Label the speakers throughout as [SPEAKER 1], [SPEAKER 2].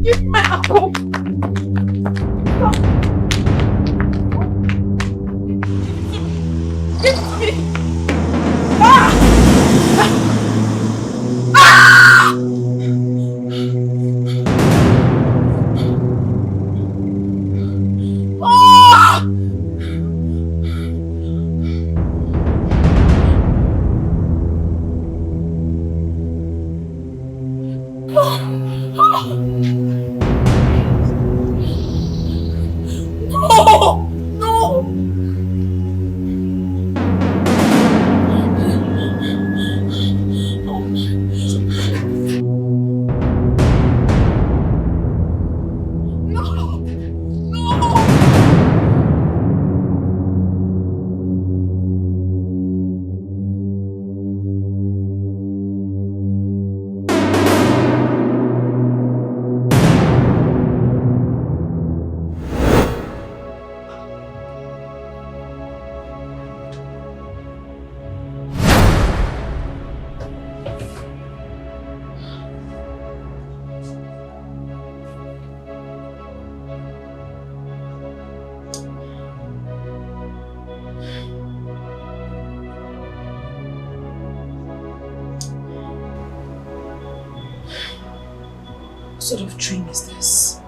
[SPEAKER 1] Give me my apple. Give it to me. Ah! Ah! Oh! What sort of dream is this?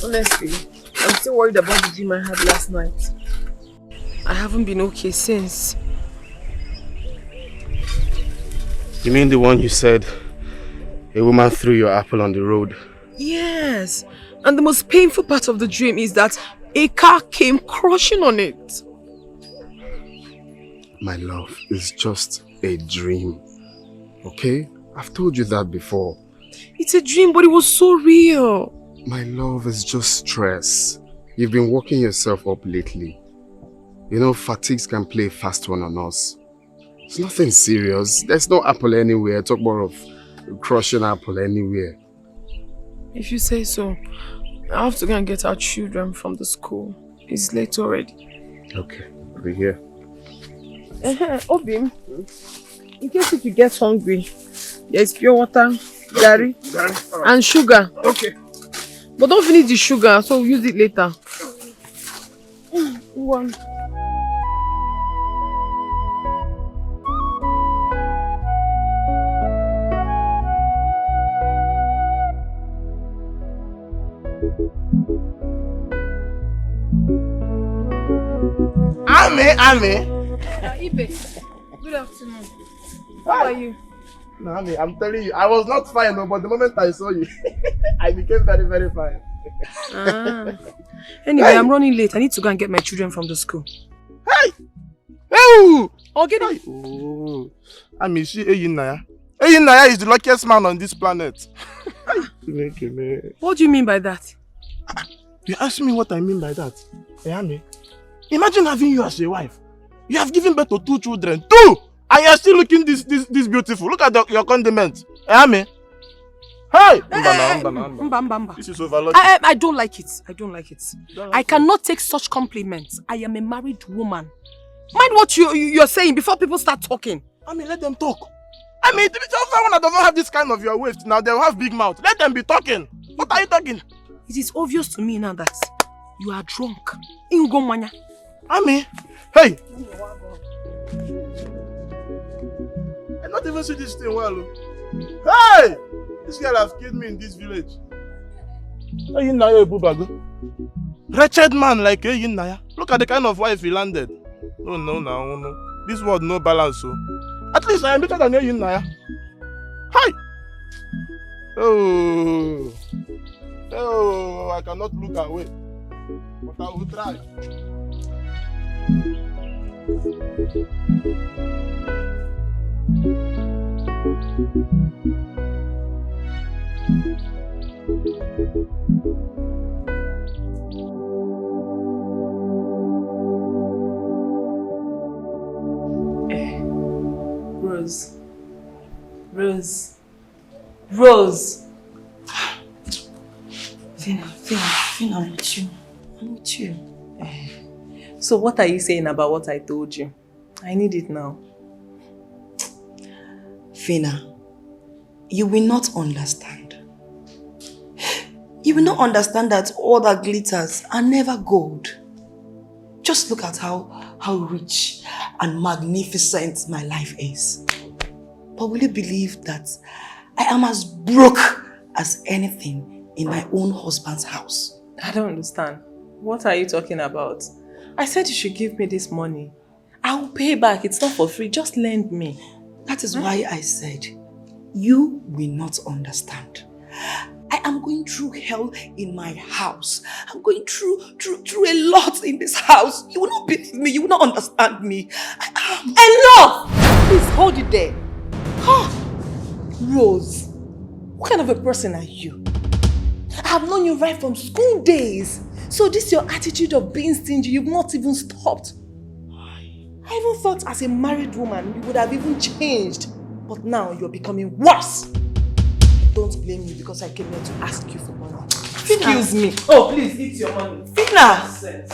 [SPEAKER 1] Honestly, I'm still worried about the dream I had last night. I haven't been okay since.
[SPEAKER 2] You mean the one you said a woman threw your apple on the road?
[SPEAKER 1] Yes, and the most painful part of the dream is that a car came crushing on it.
[SPEAKER 2] My love, it's just a dream. Okay? I've told you that before.
[SPEAKER 1] It's a dream, but it was so real.
[SPEAKER 2] My love, is just stress. You've been working yourself up lately. You know, fatigues can play a fast one on us. It's nothing serious. There's no apple anywhere. Talk more of crushing apple anywhere.
[SPEAKER 1] If you say so. I have to go and get our children from the school. It's late already.
[SPEAKER 2] Okay, I'll be here.
[SPEAKER 1] Obim, in case if you get hungry, there's pure water, gari, and sugar.
[SPEAKER 2] Okay.
[SPEAKER 1] But don't finish the sugar, so we'll use it later. One.
[SPEAKER 2] Ame.
[SPEAKER 1] Ibe, good afternoon. How are you?
[SPEAKER 2] No, Ame, I'm telling you, I was not fine, no, but the moment I saw you, I became very, very fine.
[SPEAKER 1] Anyway, I'm running late. I need to go and get my children from the school.
[SPEAKER 2] Hey! Oh!
[SPEAKER 1] Okay, then.
[SPEAKER 2] Oh. Ame, she Eyinaya. Eyinaya is the luckiest man on this planet.
[SPEAKER 1] What do you mean by that?
[SPEAKER 2] You ask me what I mean by that. Hey, Ame, imagine having you as a wife. You have given birth to 2 children. 2! And you are still looking this beautiful. Look at your condiment. Hey, Ame. Hey!
[SPEAKER 1] Mba.
[SPEAKER 2] This is overlooked.
[SPEAKER 1] I don't like it. I don't like it. I cannot take such compliments. I am a married woman. Mind what you're saying before people start talking.
[SPEAKER 2] I mean, let them talk. I mean, someone that doesn't have this kind of your waist, now they'll have big mouth. Let them be talking. What are you talking?
[SPEAKER 1] It is obvious to me now that you are drunk. Ingomanya.
[SPEAKER 2] I mean, hey! I not even see this thing well. Hey! This girl has killed me in this village. Hey, Naya Bubago. Wretched man like hey, Naya. Look at the kind of wife he landed. No. This world no balance, so. At least I am better than you, Naya. Hi! Oh, I cannot look away. But I will try.
[SPEAKER 1] Rose. Rose. Rose.
[SPEAKER 3] Fina, I'm with you. I'm with you.
[SPEAKER 1] So what are you saying about what I told you? I need it now.
[SPEAKER 3] Fina, you will not understand. You will not understand that all that glitters are never gold. Just look at how rich and magnificent my life is. But will you believe that I am as broke as anything in my own husband's house?
[SPEAKER 1] I don't understand. What are you talking about? I said you should give me this money. I will pay back. It's not for free. Just lend me.
[SPEAKER 3] That is why I said, you will not understand. I am going through hell in my house. I'm going through a lot in this house. You will not believe me. You will not understand me.
[SPEAKER 1] Enough! Please hold it there. Rose, what kind of a person are you? I have known you right from school days. So this your attitude of being stingy, you've not even stopped. I even thought as a married woman, you would have even changed. But now you're becoming worse. Don't blame me because I came here to ask you for money. Excuse me. Oh, please, eat your money.
[SPEAKER 3] Fina!
[SPEAKER 1] Nonsense.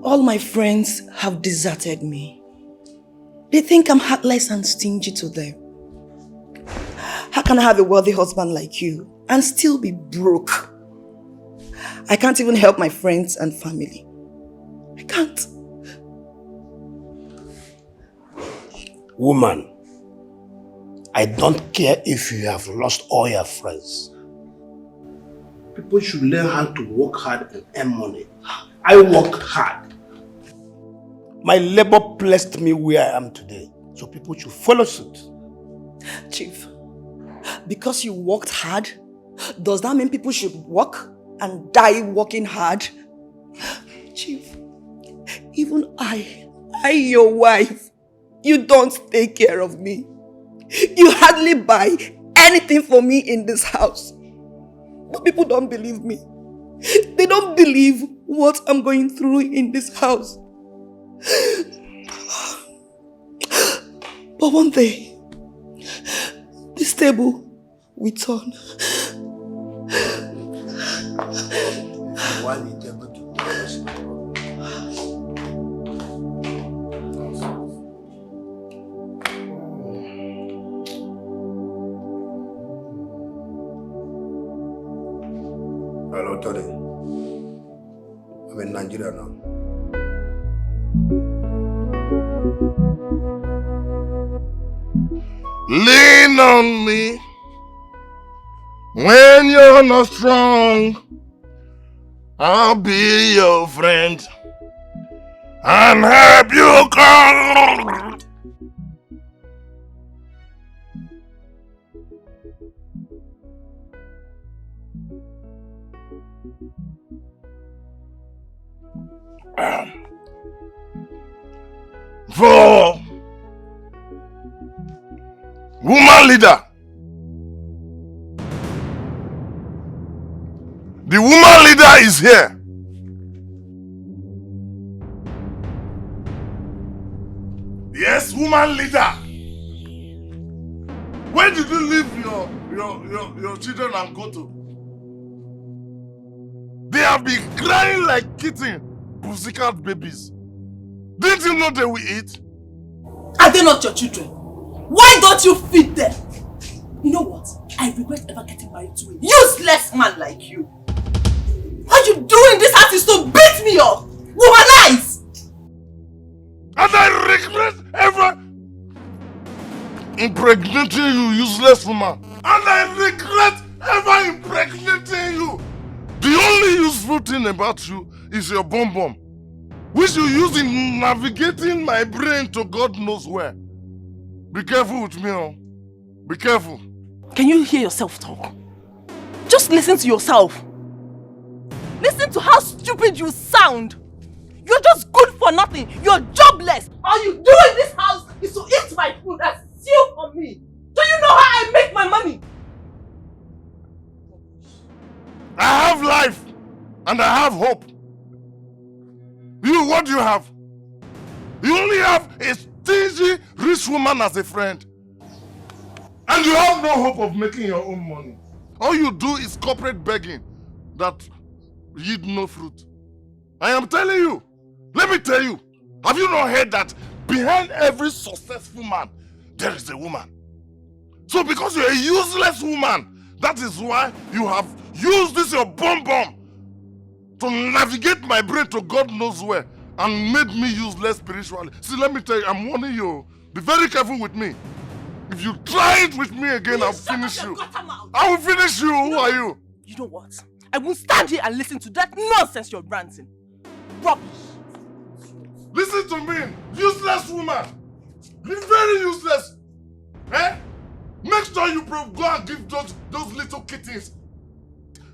[SPEAKER 3] All my friends have deserted me. They think I'm heartless and stingy to them. How can I have a wealthy husband like you and still be broke? I can't even help my friends and family. I can't.
[SPEAKER 4] Woman, I don't care if you have lost all your friends. People should learn how to work hard and earn money. I work hard. My labor placed me where I am today, so people should follow suit.
[SPEAKER 3] Chief, because you worked hard, does that mean people should work and die working hard? Chief, even I, your wife, you don't take care of me. You hardly buy anything for me in this house. But people don't believe me. They don't believe what I'm going through in this house. But one day, this table will turn.
[SPEAKER 4] Hello, Tony. I'm in Nigeria now.
[SPEAKER 2] Lean on me when you're not strong. I'll be your friend and help you come. For woman leader, the woman leader is here. Yes, woman leader. Where did you leave your children and go to? They have been crying like kitten, pussycat babies. Didn't you know they will eat?
[SPEAKER 1] Are they not your children? Why don't you feed them? You know what? I regret ever getting married to a useless man like you. What you doing this house is to beat me up, womanize!
[SPEAKER 2] And I regret ever impregnating you, useless woman. And I regret ever impregnating you. The only useful thing about you is your bum, which you use in navigating my brain to God knows where. Be careful with me, oh. Be careful.
[SPEAKER 1] Can you hear yourself talk? Just listen to yourself. did you sound? You're just good for nothing. You're jobless. All you do in this house is to eat my food and steal from me. Do you know how I make my money?
[SPEAKER 5] I have life and I have hope. You, what do you have? You only have a stingy, rich woman as a friend. And you have no hope of making your own money. All you do is corporate begging that yield no fruit. I am telling you, let me tell you, have you not heard that behind every successful man, there is a woman? So because you're a useless woman, that is why you have used this your bomb to navigate my brain to God knows where and made me useless spiritually. See, let me tell you, I'm warning you, be very careful with me. If you try it with me again, I'll finish you. I will finish you. Who are you?
[SPEAKER 1] You know what? I won't stand here and listen to that nonsense you're ranting. Rubbish.
[SPEAKER 5] Listen to me, useless woman. You're very useless. Eh? Make sure you go and give those little kittens.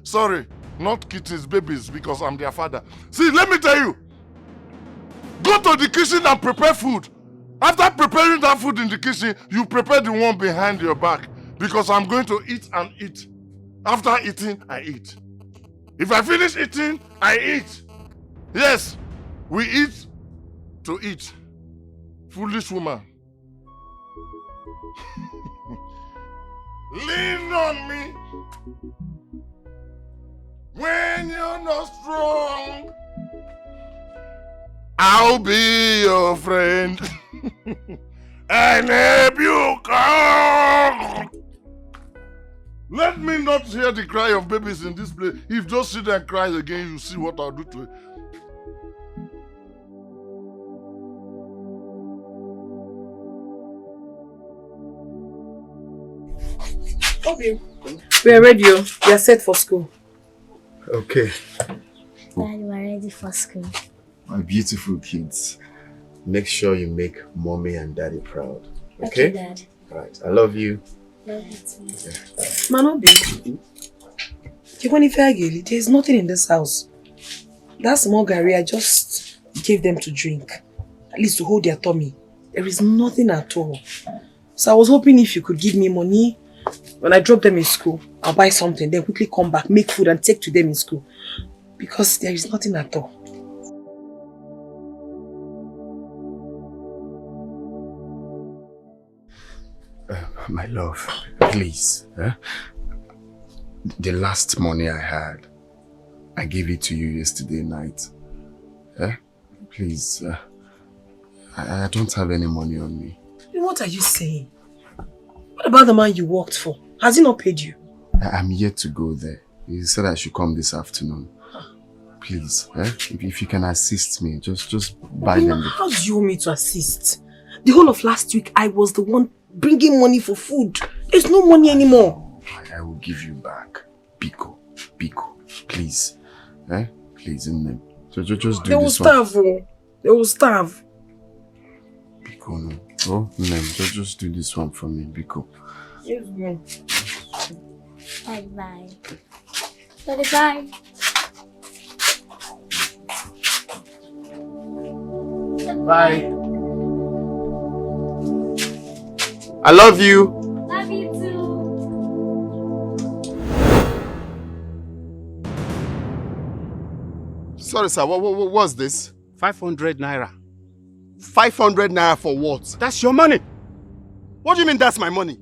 [SPEAKER 5] Sorry, not kittens, babies, because I'm their father. See, let me tell you. Go to the kitchen and prepare food. After preparing that food in the kitchen, you prepare the one behind your back. Because I'm going to eat and eat. After eating, I eat. If I finish eating, I eat. Yes, we eat to eat. Foolish woman. Lean on me when you're not strong. I'll be your friend and help you come. Let me not hear the cry of babies in this place. If just sit there and cry again, you see what I'll do to it.
[SPEAKER 1] Okay. We are ready. We are set for school.
[SPEAKER 6] Okay.
[SPEAKER 7] Dad, we're ready for school.
[SPEAKER 6] My beautiful kids, make sure you make mommy and daddy proud. Okay?
[SPEAKER 7] Dad.
[SPEAKER 6] Alright, I love you.
[SPEAKER 7] Love you too.
[SPEAKER 3] Manobi, there's nothing in this house. That small Gary, I just gave them to drink. At least to hold their tummy. There is nothing at all. So I was hoping if you could give me money, when I drop them in school, I'll buy something, then quickly come back, make food and take to them in school. Because there is nothing at all.
[SPEAKER 6] My love, please. The last money I had, I gave it to you yesterday night. Please, I don't have any money on me.
[SPEAKER 3] What are you saying? What about the man you worked for? Has he not paid you?
[SPEAKER 6] I'm yet to go there. He said I should come this afternoon. Please, if you can assist me, just buy them.
[SPEAKER 3] How do you want me to assist? The whole of last week, I was the one bringing money for food. There's no money anymore.
[SPEAKER 6] I will give you back. Biko, please. Please, in them. So just do this one.
[SPEAKER 3] They will starve, oh. They will starve.
[SPEAKER 6] Biko, no. Oh, no, just do this one for me, Biko.
[SPEAKER 3] Yes, ma'am.
[SPEAKER 7] Bye-bye. Bye-bye.
[SPEAKER 6] Bye. I love you.
[SPEAKER 7] Love you too.
[SPEAKER 6] Sorry, sir. What's this?
[SPEAKER 4] 500 naira.
[SPEAKER 6] 500 naira for what?
[SPEAKER 4] That's your money.
[SPEAKER 6] What do you mean that's my money?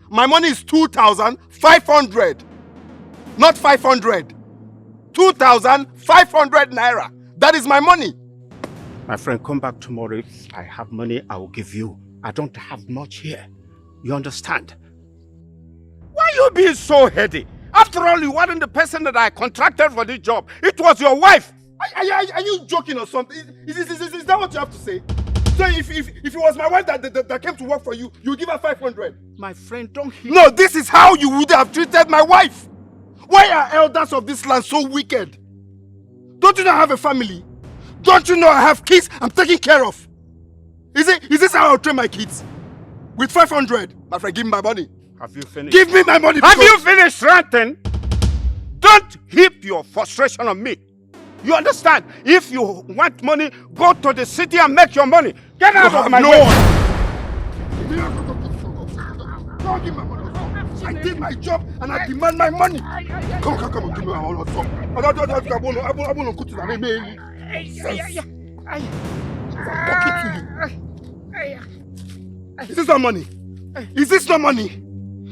[SPEAKER 6] My money is 2,500. Not 500. 2,500 naira. That is my money.
[SPEAKER 4] My friend, come back tomorrow. If I have money, I will give you. I don't have much here. You understand? Why are you being so heady? After all, you weren't the person that I contracted for this job. It was your wife.
[SPEAKER 6] Are you joking or something? Is that what you have to say? So if it was my wife that came to work for you, you give her 500?
[SPEAKER 4] My friend, don't hear.
[SPEAKER 6] No, this is how you would have treated my wife. Why are elders of this land so wicked? Don't you know I have a family? Don't you know I have kids I'm taking care of? Is this how I'll train my kids? With 500, my friend, give me my money.
[SPEAKER 4] Have you finished?
[SPEAKER 6] Give me my money.
[SPEAKER 4] Have you finished ranting? Don't heap your frustration on me.
[SPEAKER 6] You understand? If you want money, go to the city and make your money. Get out of my way. Don't give my money. I did my job and I demand my money. Come on, give me my money. I'm going to go to the name. I'm talking to you. Is this not money? Is this not money?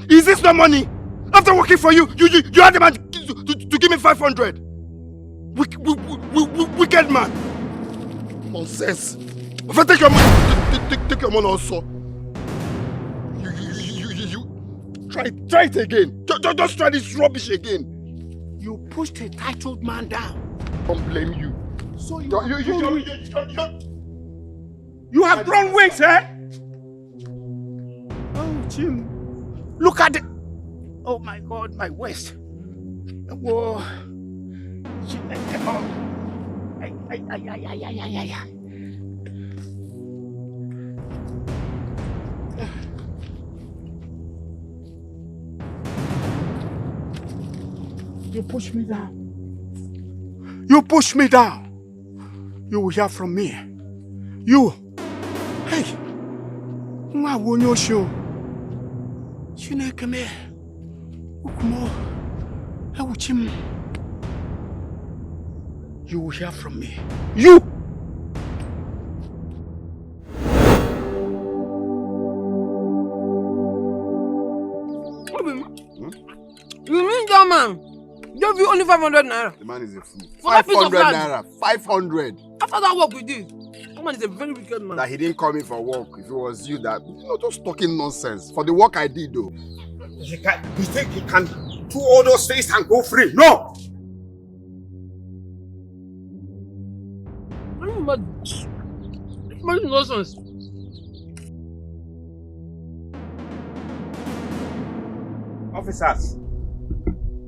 [SPEAKER 6] Is this not money? After working for you, you had the man to give me 500. Wicked man. Nonsense. If I take your money, take your money also. You try it again. Just try this rubbish again. You pushed a titled man down. Don't blame you. So you have grown wings, eh? Oh, Jim. Look at it. Oh my God, my waist. Whoa. You push me down. You push me down. You will hear from me. You. Hey. Nwa wonyo show. Chineke me. Ukumo. Ewuchim. You will hear from me. You.
[SPEAKER 8] You mean that man? Gave you only 500 naira.
[SPEAKER 6] The man is a fool.
[SPEAKER 8] For that piece of
[SPEAKER 6] 500
[SPEAKER 8] land.
[SPEAKER 6] naira. 500.
[SPEAKER 8] After that work we did, that man is a very wicked man.
[SPEAKER 6] That he didn't call me for work. If it was you that, just talking nonsense. For the work I did though. You think he can do all those things and go free? No!
[SPEAKER 8] But nonsense.
[SPEAKER 9] Officers,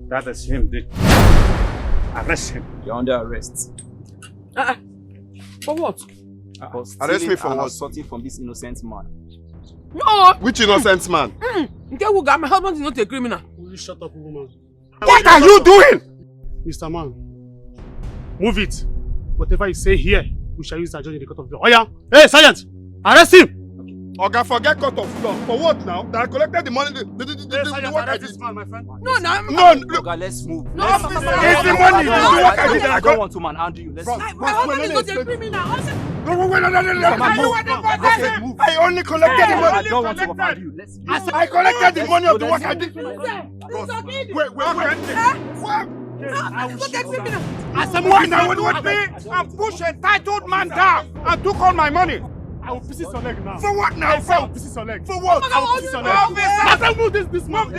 [SPEAKER 9] that is him. Arrest him.
[SPEAKER 10] You're under arrest.
[SPEAKER 8] For what?
[SPEAKER 6] Arrest me for what?
[SPEAKER 10] Assaulting from this innocent man.
[SPEAKER 8] No!
[SPEAKER 6] Which innocent man?
[SPEAKER 8] My husband is not a criminal.
[SPEAKER 2] Will you shut up, woman?
[SPEAKER 6] What are you doing?
[SPEAKER 2] Mr. Man, move it. Whatever you say here, we shall use that judge in the court of law. Oh yeah? Hey, Sergeant! Arrest him!
[SPEAKER 6] Oga, forget court of law. For what now? That I collected the money, the work I did.
[SPEAKER 2] This man, my friend.
[SPEAKER 8] No.
[SPEAKER 10] Oga, let's move.
[SPEAKER 8] No,
[SPEAKER 6] it's the money. The work I did.
[SPEAKER 10] I don't want to manhandle you. Let's move.
[SPEAKER 8] My husband is not a criminal.
[SPEAKER 6] No. I only collected the money.
[SPEAKER 10] I don't want to overpower you. Let's move.
[SPEAKER 6] I collected the money of the work I did.
[SPEAKER 8] Wait.
[SPEAKER 6] As a man, I would want me and push a titled man down and took all my money.
[SPEAKER 2] I will pieces your leg now.
[SPEAKER 6] For what now?
[SPEAKER 2] I say I will pieces your leg.
[SPEAKER 6] For what?
[SPEAKER 2] I will pieces your leg. I say move this man.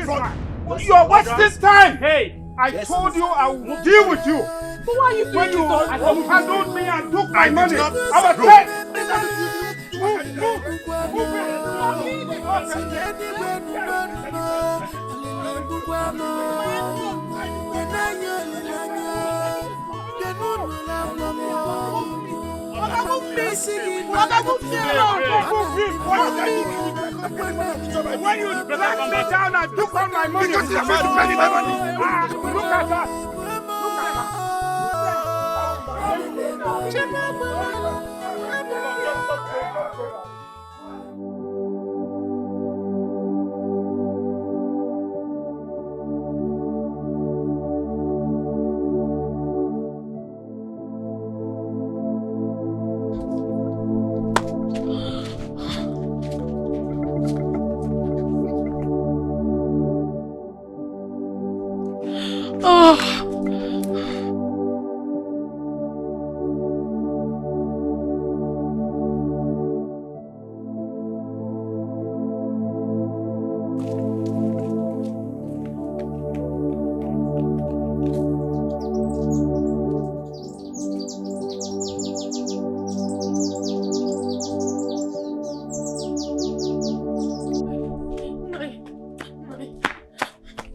[SPEAKER 6] You're wasting time.
[SPEAKER 2] Hey,
[SPEAKER 6] I told you I will deal with you.
[SPEAKER 8] But why are you doing
[SPEAKER 6] When you
[SPEAKER 8] this?
[SPEAKER 6] handled me and took my money, I was dead. When you dragged me down and took all my money, look at that.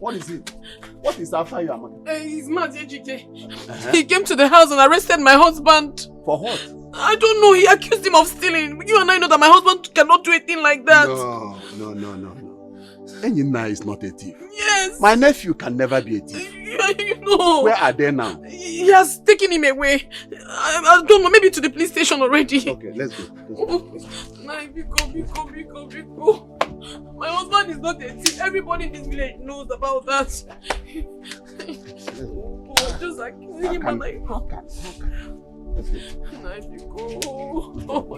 [SPEAKER 4] What is it? What is after you, Amaka?
[SPEAKER 8] He's mad, AGK. He came to the house and arrested my husband.
[SPEAKER 4] For what?
[SPEAKER 8] I don't know. He accused him of stealing. You and I know that my husband cannot do a thing like that.
[SPEAKER 4] No. Enyina is not a thief.
[SPEAKER 8] Yes.
[SPEAKER 4] My nephew can never be a thief.
[SPEAKER 8] You know.
[SPEAKER 4] Where are they now?
[SPEAKER 8] He has taken him away. I don't know, maybe to the police station already.
[SPEAKER 6] Okay, let's go.
[SPEAKER 8] Nah, Biko. My husband is not a thief. Everybody in this village knows about that. Just accusing him and like...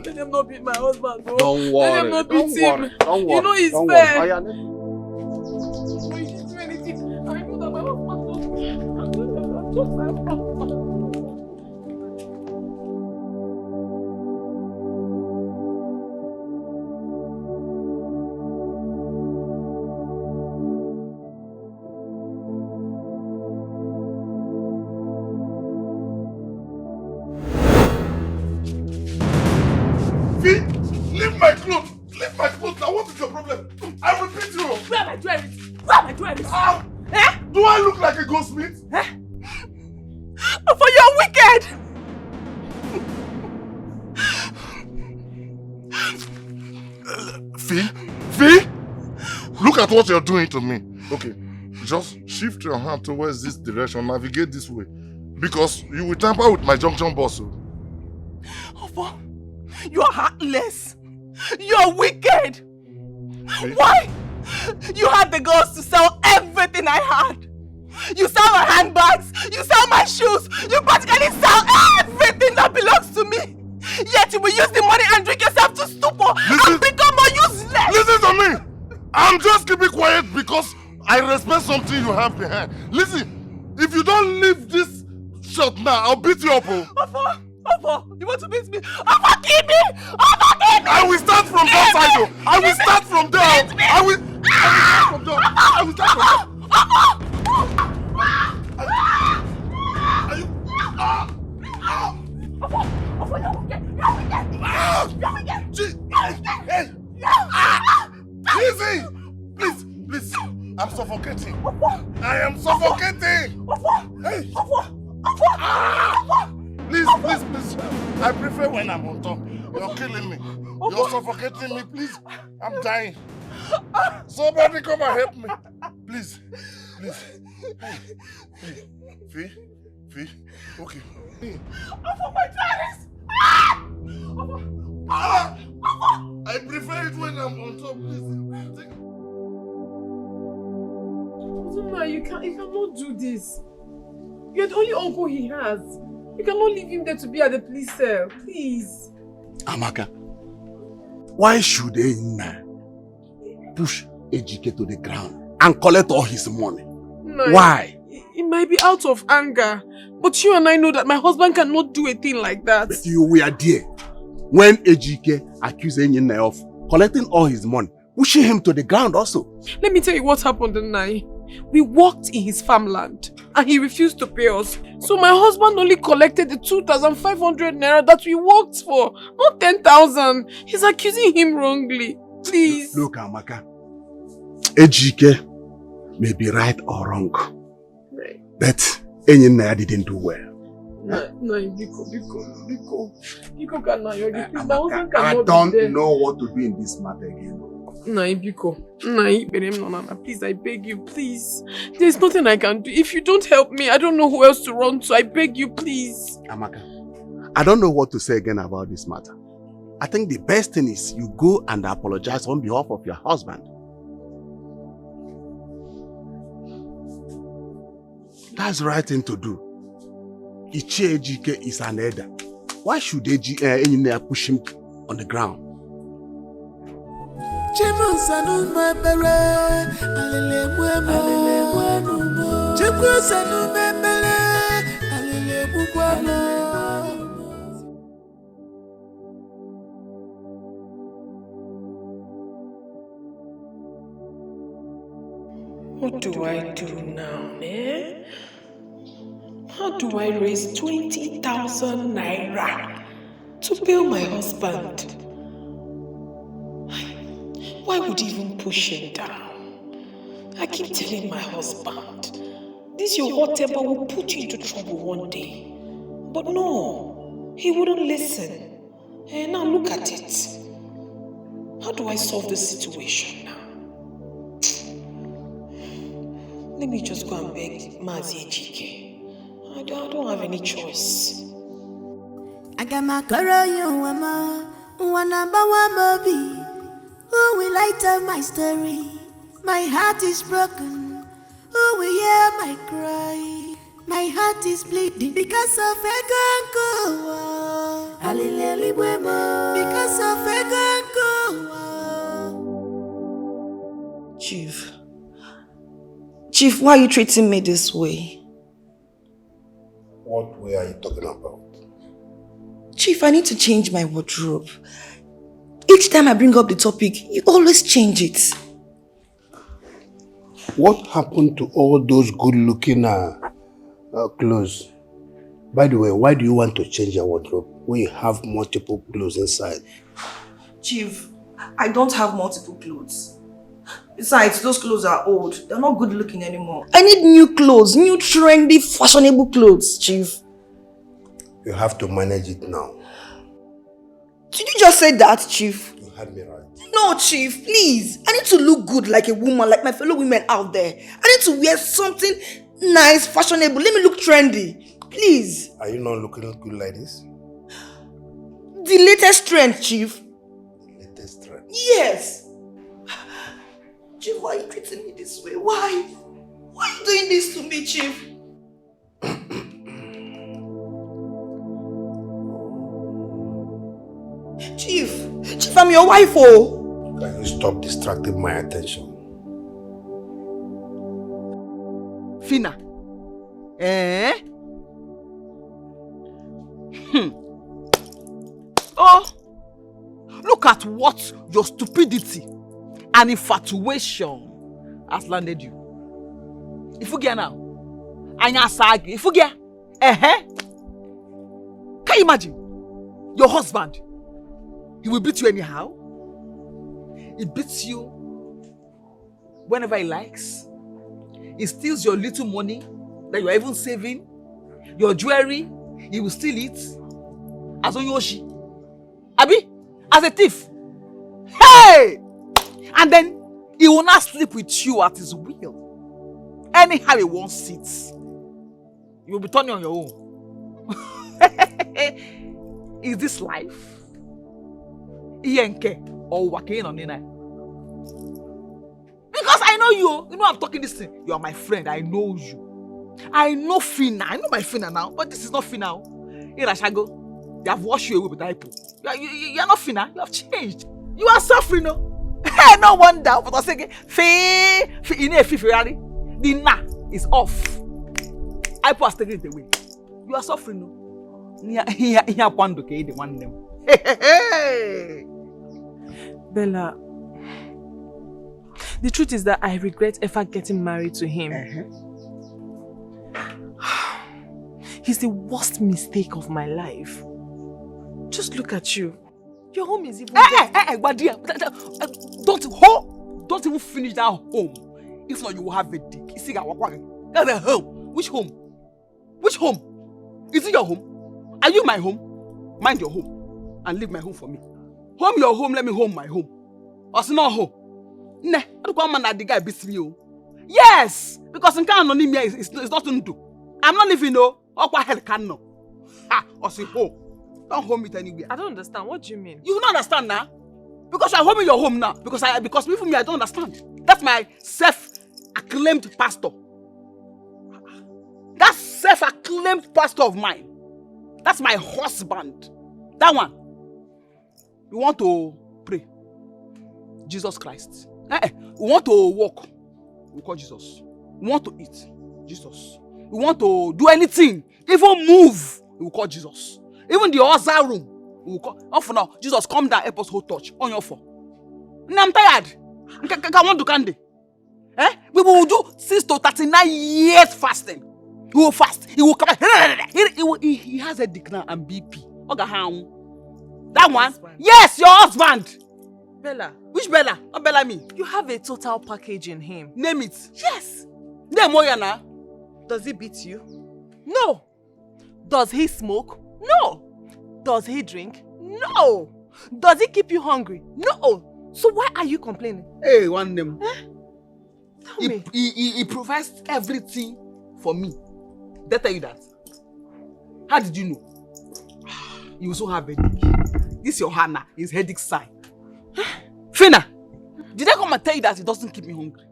[SPEAKER 8] Let them not beat my husband, bro.
[SPEAKER 6] Don't worry.
[SPEAKER 8] Let them not beat him.
[SPEAKER 6] Don't worry.
[SPEAKER 8] You know it's
[SPEAKER 6] Don't
[SPEAKER 8] fair.
[SPEAKER 6] worry.
[SPEAKER 8] But he didn't do anything. I know that my husband does.
[SPEAKER 5] Leave my clothes! Leave my clothes! Now what is your problem? I will beat you!
[SPEAKER 8] Where are my jewelries? Where are my jewelries? Eh?
[SPEAKER 5] Do I look like a goldsmith?
[SPEAKER 8] Eh? Oh, for you're wicked!
[SPEAKER 5] Fee? Look at what you're doing to me. Okay, just shift your hand towards this direction, navigate this way. Because you will tamper with my junction boss.
[SPEAKER 8] Opo, you are heartless. You are wicked.
[SPEAKER 5] Fee?
[SPEAKER 8] Why? You had the girls to sell everything I had. You sell my handbags. You sell my shoes. You practically sell everything that belongs to me. Yet you will use the money and drink yourself to stupor and become more useless.
[SPEAKER 5] Listen to me. I'm just keeping quiet because I respect something you have behind. Listen, if you don't leave this shot now, I'll beat you up.
[SPEAKER 8] Opo, you want to beat me? Opo, kill me! Opo, kill me!
[SPEAKER 5] I will start from that side though. I will start from there. I will start from there. I will start from there. Easy! Please. I'm suffocating. I am suffocating. Hey. Please. I prefer when I'm on top. You're killing me. You're suffocating me, please. I'm dying. Somebody come and help me. Please. Fee? Okay.
[SPEAKER 8] Opo, my parents!
[SPEAKER 5] I prefer it when I'm on top, please.
[SPEAKER 8] Zuma, you cannot do this. You're the only uncle he has. You cannot leave him there to be at the police cell. Please.
[SPEAKER 4] Amaka, why should Enna push Ejike to the ground and collect all his money?
[SPEAKER 8] No,
[SPEAKER 4] Why?
[SPEAKER 8] It might be out of anger. But you and I know that my husband cannot do a thing like that.
[SPEAKER 4] But you were there when Ejike accused Enna of collecting all his money, pushing him to the ground also.
[SPEAKER 8] Let me tell you what happened the night. We worked in his farmland and he refused to pay us. So my husband only collected the 2,500 naira that we worked for, not 10,000. He's accusing him wrongly. Please.
[SPEAKER 4] Look, Amaka, Ejike may be right or wrong,
[SPEAKER 8] Right.
[SPEAKER 4] but Enna didn't do well.
[SPEAKER 8] No, Biko cannot.
[SPEAKER 4] Amaka, I don't know what to do in this matter again.
[SPEAKER 8] Biko. Please, I beg you, please. There's nothing I can do. If you don't help me, I don't know who else to run to. I beg you, please.
[SPEAKER 4] Amaka, I don't know what to say again about this matter. I think the best thing is you go and apologize on behalf of your husband. That's the right thing to do. Ichie Ejike is an elder. Why should Ejike push him on the ground?
[SPEAKER 8] What do I do now, eh? How do I raise 20,000 naira to bail my husband? Why would he even push him down? I keep telling my husband, this your hot temper will put you into trouble one day. But no, he wouldn't listen. And now look at it. How do I solve this situation now? Let me just go and beg Mazi Ejike. I don't have any choice.
[SPEAKER 11] I got my girl, you one number one baby. Who will light up my story? My heart is broken. Who will hear my cry? My heart is bleeding because of a gun. Because of a gun.
[SPEAKER 3] Chief, why are you treating me this way?
[SPEAKER 4] What way are you talking about?
[SPEAKER 3] Chief, I need to change my wardrobe. Each time I bring up the topic, you always change it.
[SPEAKER 4] What happened to all those good-looking clothes? By the way, why do you want to change your wardrobe when you have multiple clothes inside?
[SPEAKER 3] Chief, I don't have multiple clothes. Besides, those clothes are old. They're not good looking anymore. I need new clothes, new trendy, fashionable clothes, Chief.
[SPEAKER 4] You have to manage it now.
[SPEAKER 3] Did you just say that, Chief?
[SPEAKER 4] You had me right.
[SPEAKER 3] No, Chief, please. I need to look good like a woman, like my fellow women out there. I need to wear something nice, fashionable. Let me look trendy. Please.
[SPEAKER 4] Are you not looking good like this?
[SPEAKER 3] The latest trend, Chief.
[SPEAKER 4] The latest trend?
[SPEAKER 3] Yes. Chief, why are you treating me this way? Why? Why are you doing this to me, Chief? Chief, I'm your wife, oh.
[SPEAKER 4] Can you stop distracting my attention?
[SPEAKER 1] Fina. Oh, look at what your stupidity and infatuation has landed you. If you get now, and you're sad, if you get, can you imagine your husband? He will beat you anyhow. He beats you whenever he likes. He steals your little money that you are even saving, your jewelry. He will steal it as Onyoshi. Abi, as a thief. Hey! And then he will not sleep with you at his will. Anyhow he wants it. You will be turning on your own. Is this life? Iyenke or working on it? Because I know you. You know I'm talking this thing. You are my friend. I know you. I know Fina. I know my Fina now. But this is not Fina. Irashago, they have washed you away with diaper. You are not Fina. You have changed. You are suffering. No, no wonder. But I say, the na is off. I was taking it away. You are suffering. No.
[SPEAKER 12] Bella, the truth is that I regret ever getting married to him. He's the worst mistake of my life. Just look at you. Your home is even don't even finish that home. If not, you will have a dick. That's a home. Which home? Which home? Is it your home? Are you my home? Mind your home and leave my home for me. Home your home, let me home my home. Or it's not home. Nah, I don't want man the guy beats me. Yes, because in can't it's nothing to do. I'm not living no. Or what hell can no? Ha, or say home. Don't home it anywhere. I don't understand. What do you mean?
[SPEAKER 1] You don't understand now? Because you're homing your home now. Because me for me, I don't understand. That's my self-acclaimed pastor. That self-acclaimed pastor of mine. That's my husband. That one. You want to pray? Jesus Christ. We want to walk? We call Jesus. We want to eat? Jesus. We want to do anything, even move? We will call Jesus. Even the other room, we will call. Oh, for now, Jesus, come down, help us hold touch on your phone. I'm tired. I want to candy. We will do 6 to 39 years fasting. He will fast. He will come. He has a dick now and BP. That one? Yes, your husband.
[SPEAKER 12] Bella.
[SPEAKER 1] Which Bella? Not Bella me.
[SPEAKER 12] You have a total package in him.
[SPEAKER 1] Name it.
[SPEAKER 12] Yes.
[SPEAKER 1] Name Moyana.
[SPEAKER 12] Does he beat you? No. Does he smoke? No. Does he drink? No. Does he keep you hungry? No. So why are you complaining?
[SPEAKER 1] Hey, one name.
[SPEAKER 12] Tell me.
[SPEAKER 1] He provides everything for me. Did I tell you that?
[SPEAKER 12] How did you know? You also have headache. This your Hannah is headache sign. Fina, did I come and tell you that it doesn't keep me hungry?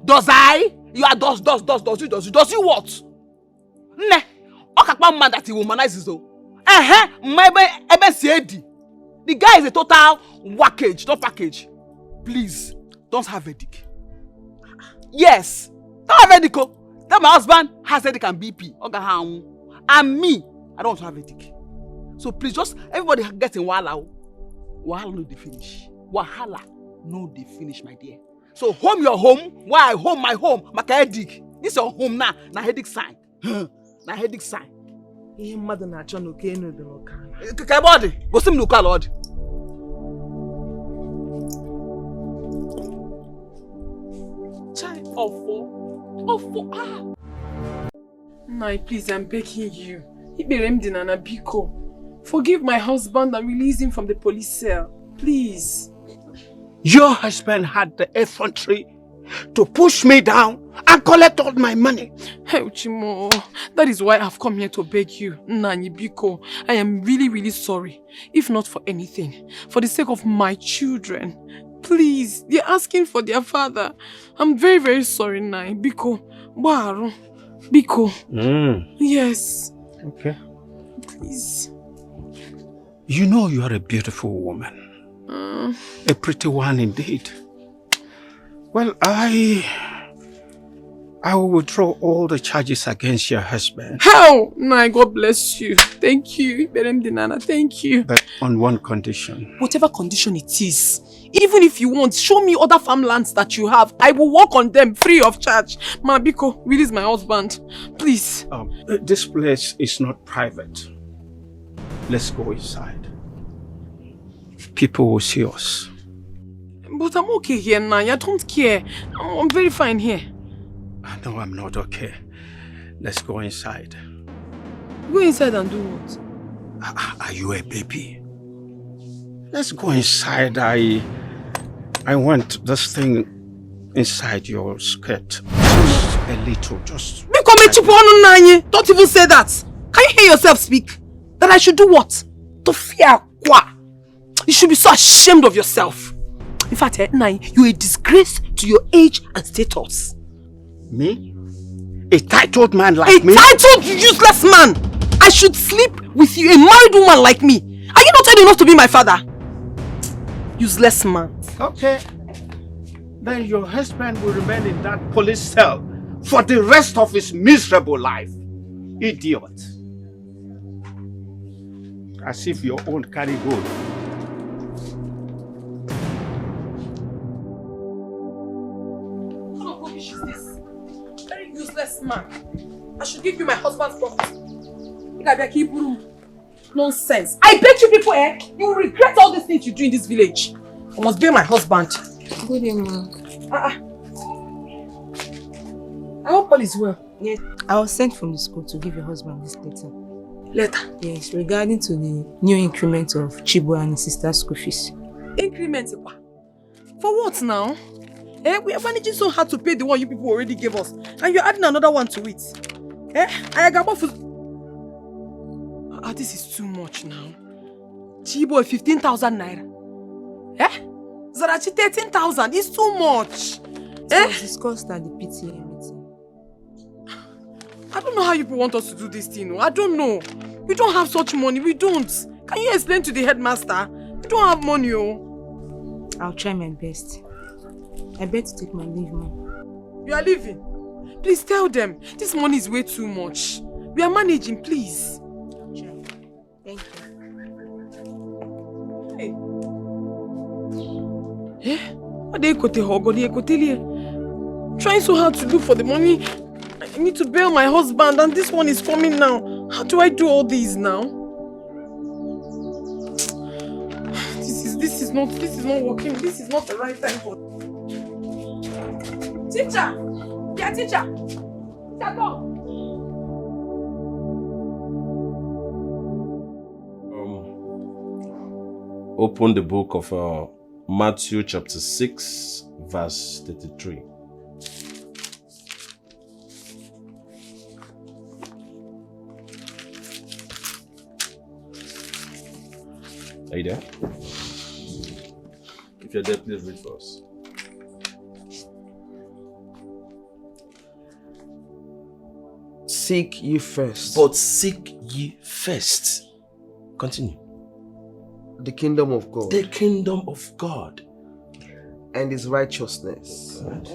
[SPEAKER 12] Does I? You are does you what? Ne, okakpa man that he womanizes though. The guy is a total whackage, not package. Please, don't have headache. Yes, don't have headache. That my husband has headache and BP. And me, I don't want to have headache. So please, just everybody get in wahala. Wahala no dey finish. Wahala no dey finish, my dear. So home your home, why home my home? My headache. This your home now. Na headache sign. Na headache sign.
[SPEAKER 1] Mother na chano ke no de local.
[SPEAKER 12] Body, go see me local lord.
[SPEAKER 1] Child of Nai, please, I'm begging you. Biko. Forgive my husband and release him from the police cell. Please.
[SPEAKER 4] Your husband had the effrontery to push me down and collect all my money.
[SPEAKER 1] Hey, Uchimo, that is why I've come here to beg you. Nani Biko, I am really, really sorry. If not for anything, for the sake of my children. Please, they're asking for their father. I'm very, very sorry, Nai. Biko, Baro. Biko. Yes.
[SPEAKER 4] Okay.
[SPEAKER 1] Please.
[SPEAKER 4] You know you are a beautiful woman. A pretty one indeed. Well, I will withdraw all the charges against your husband.
[SPEAKER 1] How? Nai, God bless you. Thank you. Thank you.
[SPEAKER 4] But on one condition.
[SPEAKER 1] Whatever condition it is, even if you want, show me other farmlands that you have. I will work on them free of charge. Biko, release my husband. Please.
[SPEAKER 4] This place is not private. Let's go inside. People will see us.
[SPEAKER 1] But I'm okay here now. I don't care. I'm very fine here.
[SPEAKER 4] No, I'm not okay. Let's go inside.
[SPEAKER 1] Go inside and do what?
[SPEAKER 4] Are you a baby? Let's go inside. I want this thing inside your skirt. Just a little, just...
[SPEAKER 1] Don't even say that. Can you hear yourself speak? That I should do what? To fear quoi? You should be so ashamed of yourself. In fact, you're a disgrace to your age and status.
[SPEAKER 4] Me? A titled man like me?
[SPEAKER 1] A titled useless man! I should sleep with you, a married woman like me. Are you not old enough to be my father? Useless man.
[SPEAKER 4] Okay. Then your husband will remain in that police cell for the rest of his miserable life. Idiot. As if your own carry gold.
[SPEAKER 1] What rubbish is this? Very useless man. I should give you my husband's property. Nonsense. I bet you people, you will regret all these things you do in this village. I must be my husband.
[SPEAKER 13] Good evening.
[SPEAKER 1] I hope all is well.
[SPEAKER 13] Yes. I was sent from the school to give your husband this letter.
[SPEAKER 1] Letter?
[SPEAKER 13] Yes, regarding to the new increment of Chibo and his sister's school fees.
[SPEAKER 1] Increment? For what now? We are managing so hard to pay the one you people already gave us. And you're adding another one to it. This is too much now. Chibo, 15,000 naira. Zarachi, 13,000. It's too much.
[SPEAKER 13] It was discussed at the PTA meeting.
[SPEAKER 1] I don't know how you people want us to do this thing. I don't know. We don't have such money. We don't. Can you explain to the headmaster? We don't have money.
[SPEAKER 13] I'll try my best. I better take my leave, Mom.
[SPEAKER 1] You are leaving? Please tell them. This money is way too much. We are managing, please.
[SPEAKER 13] I'll try. Thank
[SPEAKER 1] you. Hey. Trying so hard to look for the money. I need to bail my husband and this one is coming now. How do I do all these now? This is not working. This is not the right time for... Teacher! Yeah, teacher! Teacher, go!
[SPEAKER 14] Open the book of Matthew chapter 6 verse 33. Are you there? If you're there, please read for us.
[SPEAKER 15] Seek ye first.
[SPEAKER 14] But seek ye first. Continue.
[SPEAKER 15] The kingdom of God.
[SPEAKER 14] The kingdom of God.
[SPEAKER 15] And his righteousness.
[SPEAKER 14] Good.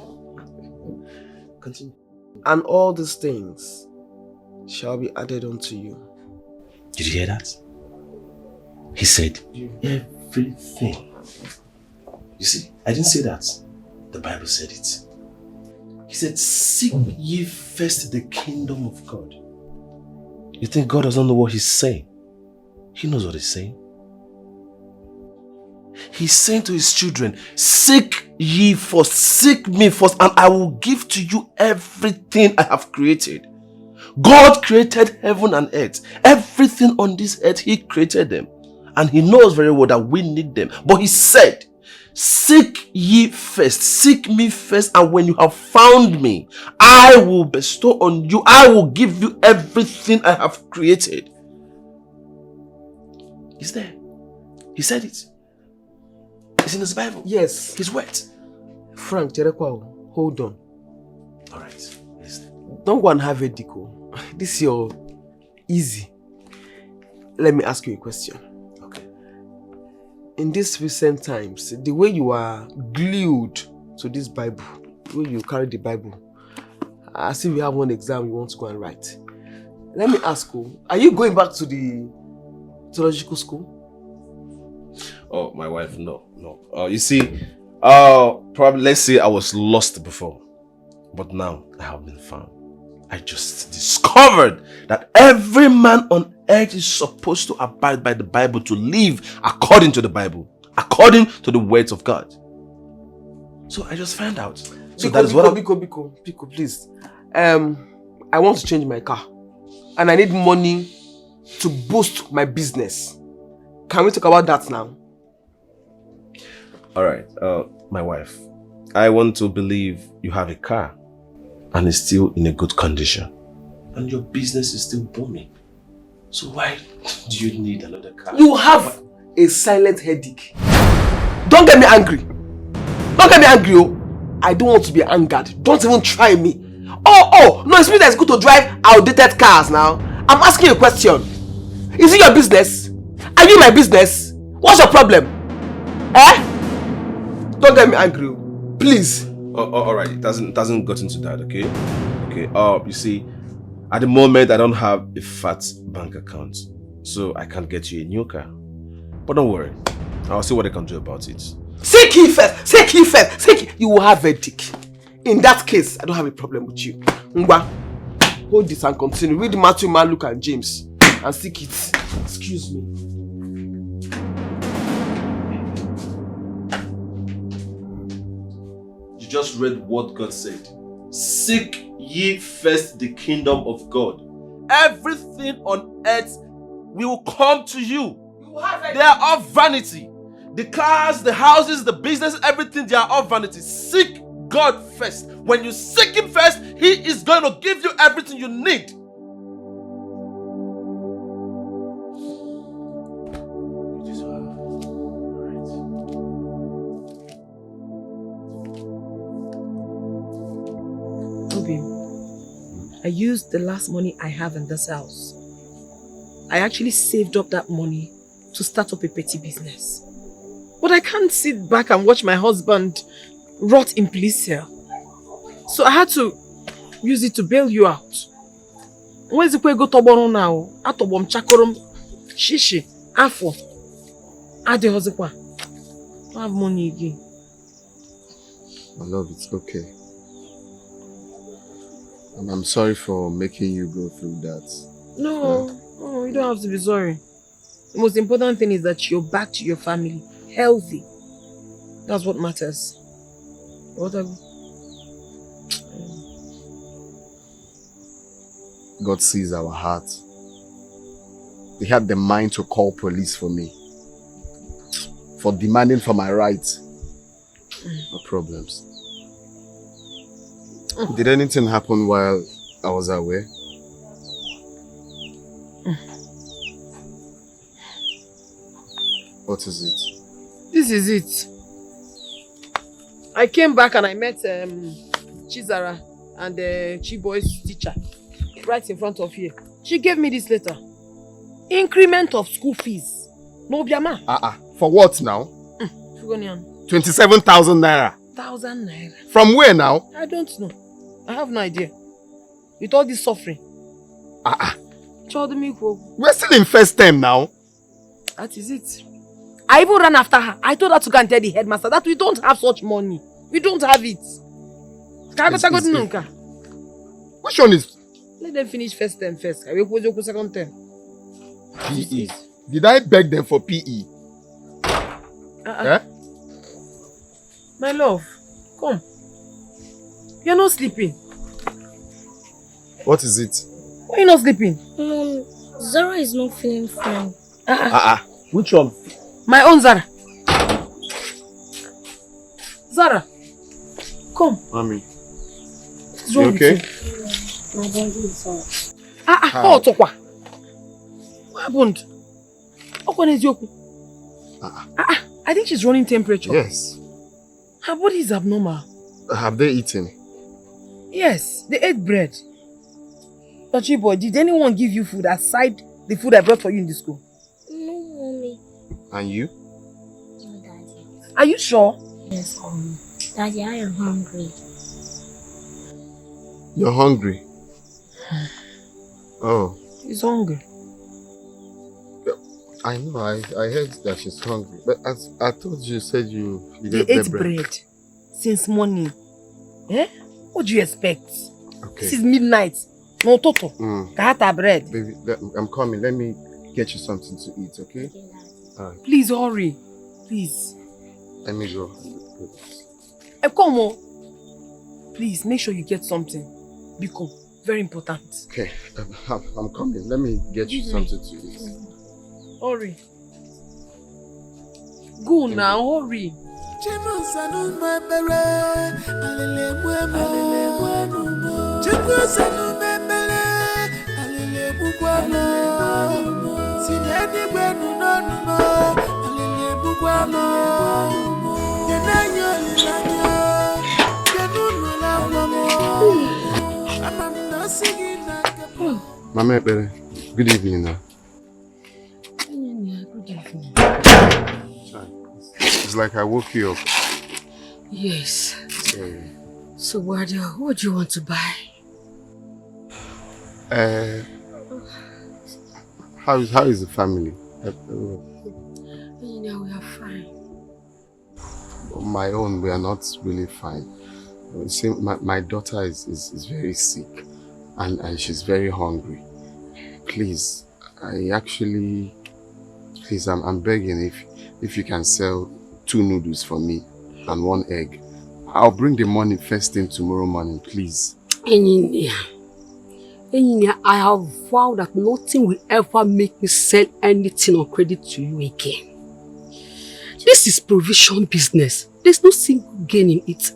[SPEAKER 14] Continue.
[SPEAKER 15] And all these things shall be added unto you.
[SPEAKER 14] Did you hear that? He said, everything. You see, I didn't say that. The Bible said it. He said, seek ye first the kingdom of God. You think God doesn't know what he's saying? He knows what he's saying. He's saying to his children, seek ye first, seek me first, and I will give to you everything I have created. God created heaven and earth. Everything on this earth, he created them. And he knows very well that we need them. But he said, seek ye first, seek me first, and when you have found me, I will bestow on you, I will give you everything I have created. It's there. He said it. It's in his Bible.
[SPEAKER 15] Yes.
[SPEAKER 14] His words.
[SPEAKER 15] Frank, Cherekwa, hold on.
[SPEAKER 14] Alright.
[SPEAKER 15] Don't go and have a ETIKO. This is your easy. Let me ask you a question.
[SPEAKER 14] Okay.
[SPEAKER 15] In these recent times, the way you are glued to this Bible, the way you carry the Bible, as if you have one exam you want to go and write. Let me ask you, are you going back to the theological school?
[SPEAKER 14] Oh, my wife, no. You see, probably, let's say I was lost before, but now I have been found. I just discovered that every man on earth is supposed to abide by the Bible, to live according to the Bible, according to the words of God. So I just found out. So that is what
[SPEAKER 15] Biko, please. I want to change my car, and I need money to boost my business. Can we talk about that now?
[SPEAKER 14] Alright, my wife, I want to believe you have a car and it's still in a good condition. And your business is still booming. So why do you need another car?
[SPEAKER 15] You have a silent headache. Don't get me angry. Don't get me angry, oh. I don't want to be angered. Don't even try me. Oh, no, it's me that's good to drive outdated cars now. I'm asking you a question. Is it your business? Are you my business? What's your problem? Don't get me angry, please.
[SPEAKER 14] Alright, it hasn't got into that, okay? Okay, you see, at the moment I don't have a fat bank account, so I can't get you a new car. But don't worry, I'll see what I can do about it.
[SPEAKER 15] Seek ye first, seek ye first, seek ye. You will have a dick. In that case, I don't have a problem with you. Ngwa, hold this and continue. Read Matthew, Mark, Luke, and James and seek it. Excuse me.
[SPEAKER 14] Just read what God said. Seek ye first the kingdom of God. Everything on earth will come to you. They are all vanity. The cars, the houses, the business, everything, they are all vanity. Seek God first. When you seek him first, he is going to give you everything you need.
[SPEAKER 13] I used the last money I have in this house. I actually saved up that money to start up a petty business. But I can't sit back and watch my husband rot in police cell. So I had to use it to bail you out. Where's the way go to now? Atobom chakorum shishi afo. Ade hozekwa. I have money again.
[SPEAKER 6] My love, it's okay. And I'm sorry for making you go through that.
[SPEAKER 13] No, you don't have to be sorry. The most important thing is that you're back to your family, healthy. That's what matters. Whatever.
[SPEAKER 6] God sees our heart. They had the mind to call police for me. For demanding for my rights. No problems. Did anything happen while I was away? What is it?
[SPEAKER 13] This is it. I came back and I met Chizara and Chiboy's teacher right in front of here. She gave me this letter. Increment of school fees. No biama.
[SPEAKER 6] For what now?
[SPEAKER 13] 27,000
[SPEAKER 6] 27,000 naira.
[SPEAKER 13] naira.
[SPEAKER 6] From where now?
[SPEAKER 13] I don't know. I have no idea. With all this suffering.
[SPEAKER 6] We're still in first term now.
[SPEAKER 13] That is it. I even ran after her. I told her to go and tell the headmaster that we don't have such money. We don't have it.
[SPEAKER 6] Which one is?
[SPEAKER 13] Let them finish first term first. I will go second term.
[SPEAKER 6] PE. Did I beg them for PE?
[SPEAKER 13] My love, come. You're not sleeping.
[SPEAKER 6] What is it?
[SPEAKER 13] Why are you not sleeping?
[SPEAKER 7] Zara is not feeling fine.
[SPEAKER 6] Which one?
[SPEAKER 13] My own Zara. Zara, come.
[SPEAKER 6] Mommy.
[SPEAKER 13] What's wrong
[SPEAKER 6] okay?
[SPEAKER 13] with
[SPEAKER 7] My body is hot.
[SPEAKER 13] What happened? I think she's running temperature.
[SPEAKER 6] Yes.
[SPEAKER 13] Her body is abnormal.
[SPEAKER 6] Have they eaten?
[SPEAKER 13] Yes, they ate bread. But boy, did anyone give you food aside the food I brought for you in the school?
[SPEAKER 7] No, mommy.
[SPEAKER 6] And you?
[SPEAKER 7] No, daddy.
[SPEAKER 13] Are you sure?
[SPEAKER 7] Yes, daddy, I am hungry.
[SPEAKER 6] You're hungry? Oh.
[SPEAKER 13] He's hungry.
[SPEAKER 6] I know, I heard that she's hungry. But as I thought you said you
[SPEAKER 13] They ate bread since morning. Eh? What do you expect?
[SPEAKER 6] Okay.
[SPEAKER 13] This is midnight. No toto. Kahata bread.
[SPEAKER 6] Baby, I'm coming. Let me get you something to eat, okay? Alright.
[SPEAKER 13] Please hurry. Please.
[SPEAKER 6] Let me go.
[SPEAKER 13] Come on. Please make sure you get something. Biko. Very important.
[SPEAKER 6] Okay. I'm coming. Let me get you something to eat.
[SPEAKER 13] Hurry. Go now, hurry.
[SPEAKER 6] Mama, good evening now.
[SPEAKER 13] Good evening.
[SPEAKER 6] It's like I woke you up.
[SPEAKER 16] Yes.
[SPEAKER 6] Sorry.
[SPEAKER 16] So what do you want to buy?
[SPEAKER 6] How is the family?
[SPEAKER 16] We are fine.
[SPEAKER 6] On my own, we are not really fine. See, my daughter is very sick and she's very hungry. Please, please, I'm begging if you can sell 2 noodles for me and 1 egg. I'll bring the money first thing tomorrow morning, please.
[SPEAKER 16] Eninia, I have vowed that nothing will ever make me sell anything on credit to you again. This is provision business. There's no single gain in it.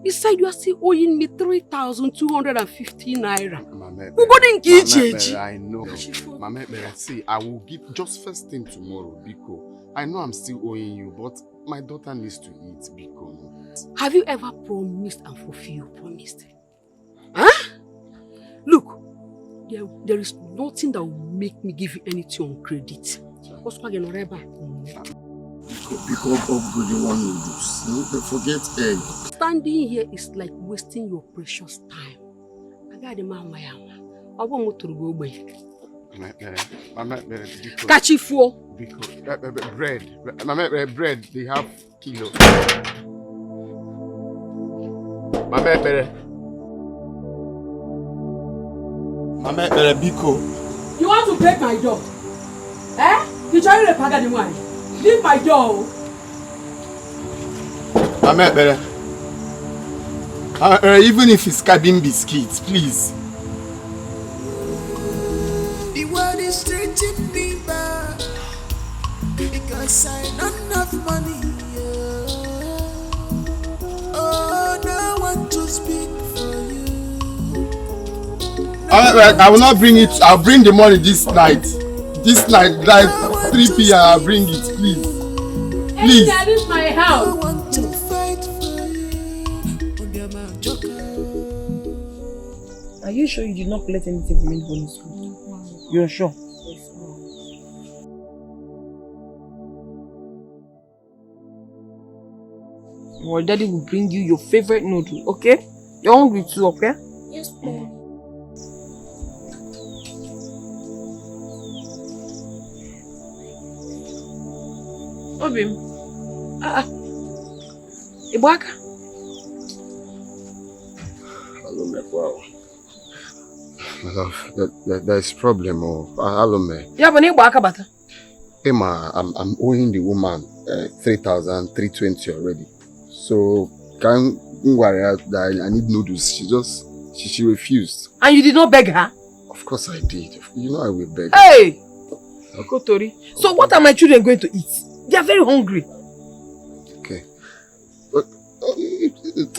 [SPEAKER 16] Besides, you are still owing me 3,250 naira.
[SPEAKER 6] I know. Mama, see, I will give just first thing tomorrow, Biko. I know I'm still owing you, but my daughter needs to eat, Biko.
[SPEAKER 16] Have you ever promised and fulfilled promised? Huh? Look, there is nothing that will make me give you anything on credit.
[SPEAKER 6] Because of the one noodles. Forget egg.
[SPEAKER 16] Standing here is like wasting your precious time. I got the man I want to go away. Catch it for
[SPEAKER 6] bread. Bread, they have kilo. Mama, Biko.
[SPEAKER 16] You want to break my door? Eh? You try to pack the wine. Leave my door.
[SPEAKER 6] Mama, even if it's cabin biscuits, please.
[SPEAKER 11] The world is treating me bad because I don't have money. Oh, no one to speak for you.
[SPEAKER 6] I will not bring it. I'll bring the money this night. This night, like 3 p.m. I'll bring it, please.
[SPEAKER 13] Please. That is my house. Are you sure you did not collect anything from anyone in school? You're sure? Well, Daddy will bring you your favorite noodle, okay? You're hungry too, okay?
[SPEAKER 7] Yes, Mom.
[SPEAKER 13] Obim. Ibaka.
[SPEAKER 6] Wow. My love, there's problem. Hello, me.
[SPEAKER 13] Yeah, but Ibaka bata.
[SPEAKER 6] Emma, I'm owing the woman 3,320 already. So can't worry that I need noodles. She refused.
[SPEAKER 13] And you did not beg her?
[SPEAKER 6] Of course I did. You know I will beg.
[SPEAKER 13] Hey! Okotori. So what are my children going to eat? They are very hungry.
[SPEAKER 6] Okay. But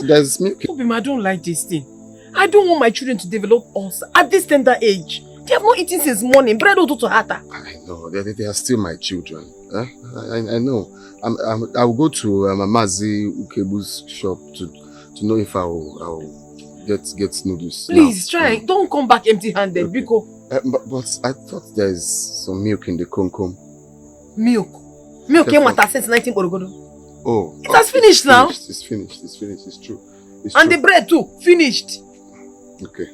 [SPEAKER 6] there's milk.
[SPEAKER 13] Obim, I don't like this thing. I don't want my children to develop ulcer at this tender age. They have not eaten since morning. Bread or to hata.
[SPEAKER 6] I know. They are still my children. I know. I will go to Mazi Ukebu's shop to know if I will get noodles.
[SPEAKER 13] Please try. Don't come back empty-handed, okay. Biko.
[SPEAKER 6] But I thought there's some milk in the konkom.
[SPEAKER 13] Milk? Milk came with us since 19 Orogodo.
[SPEAKER 6] Oh.
[SPEAKER 13] It has finished now.
[SPEAKER 6] It's finished. It's true.
[SPEAKER 13] And the bread too. Finished.
[SPEAKER 6] Okay.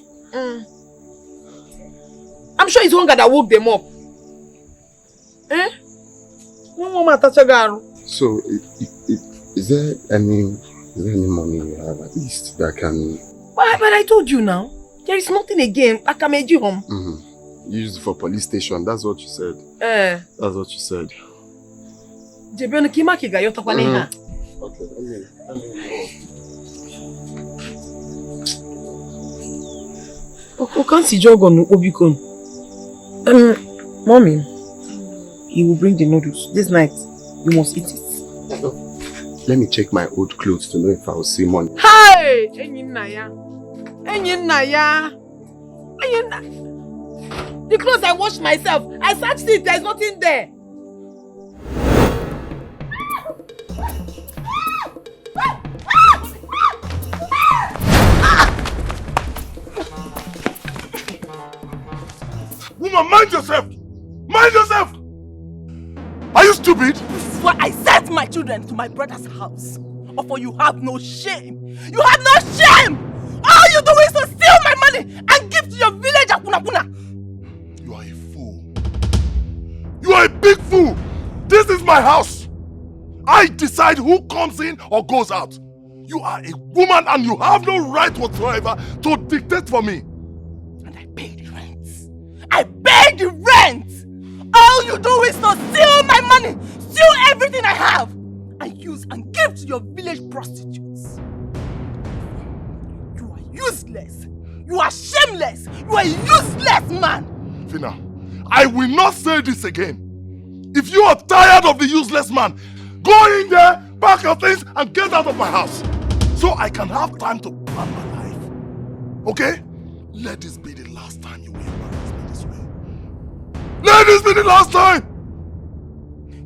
[SPEAKER 13] I'm sure it's hunger that woke them up. Eh?
[SPEAKER 6] So, is there any money you have at least that can...
[SPEAKER 13] But I told you now. There is nothing again. I can make you home.
[SPEAKER 6] Used for police station. That's what you said. That's what you said.
[SPEAKER 13] Okay, can't see Jogon Obikon. Mommy, he will bring the noodles. This night, you must eat it.
[SPEAKER 6] Let me check my old clothes to know if I will see money.
[SPEAKER 13] Hey! The clothes I washed myself, I searched it, there's nothing there.
[SPEAKER 5] Woman, mind yourself! Mind yourself! Are you stupid?
[SPEAKER 3] This is why I sent my children to my brother's house. Or for you have no shame. You have no shame! All you do is to steal my money and give to your village Apuna.
[SPEAKER 5] You are a fool. You are a big fool! This is my house! I decide who comes in or goes out. You are a woman and you have no right whatsoever to dictate for me.
[SPEAKER 3] And I pay the rent. I pay the rent! All you do is to steal my money, steal everything I have, and use and give to your village prostitutes. You are useless. You are shameless. You are a useless man.
[SPEAKER 5] Fina, I will not say this again. If you are tired of the useless man, go in there, pack your things, and get out of my house, so I can have time to plan my life. Okay? Let this be the last time you will embarrass me this way. Let this be the last time!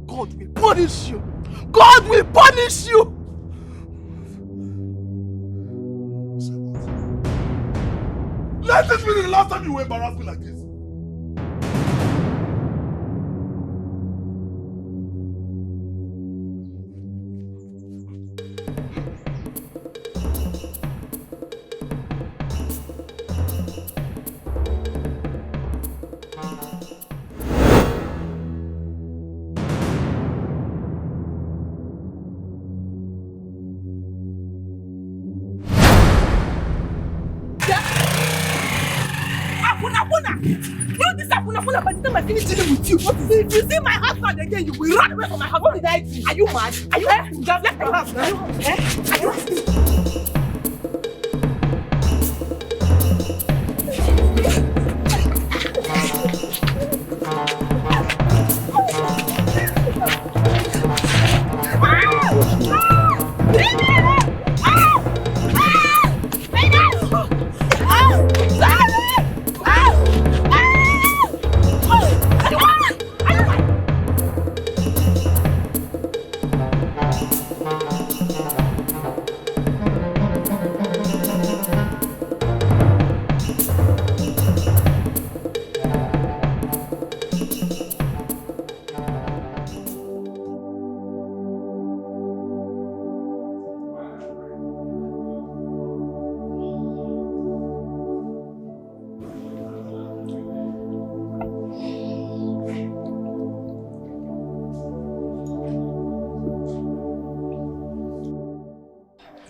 [SPEAKER 3] God will punish you. God will punish you.
[SPEAKER 5] Let this be the last time you will embarrass me like this.
[SPEAKER 3] If you see my husband again, you will run away from my house. What did I do? Are you mad? Are you just left my house? Are you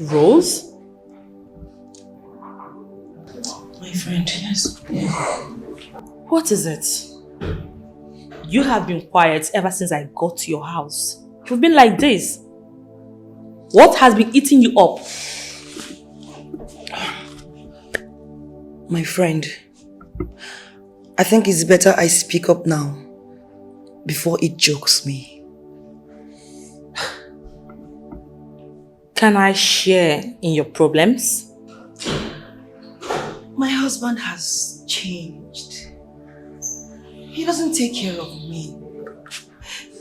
[SPEAKER 13] Rose?
[SPEAKER 3] My friend, yes.
[SPEAKER 13] What is it? You have been quiet ever since I got to your house. You've been like this. What has been eating you up?
[SPEAKER 3] My friend, I think it's better I speak up now before it chokes me.
[SPEAKER 13] Can I share in your problems?
[SPEAKER 3] My husband has changed. He doesn't take care of me.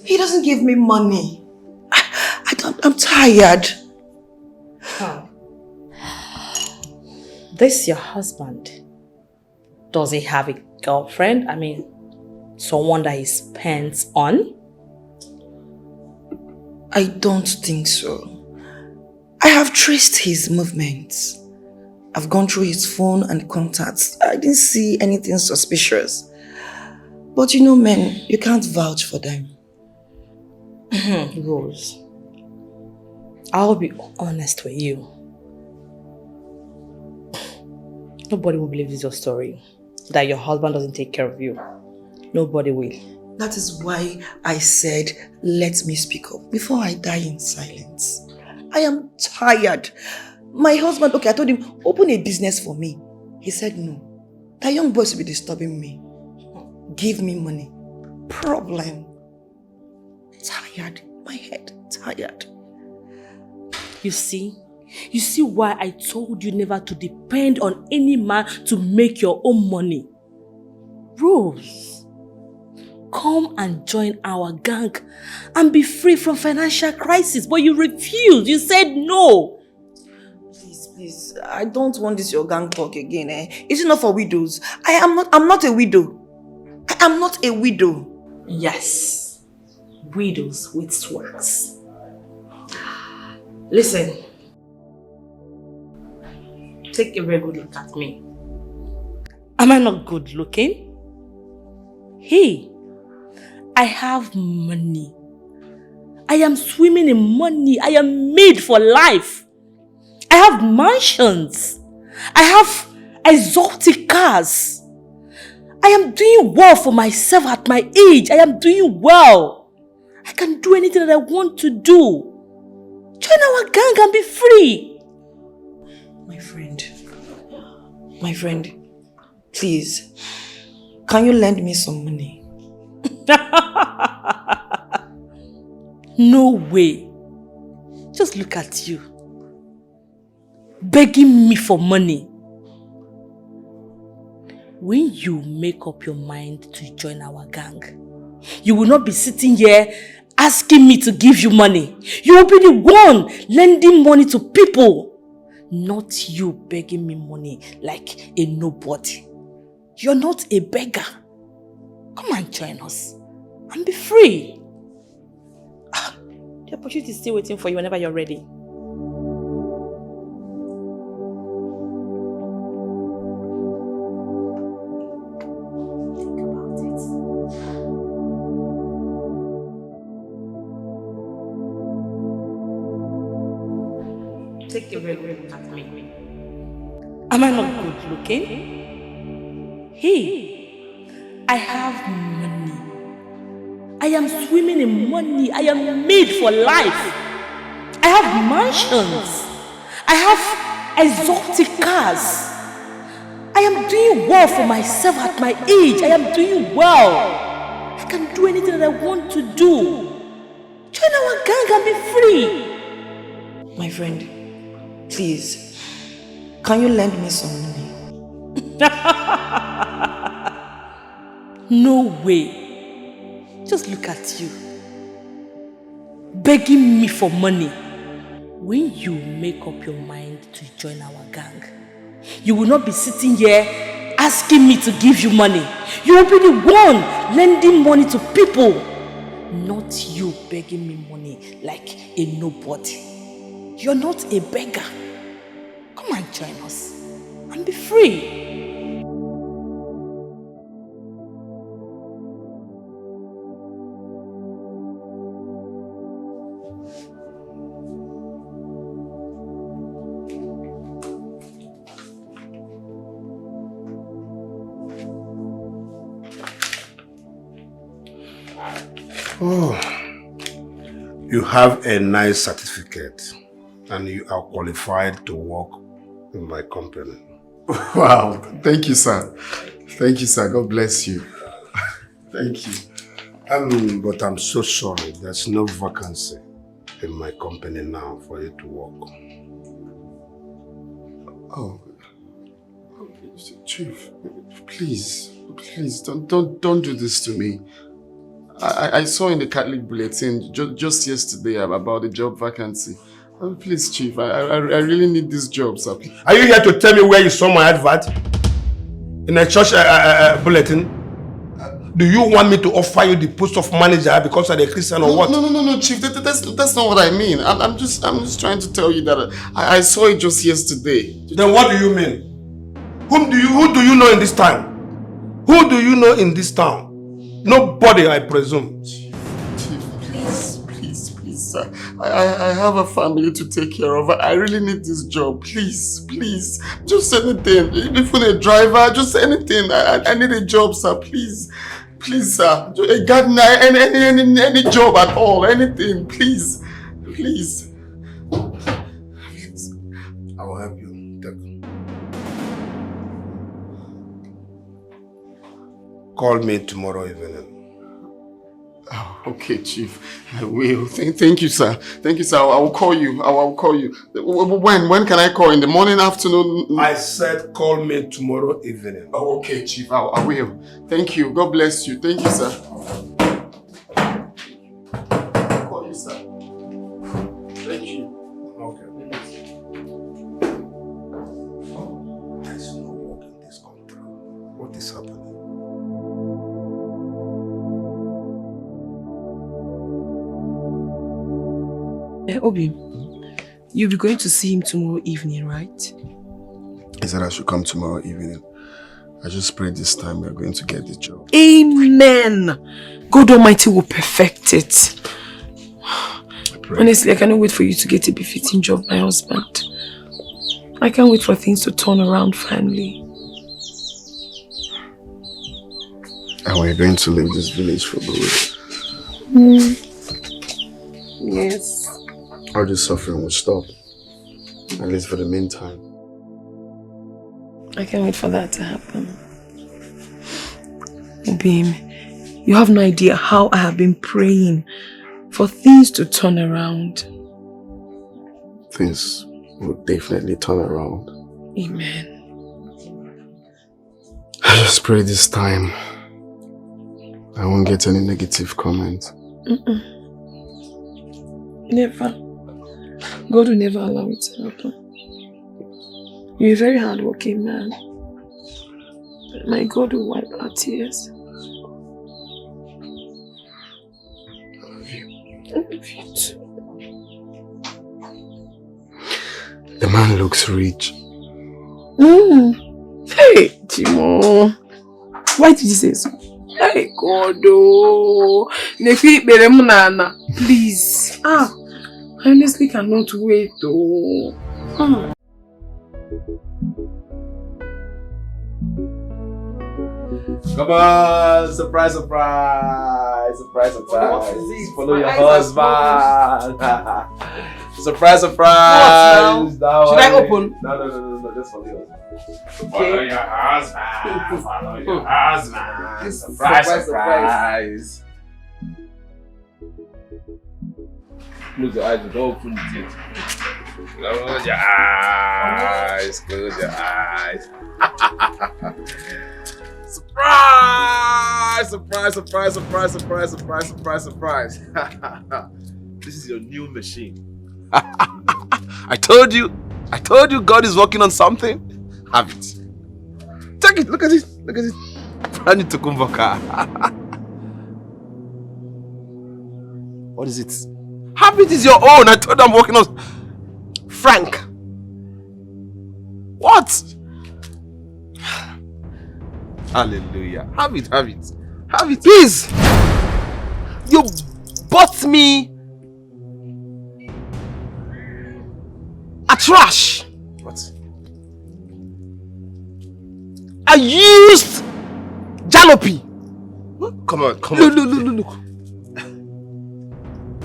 [SPEAKER 3] He doesn't give me money. I'm tired.
[SPEAKER 13] Huh. This your husband. Does he have a girlfriend? I mean, someone that he spends on?
[SPEAKER 3] I don't think so. I have traced his movements. I've gone through his phone and contacts. I didn't see anything suspicious. But you know, men, you can't vouch for them.
[SPEAKER 13] Rose, I'll be honest with you. Nobody will believe this your story. That your husband doesn't take care of you. Nobody will.
[SPEAKER 3] That is why I said, let me speak up before I die in silence. I am tired. My husband, okay, I told him, open a business for me. He said no. That young boys will be disturbing me. Give me money. Problem. Tired. My head tired.
[SPEAKER 13] You see why I told you never to depend on any man to make your own money. Rose, come and join our gang and be free from financial crisis. But you refused. You said no.
[SPEAKER 3] Please, I don't want this your gang talk again. It's not for widows. I'm not a widow. I am not a widow.
[SPEAKER 13] Yes, widows with swags. Listen, take a very good look at me. Am I not good looking? Hey, I have money. I am swimming in money. I am made for life. I have mansions. I have exotic cars. I am doing well for myself at my age. I am doing well. I can do anything that I want to do. Join our gang and be free.
[SPEAKER 3] My friend, please, can you lend me some money?
[SPEAKER 13] No way. Just look at you. Begging me for money. When you make up your mind to join our gang, you will not be sitting here asking me to give you money. You will be the one lending money to people. Not you begging me money like a nobody. You're not a beggar. Come and join us and be free. The opportunity is still waiting for you whenever you're ready. Take a real look at me. Am I not good looking? Hey, I have money. I am swimming in money. I am made for life. I have mansions. I have exotic cars. I am doing well for myself at my age. I am doing well. I can do anything that I want to do. Join our gang and be free.
[SPEAKER 3] My friend, please, can you lend me some money?
[SPEAKER 13] No way. Just look at you. Begging me for money. When you make up your mind to join our gang, you will not be sitting here asking me to give you money. You will be the one lending money to people. Not you begging me money like a nobody. You're not a beggar. Come and join us and be free.
[SPEAKER 4] Oh, you have a nice certificate and you are qualified to work in my company.
[SPEAKER 6] Wow, thank you, sir. Thank you, sir. God bless you. Thank you.
[SPEAKER 4] But I'm so sorry. There's no vacancy in my company now for you to work.
[SPEAKER 6] Oh, Chief, please don't do this to me. I saw in the Catholic bulletin just yesterday about the job vacancy. Oh, please, Chief, I really need this job, sir.
[SPEAKER 4] Are you here to tell me where you saw my advert? In a church bulletin? Do you want me to offer you the post of manager because you're a Christian or what?
[SPEAKER 6] No, Chief. That's not what I mean. I'm just trying to tell you that I saw it just yesterday.
[SPEAKER 4] Then what do you mean? Who do you know in this town? Who do you know in this town? Nobody, I presume.
[SPEAKER 6] Chief, please, sir. I have a family to take care of. I really need this job. Please. Just anything. Even a driver, just anything. I need a job, sir. Please, sir. A gardener, any job at all. Anything. Please.
[SPEAKER 4] I will help you. Call me tomorrow evening.
[SPEAKER 6] Oh, okay, Chief. I will. Thank you, sir. Thank you, sir. I will call you. I will call you. When can I call? In the morning, afternoon?
[SPEAKER 4] I said call me tomorrow evening.
[SPEAKER 6] Oh, okay, Chief. I will. Thank you. God bless you. Thank you, sir. I'll call you, sir. Thank you.
[SPEAKER 4] Okay. There's no work in this country. What is happening?
[SPEAKER 13] Obi, you'll be going to see him tomorrow evening, right?
[SPEAKER 6] He said I should come tomorrow evening. I just pray this time we're going to get the job.
[SPEAKER 13] Amen! God Almighty will perfect it. Honestly, I cannot wait for you to get a befitting job, my husband. I can't wait for things to turn around finally.
[SPEAKER 6] And we're going to leave this village for good.
[SPEAKER 13] Yes.
[SPEAKER 6] All this suffering will stop. At least for the meantime.
[SPEAKER 13] I can't wait for that to happen. Obim, you have no idea how I have been praying for things to turn around.
[SPEAKER 6] Things will definitely turn around.
[SPEAKER 13] Amen.
[SPEAKER 6] I just pray this time I won't get any negative comment.
[SPEAKER 13] Never. God will never allow it to happen. You're a very hardworking man. My God will wipe our tears.
[SPEAKER 6] I love you.
[SPEAKER 13] I love you too.
[SPEAKER 6] The man looks rich.
[SPEAKER 13] Hey, Timo. Why did you say so? Hey, God, oh. Please. I honestly cannot wait, though.
[SPEAKER 14] Come on, surprise, surprise, surprise, surprise.
[SPEAKER 12] What is this?
[SPEAKER 14] Follow
[SPEAKER 12] My
[SPEAKER 14] your
[SPEAKER 12] eyes
[SPEAKER 14] husband. Surprise, surprise.
[SPEAKER 12] What now? Should I open?
[SPEAKER 14] No, just follow your husband.
[SPEAKER 12] Okay.
[SPEAKER 14] Follow your husband. Follow your husband. Surprise. Close your eyes, don't open it yet. Close your eyes. Surprise. This is your new machine. I told you God is working on something. Have it. Take it, look at it. Brand new Tokumbo car. What is it? Have it, is your own. I told you I'm working on. Frank. What? Hallelujah. Have it. Please. You bought me a trash. What? A used jalopy. Come on.
[SPEAKER 6] Look.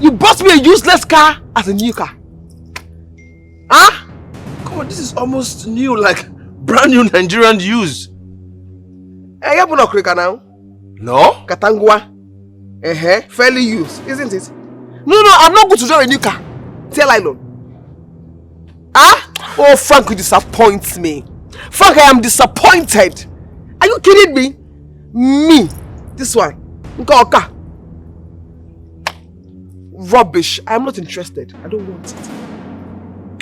[SPEAKER 15] You bought me a useless car as a new car. Huh?
[SPEAKER 14] Come on, this is almost new, like brand new Nigerian use.
[SPEAKER 15] Hey, you not quicker now?
[SPEAKER 14] No?
[SPEAKER 15] Katangwa. Fairly used, isn't it? No, I'm not going to drive a new car. Tell I know. Huh? Oh, Frank, you disappoint me. Frank, I am disappointed. Are you kidding me? Me. This one. Nkoka. Rubbish. I am not interested. I don't want it.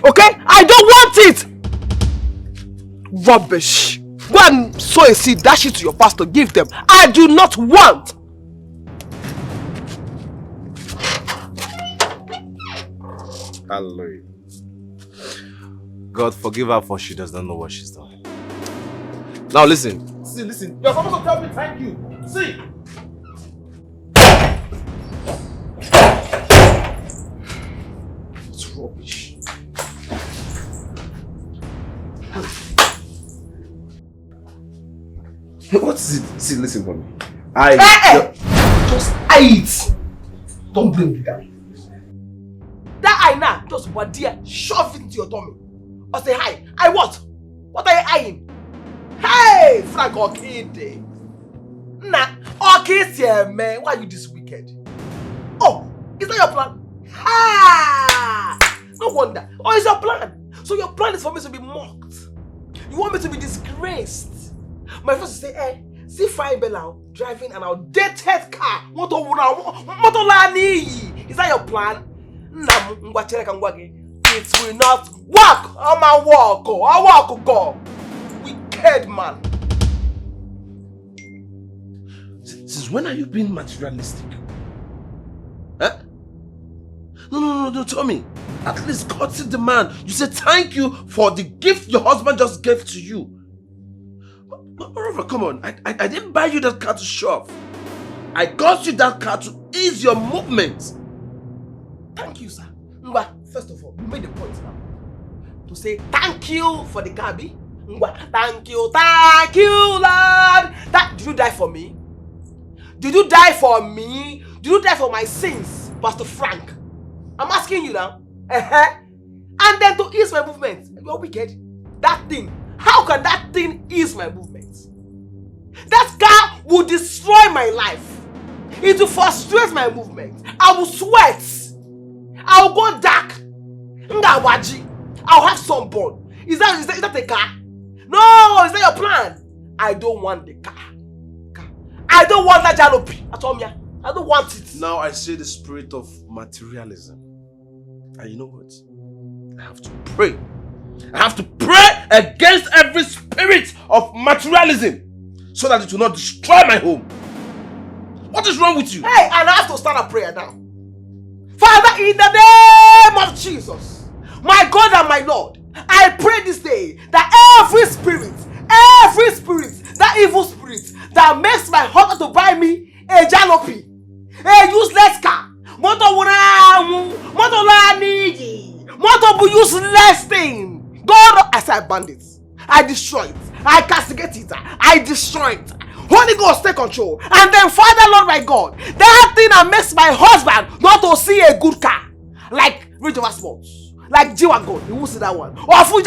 [SPEAKER 15] Okay? I don't want it! Rubbish. Go and sow a seed, dash it to your pastor, give them. I do not want.
[SPEAKER 14] Hallelujah. God forgive her for she does not know what she's done. Now listen.
[SPEAKER 2] See, listen. You're supposed to tell me thank you. See.
[SPEAKER 14] It's rubbish. What is it? See, listen for me.
[SPEAKER 15] Just eat. Don't blame the guy. That eye now, just what dear, shove it into your tummy. Or say hi. I what? What are you eyeing? Hey, Frank Okide. Nah, okay, man. Why are you this wicked? Oh, is that your plan? Ha! No wonder. Oh, it's your plan. So your plan is for me to be mocked. You want me to be disgraced. My friends say, hey, see fine Bella driving an outdated car. Is that your plan? It will not work. I'm a walk. I walk go. Wicked man.
[SPEAKER 14] Since when are you being materialistic? Huh? No, tell me. At least courtesy the man. You say thank you for the gift your husband just gave to you. But moreover, come on. I didn't buy you that car to show off. I got you that car to ease your movement.
[SPEAKER 15] Thank you, sir. First of all, you made the point now. To say thank you for the car, B. Thank you, Lord. Did you die for me? Did you die for me? Did you die for my sins, Pastor Frank? I'm asking you now. And then to ease my movement. You're wicked. That thing. How can that thing ease my movement? That car will destroy my life. It will frustrate my movement. I will sweat. I will go dark. I'll have sunburn. Is that a car? No, is that your plan? I don't want the car. I don't want that jalopy. I don't want it.
[SPEAKER 14] Now I see the spirit of materialism. And you know what? I have to pray. I have to pray against every spirit of materialism so that it will not destroy my home. What is wrong with you?
[SPEAKER 15] Hey, and I have to start a prayer now. Father, in the name of Jesus, my God and my Lord, I pray this day that every spirit, that evil spirit that makes my husband to buy me a jalopy, a useless car, useless thing. God, I say I ban it. I destroy it. I castigate it. I destroy it. Holy Ghost, take control. And then, Father, Lord, my God, that thing that makes my husband not to see a good car, like Range Rover Sports, like G-Wagon, you won't see that one. Holy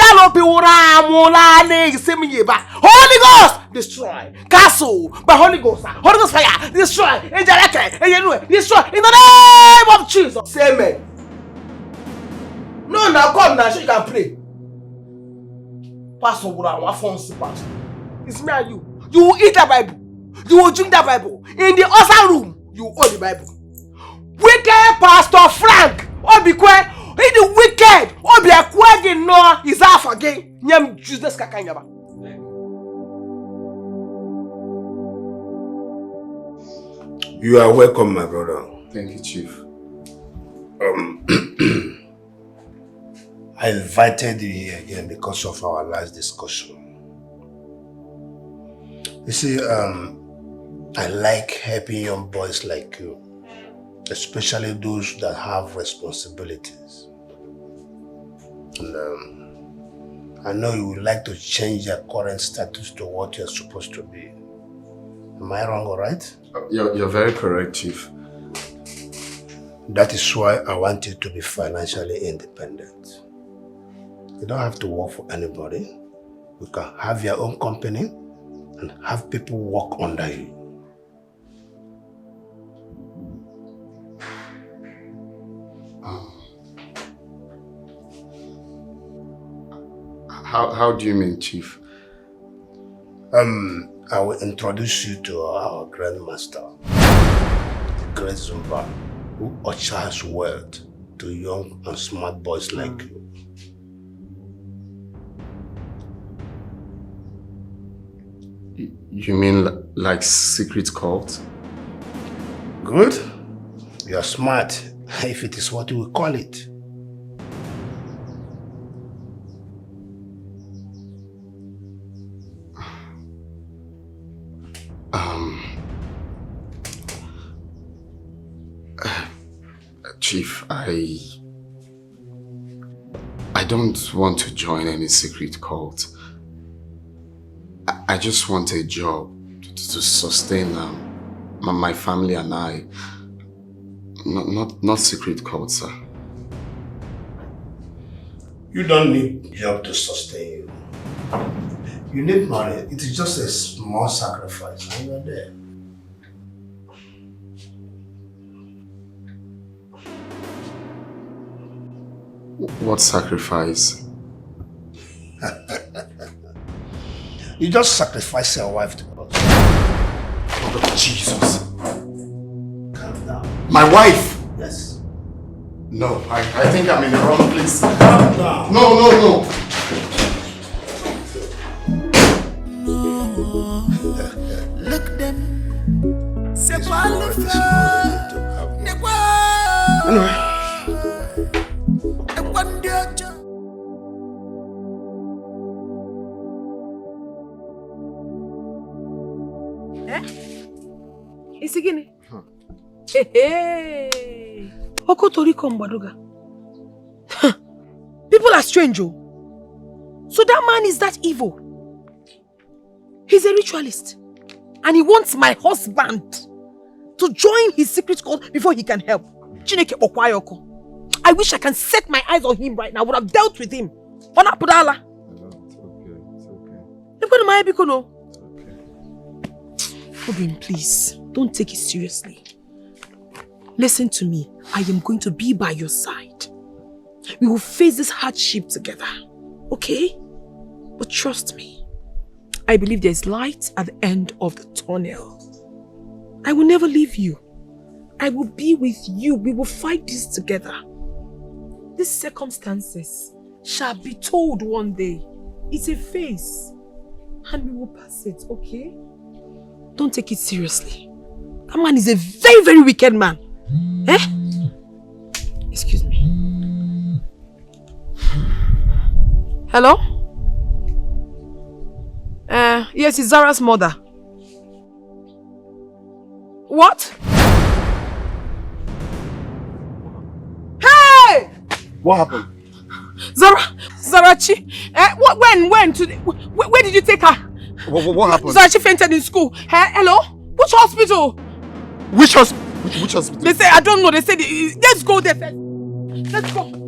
[SPEAKER 15] Ghost, destroy. Castle, by Holy Ghost fire, destroy. Destroy in the name of Jesus. Say amen. No, now come now, so you can pray. Pastor, it's me and you. You will eat that Bible. You will drink that Bible. In the other room, you will hold the Bible. Wicked Pastor Frank. Obikwe. He the wicked. Obikwe no is half again. Nyam useless kakanyaba.
[SPEAKER 4] You are welcome, my brother.
[SPEAKER 6] Thank you, Chief.
[SPEAKER 4] I invited you here again because of our last discussion. You see, I like helping young boys like you, especially those that have responsibilities. And I know you would like to change your current status to what you're supposed to be. Am I wrong, all right?
[SPEAKER 6] You're very correct, Chief.
[SPEAKER 4] That is why I want you to be financially independent. You don't have to work for anybody. You can have your own company and have people work under you.
[SPEAKER 6] How do you mean, Chief?
[SPEAKER 4] I will introduce you to our grandmaster, the great Zumba, who ushers wealth to young and smart boys like you.
[SPEAKER 6] You mean like secret cult?
[SPEAKER 4] Good. You are smart, if it is what you will call it.
[SPEAKER 6] Chief, I don't want to join any secret cult. I just want a job to sustain my family and I. Not secret cult, sir.
[SPEAKER 4] You don't need a job to sustain you. You need money. It is just a small sacrifice and you are there.
[SPEAKER 6] What sacrifice?
[SPEAKER 4] You just sacrifice your wife to us.
[SPEAKER 6] Oh, Jesus.
[SPEAKER 4] Calm down.
[SPEAKER 6] My wife?
[SPEAKER 4] Yes.
[SPEAKER 6] No, I think I'm in the wrong place.
[SPEAKER 4] Calm down.
[SPEAKER 6] No.
[SPEAKER 11] Look them.
[SPEAKER 13] Isi gini? Hey. Okotoriko Mbaduga. People are strange, oh. So that man is that evil. He's a ritualist. And he wants my husband to join his secret cult before he can help. Chineke Okwayoko. I wish I can set my eyes on him right now. I would have dealt with him. Onapudala. It's okay. Obin, please, don't take it seriously. Listen to me. I am going to be by your side. We will face this hardship together. Okay? But trust me. I believe there is light at the end of the tunnel. I will never leave you. I will be with you. We will fight this together. These circumstances shall be told one day. It's a phase. And we will pass it, okay? Don't take it seriously. That man is a very, very wicked man. Eh? Excuse me. Hello? Yes, it's Zara's mother. What? Hey!
[SPEAKER 6] What happened?
[SPEAKER 13] Zarachi. When? Today? Where did you take her?
[SPEAKER 6] What happened?
[SPEAKER 13] Zarachi fainted in school. Hello? Which hospital?
[SPEAKER 6] Which hospital?
[SPEAKER 13] They say, I don't know. They said, let's go there first. Let's go.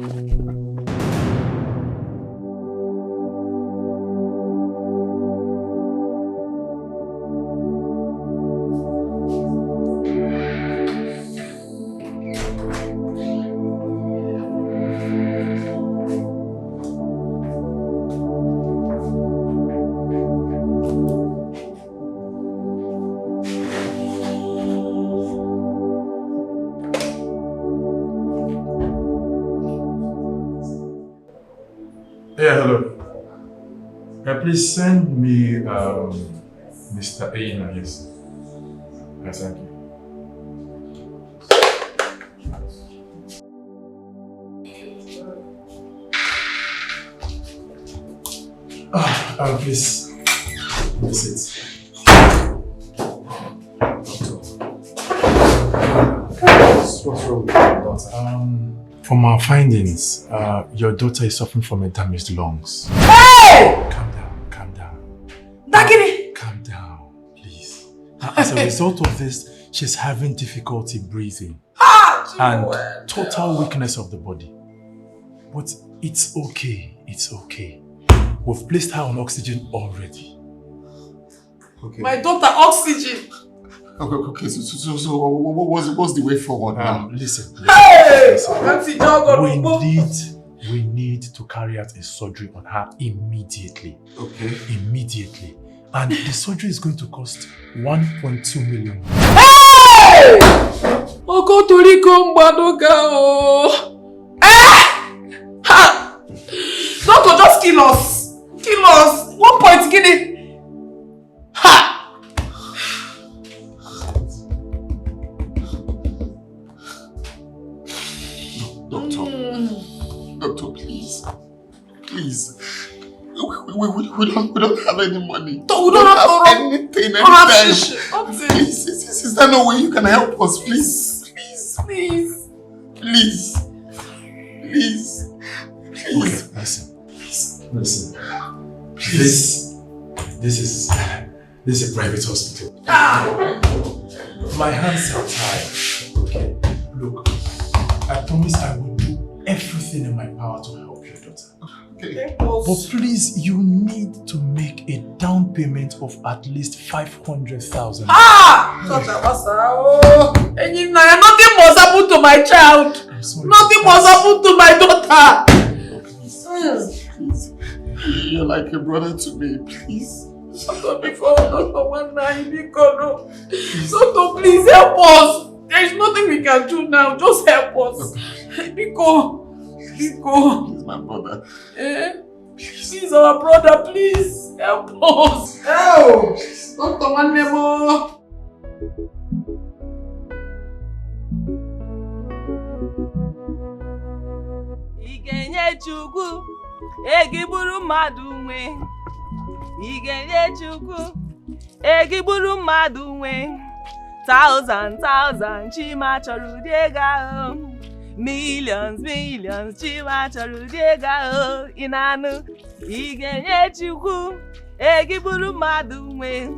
[SPEAKER 17] Yeah, hello. Please send me Mr. Aina, yes. Yes, thank you. Please, sit. What's wrong with your daughter? From our findings, your daughter is suffering from a damaged lungs.
[SPEAKER 13] Hey!
[SPEAKER 17] Calm down.
[SPEAKER 13] Dagiri!
[SPEAKER 17] Calm down, please. As a result of this, she's having difficulty breathing.
[SPEAKER 13] Ah!
[SPEAKER 17] and total weakness of the body. But it's okay, it's okay. We've placed her on oxygen already.
[SPEAKER 12] Okay. My daughter, oxygen!
[SPEAKER 6] Okay, so what's the way forward now?
[SPEAKER 17] Listen.
[SPEAKER 12] Hey!
[SPEAKER 17] We need to carry out a surgery on her immediately.
[SPEAKER 6] Okay.
[SPEAKER 17] Immediately. And the surgery is going to cost 1.2 million.
[SPEAKER 12] Hey! Doctor, just kill us! Kill us! 1 point, guinea! Ha!
[SPEAKER 6] Doctor, please. Please. We don't have any money.
[SPEAKER 12] We don't have
[SPEAKER 6] anything, anything. Please, is there no way you can help us? Please. Please.
[SPEAKER 17] Okay, listen. This is a private hospital. My hands are tied. Okay, look, I promise I will do everything in my power to help your daughter.
[SPEAKER 6] Okay.
[SPEAKER 17] But please, you need to make a down payment of at least 500,000.
[SPEAKER 12] Nothing must happen to my child. Nothing must happen to my daughter.
[SPEAKER 6] Please. You're like a brother to me, please.
[SPEAKER 12] Doctor, please help us. There is nothing we can do now. Just help us. Biko.
[SPEAKER 6] He's my brother.
[SPEAKER 12] He's our brother. Please help us. Help. Doctor, one more.
[SPEAKER 1] Igenye Chukwu, egiburu mmadụ nwe. Igenye Chukwu, egiburu mmadụ nwe. Thousand, chima chọrọ ụdị ego ahụ. Millions, chima chọrọ ụdị ego ahụ. Ị na-anụ? Igenye Chukwu, egiburu mmadụ nwe.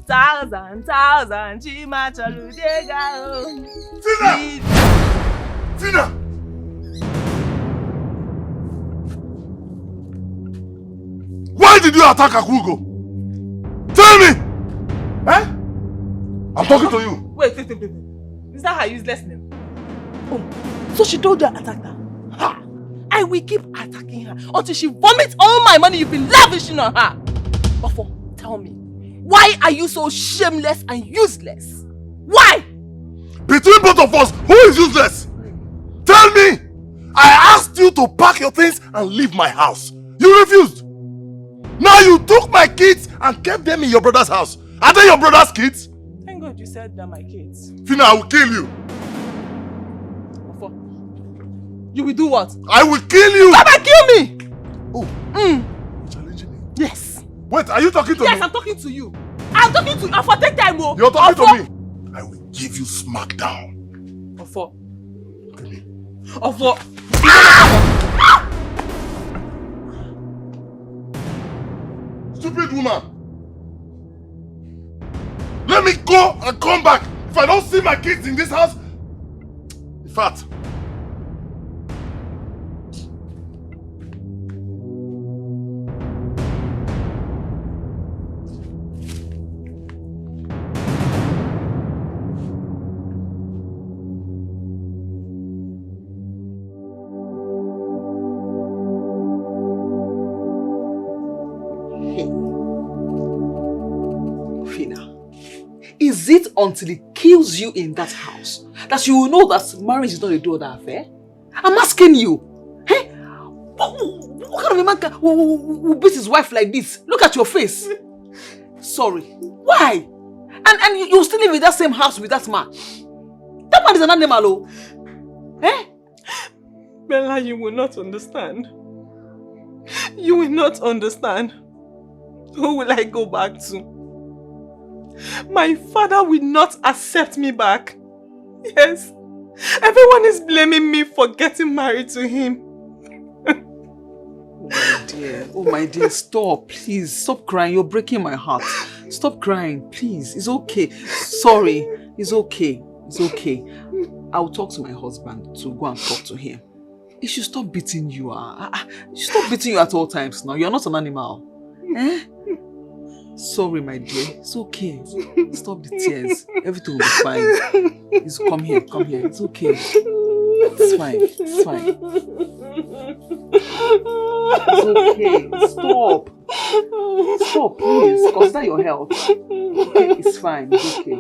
[SPEAKER 1] Thousand, chima chọrọ ụdị ego ahụ.
[SPEAKER 5] Tina! Why did you attack Akugo? Tell me! Eh? I'm talking to you.
[SPEAKER 1] Wait. Is that her useless name? Oh, so she told you I attacked her? Ha! I will keep attacking her until she vomits all my money you've been lavishing on her. But tell me, why are you so shameless and useless? Why?
[SPEAKER 5] Between both of us, who is useless? Tell me! I asked you to pack your things and leave my house. You refused. Now you took my kids and kept them in your brother's house. Are they your brother's kids?
[SPEAKER 1] Thank God you said they're my kids.
[SPEAKER 5] Fina, I will kill you.
[SPEAKER 1] You will do what?
[SPEAKER 5] I will kill you.
[SPEAKER 1] Come and kill me!
[SPEAKER 5] Oh. Challenging me?
[SPEAKER 1] Yes.
[SPEAKER 5] Wait, are you talking to me?
[SPEAKER 1] Yes, I'm talking to you. I'm talking to you. For take time, oh.
[SPEAKER 5] You're talking to me. I will give you smackdown.
[SPEAKER 1] Ofo.
[SPEAKER 5] Stupid woman. Let me go and come back. If I don't see my kids in this house. In fact.
[SPEAKER 12] Is it until it kills you in that house that you will know that marriage is not a do-or-die affair? I'm asking you. Hey, what kind of a man will beat his wife like this? Look at your face. Sorry. Why? And you still live in that same house with that man? That man is an animal. Eh?
[SPEAKER 1] Bella, you will not understand. You will not understand. Who will I go back to? My father will not accept me back. Yes. Everyone is blaming me for getting married to him.
[SPEAKER 12] Oh my dear, stop. Please, stop crying. You're breaking my heart. Stop crying, please. It's okay. Sorry. It's okay. It's okay. I'll talk to my husband to go and talk to him. He should stop beating you. He should stop beating you at all times now. You're not an animal. Eh? Sorry, my dear. It's okay. Stop the tears. Everything will be fine. Come here. It's okay. It's fine. It's fine. It's okay. Stop. Stop, please. Consider your health. Okay, it's fine. It's okay.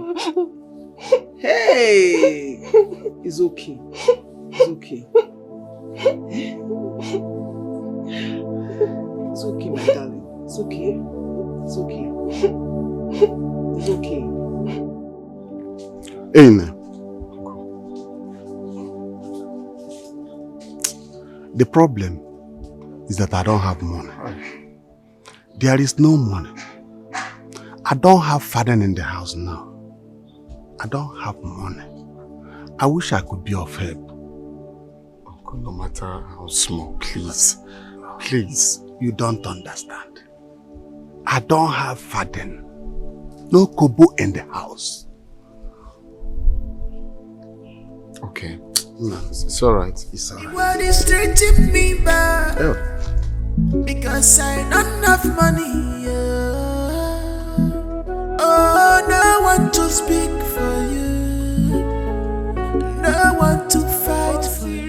[SPEAKER 12] Hey! It's okay. It's okay. It's okay, my darling. It's okay. It's okay. It's okay.
[SPEAKER 4] Amen. The problem is that I don't have money. There is no money. I don't have father in the house now. I don't have money. I wish I could be of help.
[SPEAKER 6] Uncle, no matter how small, please.
[SPEAKER 4] Please, you don't understand. I don't have father. No kobo in the house.
[SPEAKER 6] Okay. No, it's alright. It's alright.
[SPEAKER 11] What is treating me bad? Because I don't have money. Oh, no one to speak for you. No one to fight for you.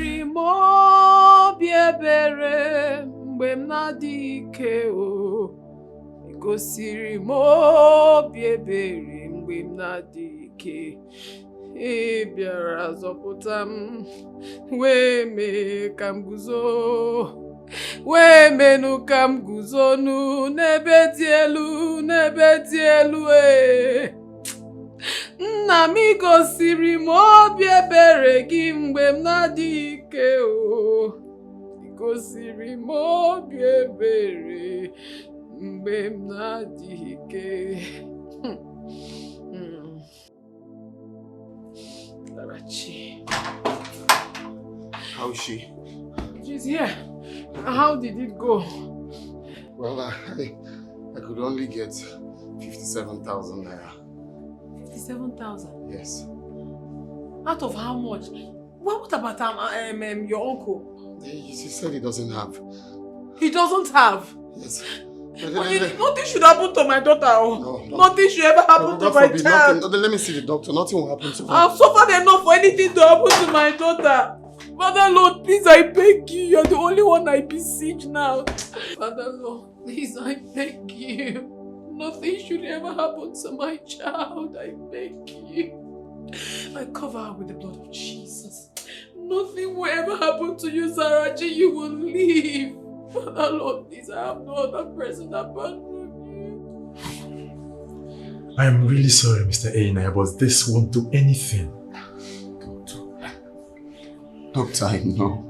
[SPEAKER 13] Ị bịara zọpụta m, wee mee ka m guzo, wee menụ ka m guzonu n'ebe dị elu, Nna m gosiri m obi ebere gị mgbe m na-adịghị ike o. Ị gosiri m obi ebere mgbe m na-adịghị ike.
[SPEAKER 6] How is she?
[SPEAKER 13] She's here. How did it go?
[SPEAKER 6] Well, I could only get 57,000 naira.
[SPEAKER 13] 57,000?
[SPEAKER 6] Yes.
[SPEAKER 13] Out of how much? What about your uncle?
[SPEAKER 6] He said he doesn't have.
[SPEAKER 13] He doesn't have?
[SPEAKER 6] Yes.
[SPEAKER 13] Nothing should happen to my daughter.
[SPEAKER 6] No.
[SPEAKER 13] Nothing should ever happen to my child.
[SPEAKER 6] Let me see the doctor. Nothing will happen to her.
[SPEAKER 13] I've suffered enough for anything to happen to my daughter. Father Lord, please, I beg you. You're the only one I beseech now. Father Lord, please, I beg you. Nothing should ever happen to my child. I beg you. I cover her with the blood of Jesus. Nothing will ever happen to you, Sarachi. You will live. Father Lord, please, I have no other person apart from you.
[SPEAKER 17] I am really sorry, Mr. Einaya, but this won't do anything.
[SPEAKER 5] Doctor, I know.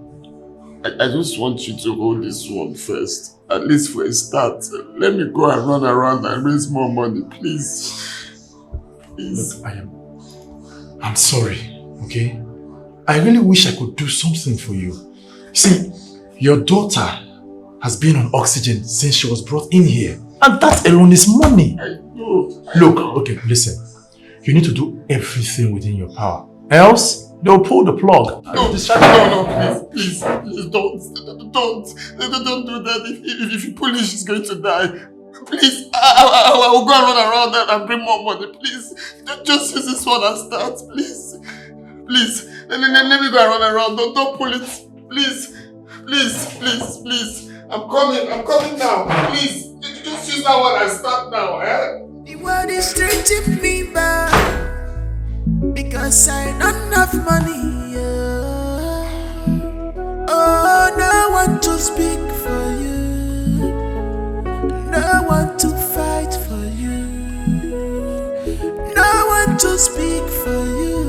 [SPEAKER 5] I just want you to hold this one first. At least for a start. Let me go and run around and raise more money, please. Please.
[SPEAKER 17] Look, I'm sorry, okay? I really wish I could do something for you. See, your daughter has been on oxygen since she was brought in here. And that alone is money.
[SPEAKER 5] I know.
[SPEAKER 17] Look, okay, listen. You need to do everything within your power. Else, they'll pull the plug.
[SPEAKER 5] No, please, don't do that. If you pull it, she's going to die. Please, I will go and run around and bring more money. Please, just use this one and start. Please, let me go and run around. Don't pull it. Please. I'm coming now. Please, just use that one and start now.
[SPEAKER 11] The world is treating me bad because I don't have money. Oh, no one to speak for you, no one to fight for you, no one to speak for you,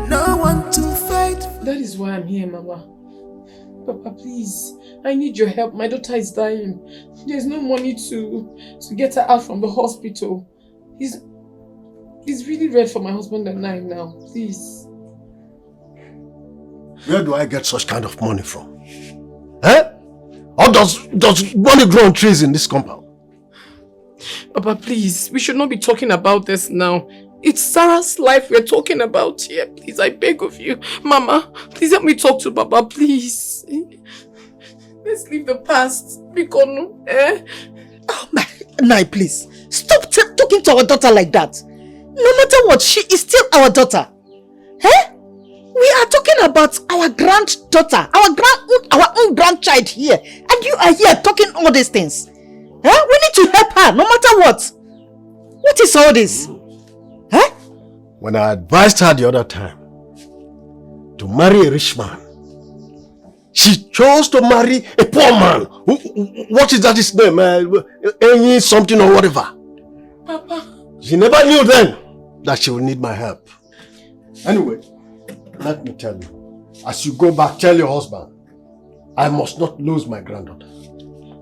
[SPEAKER 11] no one to fight for.
[SPEAKER 13] That is why I'm here, Mama. Papa, please, I need your help. My daughter is dying. There's no money to get her out from the hospital. He's really red for my husband and I now. Please.
[SPEAKER 4] Where do I get such kind of money from? Eh? Or does money grow on trees in this compound?
[SPEAKER 13] Papa, please, we should not be talking about this now. It's Sarah's life we're talking about here. Please, I beg of you. Mama, please help me talk to Baba, please. Let's leave the past. Bikono,
[SPEAKER 3] Oh my, Nai, please. Stop talking to our daughter like that. No matter what, she is still our daughter. Eh? We are talking about our granddaughter, our own grandchild here. And you are here talking all these things. Eh? We need to help her, no matter what. What is all this? Eh?
[SPEAKER 6] When I advised her the other time to marry a rich man, she chose to marry a poor man. What is that his name? Any something or whatever.
[SPEAKER 13] Papa.
[SPEAKER 6] She never knew then that she would need my help. Anyway, let me tell you, as you go back, tell your husband, I must not lose my granddaughter.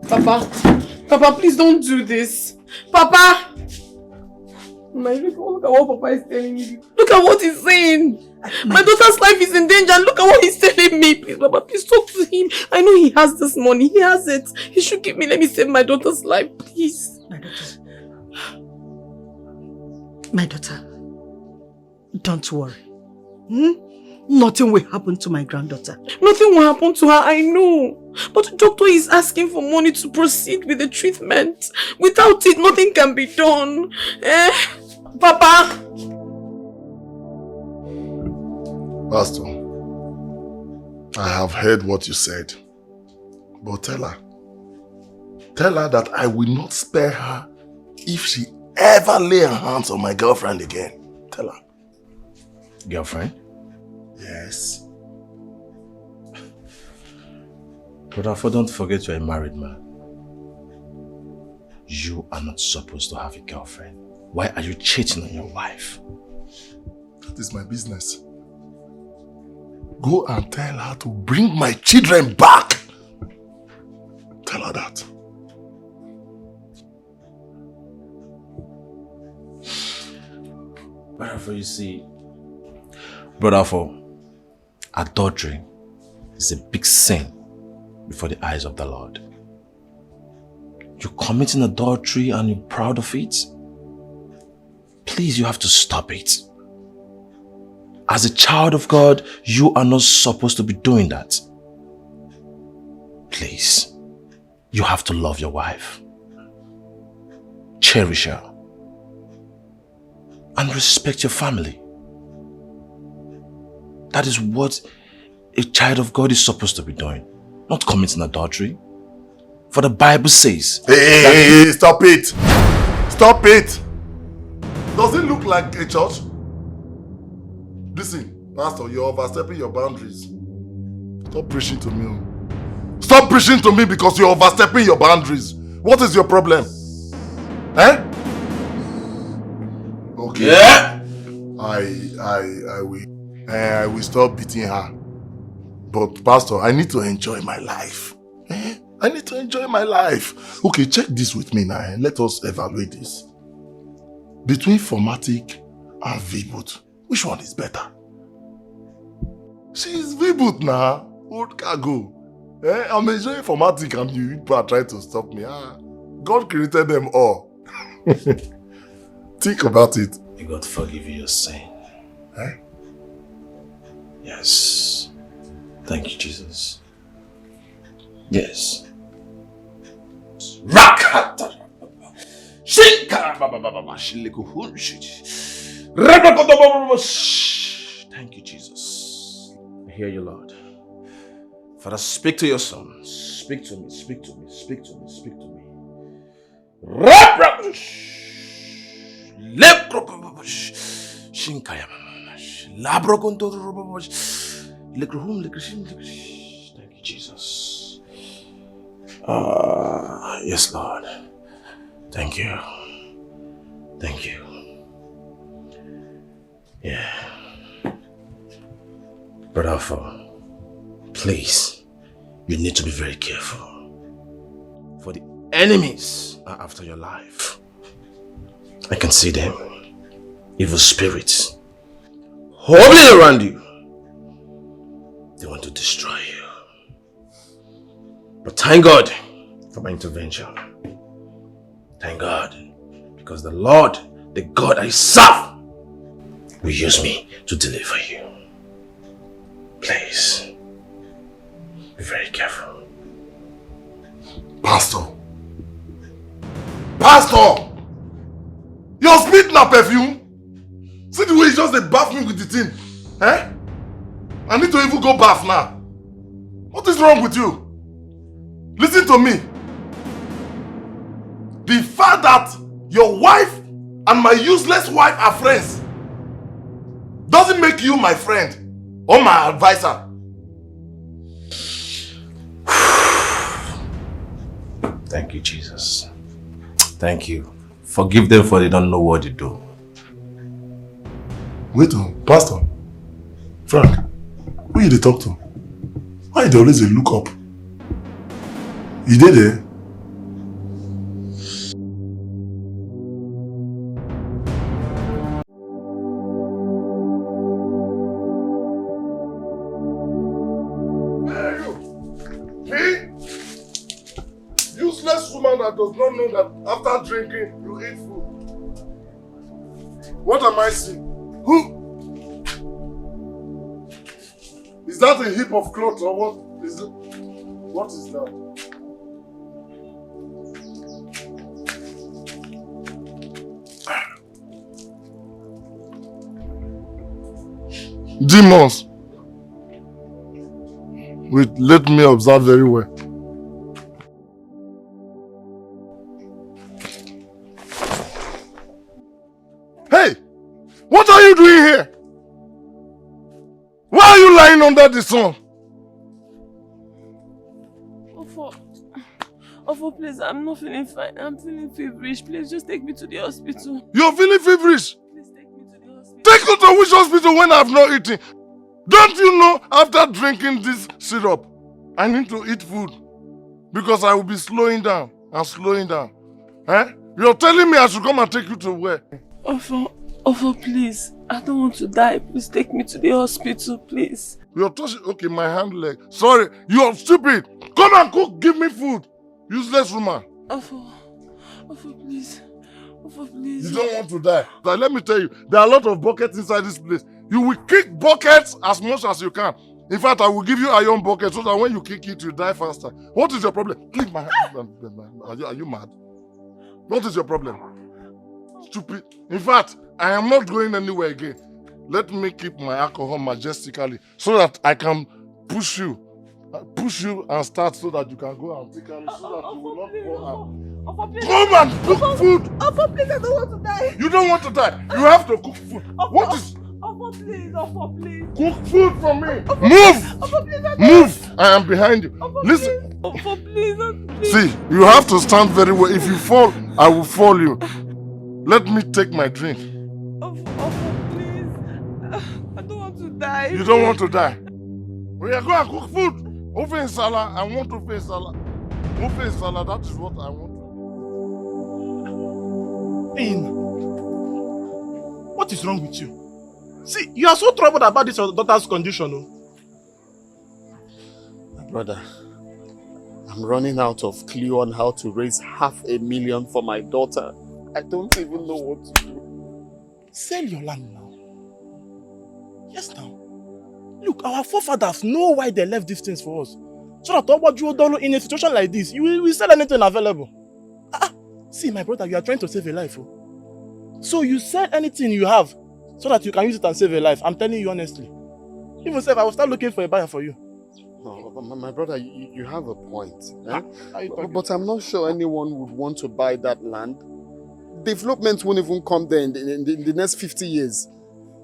[SPEAKER 13] Papa, please don't do this. Papa! Look at what Papa is telling me. Look at what he's saying. My daughter's life is in danger. Look at what he's telling me. Please, Papa, please talk to him. I know he has this money. He has it. He should give me. Let me save my daughter's life, please.
[SPEAKER 3] My daughter, don't worry. Nothing will happen to my granddaughter.
[SPEAKER 13] Nothing will happen to her, I know. But the doctor is asking for money to proceed with the treatment. Without it, nothing can be done. Papa!
[SPEAKER 5] Pastor, I have heard what you said. But tell her that I will not spare her if she ever lay her hands on my girlfriend again. Tell her.
[SPEAKER 14] Girlfriend?
[SPEAKER 5] Yes.
[SPEAKER 14] Brother, don't forget you're a married man. You are not supposed to have a girlfriend. Why are you cheating on your wife?
[SPEAKER 5] That is my business. Go and tell her to bring my children back. Tell her that.
[SPEAKER 14] Brother, you see, brother, adultery is a big sin before the eyes of the Lord. You're committing adultery and you're proud of it? Please, you have to stop it. As a child of God, you are not supposed to be doing that. Please, you have to love your wife. Cherish her. And respect your family. That is what a child of God is supposed to be doing. Not committing adultery. For the Bible says...
[SPEAKER 5] Hey, stop it! Stop it! Does it look like a church? Listen, Pastor, you're overstepping your boundaries. Stop preaching to me. Stop preaching to me because you're overstepping your boundaries. What is your problem? Eh? Okay.
[SPEAKER 14] Yeah.
[SPEAKER 5] I will stop beating her. But Pastor, I need to enjoy my life. I need to enjoy my life. Okay, check this with me now. Let us evaluate this. Between Formatic and V-Boot, which one is better? She is V-Boot now. Old cargo. I'm enjoying Formatic and you people are trying to stop me. God created them all. Think about it.
[SPEAKER 14] May God forgive you your sin.
[SPEAKER 5] Eh?
[SPEAKER 14] Yes. Thank you, Jesus. Yes. Rakata. Thank you, Jesus. I hear you, Lord. Father, speak to your son. Speak to me, speak to me, speak to me, speak to me. Thank you, Jesus. Yes, Lord. Thank you. Thank you. Yeah. Brother, please, you need to be very careful. For the enemies are after your life. I can see them. Evil spirits hovering around you. They want to destroy you. But thank God for my intervention. Thank God. Because the Lord, the God I serve, will use me to deliver you. Please, be very careful.
[SPEAKER 5] Pastor! Pastor! You're spitting a perfume? See the way you just bath me with the thing? Eh? I need to even go bath now. What is wrong with you? Listen to me. The fact that your wife and my useless wife are friends doesn't make you my friend or my advisor.
[SPEAKER 14] Thank you, Jesus. Thank you. Forgive them for they don't know what they do.
[SPEAKER 5] Wait on, Pastor. Frank, who you dey talk to? Why they always look up? You did there? Useless woman that does not know that after drinking you eat food. What am I seeing? Who? Is that a heap of clothes or what is it? What is that? Demons. Wait, let me observe very well. Hey! What are you doing here? Why are you lying under the sun?
[SPEAKER 18] Ofo, please, I'm not feeling fine. I'm feeling feverish. Please, just take me to the hospital.
[SPEAKER 5] You're feeling feverish?
[SPEAKER 18] Please take me to the hospital.
[SPEAKER 5] Take you to which hospital when I've not eaten? Don't you know after drinking this syrup, I need to eat food? Because I will be slowing down and slowing down. Eh? You're telling me I should come and take you to where?
[SPEAKER 18] Ofo, please. I don't want to die. Please take me to the hospital, please.
[SPEAKER 5] You're touching... Okay, my hand leg. Sorry, you're stupid. Come and cook, give me food. Useless woman.
[SPEAKER 18] Ofo, please. Ofo, please.
[SPEAKER 5] You don't want to die. But let me tell you, there are a lot of buckets inside this place. You will kick buckets as much as you can. In fact, I will give you iron buckets so that when you kick it, you die faster. What is your problem? Leave my hand. Are you mad? What is your problem? Stupid. In fact, I am not going anywhere again. Let me keep my alcohol majestically so that I can push you and start so that you can go and take care so that you will not go out. Come and cook food!
[SPEAKER 18] Ofo, please, I don't want to die.
[SPEAKER 5] You don't want to die. You have to cook food. What is...
[SPEAKER 18] Ofo, please. Ofo, please.
[SPEAKER 5] Cook food for me.
[SPEAKER 18] Move!
[SPEAKER 5] Ofo, please, move! I am behind you. Listen.
[SPEAKER 18] Ofo, please.
[SPEAKER 5] See, you have to stand very well. If you fall, I will fall you. Let me take my drink.
[SPEAKER 18] Ofo, please. I don't want to die.
[SPEAKER 5] You don't want to die. We are going to cook food. Ofe Nsala, I want Ofe Nsala. Ofe Nsala, that is what I want.
[SPEAKER 2] What is wrong with you? See, you are so troubled about this your daughter's condition. Oh.
[SPEAKER 19] My brother, I'm running out of clue on how to raise $500,000 for my daughter. I don't even know what to do.
[SPEAKER 2] Sell your land now. Yes, now. Look, our forefathers know why they left these things for us. So that what you do in a situation like this, you will sell anything available. See, my brother, you are trying to save a life. Oh. So you sell anything you have so that you can use it and save a life. I'm telling you honestly. Even if I will start looking for a buyer for you.
[SPEAKER 19] No, but my brother, you have a point. Eh? But I'm not sure anyone would want to buy that land. Development won't even come there in the next 50 years.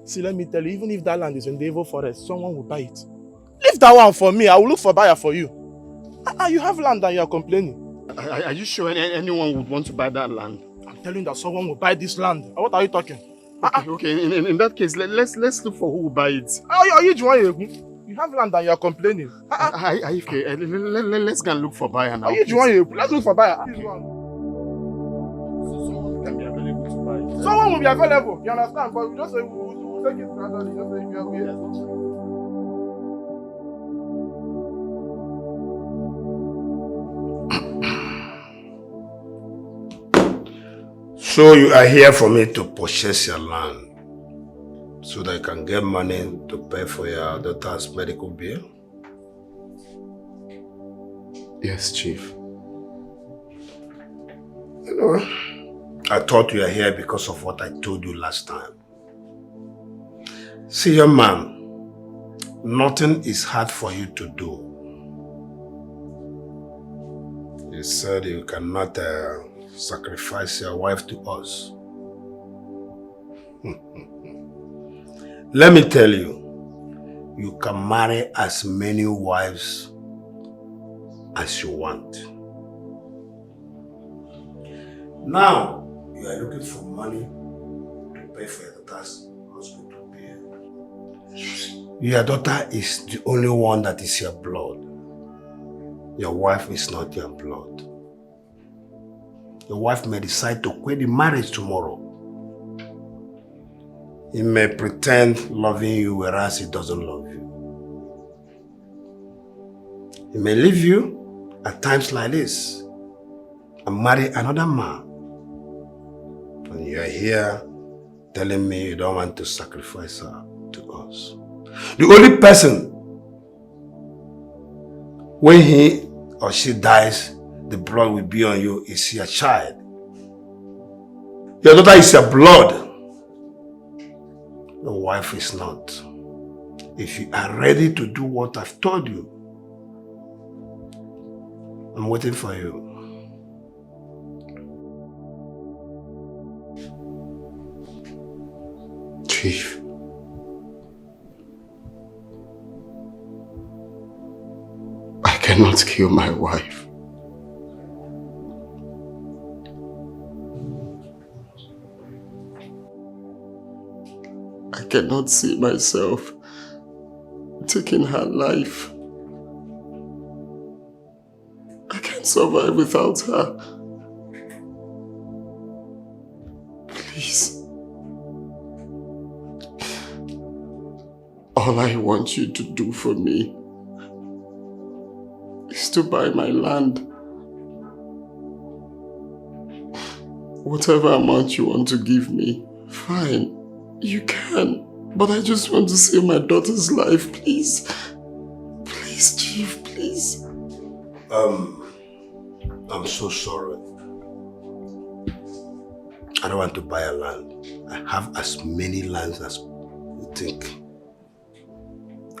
[SPEAKER 2] See, let me tell you, even if that land is in the evil forest, someone will buy it. Leave that one for me. I will look for a buyer for you. You have land and you are complaining.
[SPEAKER 19] Are you sure anyone would want to buy that land?
[SPEAKER 2] I'm telling you that someone will buy this land. What are you talking?
[SPEAKER 19] Okay. In that case, let's look for who will buy it.
[SPEAKER 2] You have land and you are complaining.
[SPEAKER 19] Okay, let's go and look for buyer now.
[SPEAKER 2] Let's look for buyer. Someone will be available. You understand? But we just say we'll take it gradually. Just say if you are here.
[SPEAKER 4] So you are here for me to possess your land so that you can get money to pay for your daughter's medical bill?
[SPEAKER 19] Yes, Chief.
[SPEAKER 4] You know, I thought you were here because of what I told you last time. See, young man, nothing is hard for you to do. You said you cannot sacrifice your wife to us. Let me tell you, you can marry as many wives as you want. Now, you are looking for money to pay for your daughter's hospital bill. Your daughter is the only one that is your blood. Your wife is not your blood. Your wife may decide to quit the marriage tomorrow. He may pretend loving you whereas he doesn't love you. He may leave you at times like this and marry another man. And you are here telling me you don't want to sacrifice her to us. The only person, when he or she dies, the blood will be on you is your child. Your daughter is your blood. Your wife is not. If you are ready to do what I've told you, I'm waiting for you.
[SPEAKER 19] Chief. I cannot kill my wife. I cannot see myself taking her life. I can't survive without her. Please. All I want you to do for me is to buy my land. Whatever amount you want to give me, fine. You can, but I just want to save my daughter's life, please. Please, Chief, please.
[SPEAKER 4] I'm so sorry. I don't want to buy a land. I have as many lands as you think.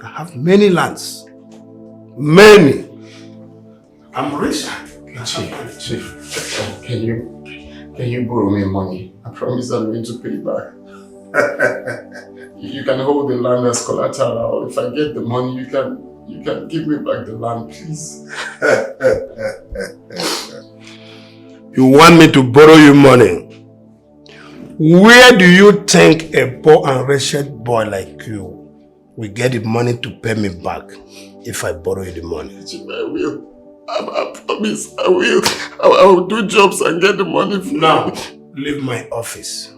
[SPEAKER 4] I have many lands. Many. I'm rich.
[SPEAKER 19] Chief, can you borrow me money? I promise I'm going to pay back. You can hold the land as collateral. If I get the money, you can give me back the land, please.
[SPEAKER 4] You want me to borrow you money? Where do you think a poor and wretched boy like you will get the money to pay me back if I borrow you the money?
[SPEAKER 19] Chief, I will. I promise I will. I will do jobs and get the money for
[SPEAKER 4] now. Leave my office.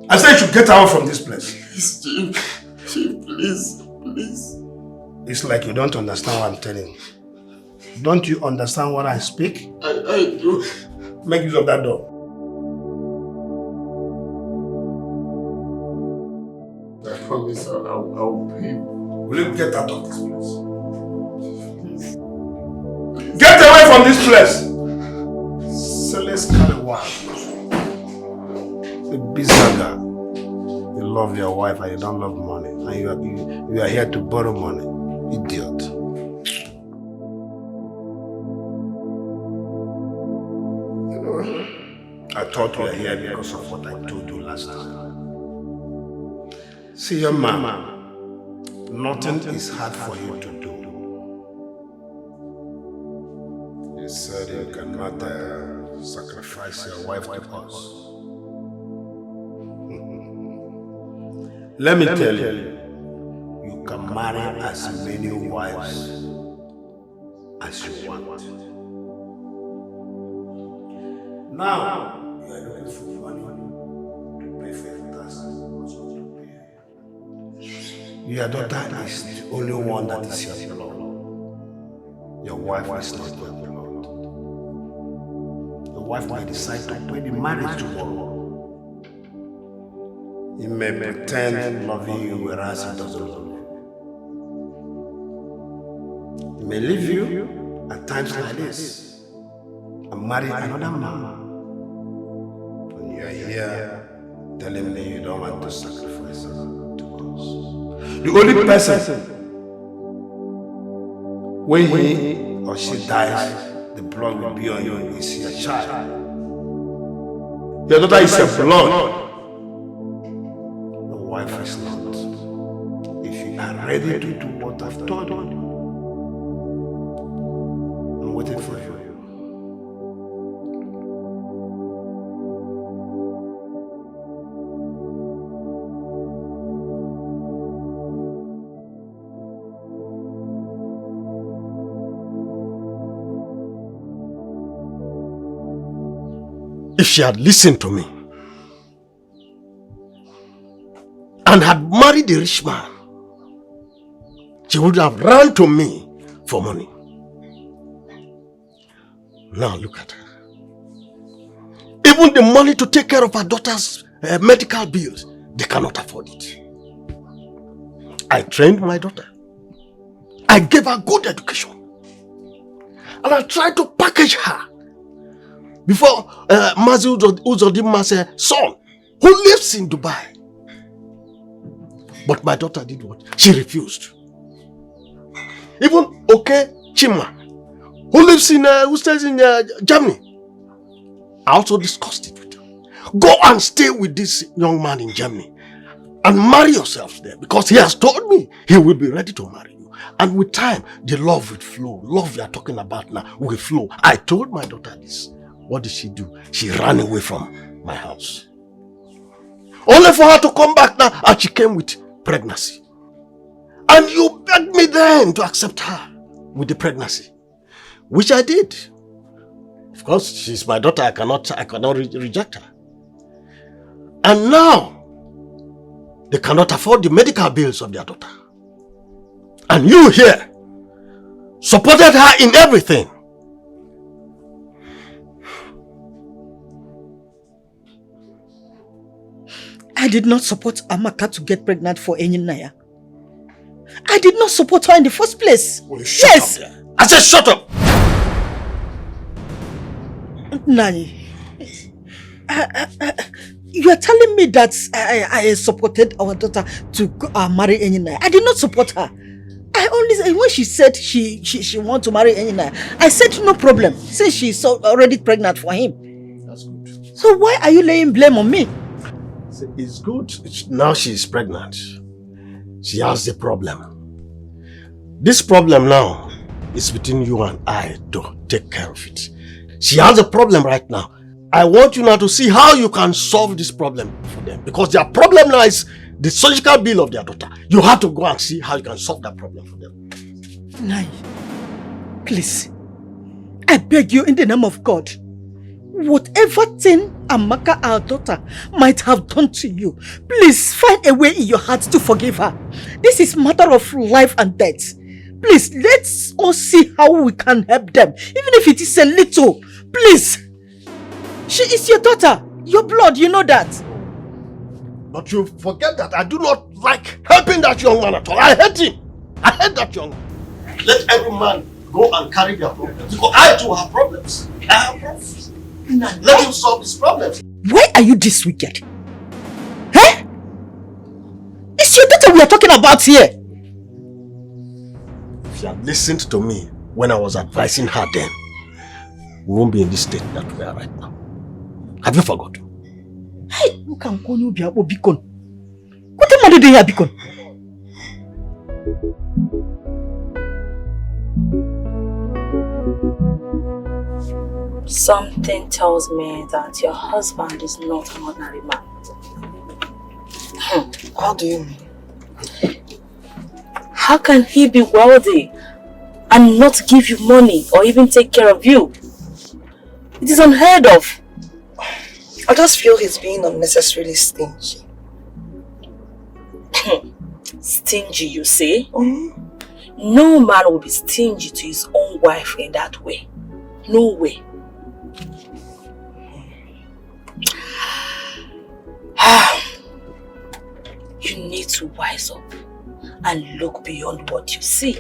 [SPEAKER 4] I said you should get out from this place.
[SPEAKER 19] Please, Chief, please.
[SPEAKER 4] It's like you don't understand what I'm telling you. Don't you understand what I speak?
[SPEAKER 19] I do.
[SPEAKER 4] Make use of that door.
[SPEAKER 19] I promise I'll pay.
[SPEAKER 4] Will you get out of this place? Get away from this place! Celeste Kalewa. The bizaga. You love your wife and you don't love money. And you are here to borrow money. Idiot. You know, I thought you were here because of what I told you last time. See, young man, nothing is hard for you to do. You said you cannot sacrifice your wife to us. Let me tell you, you can marry as many wives as you want. Now, you are looking for money to pay for your taxes. Your daughter is the only one that is your blood. Your wife is not your blood. Your wife might decide to quit the marriage tomorrow. He may pretend loving you whereas he doesn't love you. He may leave you at times like this and marry another man. And you are here telling me you don't want to sacrifice to us. The only person, when he or she dies, the blood will be on you is your child. Your daughter is a blood. Your wife is not. If you are ready to do what I've told you, I'm waiting for you.
[SPEAKER 6] If she had listened to me and had married a rich man, she would have run to me for money. Now look at her. Even the money to take care of her daughter's medical bills, they cannot afford it. I trained my daughter. I gave her good education. And I tried to package her before Mazi Uzodima's son, who lives in Dubai. But my daughter did what? She refused. Even Chima, who stays in Germany, I also discussed it with her. Go and stay with this young man in Germany and marry yourself there, because he has told me he will be ready to marry you. And with time, the love will flow. Love we are talking about now will flow. I told my daughter this. What did she do? She ran away from my house. Only for her to come back now, and she came with pregnancy. And you begged me then to accept her with the pregnancy, which I did. Of course, she's my daughter. I cannot reject her. And now, they cannot afford the medical bills of their daughter. And you here supported her in everything.
[SPEAKER 3] I did not support Amaka to get pregnant for Enyinaya. I did not support her in the first place.
[SPEAKER 6] Well, shut up there. I said shut up!
[SPEAKER 3] Nani, you are telling me that I supported our daughter to marry Enyinaya. I did not support her. I only, when she said she wants to marry Enyinaya, I said no problem, since she's already pregnant for him.
[SPEAKER 6] That's good.
[SPEAKER 3] So why are you laying blame on me?
[SPEAKER 6] It's good. Now she is pregnant. She has the problem. This problem now is between you and I to take care of it. She has a problem right now. I want you now to see how you can solve this problem for them. Because their problem now is the surgical bill of their daughter. You have to go and see how you can solve that problem for them.
[SPEAKER 3] Nai, please, I beg you in the name of God, whatever thing Amaka, our daughter, might have done to you, please find a way in your heart to forgive her. This is a matter of life and death. Please, let's all see how we can help them, even if it is a little. Please. She is your daughter, your blood, you know that.
[SPEAKER 6] But you forget that I do not like helping that young man at all. I hate him. I hate that young man. Let every man go and carry their problems. Because I too have problems. I have problems. Let him solve his problems.
[SPEAKER 3] Why are you this wicked? Huh? It's your daughter we are talking about here.
[SPEAKER 6] If you had listened to me when I was advising her then, we won't be in this state that we are right now. Have you forgotten?
[SPEAKER 3] Hey, you can call you Beacon. What am I doing here, Beacon?
[SPEAKER 20] Something tells me that your husband is not an ordinary man.
[SPEAKER 3] How do you mean?
[SPEAKER 20] How can he be wealthy and not give you money or even take care of you? It is unheard of.
[SPEAKER 3] I just feel he's being unnecessarily stingy.
[SPEAKER 20] Stingy, you say? No man will be stingy to his own wife in that way. No way. You need to wise up and look beyond what you see.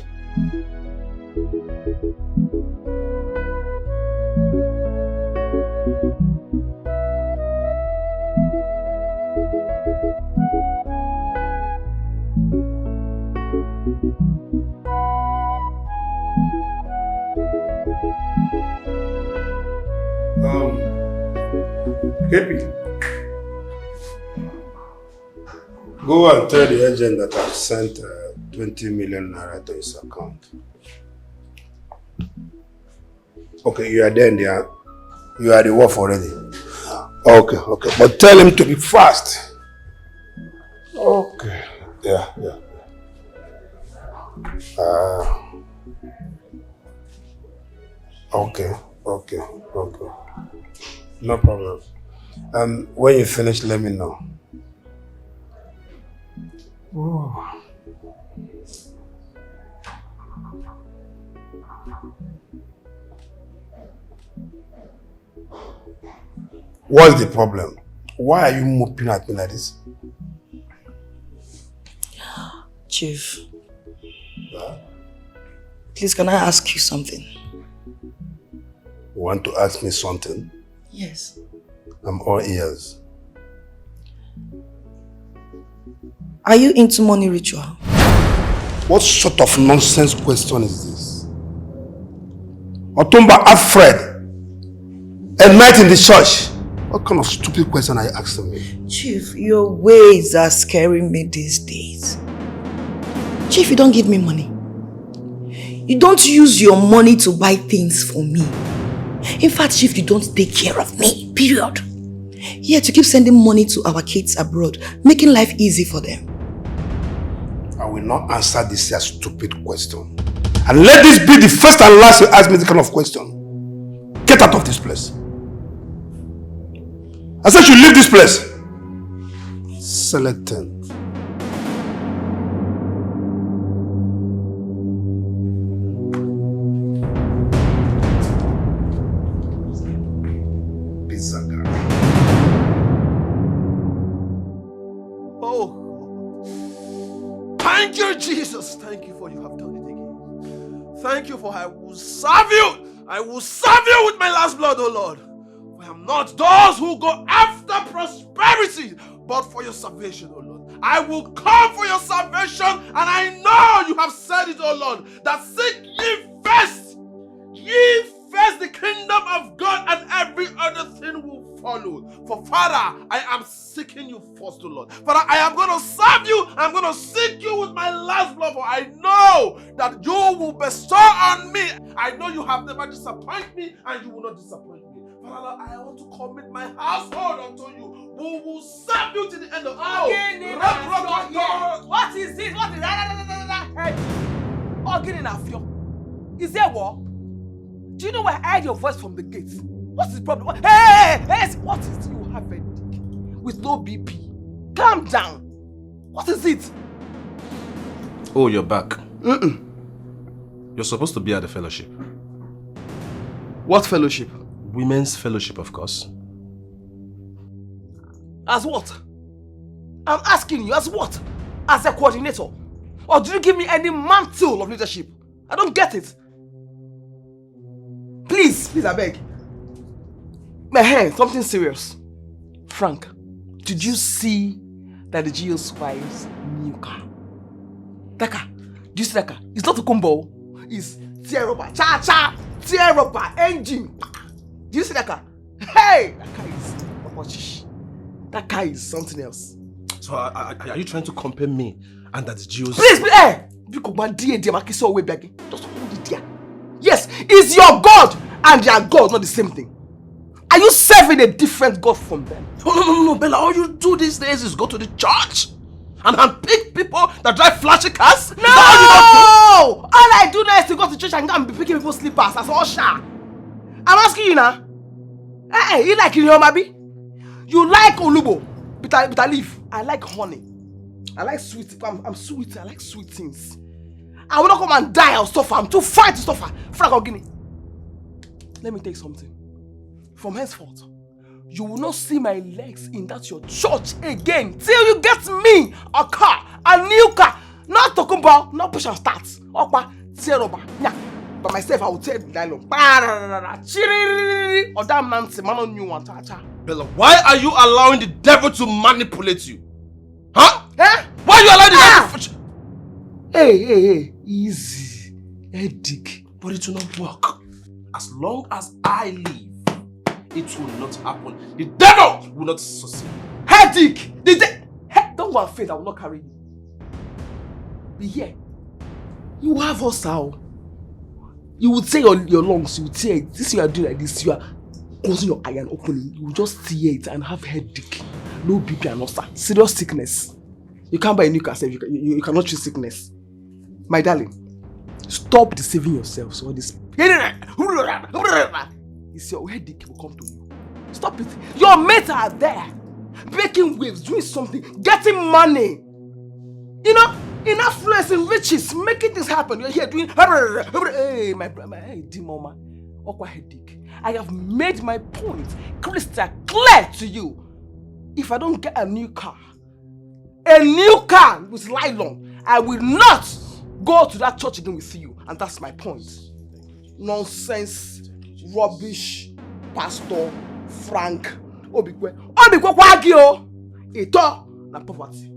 [SPEAKER 4] KP, go and tell the agent that I've sent 20 million naira to his account. Okay, you are there, India. You are at the wharf already. Okay. But tell him to be fast. Okay. Yeah. Okay. No problem. When you finish, let me know. Oh. What's the problem? Why are you moping at me like this?
[SPEAKER 3] Chief, please can I ask you something?
[SPEAKER 4] You want to ask me something?
[SPEAKER 3] Yes.
[SPEAKER 4] I'm all ears.
[SPEAKER 3] Are you into money ritual?
[SPEAKER 4] What sort of nonsense question is this? Otumba Alfred, a night in the church. What kind of stupid question are you asking me?
[SPEAKER 3] Chief, your ways are scaring me these days. Chief, you don't give me money. You don't use your money to buy things for me. In fact, Chief, you don't take care of me, period. Yet you keep sending money to our kids abroad, making life easy for them.
[SPEAKER 4] I will not answer this stupid question. And let this be the first and last you ask me this kind of question. Get out of this place. I said you leave this place. Selecting.
[SPEAKER 14] Thank you, Jesus. Thank you for you have done it again. Thank you for I will serve you. I will serve you with my last blood, O Lord. For I am not those who go after prosperity, but for your salvation, O Lord. I will come for your salvation, and I know you have said it, O Lord, that seek ye first the kingdom of God, and every other thing will follow. For Father, I am seeking you first, O Lord. Father, I am going to serve you. I'm going to seek you with my last blood, for I know that you will bestow on me. I know you have never disappointed me, and you will not disappoint me. Father, Lord, I want to commit my household unto you. We will serve you to the end of
[SPEAKER 12] What is this? What is that? Hey. Is there war? Do you know where I heard your voice from the gate? What's the problem? Hey! What is it? You have a dick with no BP. Calm down. What is it?
[SPEAKER 14] Oh, you're back. You're supposed to be at the fellowship.
[SPEAKER 12] What fellowship?
[SPEAKER 14] Women's fellowship, of course.
[SPEAKER 12] As what? I'm asking you, as what? As a coordinator? Or do you give me any mantle of leadership? I don't get it. Please, I beg. Something serious. Frank, did you see that the GO's wife's new car? That car. Do you see that car? It's not a combo. It's tear rubber. Tear rubber. Engine. Do you see that car? Hey! That car is something else.
[SPEAKER 14] So are you trying to compare me and that GO's...
[SPEAKER 12] Please, hey! Just hold it there. Yes, it's your God and their God, not the same thing. Are you serving a different God from them?
[SPEAKER 14] No, Bella. All you do these days is go to the church and pick people that drive flashy cars.
[SPEAKER 12] No! All I do now is to go to church and go and be picking people's slippers as usher. I'm asking you now. Hey, you like Mabi? You like Olubo? Bitter leaf. I like honey. I like sweet. I'm sweet. I like sweet things. I will not come and die or suffer. I'm too fine to suffer. Frank Ogini. Let me tell you something. From henceforth,
[SPEAKER 15] you will not see my legs in that your church again till you get me a car, a new car. Not talking about, not push and start. Okpa, tear over. Yeah. But myself, I will tear the nylon. Or that man's man on you one.
[SPEAKER 14] Bella, why are you allowing the devil to manipulate you? Huh? Eh? Why are you allowing the devil?
[SPEAKER 15] Hey, easy. Headache.
[SPEAKER 14] But it will not work. As long as I live, it will not happen. The devil will not succeed.
[SPEAKER 15] Headache! Don't go and faint, I will not carry you. Be here. You have us how? You will tear your lungs, you will tear it. This you are doing like this, you are closing your eye and opening. You will just tear it and have headache. No BP and ulcer. Serious sickness. You can't buy a new car, you cannot treat sickness. My darling, stop deceiving yourself. So this it's your headache will come to you. Stop it. Your mates are there, making waves, doing something, getting money. You know, in affluence and riches, making this happen. You're here doing hey, my mama, awkward headache. I have made my point crystal clear to you. If I don't get a new car with nylon, I will not go to that church again with you. And that's my point. Nonsense, rubbish, Pastor Frank, Obikwe Kwagio, Ito, na poverty.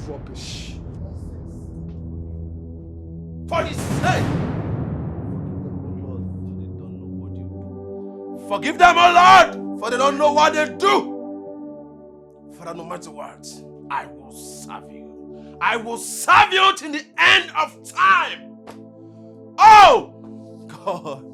[SPEAKER 15] Rubbish.
[SPEAKER 14] For his sake, forgive them, oh Lord, for they don't know what they do. Father, no matter what, I will serve you. I will serve you till the end of time. Oh, God,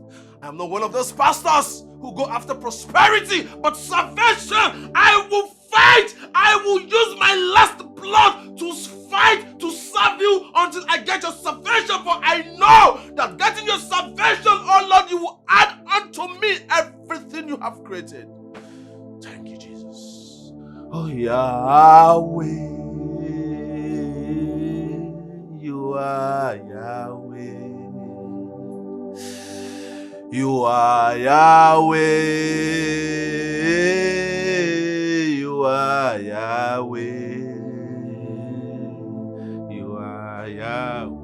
[SPEAKER 14] I'm not one of those pastors who go after prosperity, but salvation. I will fight. I will use my last blood to fight, to serve you until I get your salvation. For I know that getting your salvation, oh Lord, you will add unto me everything you have created. Thank you, Jesus. Oh, Yahweh. You are Yahweh. You are Yahweh. You are Yahweh. You are Yahweh.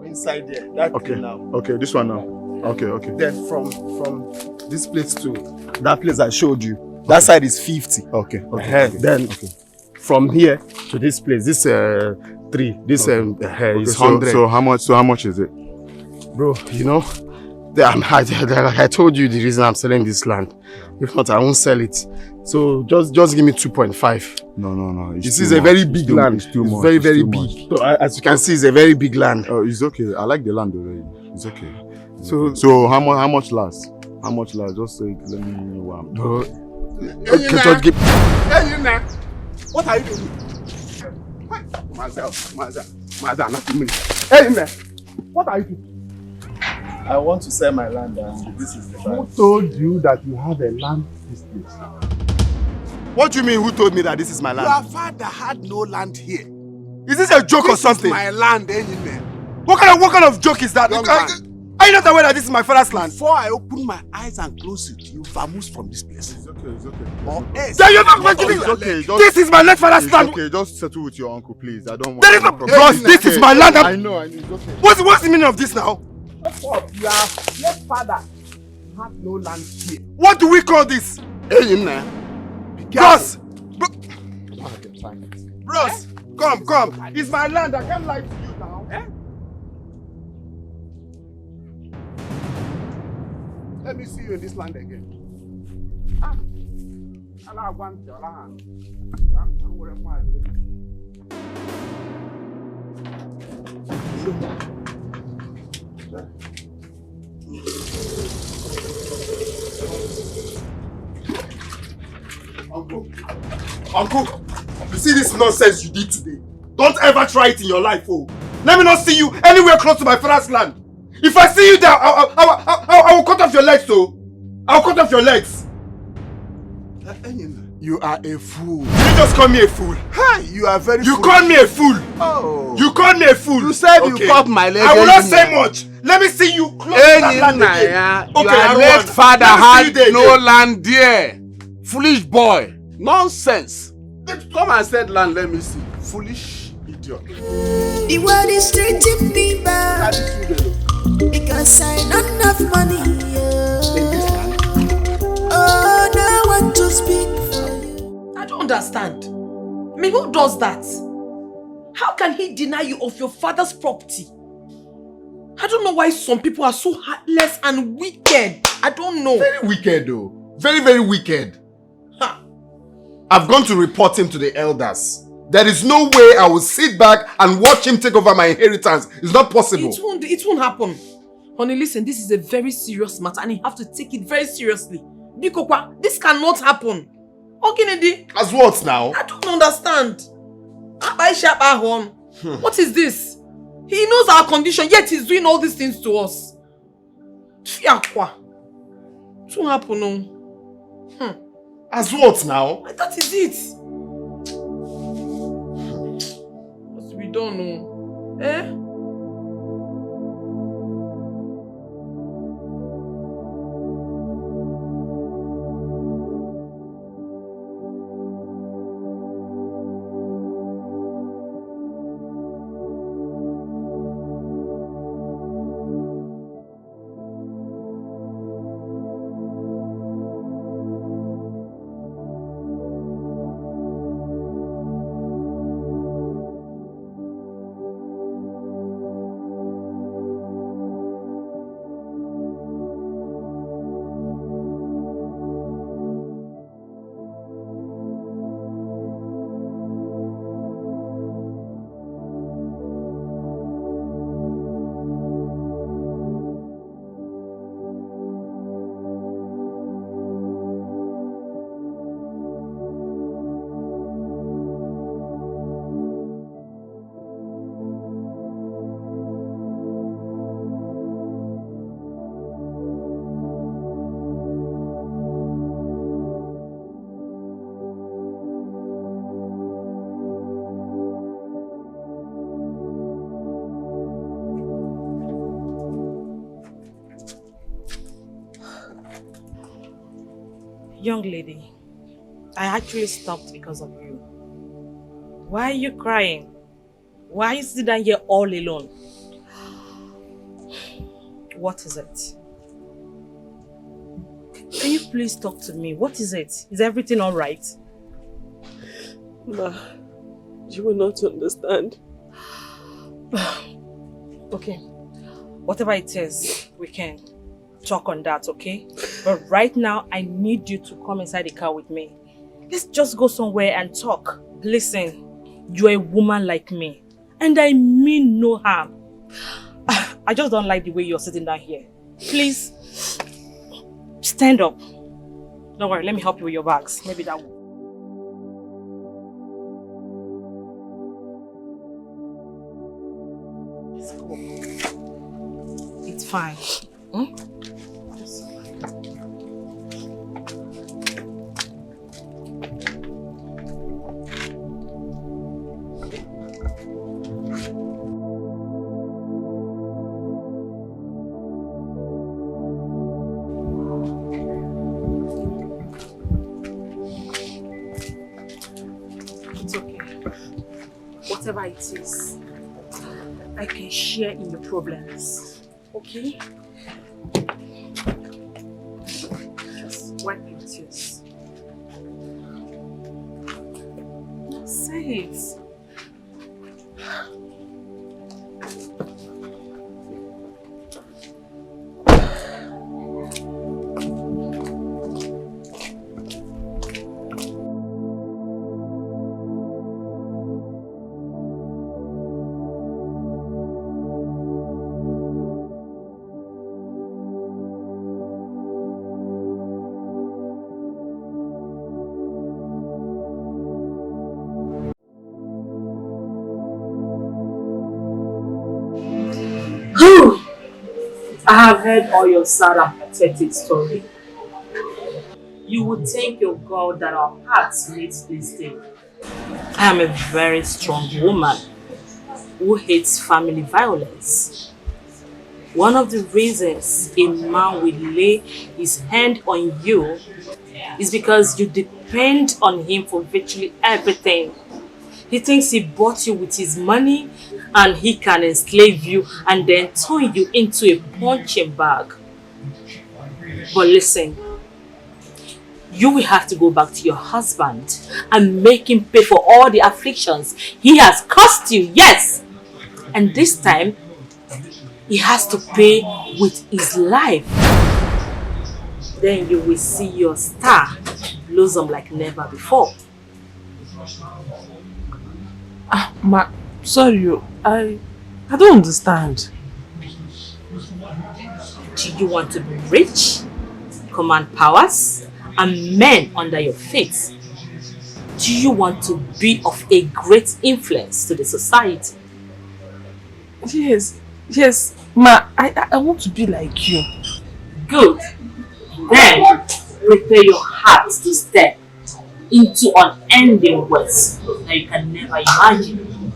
[SPEAKER 19] Inside there. That
[SPEAKER 2] okay.
[SPEAKER 19] Now.
[SPEAKER 2] Okay, this one now. Okay.
[SPEAKER 19] Then from this place to that place I showed you, that side is 50.
[SPEAKER 2] Okay.
[SPEAKER 19] Then from here to this place, this 3, this is 100.
[SPEAKER 2] So how much is it?
[SPEAKER 19] Bro, you know, I told you the reason I'm selling this land. If not, I won't sell it. So just give me 2.5.
[SPEAKER 2] No.
[SPEAKER 19] This is a very big land.
[SPEAKER 2] It's too much.
[SPEAKER 19] Very, very big. So as you can see, it's a very big land.
[SPEAKER 2] Oh, it's okay. I like the land already. It's okay. So how much last? How much last? Just say it. Let me know what I'm doing.
[SPEAKER 19] Okay, just give.
[SPEAKER 6] Hey, you man. What are you doing? Myself, not me. Hey, man. What are you doing?
[SPEAKER 19] I want to sell my land and this is the
[SPEAKER 6] Who told you that you have a land this place?
[SPEAKER 19] What do you mean, who told me that this is my land?
[SPEAKER 6] Your father had no land here.
[SPEAKER 19] Is this a joke or something?
[SPEAKER 6] This is my land, man.
[SPEAKER 19] What kind of joke is that? Are you not aware that this is my father's land?
[SPEAKER 6] Before I open my eyes and close it, you vamoose from this place.
[SPEAKER 2] It's okay.
[SPEAKER 19] You're not going to This is my late father's land.
[SPEAKER 2] Okay, just settle with your uncle, please. I don't want.
[SPEAKER 19] There is no bros. This is my land.
[SPEAKER 2] I know. It's okay.
[SPEAKER 19] What's the meaning of this now?
[SPEAKER 6] Your late father had no land here.
[SPEAKER 19] What do we call this?
[SPEAKER 6] Hey, man.
[SPEAKER 19] Bros! Bros! Come. It's my land. I can't lie to you now.
[SPEAKER 6] Let me see you in this land again. I want your land.
[SPEAKER 19] Uncle, you see this nonsense you did today? Don't ever try it in your life, oh. Let me not see you anywhere close to my father's land. If I see you there, I will cut off your legs, though. I'll cut off your legs.
[SPEAKER 6] You are a fool.
[SPEAKER 19] You just call me a fool.
[SPEAKER 6] Hi, you are very
[SPEAKER 19] You
[SPEAKER 6] foolish.
[SPEAKER 19] call me a fool.
[SPEAKER 6] Oh.
[SPEAKER 19] You call me a fool.
[SPEAKER 6] You said you cut my leg.
[SPEAKER 19] I will not say much. Let me see you close that land again.
[SPEAKER 14] Your late father had no land there. Foolish boy. Nonsense. Come and set land, let me see. Foolish idiot.
[SPEAKER 11] The world is treating me bad because I don't have money. Oh, no one to speak for you.
[SPEAKER 13] I don't understand. I mean, who does that? How can he deny you of your father's property? I don't know why some people are so heartless and wicked. I don't know.
[SPEAKER 19] Very wicked though. Very, very wicked. I've gone to report him to the elders. There is no way I will sit back and watch him take over my inheritance. It's not possible.
[SPEAKER 13] It won't happen. Honey, listen, this is a very serious matter and you have to take it very seriously. Bikokwa, this cannot happen. Okay,
[SPEAKER 19] as what now?
[SPEAKER 13] I don't understand. What is this? He knows our condition, yet he's doing all these things to us. It won't happen, no.
[SPEAKER 19] As what now?
[SPEAKER 13] That is it. We don't know. Eh?
[SPEAKER 21] Young lady, I actually stopped because of you. Why are you crying? Why are you sitting down here all alone? What is it? Can you please talk to me? What is it? Is everything all right?
[SPEAKER 18] Ma, you will not understand.
[SPEAKER 21] Okay, whatever it is, we can talk on that, okay? But right now, I need you to come inside the car with me. Let's just go somewhere and talk. Listen, you're a woman like me, and I mean no harm. I just don't like the way you're sitting down here. Please, stand up. Don't worry, let me help you with your bags. Maybe that will. Let's go. It's fine. Hmm? Whatever it is, I can share in your problems, okay? Just wipe your tears. Say it. I have heard all your sad and pathetic story. You would thank your God that our paths meet this day. I am a very strong woman who hates family violence. One of the reasons a man will lay his hand on you is because you depend on him for virtually everything. He thinks he bought you with his money and he can enslave you and then turn you into a punching bag. But listen, you will have to go back to your husband and make him pay for all the afflictions he has caused you, yes! And this time, he has to pay with his life. Then you will see your star blossom like never before.
[SPEAKER 18] Ma, sorry, I don't understand.
[SPEAKER 21] Do you want to be rich, command powers, and men under your feet? Do you want to be of a great influence to the society?
[SPEAKER 18] Yes, Ma, I want to be like you.
[SPEAKER 21] Good. Then prepare your heart to step into unending wealth that you can never imagine.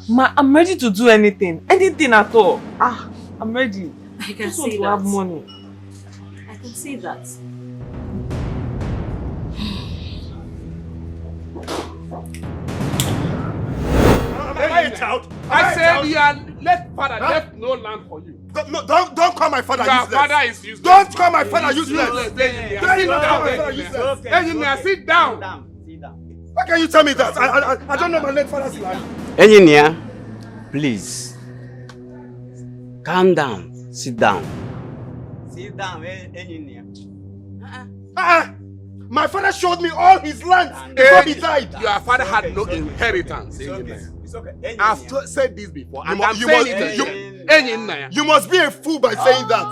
[SPEAKER 18] Ma, I'm ready to do anything at all. I'm ready.
[SPEAKER 21] I can
[SPEAKER 18] see
[SPEAKER 21] that.
[SPEAKER 18] Have money.
[SPEAKER 21] I can see that.
[SPEAKER 19] Am I a child?
[SPEAKER 6] I said you are left father, left no land for you.
[SPEAKER 19] Don't call my father useless.
[SPEAKER 6] Your father is useless.
[SPEAKER 19] Don't call my father useless.
[SPEAKER 6] Sit down.
[SPEAKER 19] How can you tell me that? I don't know my late father's land.
[SPEAKER 9] Engineer, please. Calm down. Sit down.
[SPEAKER 10] Sit down, engineer.
[SPEAKER 19] My father showed me all his lands before he died.
[SPEAKER 6] Your father had no inheritance.
[SPEAKER 10] It's okay.
[SPEAKER 6] I've said this before.
[SPEAKER 19] You must be a fool by saying that.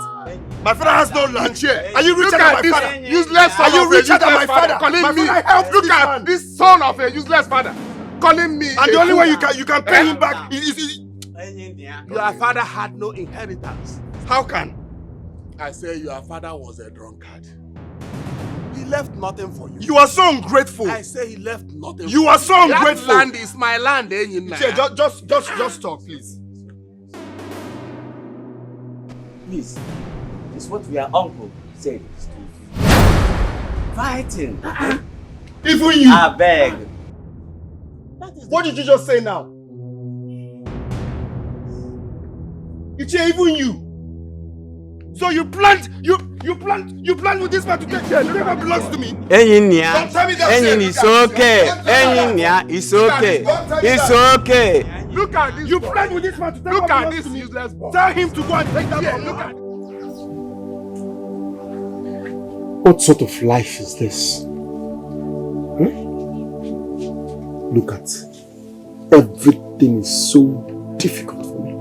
[SPEAKER 19] My father has no land here. Are you richer than my father?
[SPEAKER 6] Useless son.
[SPEAKER 19] Are you richer than my father?
[SPEAKER 6] Calling me.
[SPEAKER 19] Look
[SPEAKER 6] at this son of a useless father. Calling me.
[SPEAKER 19] And the only way you can pay him back is
[SPEAKER 6] your father had no inheritance.
[SPEAKER 19] How can?
[SPEAKER 6] I say your father was a drunkard. He left nothing for you.
[SPEAKER 19] You are so ungrateful.
[SPEAKER 6] I say he left nothing.
[SPEAKER 19] You are so ungrateful.
[SPEAKER 6] That land is my land,
[SPEAKER 19] just talk, please.
[SPEAKER 10] Please, it's what your uncle said. Fighting.
[SPEAKER 19] Even you.
[SPEAKER 10] I beg.
[SPEAKER 19] What did you just say now? It's even you. So you plant with this man to take care. The river belongs to me.
[SPEAKER 9] Engineer,
[SPEAKER 19] Don't tell me that.
[SPEAKER 9] it's okay. Engineer, it's okay. It's okay.
[SPEAKER 6] Look at this.
[SPEAKER 19] You plant with this man to take
[SPEAKER 6] Look
[SPEAKER 19] what
[SPEAKER 6] at
[SPEAKER 19] belongs
[SPEAKER 6] this
[SPEAKER 19] to me.
[SPEAKER 6] useless boy.
[SPEAKER 19] Tell him to go and take that.
[SPEAKER 6] Look at.
[SPEAKER 4] What sort of life is this? Look at everything is so difficult for me.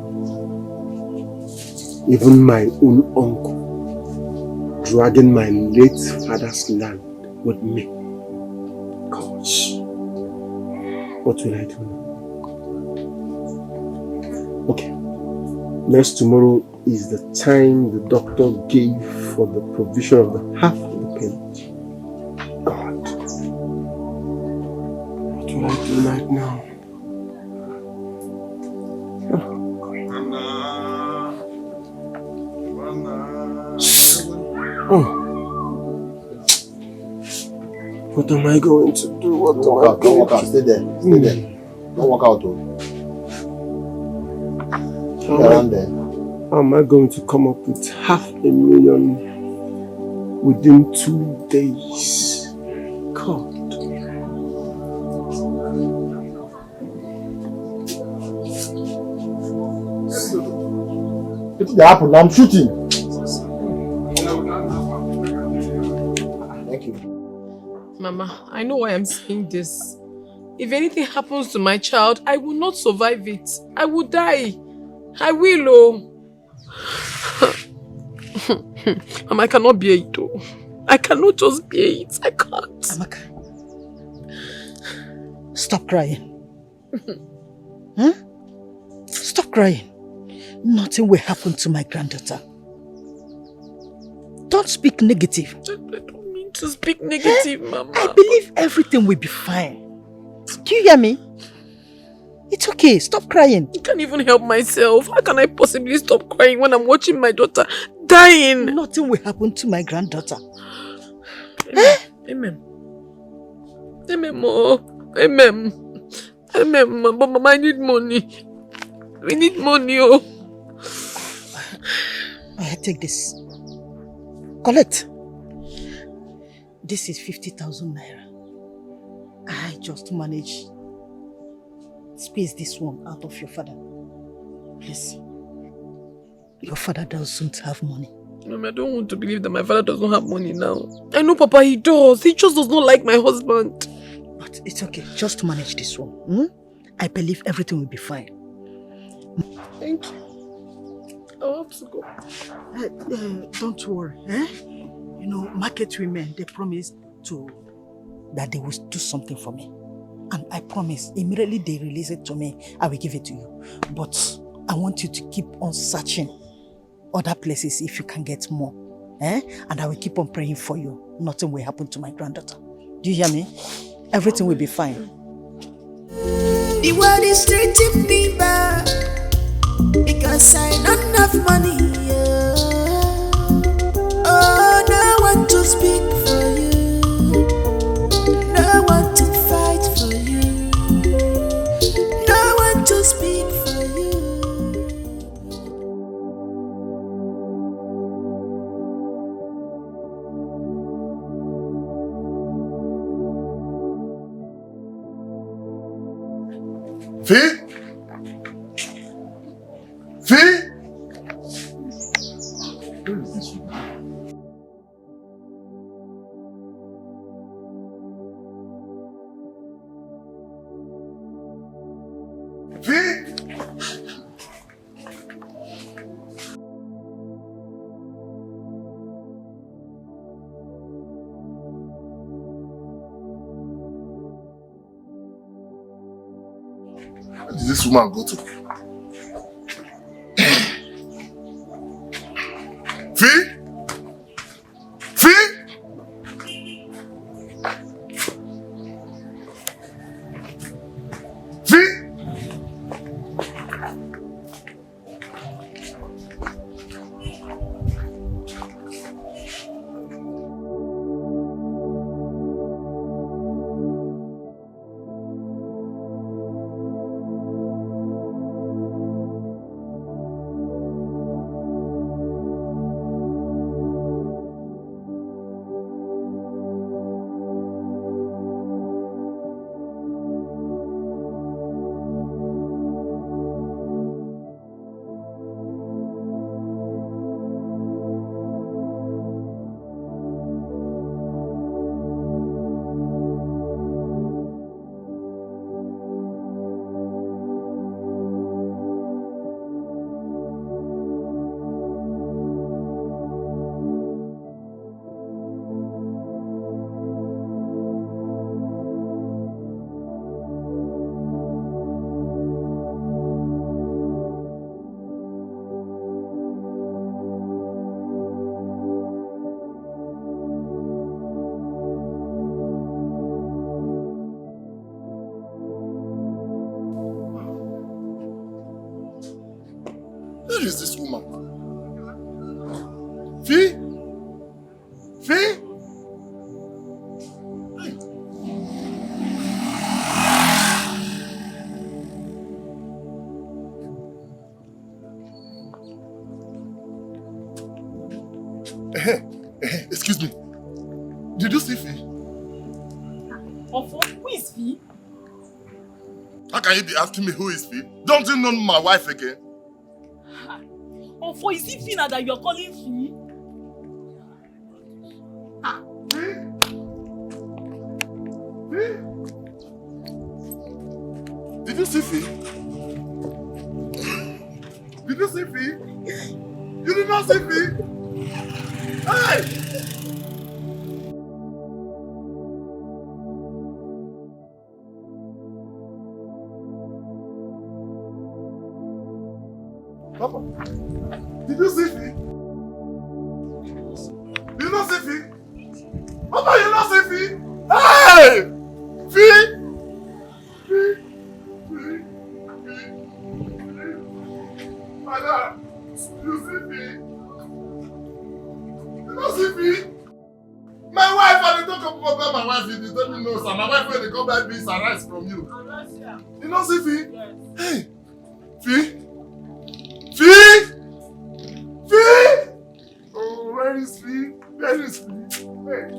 [SPEAKER 4] Even my own uncle dragging my late father's land with me. Gosh, what will I do now? Okay, next tomorrow is the time the doctor gave for the provision of the half of the payment. God, what will I do right now? Oh. What am I going to do? Don't walk out. Stay there. Don't walk out. Around there. How am I going to come up with $500,000 within 2 days? God. It's the apple. I'm shooting.
[SPEAKER 13] Mama, I know why I'm saying this. If anything happens to my child, I will not survive it. I will die. I will, oh. Mama, I cannot bear it, oh. I cannot just bear it. I can't.
[SPEAKER 3] Amaka, stop crying. Huh? Stop crying. Nothing will happen to my granddaughter. Don't speak negative.
[SPEAKER 13] I don't mean to speak negative, Mama.
[SPEAKER 3] I believe everything will be fine. Do you hear me? It's okay. Stop crying.
[SPEAKER 13] I can't even help myself. How can I possibly stop crying when I'm watching my daughter dying?
[SPEAKER 3] Nothing will happen to my granddaughter.
[SPEAKER 13] Amen. Amen, Mo. Amen. Amen, but Mama, I need money. We need money, oh.
[SPEAKER 3] Take this. Collect. This is 50,000 naira. I just manage space this one out of your father. Please. Your father doesn't have money.
[SPEAKER 13] Mama, I don't want to believe that my father doesn't have money now. I know, Papa, he does. He just does not like my husband.
[SPEAKER 3] But it's okay. Just manage this one. I believe everything will be fine.
[SPEAKER 13] Thank you. I'll have to go.
[SPEAKER 3] Don't worry. You know, market women, they promise that they will do something for me. And I promise, immediately they release it to me, I will give it to you. But I want you to keep on searching other places if you can get more. And I will keep on praying for you. Nothing will happen to my granddaughter. Do you hear me? Everything will be fine.
[SPEAKER 11] The world is treating me bad because I don't have money. Oh, no one to speak for you, no one to fight for you, no one to speak for you.
[SPEAKER 5] Fee? Fee? Where did this woman go to? Fee? Fee? Fee? Where is this woman? Fee? Fee? Excuse me. Did you see Fee?
[SPEAKER 21] Who is Fee?
[SPEAKER 5] How can you be asking me who is Fee? Don't you know my wife again?
[SPEAKER 21] Is it Fee now that you're calling Fee?
[SPEAKER 5] Did you see Fee? Did you see Fee? You did not see Fee? Hey! Papa, did you see Fee? Did you not see Fee? Papa, you not see Fee? Hey! Fee! Fee! Fee! they come buy beans and rice from you. You know see Fee? Yes. Hey! Fee? Fee? Fee? Oh, where is Fee? Where is Fee? Hey!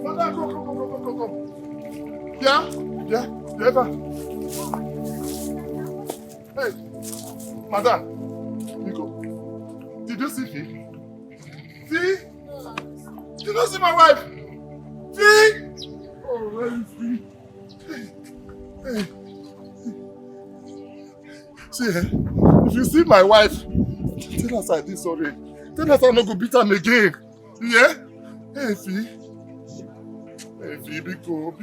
[SPEAKER 5] Mother, come. Yeah, Eva. Hey, Madam, Nico, did you see Fee? Fee? Did you see my wife? Fee? Oh, where is Fee? Hey. See, if you see my wife, tell us I did sorry. Tell us I'm not going to beat her again. Yeah? Hey, Fee. Hey, Fee, Biko.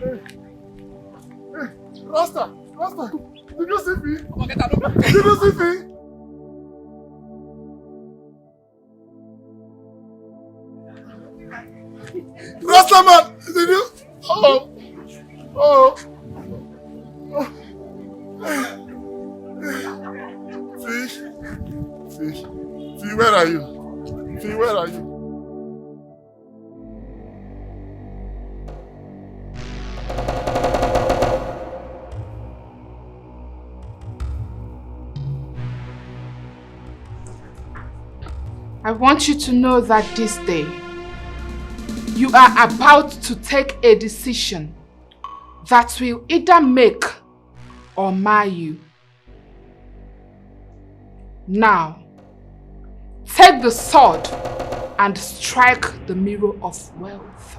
[SPEAKER 5] Hey, Rasta, did you see Fee? Did you see Fee? Rasta man, did you? Oh. Fee, where are you? Fee, where are you?
[SPEAKER 8] I want you to know that this day, you are about to take a decision that will either make or mar you. Now, take the sword and strike the mirror of wealth.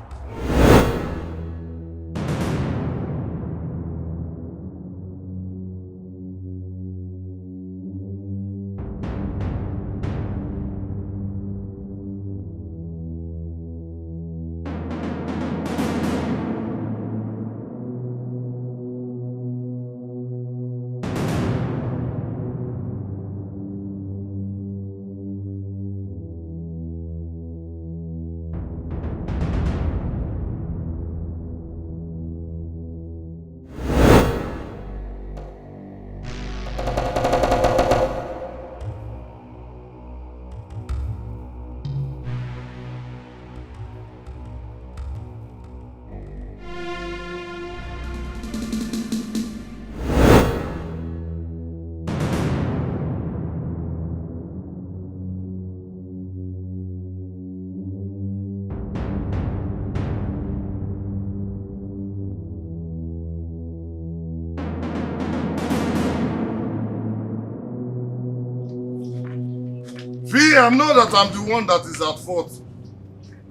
[SPEAKER 5] I know that I'm the one that is at fault.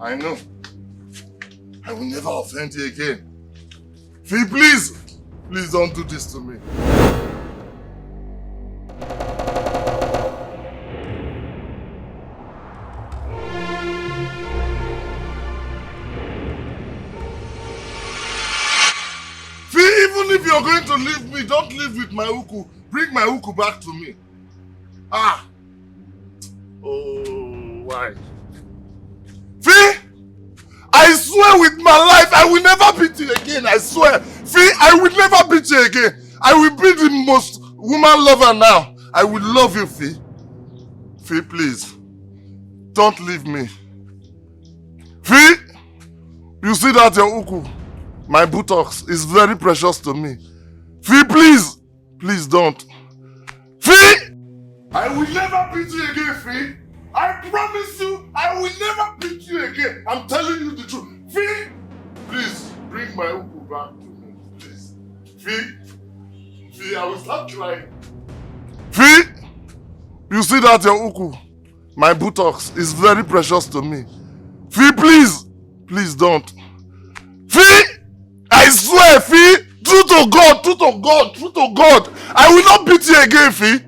[SPEAKER 5] I know. I will never offend you again. Fee, please don't do this to me. Fee, even if you're going to leave me, don't leave with my uku. Bring my uku back to me. Ah! Oh, why? Fee! I swear with my life, I will never beat you again. I swear. Fee, I will never beat you again. I will be the most woman lover now. I will love you, Fee. Fee, please. Don't leave me. Fee! You see that your uku, my buttocks, is very precious to me. Fee, please. Please don't. Fee! I will never beat you again, Fee. I promise you, I will never beat you again. I'm telling you the truth. Fee, please bring my uku back to me, please. Fee, I will start crying. Fee, you see that your uku, my buttocks, is very precious to me. Fee, please don't. Fee, I swear, Fee, true to God, I will not beat you again, Fee.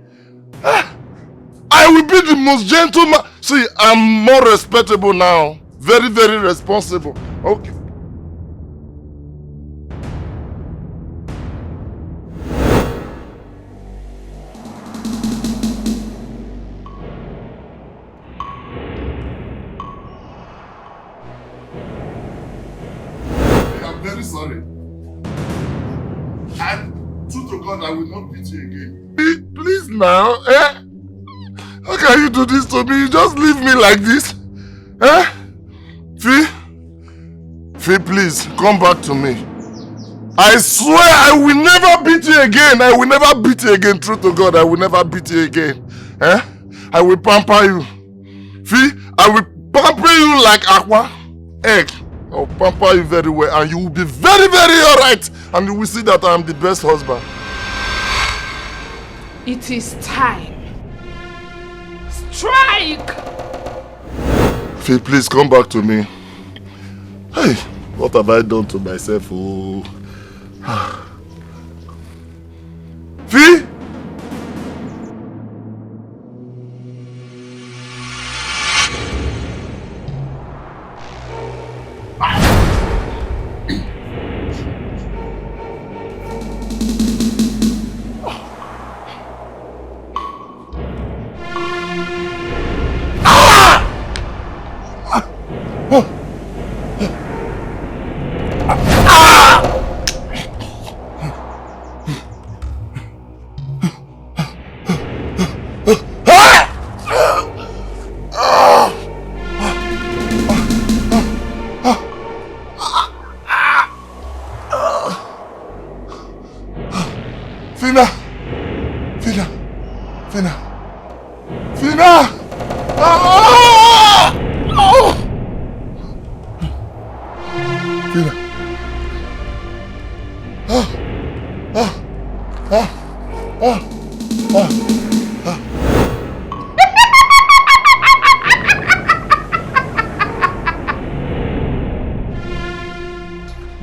[SPEAKER 5] I will be the most gentleman. See, I'm more respectable now. Very, very responsible. Okay. sorry. True to God, I will not beat you again. Please now, eh? How can you do this to me? You just leave me like this? Eh? Fee, please, come back to me. I swear I will never beat you again. I will never beat you again. True to God, I will never beat you again. Eh? I will pamper you. Fee, I will pamper you like aqua. Egg. I'll pamper you very well and you will be very, very alright. And you will see that I am the best husband.
[SPEAKER 8] It is time. Strike!
[SPEAKER 5] Fee, please come back to me. Hey, what have I done to myself? Oh. Fee?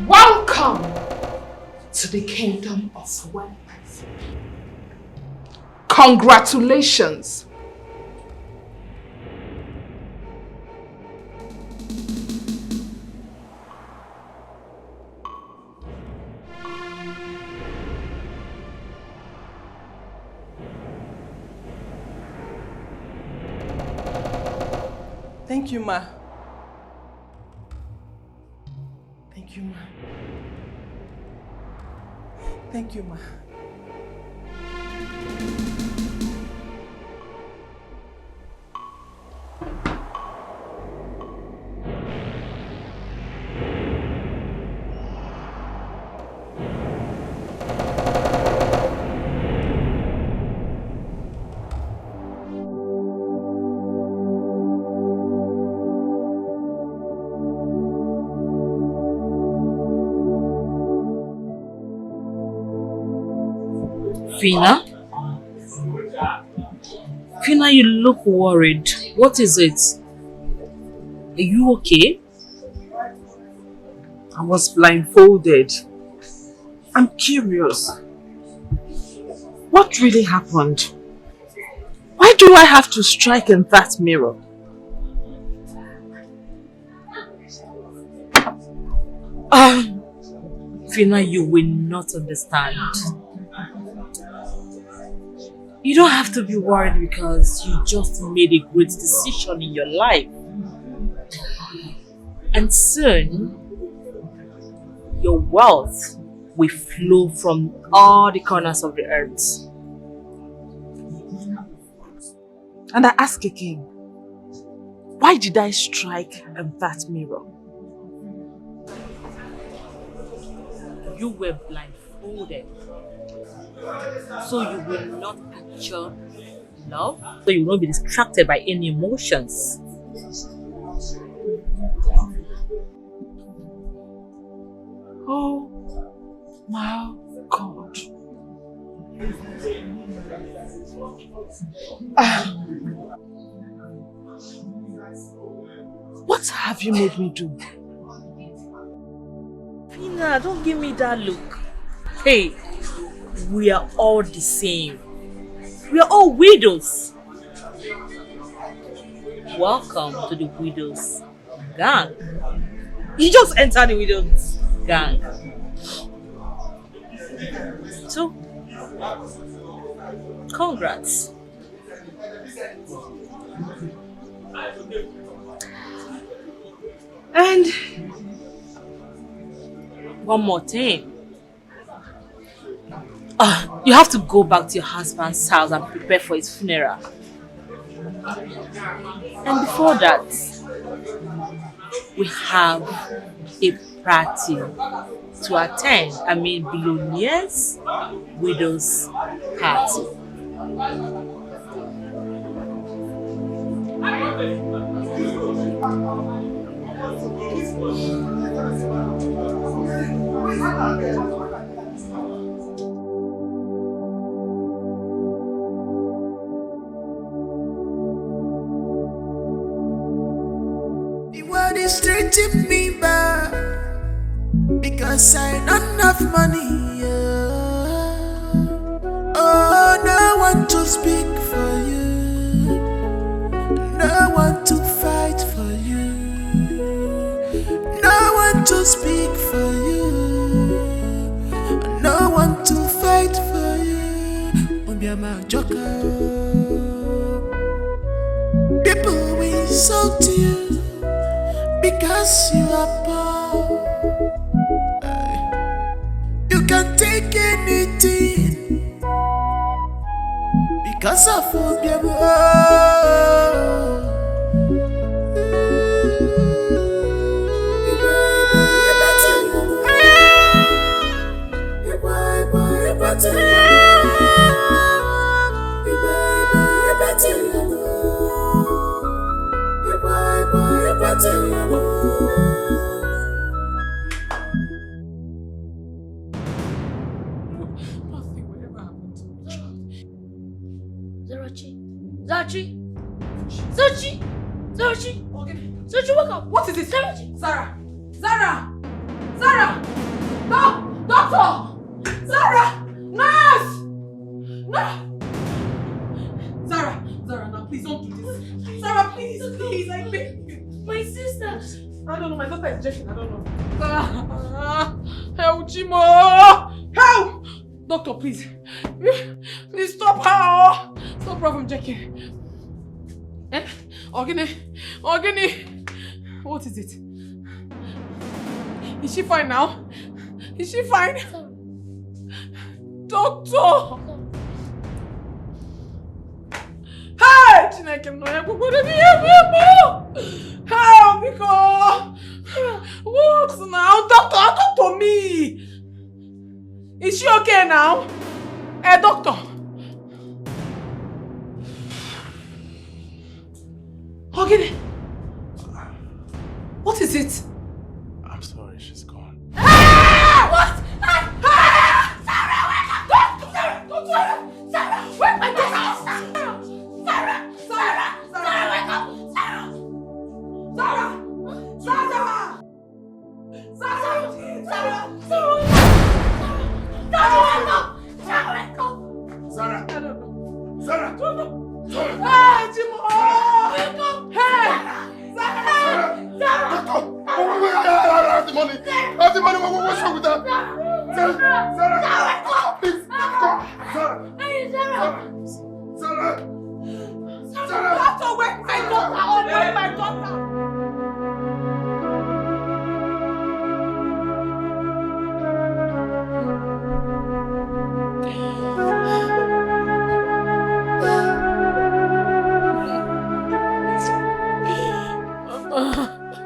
[SPEAKER 8] Welcome to the kingdom of wealth. Congratulations.
[SPEAKER 1] Thank you, Ma. Thank you, Ma. Thank you, Ma.
[SPEAKER 20] Fina? Fina, you look worried. What is it? Are you okay?
[SPEAKER 13] I was blindfolded. I'm curious. What really happened? Why do I have to strike in that mirror?
[SPEAKER 20] Fina, you will not understand. You don't have to be worried because you just made a great decision in your life. And soon, your wealth will flow from all the corners of the earth.
[SPEAKER 13] And I ask again, why did I strike in that mirror?
[SPEAKER 20] You were blindfolded. So you will not capture love. So you will not be distracted by any emotions.
[SPEAKER 13] Oh my God. What have you made me do?
[SPEAKER 20] Fina, don't give me that look. Hey, we are all the same. We are all widows. Welcome to the widows gang. You just entered the widows gang. So, congrats.
[SPEAKER 13] And
[SPEAKER 20] one more thing. You have to go back to your husband's house and prepare for his funeral. And before that, we have a party to attend. I mean, billionaires, widows party.
[SPEAKER 11] The world is treating me bad because I don't have money. Oh, no one to speak for you, no one to fight for you, no one to speak for you, no one to fight for you. Obiama Joker, people will insult you because you are poor. You can take anything because of
[SPEAKER 21] Zarachi, wake up. What is it? Zara! Doctor! Zara! Nurse! No! Zara, now please don't do this. Zara, please, I beg you. My sister. I don't know, my daughter is joking, I don't know. Help, Jimo! Help! Doctor, please. Please stop her. Stop her from checking. Organi. What is it? Is she fine now? Is she fine? Doctor! Hey! Chineke no help because what now? Doctor, talk to me! Is she okay now? Doctor! Organi! What is it?
[SPEAKER 17] I'm sorry, she's gone.
[SPEAKER 21] What? Sarah, wake up! Don't wake my daughter! Sarah, wake up! Sarah,
[SPEAKER 19] What's wrong with that? Sarah, please, Sarah,
[SPEAKER 21] you have to wake my daughter or wake my daughter.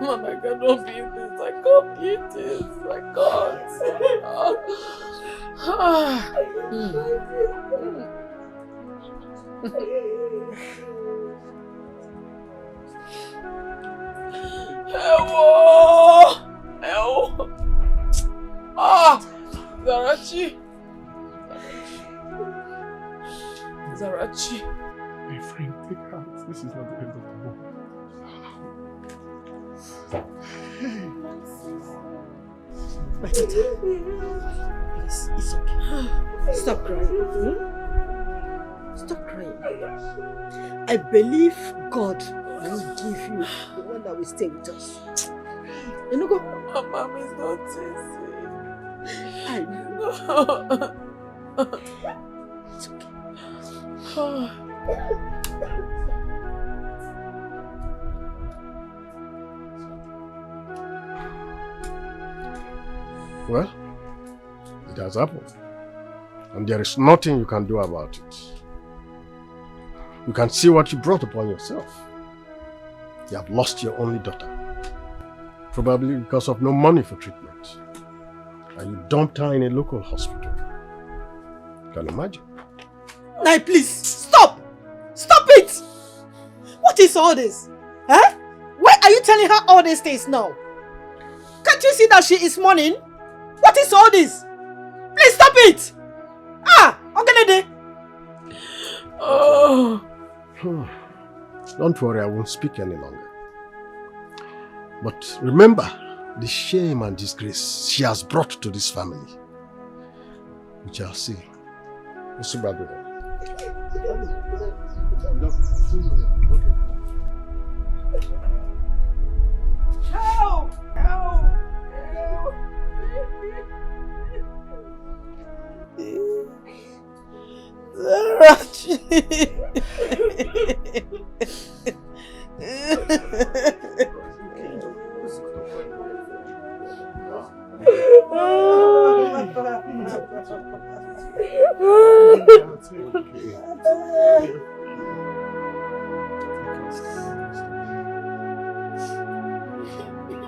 [SPEAKER 18] Mama, I cannot be this. I can't eat this. I can't. Help! Zarachi.
[SPEAKER 17] My friend, take heart. This is not the end of the world.
[SPEAKER 3] Please, it's okay. Stop crying. Stop crying. I believe God will give you the one that will stay with us. You know, go.
[SPEAKER 18] Mama is not easy.
[SPEAKER 3] I know. It's okay.
[SPEAKER 4] Well, it has happened. And there is nothing you can do about it. You can see what you brought upon yourself. You have lost your only daughter. Probably because of no money for treatment. And you dumped her in a local hospital. You can imagine.
[SPEAKER 3] Now please, stop! Stop it! What is all this? Huh? Why are you telling her all these things now? Can't you see that she is mourning? What is all this? Please stop it! Ah! Ogenede!
[SPEAKER 4] Oh. Don't worry, I won't speak any longer. But remember the shame and disgrace she has brought to this family. We shall see.
[SPEAKER 3] Help! Help!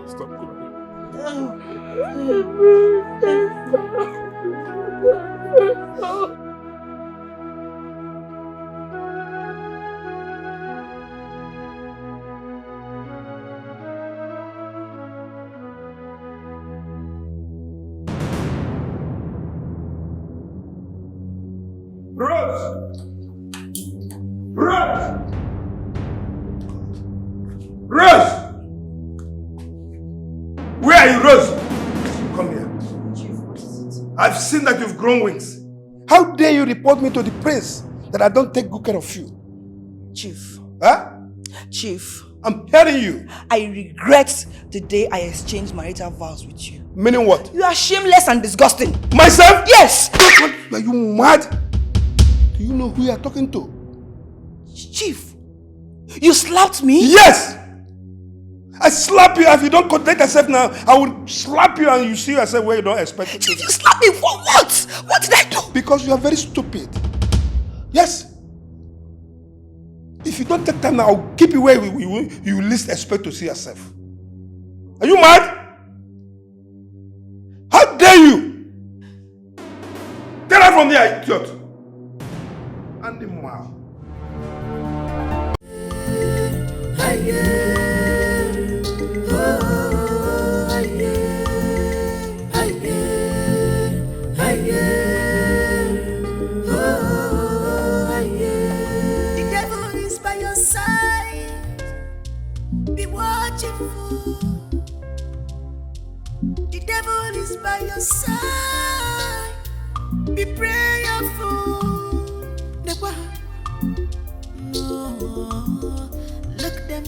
[SPEAKER 4] Stop
[SPEAKER 19] Rose! Rose! Rose! Where are you, Rose? Come here.
[SPEAKER 3] Chief, what is it?
[SPEAKER 19] I've seen that you've grown wings. How dare you report me to the prince that I don't take good care of you?
[SPEAKER 3] Chief.
[SPEAKER 19] Huh?
[SPEAKER 3] Chief.
[SPEAKER 19] I'm hearing you.
[SPEAKER 3] I regret the day I exchanged marital vows with you.
[SPEAKER 19] Meaning what?
[SPEAKER 3] You are shameless and disgusting.
[SPEAKER 19] Myself?
[SPEAKER 3] Yes!
[SPEAKER 19] Are you mad? Do you know who you are talking to?
[SPEAKER 3] Chief, you slapped me?
[SPEAKER 19] Yes! I slap you. If you don't control yourself now, I will slap you and you see yourself where you don't expect it to.
[SPEAKER 3] You slapped me for what? What did I do?
[SPEAKER 19] Because you are very stupid. Yes. If you don't take time now, I'll keep you where you least expect to see yourself. Are you mad? How dare you? Get out from there, idiot. Animal.
[SPEAKER 11] The devil is by your side. Be watchful. The devil is by your side. Be prayerful. No, look them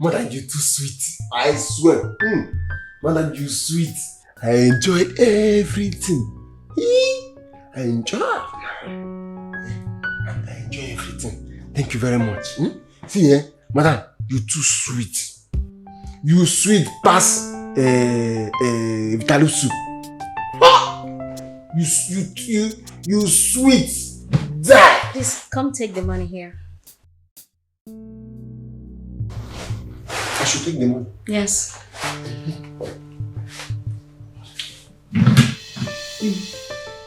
[SPEAKER 4] Mother, you too sweet. I swear. Mother, you sweet.
[SPEAKER 14] I enjoy everything. I enjoy everything. Thank you very much. See, madam, you too sweet. You sweet past Vitalu soup. You sweet. Die.
[SPEAKER 16] Please come take the money here.
[SPEAKER 14] I should take the money.
[SPEAKER 16] Yes.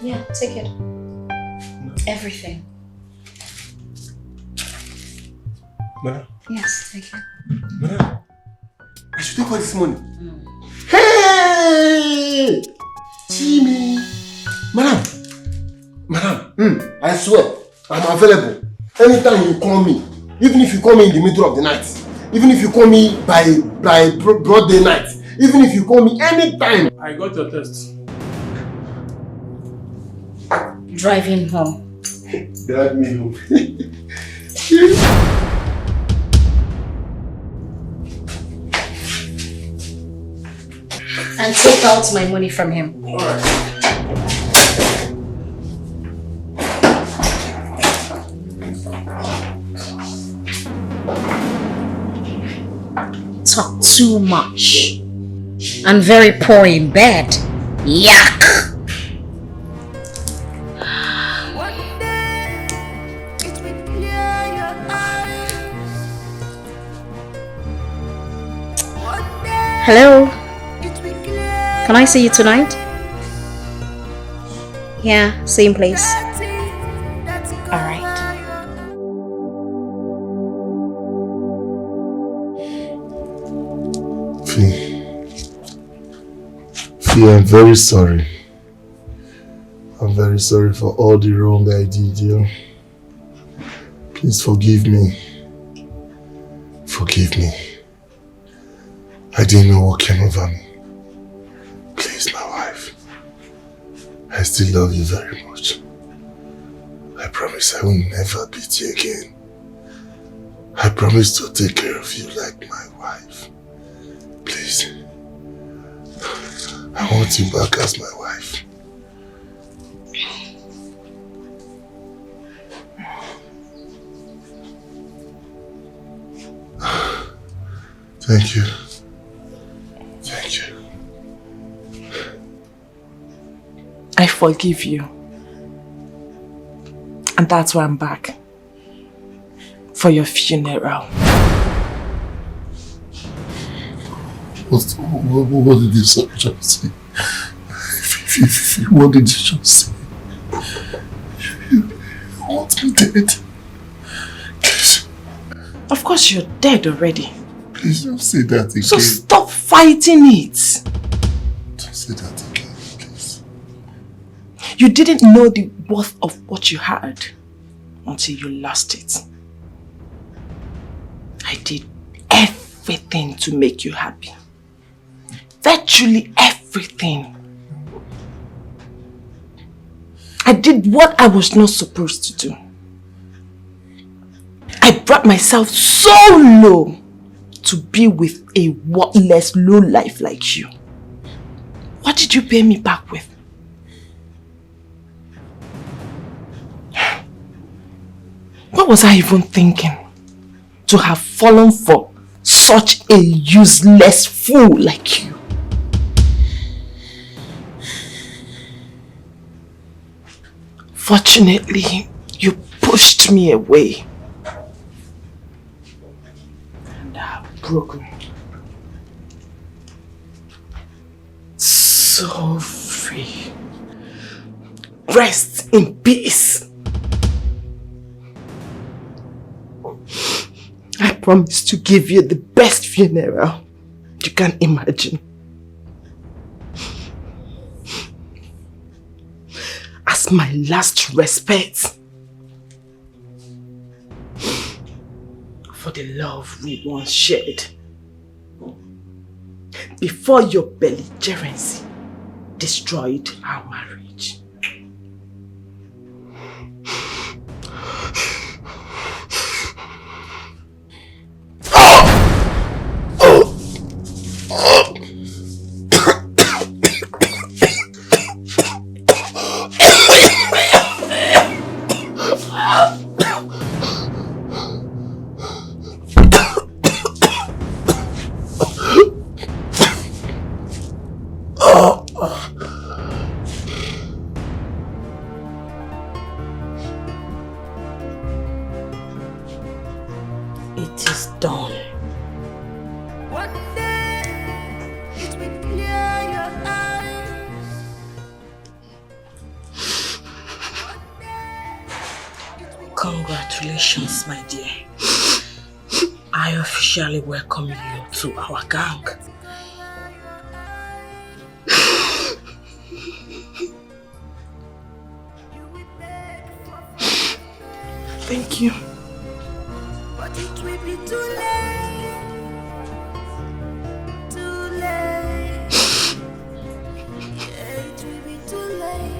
[SPEAKER 16] Yeah, take it. Everything.
[SPEAKER 14] Madam.
[SPEAKER 16] Yes, take it.
[SPEAKER 14] Madam. I should take all this money. Hey! Jimmy! Madam! I swear, I'm available. Anytime you call me, even if you call me in the middle of the night, even if you call me by broad day night, even if you call me anytime.
[SPEAKER 17] I got your text.
[SPEAKER 16] Driving home.
[SPEAKER 14] Drive me home.
[SPEAKER 16] And take out my money from him.
[SPEAKER 14] Alright.
[SPEAKER 16] Talk too much. I'm very poor in bed. Yuck! Hello? Can I see you tonight? Yeah, same place. Alright.
[SPEAKER 14] Fee, I'm very sorry. I'm very sorry for all the wrong I did, yo. Please forgive me. Forgive me. I didn't know what came over me. Please, my wife. I still love you very much. I promise I will never beat you again. I promise to take care of you like my wife. Please. I want you back as my wife. Thank you. Thank you.
[SPEAKER 13] I forgive you. And that's why I'm back. For your funeral.
[SPEAKER 14] What did you just say? What did you just say? You want me dead? Please.
[SPEAKER 13] Of course you're dead already.
[SPEAKER 14] Please don't say that again.
[SPEAKER 13] So stop fighting it.
[SPEAKER 14] Don't say that again, please.
[SPEAKER 13] You didn't know the worth of what you had until you lost it. I did everything to make you happy. Virtually everything. I did what I was not supposed to do. I brought myself so low to be with a worthless lowlife like you. What did you pay me back with? What was I even thinking? To have fallen for such a useless fool like you. Fortunately, you pushed me away. And I'm broken. So free. Rest in peace. I promise to give you the best funeral you can imagine. As my last respect for the love we once shared before your belligerency destroyed our marriage. Congratulations, my dear. I officially welcome you to our gang. Thank you.
[SPEAKER 11] But it will be too late. Too late. Yeah, it will be too late.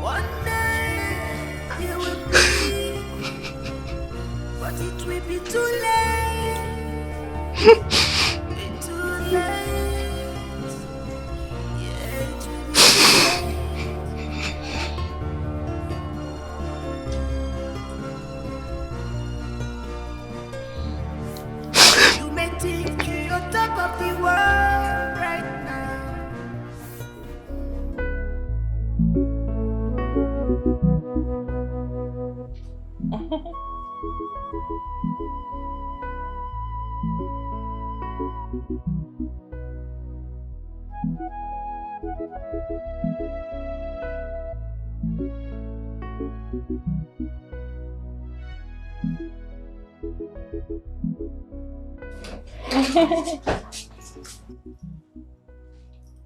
[SPEAKER 11] One day it will be, but it will be too late. Be too late. Yeah, it will be too late. You may think you're on top of the world right now.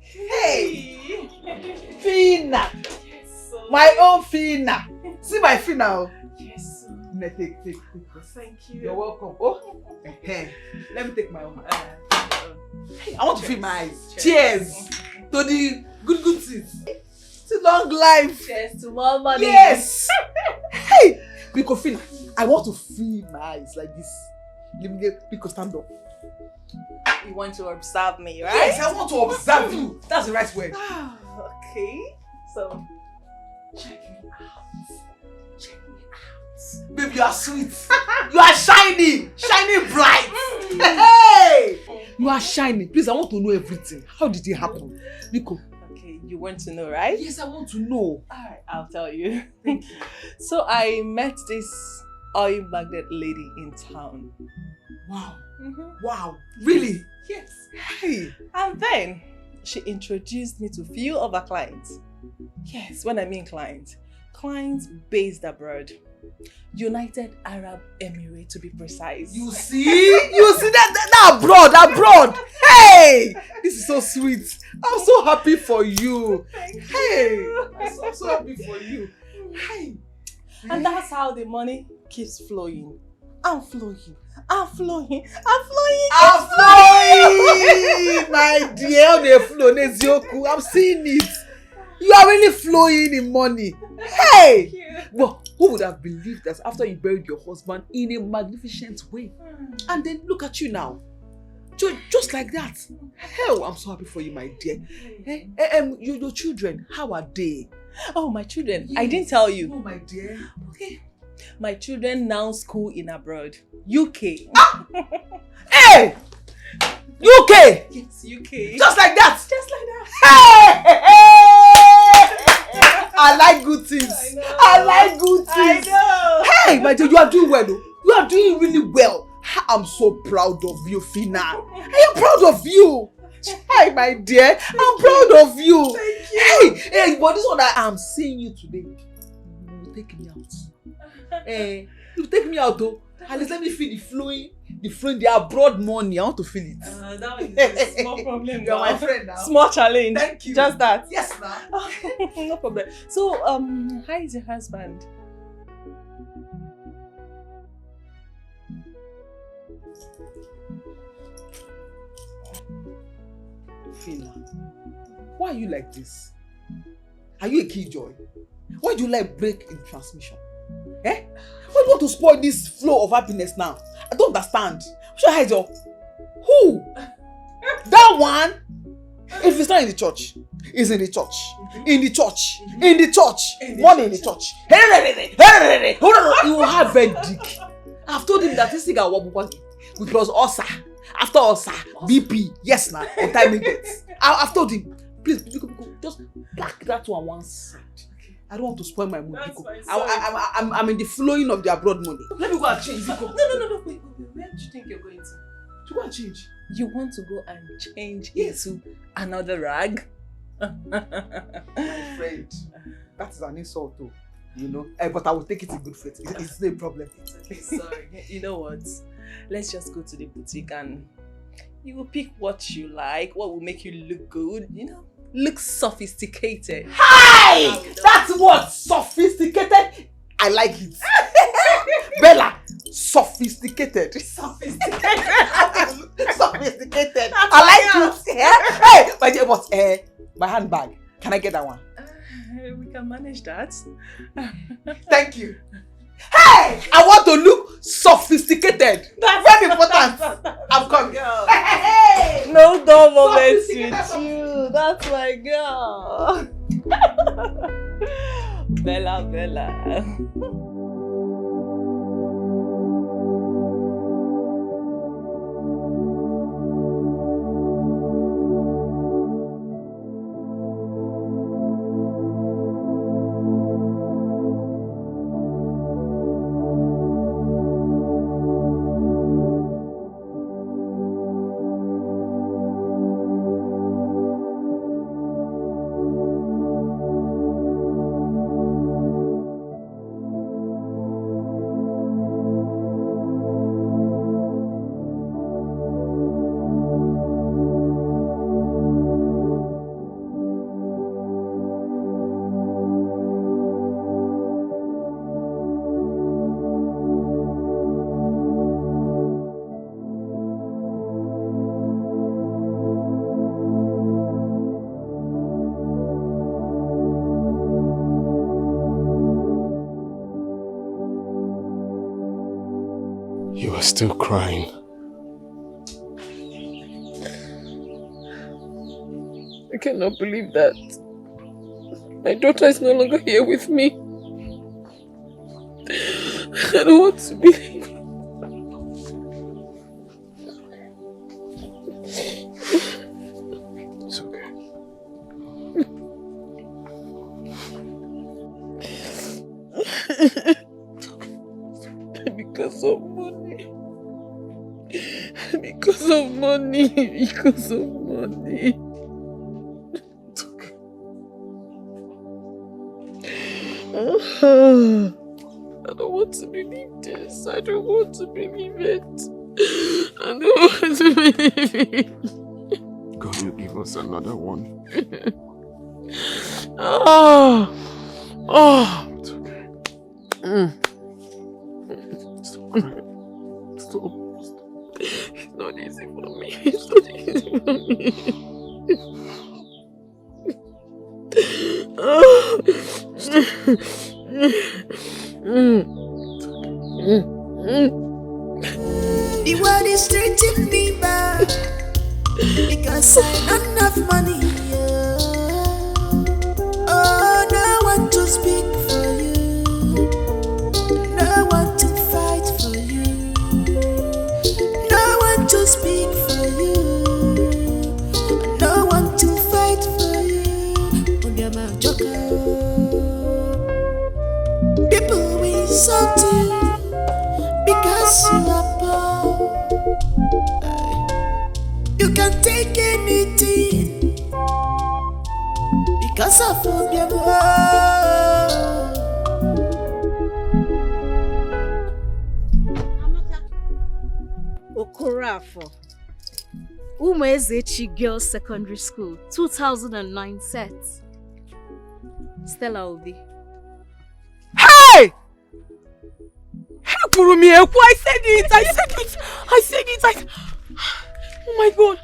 [SPEAKER 3] Hey! Fina! My own Fina! See my Fina?
[SPEAKER 1] Yes, sir.
[SPEAKER 3] No, take.
[SPEAKER 1] Thank you.
[SPEAKER 3] You're welcome. Oh, let me take my own. Hey, I want to feel my eyes. Cheers to the good things. To long life.
[SPEAKER 1] Cheers to more money.
[SPEAKER 3] Yes! Hey! Because Fina, I want to feel my eyes like this. Let me get Pico, stand up.
[SPEAKER 1] You want to observe me, right?
[SPEAKER 3] Yes, I want to observe you. That's the right word.
[SPEAKER 1] Okay. So, check me out. Check me out.
[SPEAKER 3] Baby, you are sweet. You are shiny. Shiny bright. Hey! You are shiny. Please, I want to know everything. How did it happen? Nico.
[SPEAKER 1] Okay, you want to know, right?
[SPEAKER 3] Yes, I want to know.
[SPEAKER 1] Alright, I'll tell you. So, I met this oil magnet lady in town.
[SPEAKER 3] Wow. Wow. Really?
[SPEAKER 1] Yes.
[SPEAKER 3] Hey.
[SPEAKER 1] And then she introduced me to few of her clients. Yes, when I mean clients based abroad. United Arab Emirates to be precise.
[SPEAKER 3] You see? You see that abroad. Hey! This is so sweet. I'm so happy for you. Hey! I'm so happy for you. Hey!
[SPEAKER 1] And that's how the money keeps flowing. I'm flowing.
[SPEAKER 3] My dear, they flow. I'm seeing it. You are really flowing in money. Hey! Well, who would have believed that after you buried your husband in a magnificent way? And then look at you now. Just like that. Hell, I'm so happy for you, my dear. Your children, how are they?
[SPEAKER 1] Oh, my children. Yes. I didn't tell you.
[SPEAKER 3] Oh, my dear.
[SPEAKER 1] Okay. My children now school in abroad. UK.
[SPEAKER 3] Ah! Hey! UK!
[SPEAKER 1] Yes, UK.
[SPEAKER 3] Just like that?
[SPEAKER 1] Just like that.
[SPEAKER 3] Hey! I like good things. I like good things.
[SPEAKER 1] I know.
[SPEAKER 3] Hey, my dear, you are doing well. You are doing really well. I'm so proud of you, Fina. I am proud of you. Hey, my dear, I'm proud of you.
[SPEAKER 1] Thank you.
[SPEAKER 3] Hey, but this one that I'm seeing you today, you will take me out. You take me out though. At least let me feel the abroad money. I want to feel it.
[SPEAKER 1] That one is a small problem.
[SPEAKER 3] You're my friend now.
[SPEAKER 1] Small challenge.
[SPEAKER 3] Thank you.
[SPEAKER 1] Just that.
[SPEAKER 3] Yes, ma'am.
[SPEAKER 1] No problem. So, how is your husband?
[SPEAKER 3] Fina, why are you like this? Are you a killjoy? Why do you like break in transmission? Why do you want to spoil this flow of happiness now? I don't understand. Should I hide your... Who? That one? If it's not in the church, it's in the church. In the church. In the church. Money in the church. You will have a dick. I've told him that this thing with plus ulcer. After ulcer, BP. Yes, now. Or timing death. I've told him. Please, just back that to one side. I don't want to spoil my mood. I'm in the flowing of the abroad money. Let me go and change.
[SPEAKER 1] No. Wait. Where do you think you're going to?
[SPEAKER 3] To go and change?
[SPEAKER 1] You want to go and change into another rag?
[SPEAKER 12] My friend, that is an insult too. You know, but I will take it in good faith. It's no problem.
[SPEAKER 1] It's okay, sorry. You know what? Let's just go to the boutique and you will pick what you like, what will make you look good, you know, look sophisticated.
[SPEAKER 12] Hi! That's what? Sophisticated? I like it. Bella, sophisticated. Sophisticated. I like it. Hey, my dear, but my handbag. Can I get that one?
[SPEAKER 1] We can manage that.
[SPEAKER 12] Thank you. Hey, I want to look sophisticated. That's very important. I'm coming. Hey,
[SPEAKER 1] no dull moments with you. That's my girl. Bella.
[SPEAKER 14] You are still crying.
[SPEAKER 13] I cannot believe that. My daughter is no longer here with me. I don't want to believe it.
[SPEAKER 14] It's okay.
[SPEAKER 13] Because of money. Because of money. Because of money.
[SPEAKER 14] It's okay.
[SPEAKER 13] I don't want to believe this. I don't want to believe it. I don't want to believe it.
[SPEAKER 14] God will give us another one.
[SPEAKER 13] Oh.
[SPEAKER 14] It's okay.
[SPEAKER 13] Stop crying. Stop. It's not easy for me. It's not easy for me.
[SPEAKER 11] The world is treating me bad because I don't have money. Oh, no one to speak for you, no one to fight for you, no one to speak for you, no one to fight for you. Oh, you're my joker. People will insult you because you are poor. You can take anything because of your
[SPEAKER 7] Okorafo, Umezechi Girls Secondary School, 2009 set. Stella Obi.
[SPEAKER 12] Hey! Hey, Kurumi, I said it. Oh my God.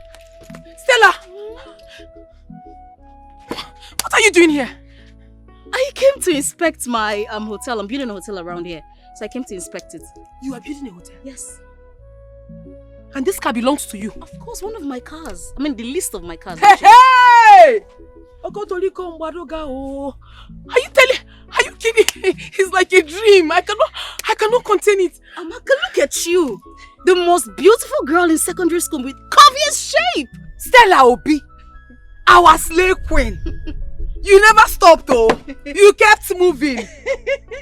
[SPEAKER 12] Stella! What are you doing here?
[SPEAKER 7] I came to inspect my hotel. I'm building a hotel around here. So I came to inspect it.
[SPEAKER 12] You are building a hotel?
[SPEAKER 7] Yes.
[SPEAKER 12] And this car belongs to you?
[SPEAKER 7] Of course, one of my cars. I mean, the list of my cars.
[SPEAKER 12] Hey! Are you kidding? It's like a dream. I cannot contain it.
[SPEAKER 7] Amaka, look at you. The most beautiful girl in secondary school with curviest shape.
[SPEAKER 12] Stella Obi, our slave queen. You never stopped though. You kept moving.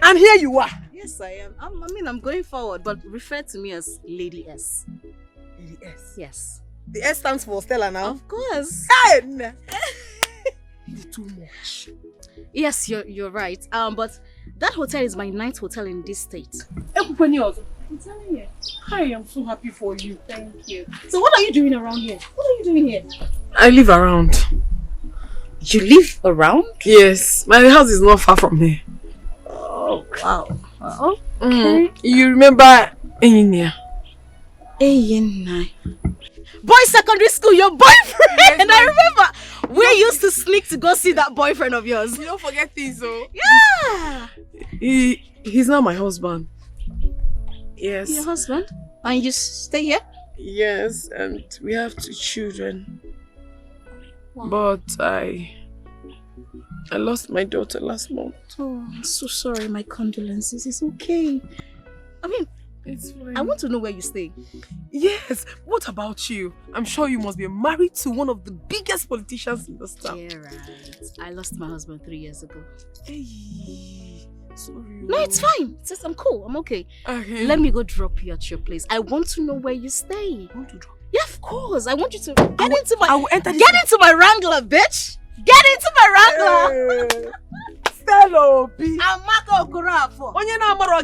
[SPEAKER 12] And here you are.
[SPEAKER 7] Yes, I am. I'm going forward, but refer to me as Lady S.
[SPEAKER 12] Lady S?
[SPEAKER 7] Yes.
[SPEAKER 13] The S stands for Stella now?
[SPEAKER 7] Of course.
[SPEAKER 13] It's too much.
[SPEAKER 7] Yes, you're right. But that hotel is my ninth hotel in this state.
[SPEAKER 18] I'm telling you. I am so happy for you. Thank you. So what are you doing around here? What are you doing here?
[SPEAKER 13] I live around.
[SPEAKER 7] You live around?
[SPEAKER 13] Yes, my house is not far from here.
[SPEAKER 7] Oh, wow. Okay.
[SPEAKER 13] You remember Enyinia?
[SPEAKER 7] Enyinia. Boy secondary school, your boyfriend! Yes, I remember! We used to sneak to go see that boyfriend of yours.
[SPEAKER 13] You don't forget things, though.
[SPEAKER 7] Yeah!
[SPEAKER 13] He's not my husband. Yes.
[SPEAKER 7] Your husband? And you stay here?
[SPEAKER 13] Yes, and we have 2 children.
[SPEAKER 7] Wow.
[SPEAKER 13] But I lost my daughter last month.
[SPEAKER 7] Oh, I'm so sorry. My condolences. It's okay. I mean,
[SPEAKER 13] it's fine.
[SPEAKER 7] I want to know where you stay.
[SPEAKER 13] Yes. What about you? I'm sure you must be married to one of the biggest politicians in the state.
[SPEAKER 7] Yeah, right. I lost my husband 3 years ago.
[SPEAKER 13] Hey, sorry.
[SPEAKER 7] No, it's fine. It's just, I'm cool. I'm okay.
[SPEAKER 13] Okay.
[SPEAKER 7] Let me go drop you at your place. I want to know where you stay.
[SPEAKER 13] You want to drop?
[SPEAKER 7] Yeah, of course. I want you to get into
[SPEAKER 13] my
[SPEAKER 7] Wrangler, bitch. Get into my Wrangler.
[SPEAKER 13] Stella B.
[SPEAKER 7] Amaka Okurafo.
[SPEAKER 13] Onye na amaro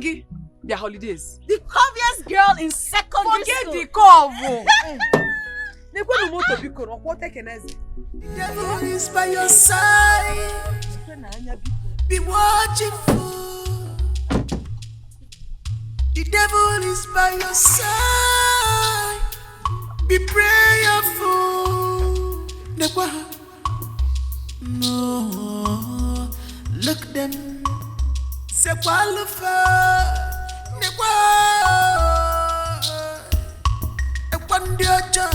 [SPEAKER 13] their holidays.
[SPEAKER 7] The obvious girl in secondary school.
[SPEAKER 13] Forget the cover. Nekwe moto biko no kwa tekeneze.
[SPEAKER 11] The devil is by your side. Be watchful. The devil is by your side. Be prayerful. No, look them. Se qualify. Ekwandiaja.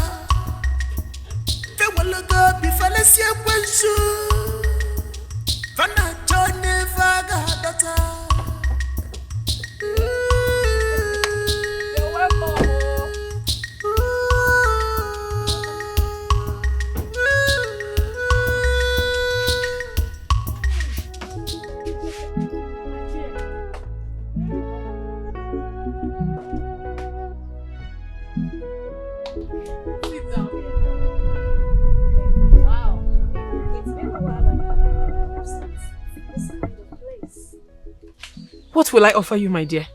[SPEAKER 11] Fe walaga bi falesia kwensu. Fana chone vaga data.
[SPEAKER 13] You're welcome. What will I offer you, my dear?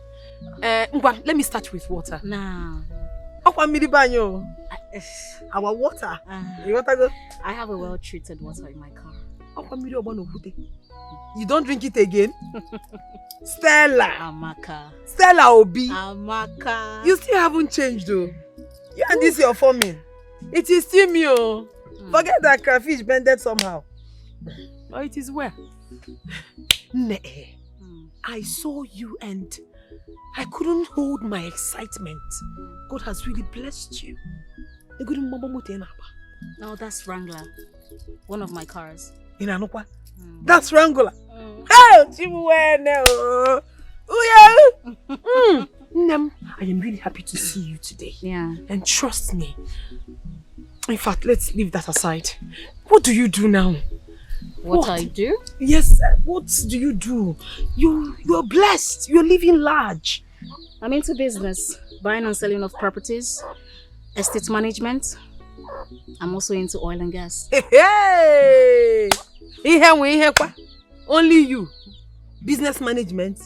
[SPEAKER 13] Ngwa, let me start with water.
[SPEAKER 7] Nah.
[SPEAKER 13] Our water. You want to go?
[SPEAKER 7] I have a well-treated water in my car.
[SPEAKER 13] You don't drink it again? Stella.
[SPEAKER 7] Amaka.
[SPEAKER 13] Stella Obi.
[SPEAKER 7] Amaka.
[SPEAKER 13] You still haven't changed though. You and this your forming. It is still me. Forget that crayfish bended somehow. Oh, it is where? Nee. I saw you and I couldn't hold my excitement. God has really blessed you.
[SPEAKER 7] No, that's Wrangler. One of my cars.
[SPEAKER 13] In Anokwa? That's Wrangler. Oh, Nam, I am really happy to see you today.
[SPEAKER 7] Yeah.
[SPEAKER 13] And trust me. In fact, let's leave that aside. What do you do now?
[SPEAKER 7] What I do?
[SPEAKER 13] Yes, what do you do? You're blessed. You're living large.
[SPEAKER 7] I'm into business. Buying and selling of properties. Estate management. I'm also into oil and gas.
[SPEAKER 13] Hey! Only you. Business management.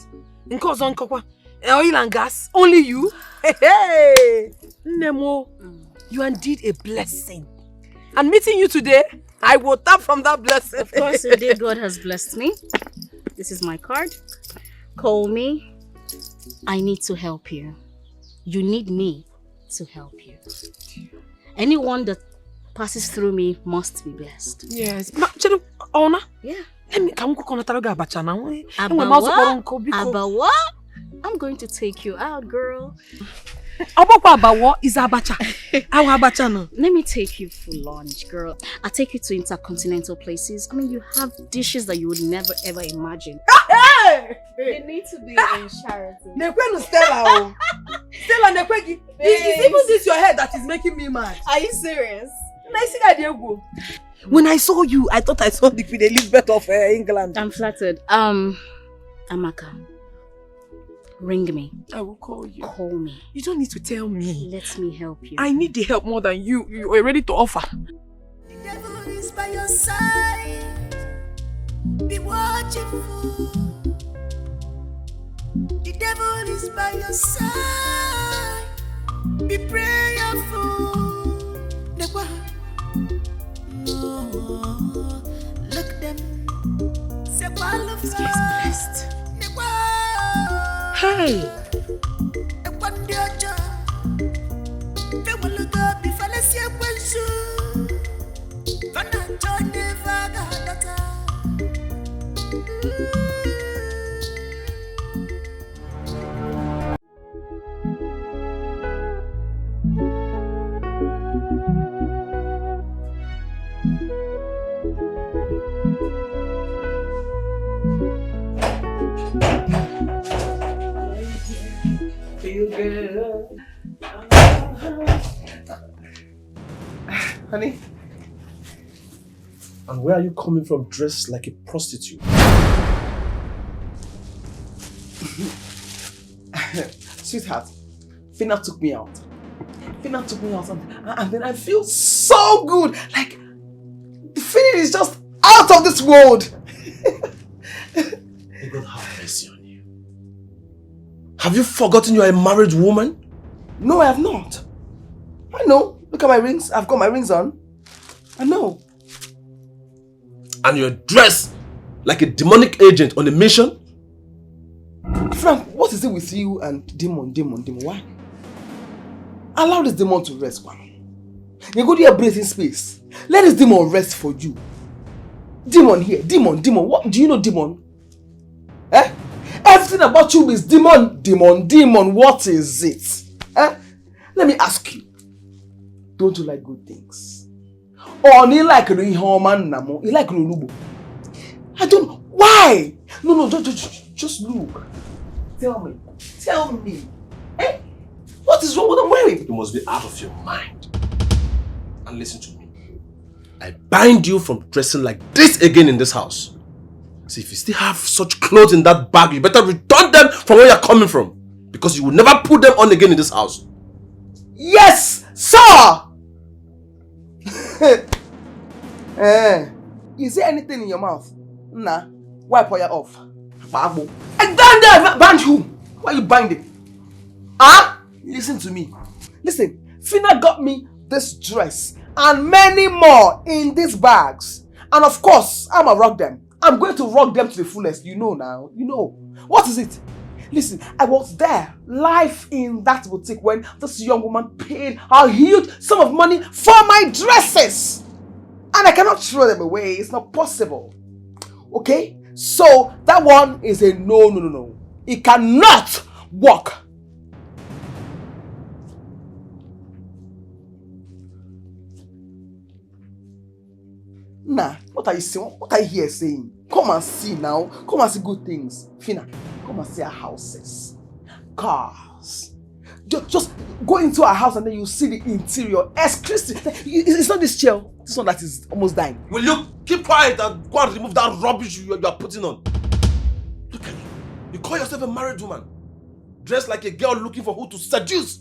[SPEAKER 13] Oil and gas. Only you. Hey! Nemo, you are indeed a blessing. And meeting you today, I will tap from that blessing.
[SPEAKER 7] Of course, indeed, God has blessed me. This is my card. Call me. I need to help you. You need me to help you. Anyone that passes through me must be blessed.
[SPEAKER 13] Yes. Ona?
[SPEAKER 7] Yeah.
[SPEAKER 13] Abawa?
[SPEAKER 7] I'm going to take you out, girl.
[SPEAKER 13] Abawa is abacha.
[SPEAKER 7] Let me take you for lunch, girl. I'll take you to intercontinental places. I mean, you have dishes that you would never ever imagine.
[SPEAKER 18] They need to be in Sheraton.
[SPEAKER 13] Stella, it's even this your head that is making me mad.
[SPEAKER 18] Are you serious?
[SPEAKER 13] When I saw you, I thought I saw the Queen Elizabeth of England.
[SPEAKER 7] I'm flattered. Amaka, Ring me.
[SPEAKER 13] I will call you.
[SPEAKER 7] Call me.
[SPEAKER 13] You don't need to tell me.
[SPEAKER 7] Let me help you.
[SPEAKER 13] I need the help more than you. You are ready to offer.
[SPEAKER 11] The devil is by your side. Be watchful. The devil is by your side. Be prayerful. No, look them. Say
[SPEAKER 13] This girl is blessed. Hey.
[SPEAKER 14] Feel good. Honey. And where are you coming from dressed like a prostitute?
[SPEAKER 1] Sweetheart, Fina took me out. And then I feel so good. Like, the feeling is just out of this world.
[SPEAKER 14] May God have mercy on you. Have you forgotten you are a married woman?
[SPEAKER 1] No, I have not. I know. Look at my rings. I've got my rings on. I know.
[SPEAKER 14] And you're dressed like a demonic agent on a mission?
[SPEAKER 1] Frank, what is it with you and demon? Why? Allow this demon to rest, man. You go to your breathing space. Let this demon rest for you. Demon here. Demon. What do you know, demon? Eh? Everything about you is demon. What is it? Eh? Let me ask you. Don't you like good things? Or you like Namo? You like Lulubo? I don't. Why? No. Just look. Tell me. Eh? What is wrong with what I'm wearing?
[SPEAKER 14] You must be out of your mind. And listen to me. I bind you from dressing like this again in this house. So if you still have such clothes in that bag, you better return them from where you're coming from. Because you will never put them on again in this house.
[SPEAKER 1] Yes, sir! Is there anything in your mouth? Nah, wipe all your off. And down there, bind who? Why are you binding? Listen to me. Listen, Fina got me this dress and many more in these bags. And of course, I'ma rock them. I'm going to rock them to the fullest. You know now. You know. What is it? Listen, I was there, live in that boutique when this young woman paid a huge sum of money for my dresses. And I cannot throw them away. It's not possible. Okay? So, that one is a no. It cannot work. Nah, what are you saying? What are you here saying? Come and see now. Come and see good things. Fina, come and see our houses. Cars. Just go into our house and then you see the interior. It's not this chair. This one that is almost dying.
[SPEAKER 14] Will you keep quiet and go and remove that rubbish you are putting on? Look at you. You call yourself a married woman. Dressed like a girl looking for who to seduce.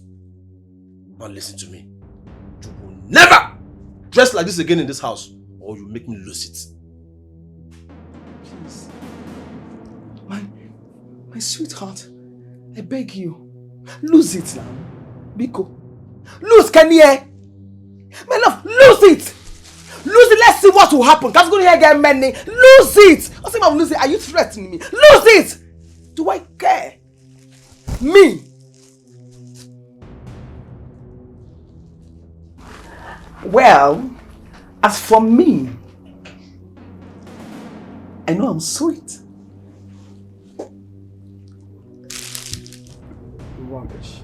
[SPEAKER 14] Now listen to me. You will never dress like this again in this house. Or you make me lose it.
[SPEAKER 1] Please. My sweetheart. I beg you. Lose it now. Biko. Lose, Kanye. My love, lose it. Lose it. Let's see what will happen. Can't go here get many. Lose it. What's the matter? Lose it. Are you threatening me? Lose it. Do I care? Me. Well, as for me, I know I'm sweet. Rubbish.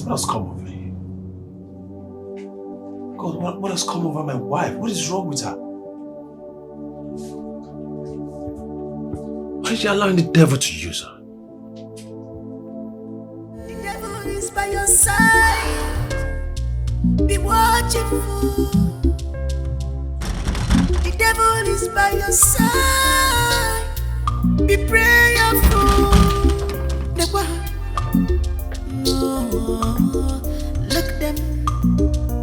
[SPEAKER 14] What has come over you? God, what has come over my wife? What is wrong with her? Why is she allowing the devil to use her?
[SPEAKER 11] The devil is by your side. Be watchful. The devil is by your side. Be prayerful. No, look them.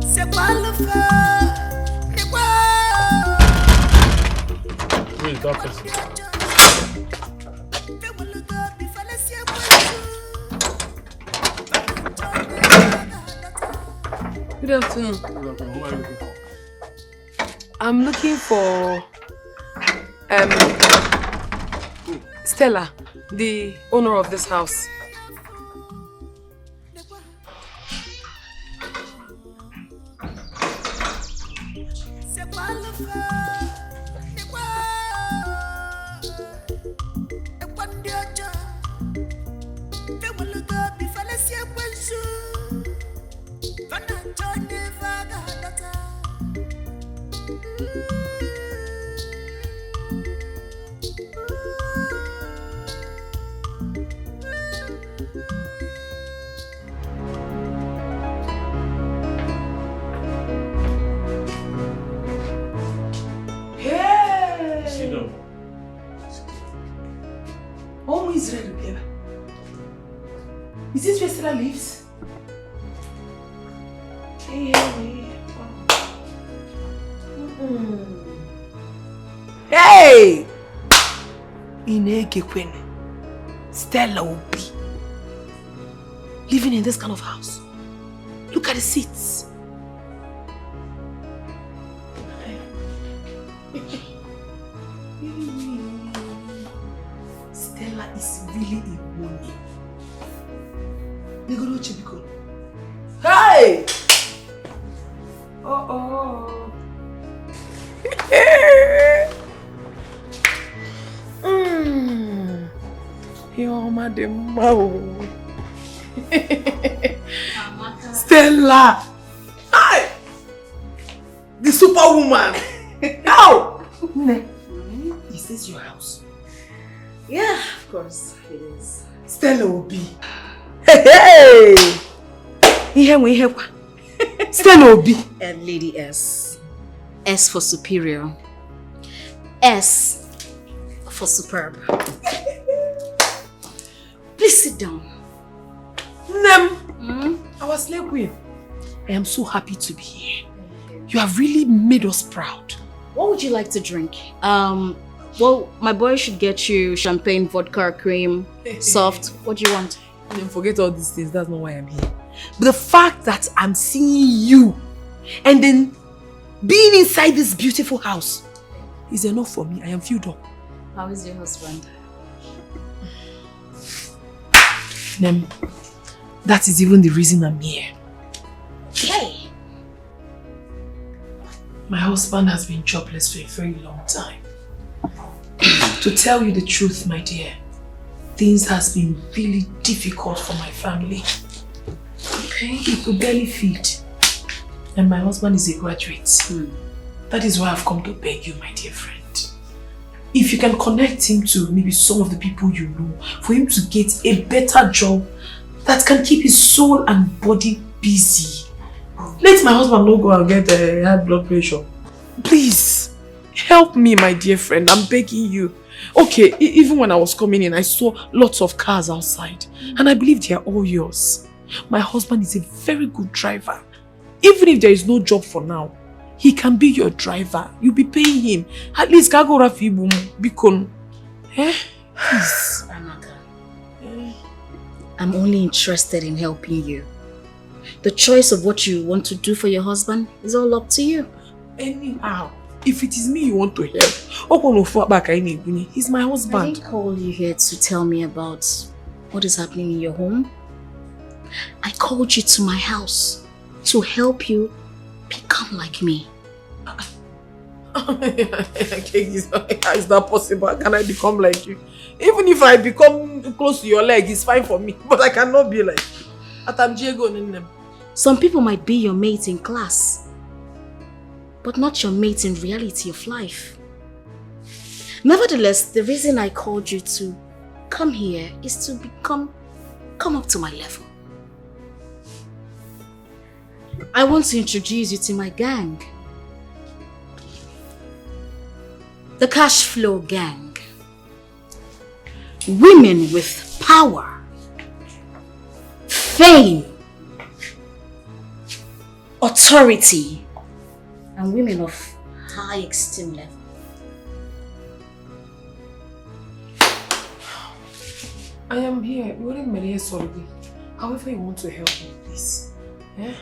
[SPEAKER 11] C'est quoi le feu?
[SPEAKER 2] Who is that person?
[SPEAKER 13] Good afternoon.
[SPEAKER 2] Who are you looking for?
[SPEAKER 13] I'm looking for Stella, the owner of this house. Is this where Stella lives? Hey! Stella will be living in this kind of house. Look at the seats. Stella is really a money. Hey! Oh. You're madam. Stella! Hi! The superwoman! How? Is this your house?
[SPEAKER 7] Yeah, of course it is.
[SPEAKER 13] Stella will be. Hey! Stella will be.
[SPEAKER 7] Lady S. S for superior. S for superb. Please sit down.
[SPEAKER 13] Our slave queen. I am so happy to be here. You have really made us proud.
[SPEAKER 7] What would you like to drink? Well, my boy should get you champagne, vodka, cream, soft. What do you want?
[SPEAKER 13] Then forget all these things. That's not why I'm here. But the fact that I'm seeing you and then being inside this beautiful house is enough for me. I am filled up.
[SPEAKER 7] How is your husband?
[SPEAKER 13] Nem, that is even the reason I'm here.
[SPEAKER 7] Okay.
[SPEAKER 13] My husband has been jobless for a very long time. To tell you the truth, my dear, things has been really difficult for my family. Okay. We could barely feed. And my husband is a graduate. That is why I've come to beg you, my dear friend. If you can connect him to maybe some of the people you know, for him to get a better job that can keep his soul and body busy. Let my husband not go and get high blood pressure. Please, help me, my dear friend. I'm begging you. Okay, even when I was coming in, I saw lots of cars outside. And I believe they are all yours. My husband is a very good driver. Even if there is no job for now, he can be your driver. You'll be paying him. At least Kago Rafibu Bikon. Please.
[SPEAKER 7] I'm only interested in helping you. The choice of what you want to do for your husband is all up to you.
[SPEAKER 13] Anyhow, if it is me you want to help, he's my husband.
[SPEAKER 7] I didn't call you here to tell me about what is happening in your home. I called you to my house to help you become like me.
[SPEAKER 13] Is that possible? Can I become like you? Even if I become close to your leg, it's fine for me. But I cannot be like you.
[SPEAKER 7] Some people might be your mate in class, but not your mate in reality of life. Nevertheless, the reason I called you to come here is to come up to my level. I want to introduce you to my gang. The cash flow gang. Women with power, fame, authority, and women of high esteem level.
[SPEAKER 13] I am here. However you want to help me, please. Yeah?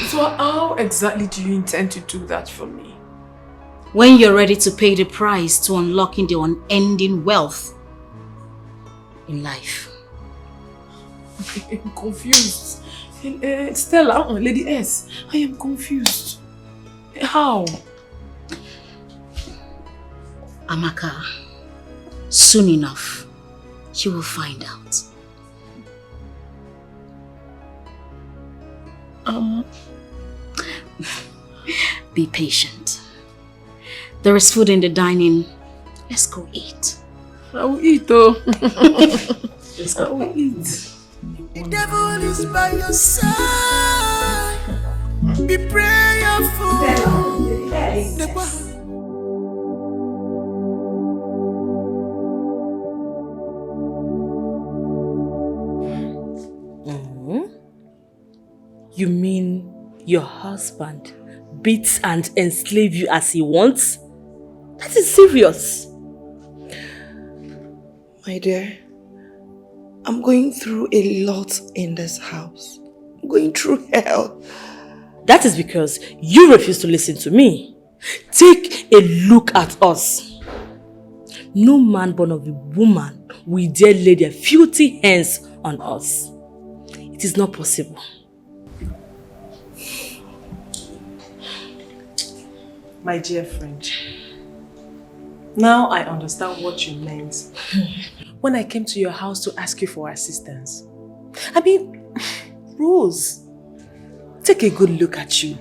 [SPEAKER 13] So how exactly do you intend to do that for me?
[SPEAKER 7] When you're ready to pay the price to unlocking the unending wealth in life.
[SPEAKER 13] I'm confused. Stella, Lady S, I am confused. How?
[SPEAKER 7] Amaka, soon enough, you will find out. Be patient. There is food in the dining. Let's go eat.
[SPEAKER 13] I will eat though. I will eat.
[SPEAKER 11] The devil is by your side. Be prayerful.
[SPEAKER 21] You mean your husband beats and enslaves you as he wants? That is serious.
[SPEAKER 3] My dear, I'm going through a lot in this house. I'm going through hell.
[SPEAKER 21] That is because you refuse to listen to me. Take a look at us. No man born of a woman will dare lay their filthy hands on us. It is not possible.
[SPEAKER 1] My dear friend, now I understand what you meant when I came to your house to ask you for assistance. I mean, Rose, take a good look at you.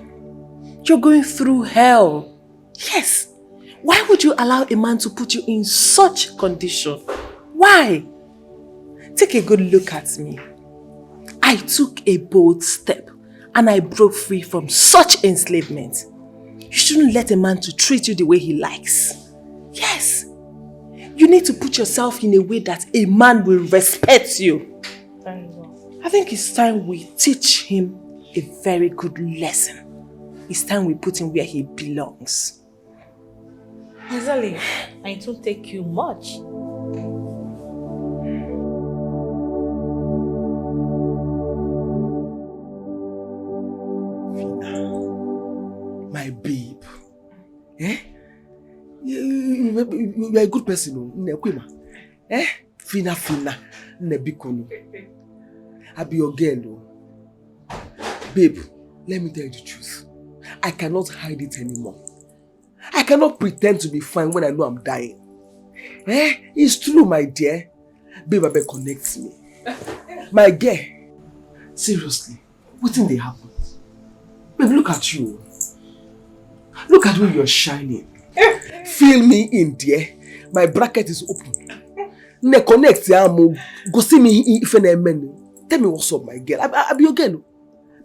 [SPEAKER 1] You're going through hell. Yes. Why would you allow a man to put you in such condition? Why? Take a good look at me. I took a bold step and I broke free from such enslavement. You shouldn't let a man to treat you the way he likes. Yes. You need to put yourself in a way that a man will respect you. I think it's time we teach him a very good lesson. It's time we put him where he belongs.
[SPEAKER 21] Exactly. And it won't take you much.
[SPEAKER 14] My babe. Eh? You are a good person, no? Eh? Fina. Nebikono. I be your girl, no? Babe, let me tell you the truth. I cannot hide it anymore. I cannot pretend to be fine when I know I'm dying. Eh? It's true, my dear. Babe, I beg connect me. My girl. Seriously, what thing they happen? Babe, look at you. Look at where you're shining. Feel me in, dear. My bracket is open. Ne connect, go see me if I am. Tell me what's up, my girl. I be your girl.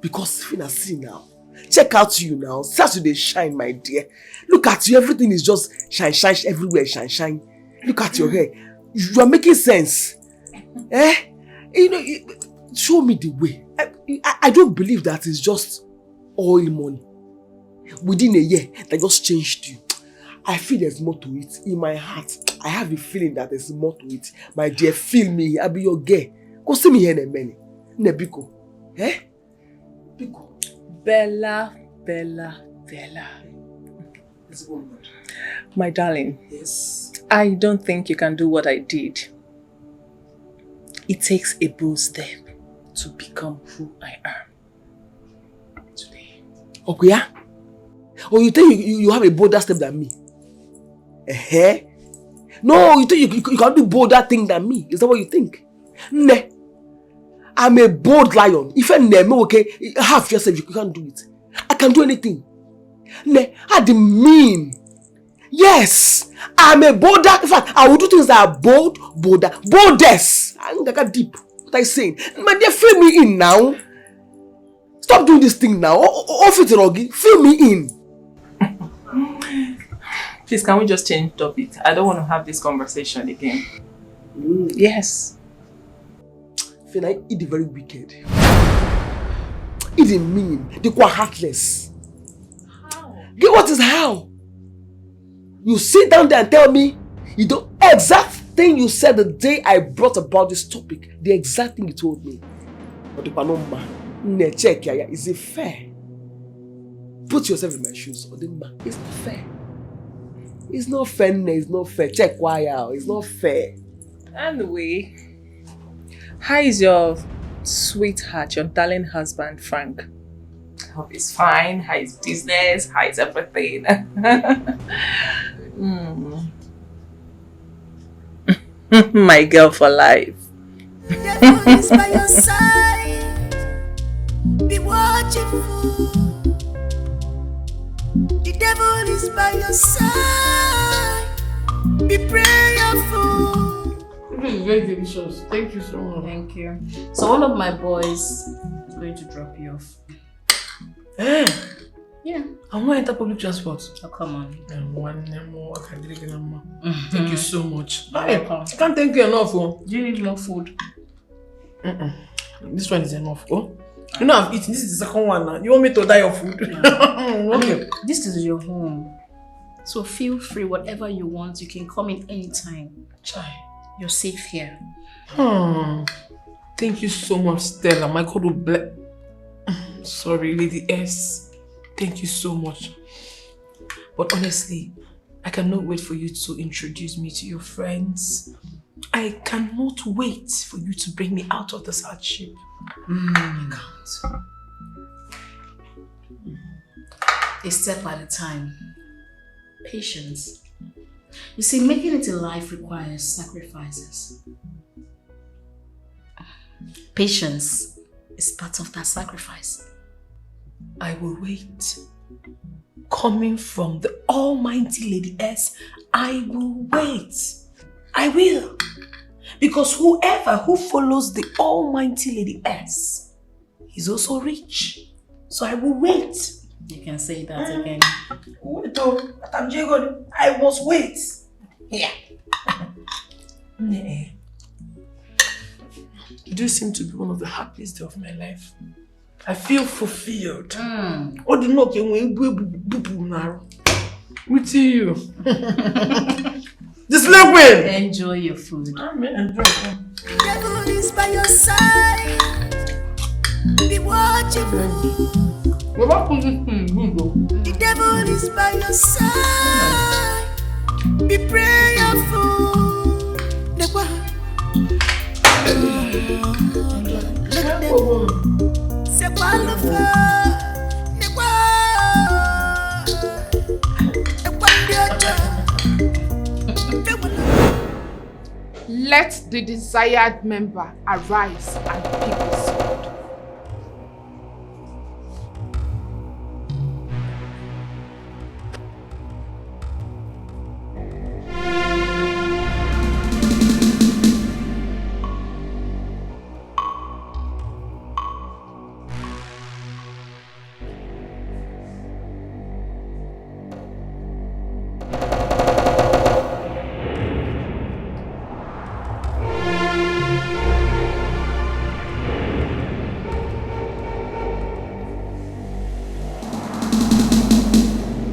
[SPEAKER 14] Because if I see now, check out you now. Saturday shine, my dear. Look at you. Everything is just shine everywhere. Shine. Look at your hair. You are making sense. Eh? You know, show me the way. I don't believe that it's just oil money. Within a year, that just changed you. I feel there's more to it. In my heart, I have a feeling that there's more to it. My dear, feel me. I'll be your girl. Go see me here in a minute. Nebiko. Eh? Biko.
[SPEAKER 1] Bella. My darling.
[SPEAKER 14] Yes.
[SPEAKER 1] I don't think you can do what I did. It takes a bold step to become who I am today.
[SPEAKER 14] Okay, yeah? Or you think you have a bolder step than me? No, you think you can do bolder thing than me? Is that what you think? Ne. I'm a bold lion. If I name okay, half yourself, you can't do it. I can do anything. Ne, I mean. Yes, I'm a bolder. In fact, I will do things that are boldest. I think I got deep. What I'm saying. My dear, fill me in now. Stop doing this thing now. Off it, Rogi. Fill me in.
[SPEAKER 1] Please, can we just change topic? I don't want to have this conversation again. Yes.
[SPEAKER 12] I feel like it's very wicked. It's mean. They're quite heartless.
[SPEAKER 1] How?
[SPEAKER 12] Get what is how? You sit down there and tell me you don't exact thing you said the day I brought about this topic. The exact thing you told me. But check, is it fair? Put yourself in my shoes. It's not fair. It's not fair. It's not fair. Check why out. It's not fair.
[SPEAKER 1] Anyway, how is your sweetheart, your darling husband, Frank? I hope he's fine. How is business? How is everything? My girl for life.
[SPEAKER 11] The devil is by your side. Be watchful. The devil is by your side. Be prayerful.
[SPEAKER 13] This is very delicious. Thank you so much.
[SPEAKER 7] Thank you. So one of my boys is going to drop you off.
[SPEAKER 13] Eh?
[SPEAKER 7] Yeah.
[SPEAKER 13] I want to enter public transport.
[SPEAKER 7] Oh, come on.
[SPEAKER 13] Thank you so much.
[SPEAKER 7] You're welcome.
[SPEAKER 13] I can't thank you enough. Oh.
[SPEAKER 7] Do you need more food?
[SPEAKER 13] This one is enough. Oh. You know I've eaten. This is the second one now. You want me to die of food?
[SPEAKER 7] Okay. This is your home. So feel free, whatever you want. You can come in anytime. You're safe here.
[SPEAKER 13] Thank you so much, Stella. My God will bless. Sorry, Lady S. Thank you so much. But honestly, I cannot wait for you to introduce me to your friends. I cannot wait for you to bring me out of this hardship.
[SPEAKER 7] I can't. A step at a time. Patience. You see, making it in life requires sacrifices. Patience is part of that sacrifice.
[SPEAKER 13] I will wait. Coming from the almighty Lady S, I will wait. I will. Because whoever who follows the almighty Lady S is also rich. So I will wait.
[SPEAKER 7] You can say that again.
[SPEAKER 13] Wait, I must wait. Yeah. You do seem to be one of the happiest days of my life. I feel fulfilled. Oh, do not get with you. This liquid.
[SPEAKER 7] Enjoy your food.
[SPEAKER 11] The devil is by your side. Be watchful. The devil is by your side. Be prayerful.
[SPEAKER 8] Let the desired member arise and pick the sword.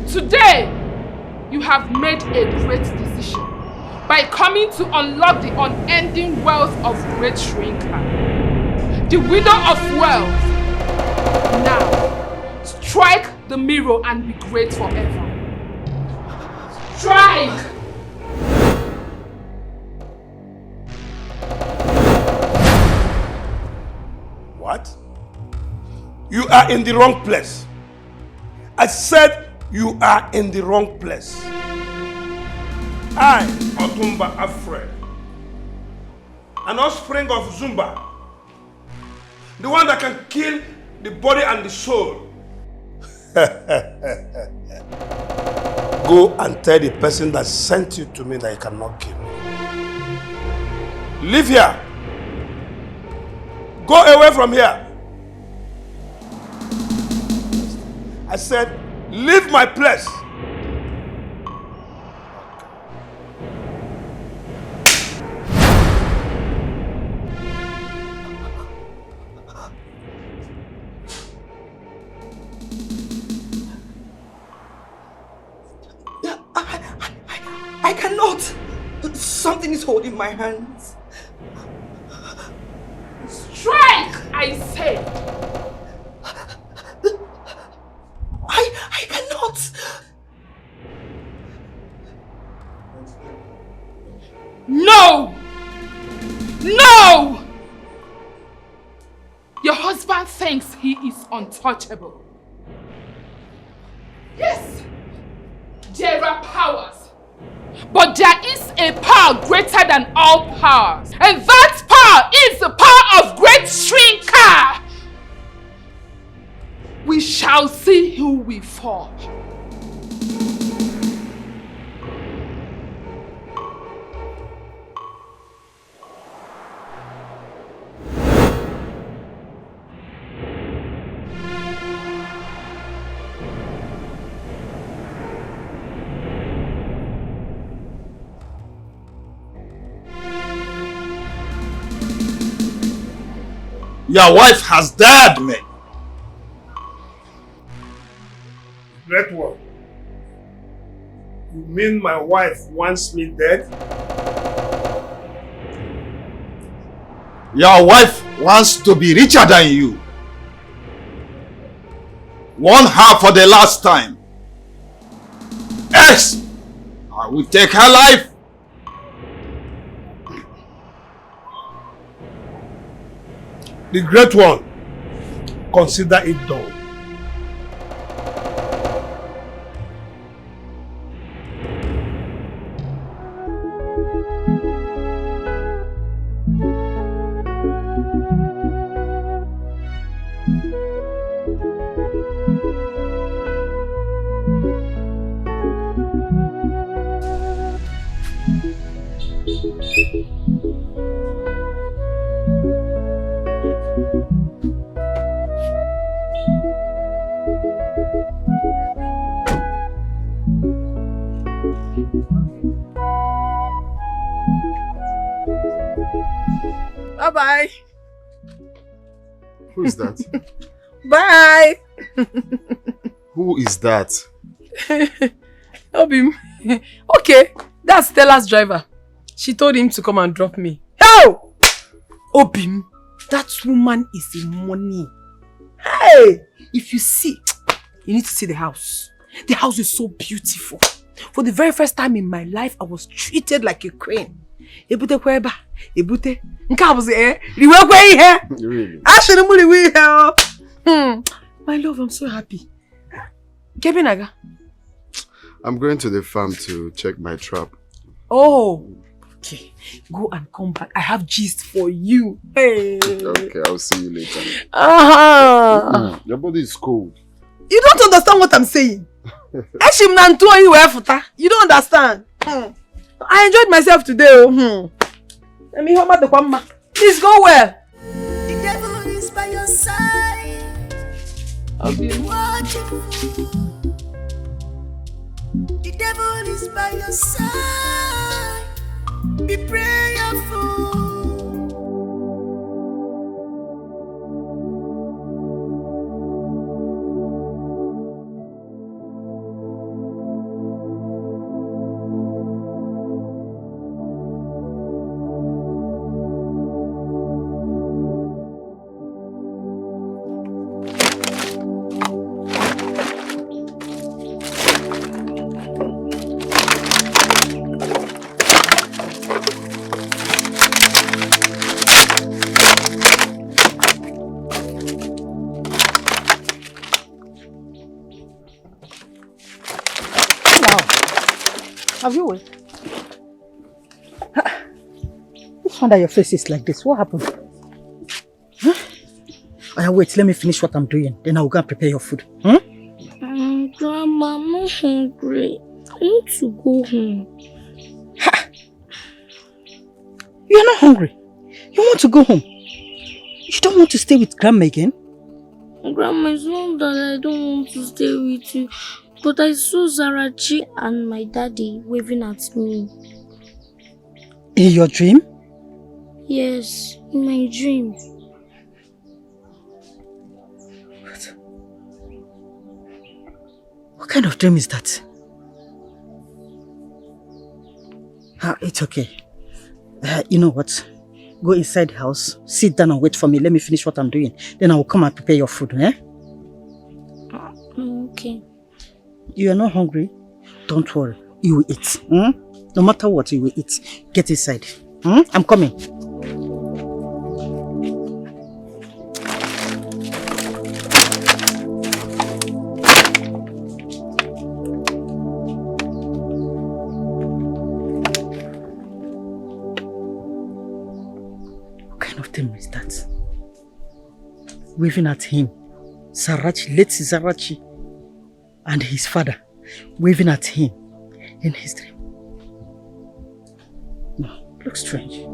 [SPEAKER 8] Today, you have made a great decision by coming to unlock the unending wealth of great shrinker, the widow of wealth. Now, strike the mirror and be great forever. Strike!
[SPEAKER 4] What? You are in the wrong place. I said you are in the wrong place. I, Otumba Afred, an offspring of Zumba, the one that can kill the body and the soul. Go and tell the person that sent you to me that you cannot kill me. Leave here. Go away from here. I said, leave my place.
[SPEAKER 3] Something is holding my hands.
[SPEAKER 8] Strike, I say!
[SPEAKER 3] I cannot.
[SPEAKER 8] No! No! Your husband thinks he is untouchable. Yes, there are powers. But there is a power greater than all powers. And that power is the power of great shrinker. We shall see who we fall.
[SPEAKER 4] Your wife has died, man.
[SPEAKER 2] Great one. You mean my wife wants me dead?
[SPEAKER 4] Your wife wants to be richer than you. Warn her for the last time. Yes, I will take her life.
[SPEAKER 2] The great one, consider it done.
[SPEAKER 13] Bye-bye.
[SPEAKER 6] Who is that?
[SPEAKER 13] Bye.
[SPEAKER 6] Who is that?
[SPEAKER 13] Obim. Okay, that's Stella's driver. She told him to come and drop me. How? Obim, that woman is a money. Hey, if you see, you need to see the house. The house is so beautiful. For the very first time in my life, I was treated like a queen. Ebute kweba, ebute. Nka was riwe kwe ihe.
[SPEAKER 6] Really?
[SPEAKER 13] Ashiri mu riwe ihe. My love, I'm so happy. Kebe naga?
[SPEAKER 6] I'm going to the farm to check my trap.
[SPEAKER 13] Oh, okay. Go and come back. I have gist for you. Hey.
[SPEAKER 6] Okay, I'll see you later.
[SPEAKER 13] Uh-huh.
[SPEAKER 6] Your body is cold.
[SPEAKER 13] You don't understand what I'm saying. You don't understand. I enjoyed myself today. Let me home at the Kwama. Please go well.
[SPEAKER 11] The devil is by your side.
[SPEAKER 13] I'll be
[SPEAKER 11] watching. The devil is by your side. Be prayerful.
[SPEAKER 15] Have you wait? This one that your face is like this, what happened? Huh? Wait, let me finish what I'm doing. Then I'll go and prepare your food.
[SPEAKER 22] Grandma, I'm not hungry. I want to go home.
[SPEAKER 15] Ha! You're not hungry. You want to go home. You don't want to stay with Grandma again?
[SPEAKER 22] Grandma, it's not that I don't want to stay with you. But I saw Zarachi and my daddy waving at me.
[SPEAKER 15] In your dream?
[SPEAKER 22] Yes, in my dream.
[SPEAKER 15] What kind of dream is that? It's okay. You know what? Go inside the house, sit down and wait for me. Let me finish what I'm doing. Then I will come and prepare your food, eh?
[SPEAKER 22] Okay.
[SPEAKER 15] You are not hungry? Don't worry. You will eat. Hmm? No matter what, you will eat. Get inside. Hmm? I'm coming. What kind of thing is that? Waving at him. Zarachi, late Zarachi, and his father waving at him in his dream. No, looks strange.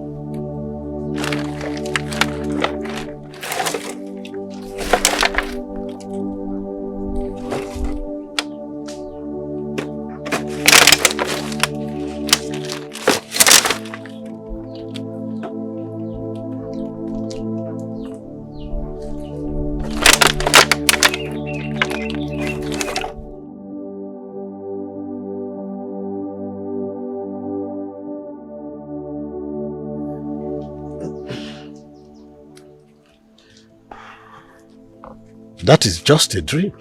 [SPEAKER 9] That is just a dream.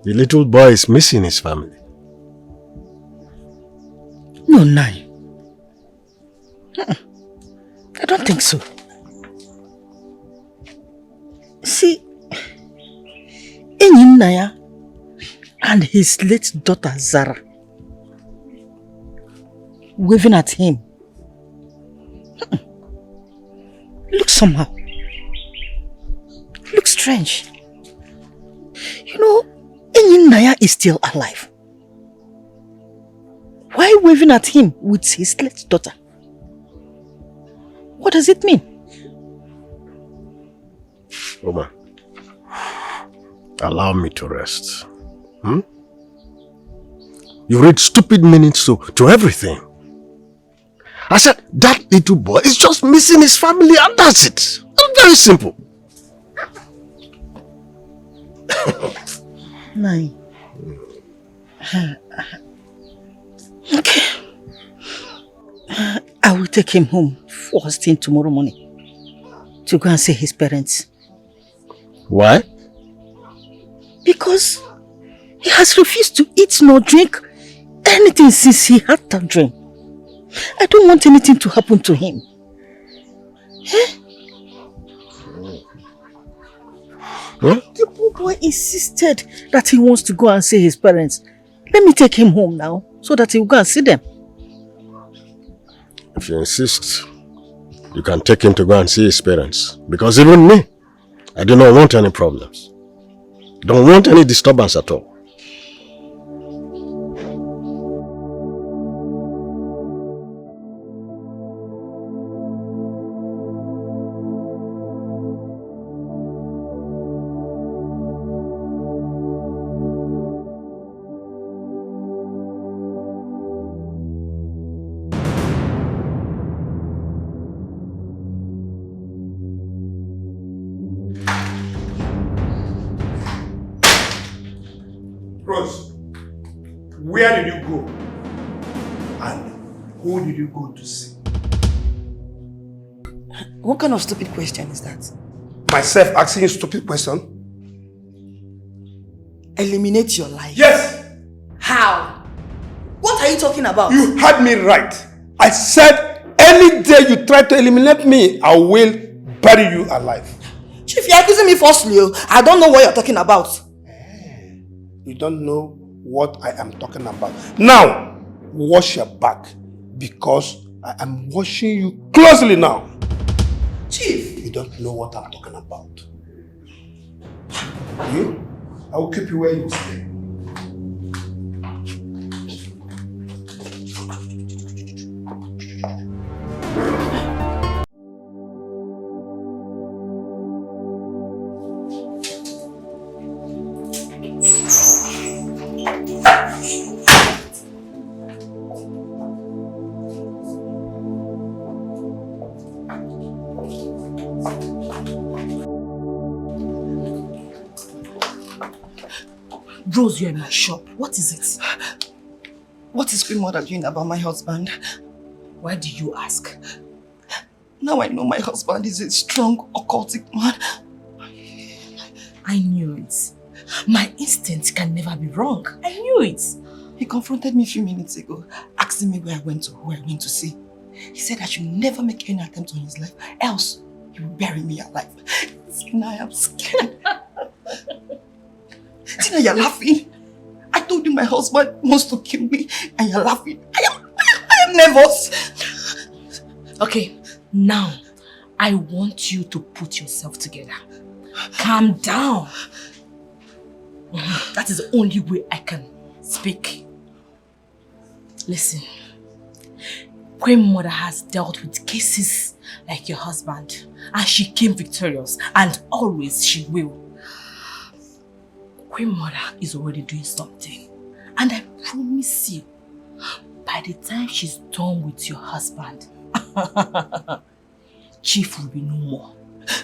[SPEAKER 9] The little boy is missing his family.
[SPEAKER 15] No, Nai. I don't think so. See, Enyi Naya and his late daughter Zara waving at him. Looks somehow. Looks strange. You know, Enyi Naya is still alive. Why waving at him with his late daughter? What does it mean?
[SPEAKER 9] Oma, allow me to rest. Hmm? You read stupid meanings to everything. I said, that little boy is just missing his family and that's it. It's very simple.
[SPEAKER 15] Nai. Okay. I will take him home first thing tomorrow morning to go and see his parents.
[SPEAKER 9] Why?
[SPEAKER 15] Because he has refused to eat nor drink anything since he had that dream. I don't want anything to happen to him. Eh?
[SPEAKER 9] Huh?
[SPEAKER 15] The poor boy insisted that he wants to go and see his parents. Let me take him home now so that he will go and see them.
[SPEAKER 9] If you insist, you can take him to go and see his parents. Because even me, I do not want any problems. Don't want any disturbance at all.
[SPEAKER 4] Where did you go? And who did you go to see?
[SPEAKER 3] What kind of stupid question is that?
[SPEAKER 4] Myself asking you a stupid question?
[SPEAKER 3] Eliminate your life?
[SPEAKER 4] Yes!
[SPEAKER 3] How? What are you talking about?
[SPEAKER 4] You had me right. I said any day you try to eliminate me, I will bury you alive.
[SPEAKER 3] Chief, you're accusing me falsely. I don't know what you're talking about.
[SPEAKER 4] You don't know what I am talking about. Now, wash your back because I am watching you closely now.
[SPEAKER 3] Chief!
[SPEAKER 4] You don't know what I'm talking about. You? I will keep you where you stay.
[SPEAKER 3] Rose, you're in my shop. What is it? What is Queen Mother doing about my husband?
[SPEAKER 21] Why do you ask?
[SPEAKER 3] Now I know my husband is a strong, occultic man.
[SPEAKER 21] I knew it. My instinct can never be wrong. I knew it.
[SPEAKER 3] He confronted me a few minutes ago, asking me where I went to, who I went to see. He said I should never make any attempt on his life, else he will bury me alive. Tina, I am scared. Tina, you're laughing. I told you my husband wants to kill me, and you're laughing. I am nervous.
[SPEAKER 21] Okay, now I want you to put yourself together. Calm down. That is the only way I can speak. Listen, Queen Mother has dealt with cases like your husband, and she came victorious, and always she will. Queen Mother is already doing something, and I promise you, by the time she's done with your husband, Chief will be no more.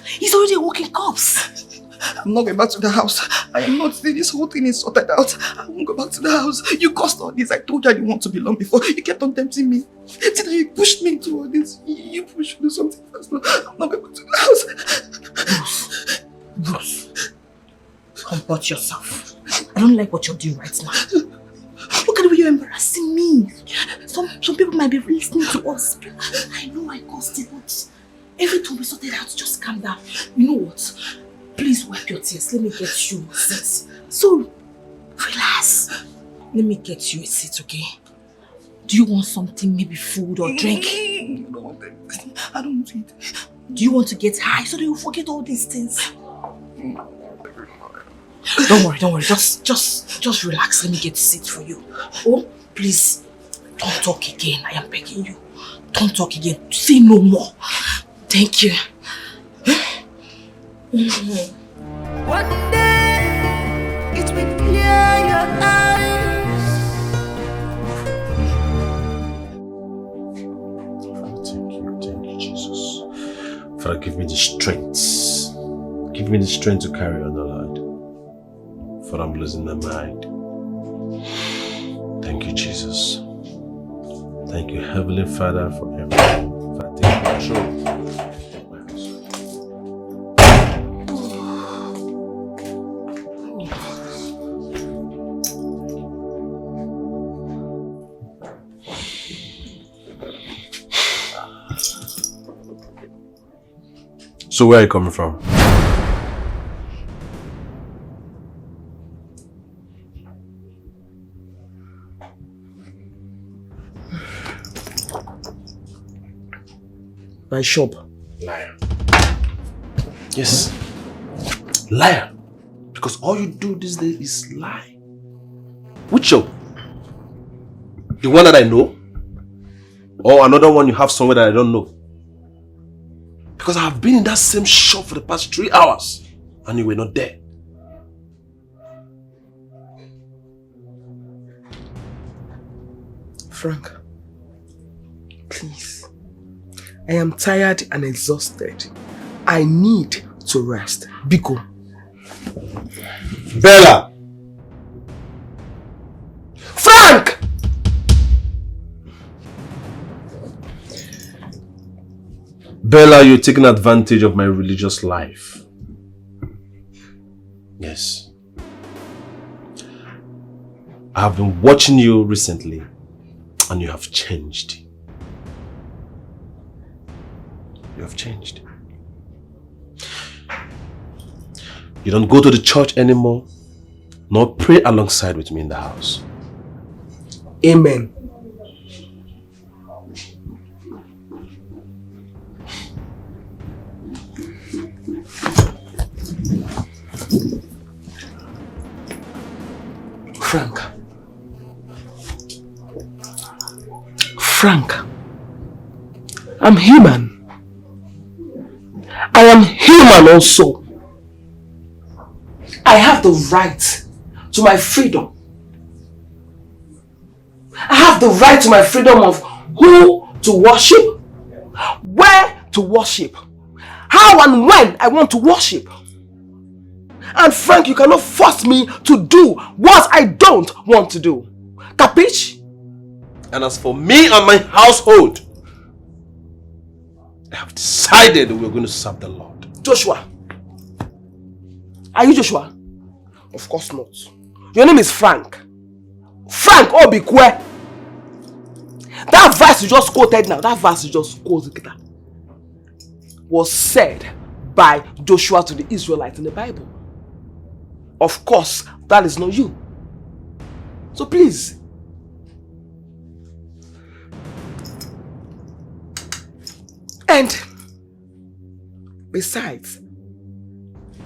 [SPEAKER 21] He's already a walking corpse.
[SPEAKER 3] I'm not going back to the house. I am not saying this whole thing is sorted out. I won't go back to the house. You caused all this. I told you I didn't want to belong before. You kept on tempting me. Tina, you pushed me into all this. You pushed me to do something else. No, I'm not going back to the house.
[SPEAKER 21] Bruce, comport yourself. I don't like what you're doing right now. Look at the way you're embarrassing me. Some people might be listening to us. I know I caused it, but everything will be sorted out. Just calm down. You know what? Please wipe your tears. Let me get you a seat. So, relax. Let me get you a seat, okay? Do you want something, maybe food or drink?
[SPEAKER 3] I don't want to eat.
[SPEAKER 21] Do you want to get high so that you forget all these things? Don't worry. Just relax. Let me get a seat for you. Oh, please, don't talk again. I am begging you. Don't talk again. Say no more. Thank you.
[SPEAKER 11] One day it will clear your eyes.
[SPEAKER 14] Thank you, Jesus. Father, give me the strength. Give me the strength to carry on, the Lord. For I'm losing my mind. Thank you, Jesus. Thank you, Heavenly Father, for everything. Father, take control. So where are you coming from?
[SPEAKER 3] My shop.
[SPEAKER 14] Liar. Yes. Liar. Because all you do these days is lie. Which shop? The one that I know? Or another one you have somewhere that I don't know? Because I have been in that same shop for the past 3 hours and you were not there.
[SPEAKER 3] Frank, please. I am tired and exhausted. I need to rest. Biko.
[SPEAKER 14] Bella! Frank! Bella, you're taking advantage of my religious life. Yes. I have been watching you recently and you have changed. You have changed. You don't go to the church anymore, nor pray alongside with me in the house.
[SPEAKER 3] Amen. Frank, I'm human. I am human also. I have the right to my freedom. I have the right to my freedom of who to worship, where to worship, how and when I want to worship. And Frank, you cannot force me to do what I don't want to do. Capiche?
[SPEAKER 14] And as for me and my household, I have decided we're going to serve the Lord.
[SPEAKER 3] Joshua. Are you Joshua? Of course not. Your name is Frank. Frank Obikwe. That verse you just quoted now, was said by Joshua to the Israelites in the Bible. Of course, that is not you. So please. And besides,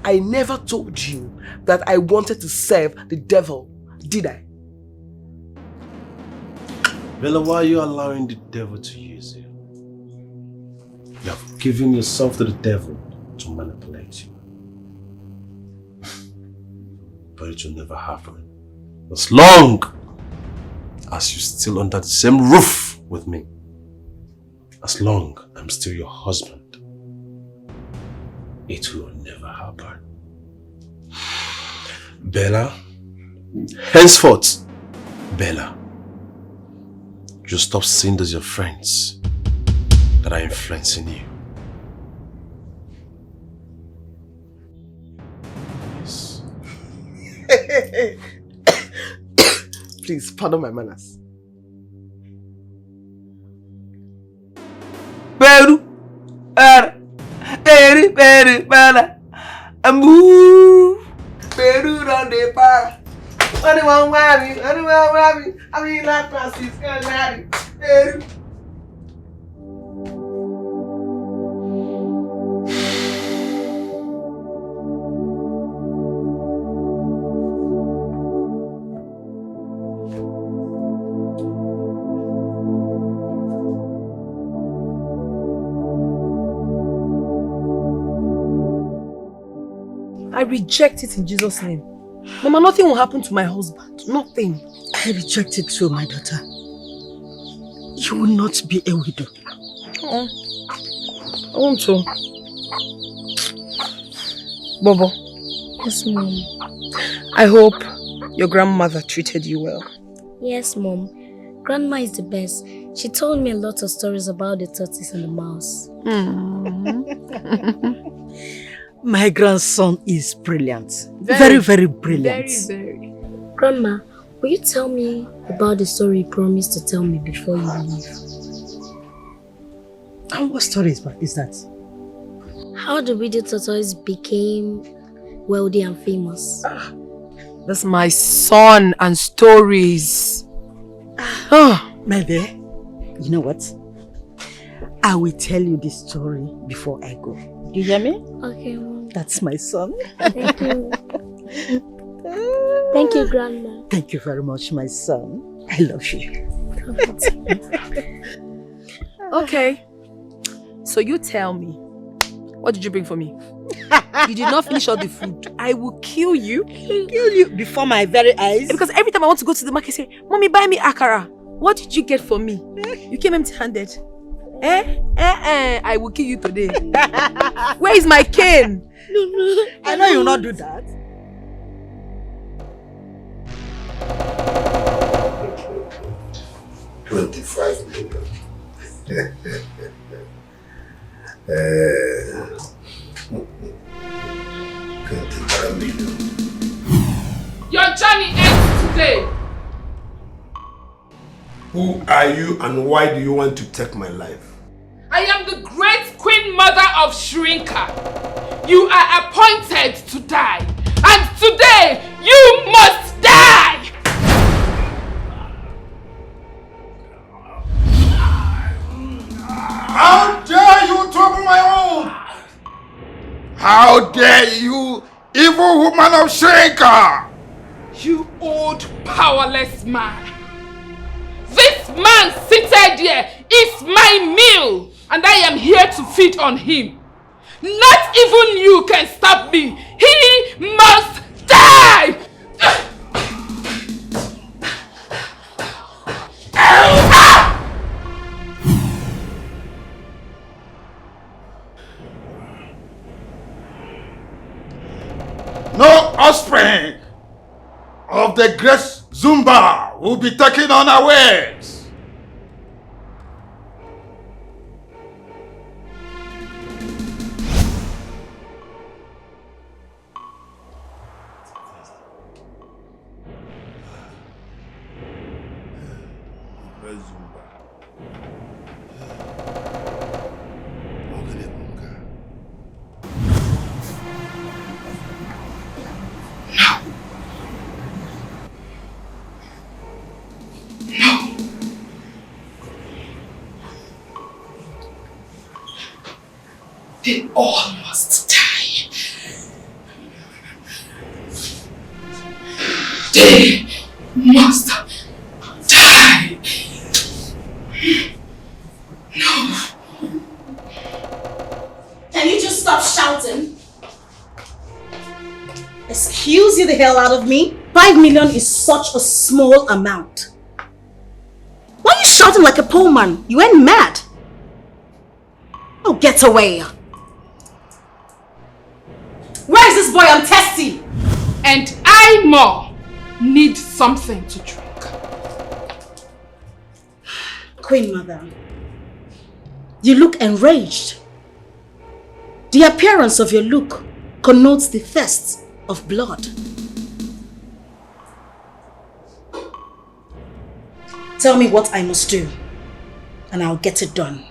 [SPEAKER 3] I never told you that I wanted to serve the devil, did I?
[SPEAKER 14] Bella, why are you allowing the devil to use you? You have given yourself to the devil to manipulate you. But it will never happen. As long as you're still under the same roof with me. As long I'm still your husband. It will never happen. Bella, henceforth, Bella, you stop seeing those your friends that are influencing you. Yes.
[SPEAKER 3] Please, pardon my manners. Peru, eri, bala, amu, Peru, don't they para? Anyone want me? I mean, like Francis, can Peru.
[SPEAKER 13] I reject it in Jesus' name. Mama, nothing will happen to my husband. Nothing.
[SPEAKER 15] I reject it too, my daughter. You will not be a widow.
[SPEAKER 13] I want to. Bobo.
[SPEAKER 22] Yes, Mom.
[SPEAKER 13] I hope your grandmother treated you well.
[SPEAKER 22] Yes, Mom. Grandma is the best. She told me a lot of stories about the tortoise and the mouse.
[SPEAKER 15] My grandson is brilliant. Very, very brilliant.
[SPEAKER 13] Very.
[SPEAKER 22] Grandma, will you tell me about the story you promised to tell me before you leave?
[SPEAKER 15] And what story is that?
[SPEAKER 22] How the widow tortoise became wealthy and famous.
[SPEAKER 13] That's my son and stories.
[SPEAKER 15] My dear, you know what? I will tell you this story before I go. Do you hear me?
[SPEAKER 22] Okay, Mom.
[SPEAKER 15] That's my son.
[SPEAKER 22] Thank you. Thank you, Grandma.
[SPEAKER 15] Thank you very much, my son. I love you.
[SPEAKER 13] Okay. So you tell me, what did you bring for me? You did not finish all the food. I will kill you.
[SPEAKER 15] Kill you before my very eyes.
[SPEAKER 13] Because every time I want to go to the market, say, Mommy, buy me akara. What did you get for me? You came empty-handed. I will kill you today. Where is my cane?
[SPEAKER 15] No. I know you will not do that.
[SPEAKER 4] $25 million. $25 million.
[SPEAKER 8] Your journey ends today.
[SPEAKER 4] Who are you and why do you want to take my life?
[SPEAKER 8] I am the great queen mother of Shrinker. You are appointed to die. And today, you must die!
[SPEAKER 6] How dare you trouble my home? How dare you, evil woman of Shrinker!
[SPEAKER 8] You old powerless man. This man seated here is my meal, and I am here to feed on him. Not even you can stop me. He must die!
[SPEAKER 6] No offspring of the great Zumba will be taken unawares.
[SPEAKER 8] They all must die. They must die. No.
[SPEAKER 7] Can you just stop shouting? Excuse you the hell out of me? 5 million is such a small amount. Why are you shouting like a poor man? You ain't mad. Oh, get away. Where is this boy? I'm thirsty.
[SPEAKER 8] And I more need something to drink.
[SPEAKER 7] Queen Mother, you look enraged. The appearance of your look connotes the thirst of blood. Tell me what I must do, and I'll get it done.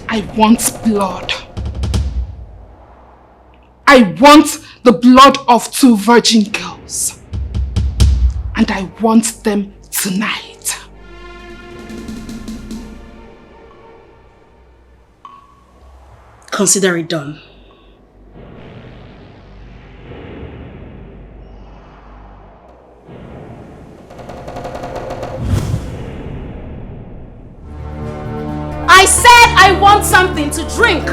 [SPEAKER 8] I want blood. I want the blood of 2 virgin girls. And I want them tonight.
[SPEAKER 7] Consider it done. I said I want something to drink.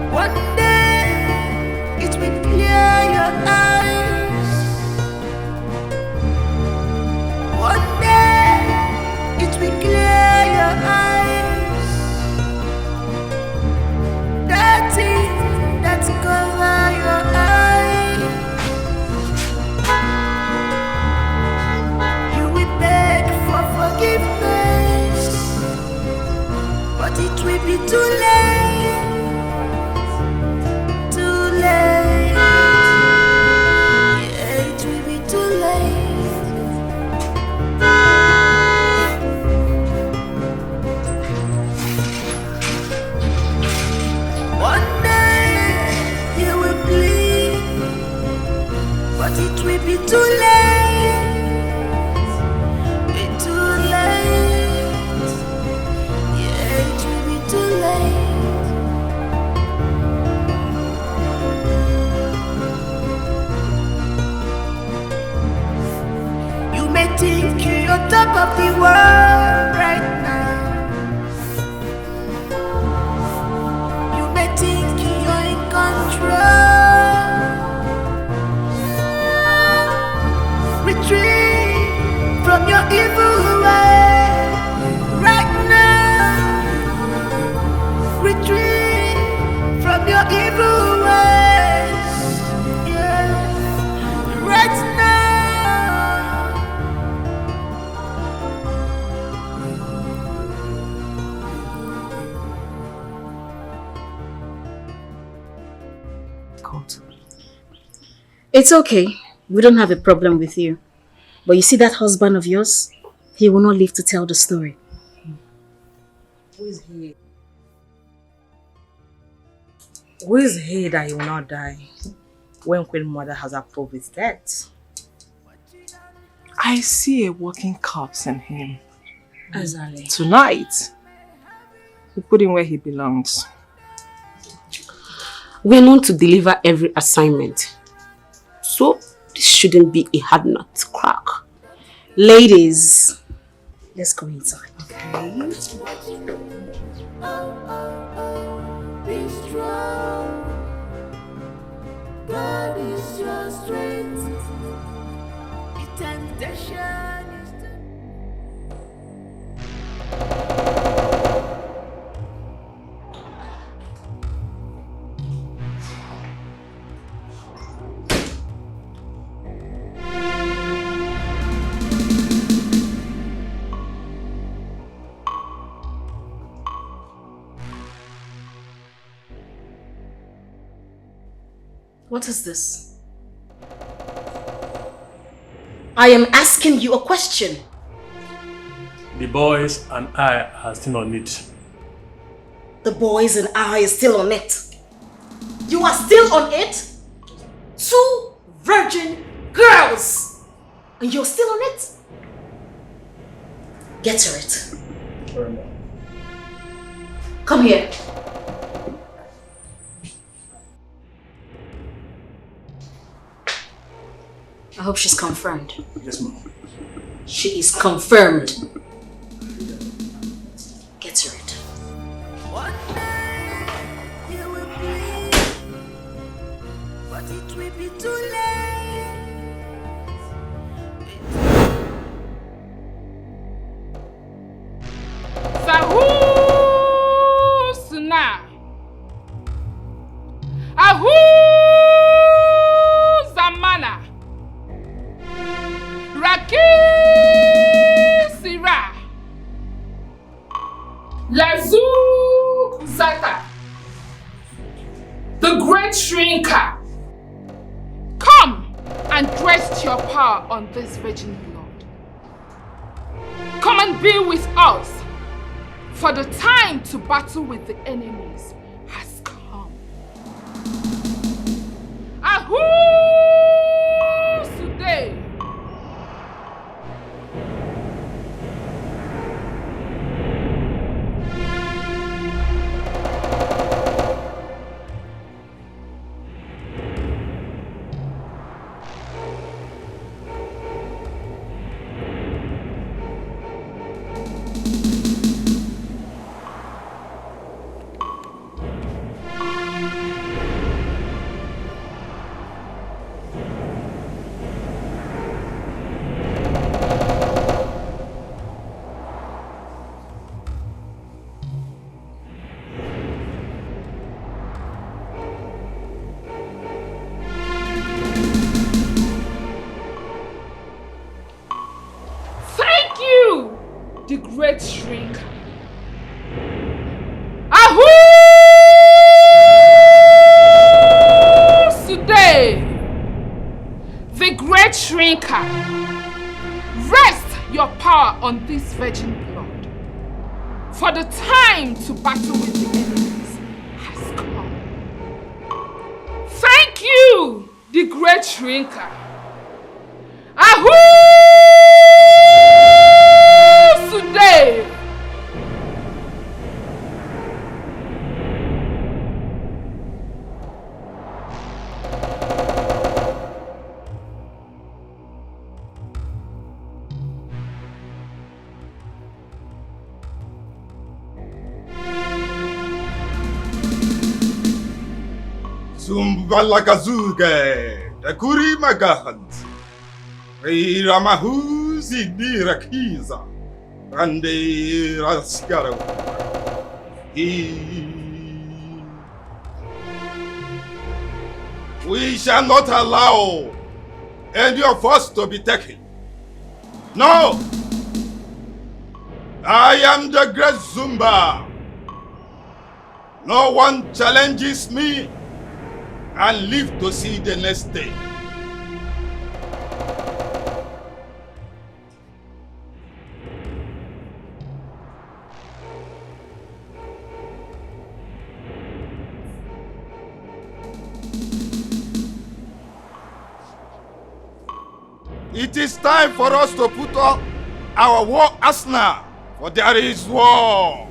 [SPEAKER 11] One day it will clear your eyes. One day it will clear your eyes. That thing that cover your eyes. You will beg for forgiveness, but it will be too late. Too late. Yeah, it will be too late. One day you will bleed, but it will be too late. Be too late. Yeah, it will be too late. You may think you're on top of the world right now. You may think you're in control. Retreat from your evil way right now. Retreat from your evil ways. Yeah, right now.
[SPEAKER 7] It's okay. We don't have a problem with you. But you see that husband of yours? He will not live to tell the story.
[SPEAKER 21] Who is he? Who is he that he will not die when Queen Mother has approved his death?
[SPEAKER 5] I see a walking corpse in him.
[SPEAKER 21] Exactly.
[SPEAKER 5] Tonight, we put him where he belongs.
[SPEAKER 10] We're known to deliver every assignment. So, this shouldn't be a hard nut to crack.
[SPEAKER 7] Ladies, let's go inside.
[SPEAKER 11] Be strong. God is your strength. The temptation is
[SPEAKER 7] What is this? I am asking you a question.
[SPEAKER 23] The boys and I are still on it.
[SPEAKER 7] The boys and I are still on it. You are still on it? 2 virgin girls! And you're still on it?
[SPEAKER 16] Get to it. Come here. I hope she's confirmed.
[SPEAKER 23] Yes, ma'am.
[SPEAKER 16] She is confirmed. Get to it.
[SPEAKER 11] One day you will bleed, but it will be too late.
[SPEAKER 8] Sahu Suna. Ahu Zamana. Raki Sira. Lazuk Zata. The great shrinker. Come and rest your power on this virgin blood. Come and be with us, for the time to battle with the enemies has come. Ahu today. The great shrinker. Ahu today. The great shrinker. Rest your power on this virgin blood, for the time to battle with the enemies has come. Thank you, the great shrinker. Ahu today.
[SPEAKER 6] Zumbalakazuge, Takuri Magahant, Ramahuzi Dirakiza, Rande Raskaro. We shall not allow any of us to be taken. No! I am the great Zumba. No one challenges me and live to see the next day. It is time for us to put on our war arsenal, for there is war.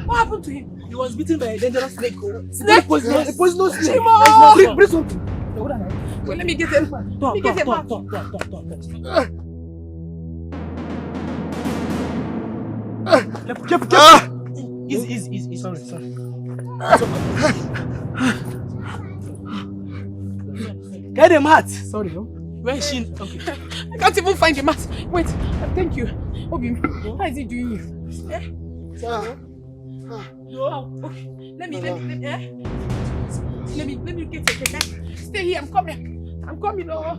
[SPEAKER 18] What happened to him?
[SPEAKER 12] He was bitten by a dangerous snake.
[SPEAKER 18] Snake?
[SPEAKER 12] A poisonous snake.
[SPEAKER 18] Chimo!
[SPEAKER 12] Bring something.
[SPEAKER 18] Wait, let me get him. Let me get him back.
[SPEAKER 12] Careful. Easy. Sorry. Get the mat. Sorry. Where is she? Okay.
[SPEAKER 18] I can't even find the mat. Wait, thank you. Obi, how is he doing you? Okay. Let me get it. Stay here, I'm coming. Oh.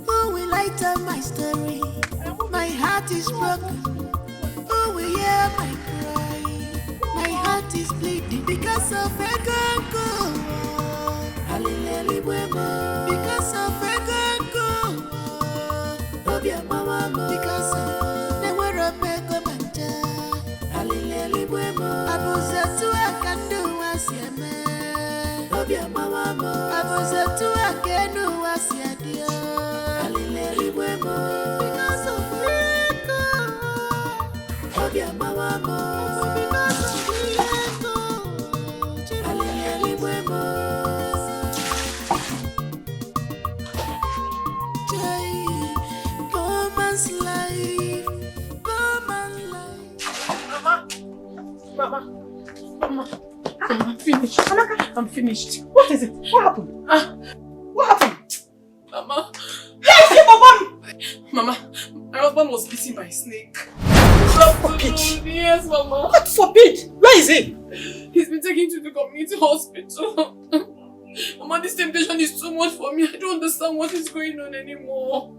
[SPEAKER 11] Who will I tell my story? My heart is broken. Who will hear my cry? My heart is bleeding because of a gungo. Because of a gungo. Because of the word of Bekomanta. Abuza to a kandu was yama. Abuza to a kenu was yadia. Because of
[SPEAKER 18] I'm finished.
[SPEAKER 3] What is it? What happened? What happened?
[SPEAKER 18] Mama.
[SPEAKER 3] Yes, Mama!
[SPEAKER 18] Mama, my husband was bitten by a snake.
[SPEAKER 3] Forbid.
[SPEAKER 18] Yes, Mama.
[SPEAKER 3] What forbid? Where is he?
[SPEAKER 18] He's been taken to the community hospital. Mama, this temptation is too much for me. I don't understand what is going on anymore.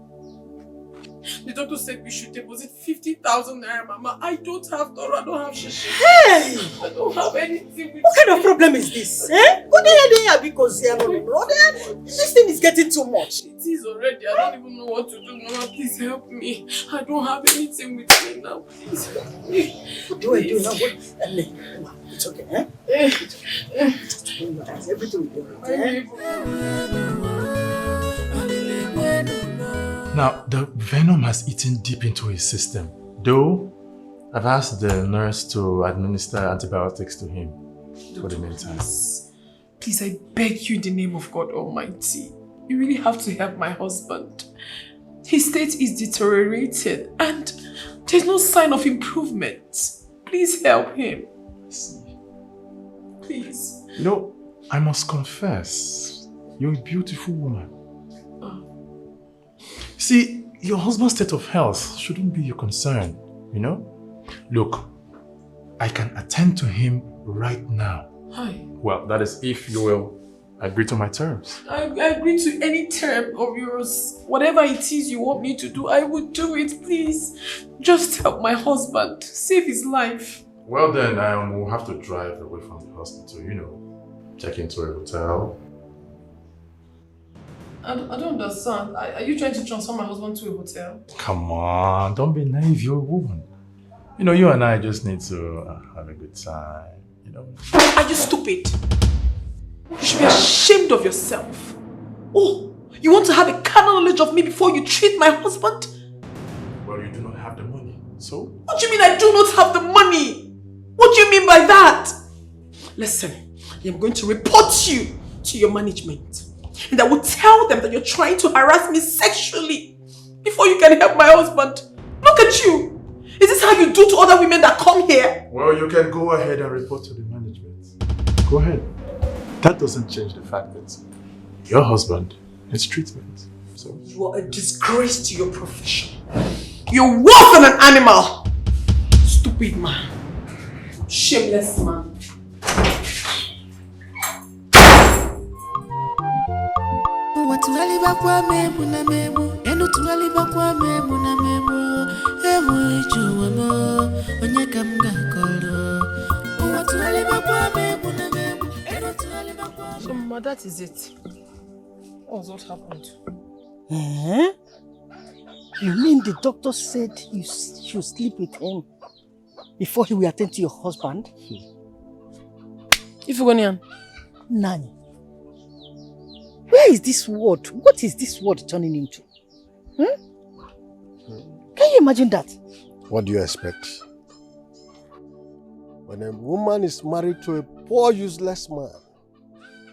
[SPEAKER 18] The doctor said we should deposit 50,000 naira, Mama. I don't have Dora, I don't have shishi.
[SPEAKER 3] Hey!
[SPEAKER 18] I don't have anything with
[SPEAKER 3] What kind of problem is this? Eh? What the hell are you because this thing is getting too much.
[SPEAKER 18] It is already. I don't even know what to do, Mama. Please help me. I don't have anything with me now. Please help me.
[SPEAKER 3] What do I do now? What? It's okay, eh? Everything will be alright,
[SPEAKER 23] Now, the venom has eaten deep into his system. Though, I've asked the nurse to administer antibiotics to him for the meantime.
[SPEAKER 18] Please, I beg you in the name of God Almighty. You really have to help my husband. His state is deteriorating and there's no sign of improvement. Please help him. Please.
[SPEAKER 23] You know, I must confess, you're a beautiful woman. See, your husband's state of health shouldn't be your concern, you know? Look, I can attend to him right now.
[SPEAKER 18] Hi.
[SPEAKER 23] Well, that is if you will agree to my terms.
[SPEAKER 18] I agree to any term of yours. Whatever it is you want me to do, I will do it, please. Just help my husband. Save his life.
[SPEAKER 23] Well then, we'll have to drive away from the hospital, you know. check into a hotel.
[SPEAKER 18] I don't understand. Are you trying to transfer my husband to a hotel?
[SPEAKER 23] Come on, don't be naive, you're a woman. You know, you and I just need to have a good time, you know.
[SPEAKER 1] Are you stupid? You should be ashamed of yourself. Oh, you want to have a carnal knowledge of me before you treat my husband?
[SPEAKER 23] Well, you do not have the money, so?
[SPEAKER 1] What do you mean I do not have the money? What do you mean by that? Listen, I am going to report you to your management. And I will tell them that you're trying to harass me sexually before you can help my husband. Look at you. Is this how you do to other women that come here?
[SPEAKER 23] Well, you can go ahead and report to the management. Go ahead. That doesn't change the fact that your husband needs treatment. So
[SPEAKER 1] you are a disgrace to your profession. You're worse than an animal. Stupid man. Shameless man.
[SPEAKER 18] So, Ma, that is it. What happened?
[SPEAKER 15] Eh? You mean the doctor said you should sleep with him before he will attend to your husband?
[SPEAKER 18] Ifugonian.
[SPEAKER 15] Nani. Where is this word? What is this word turning into? Can you imagine that?
[SPEAKER 9] What do you expect? When a woman is married to a poor, useless man,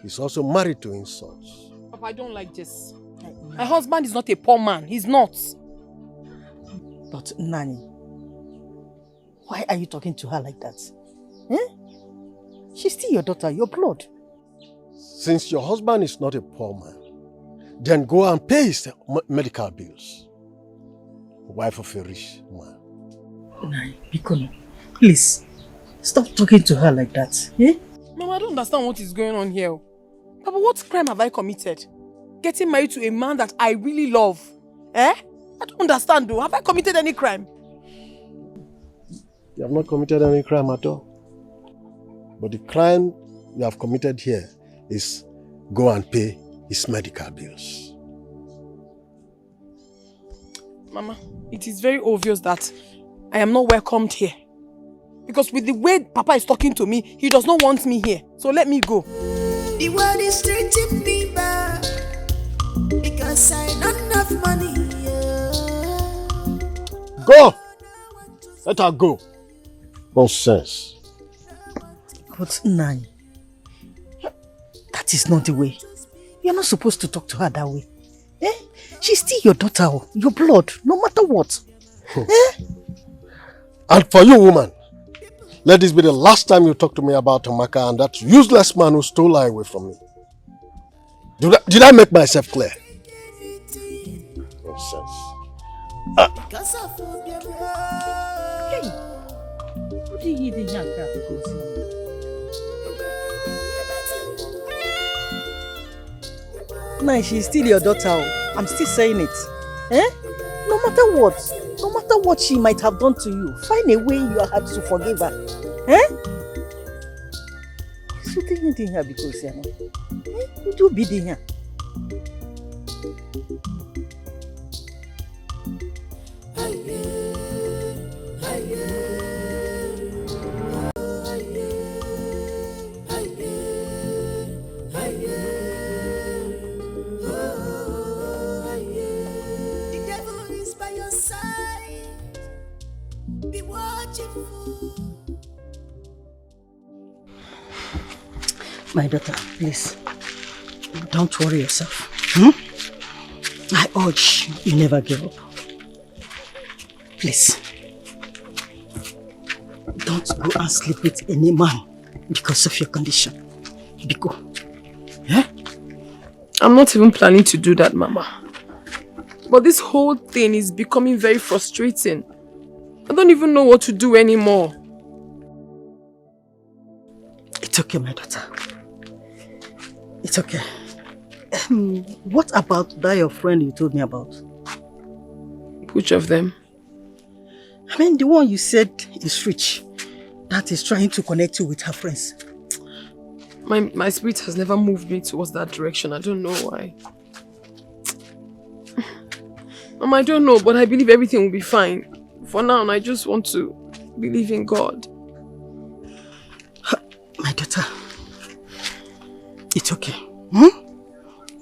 [SPEAKER 9] he's also married to insults.
[SPEAKER 18] Papa, I don't like this. My husband is not a poor man. He's not.
[SPEAKER 15] But Nani, why are you talking to her like that? She's still your daughter, your blood.
[SPEAKER 9] Since your husband is not a poor man, then go and pay his medical bills. Wife of a rich man.
[SPEAKER 15] Nani, Bikono, please, stop talking to her like that.
[SPEAKER 18] Mama, I don't understand what is going on here. Papa, what crime have I committed? Getting married to a man that I really love. I don't understand though. Have I committed any crime?
[SPEAKER 9] You have not committed any crime at all. But the crime you have committed here is go and pay his medical bills.
[SPEAKER 18] Mama, it is very obvious that I am not welcomed here. Because with the way Papa is talking to me, he does not want me here. So let me go.
[SPEAKER 11] The world is treating me bad because I don't have money.
[SPEAKER 9] Go! Let her go. Nonsense.
[SPEAKER 15] But Nani, that is not the way. You're not supposed to talk to her that way. She's still your daughter, your blood, no matter what.
[SPEAKER 9] And for you, woman, let this be the last time you talk to me about Amaka and that useless man who stole her away from me. Did I make myself clear? Nonsense.
[SPEAKER 15] Hey, what do you hear the young girl? Nah, she's still your daughter. I'm still saying it. No matter what she might have done to you, find a way in your heart to forgive her. So take anything here because you do be here. My daughter, please, don't worry yourself. I urge you never give up. Please, don't go and sleep with any man because of your condition. Biko.
[SPEAKER 18] I'm not even planning to do that, Mama. But this whole thing is becoming very frustrating. I don't even know what to do anymore.
[SPEAKER 15] It's okay, my daughter. It's okay. What about that your friend you told me about?
[SPEAKER 18] Which of them?
[SPEAKER 15] I mean, the one you said is rich. That is trying to connect you with her friends.
[SPEAKER 13] My spirit has never moved me towards that direction. I don't know why. Mama, I don't know, but I believe everything will be fine. For now, I just want to believe in God.
[SPEAKER 15] My daughter, it's okay.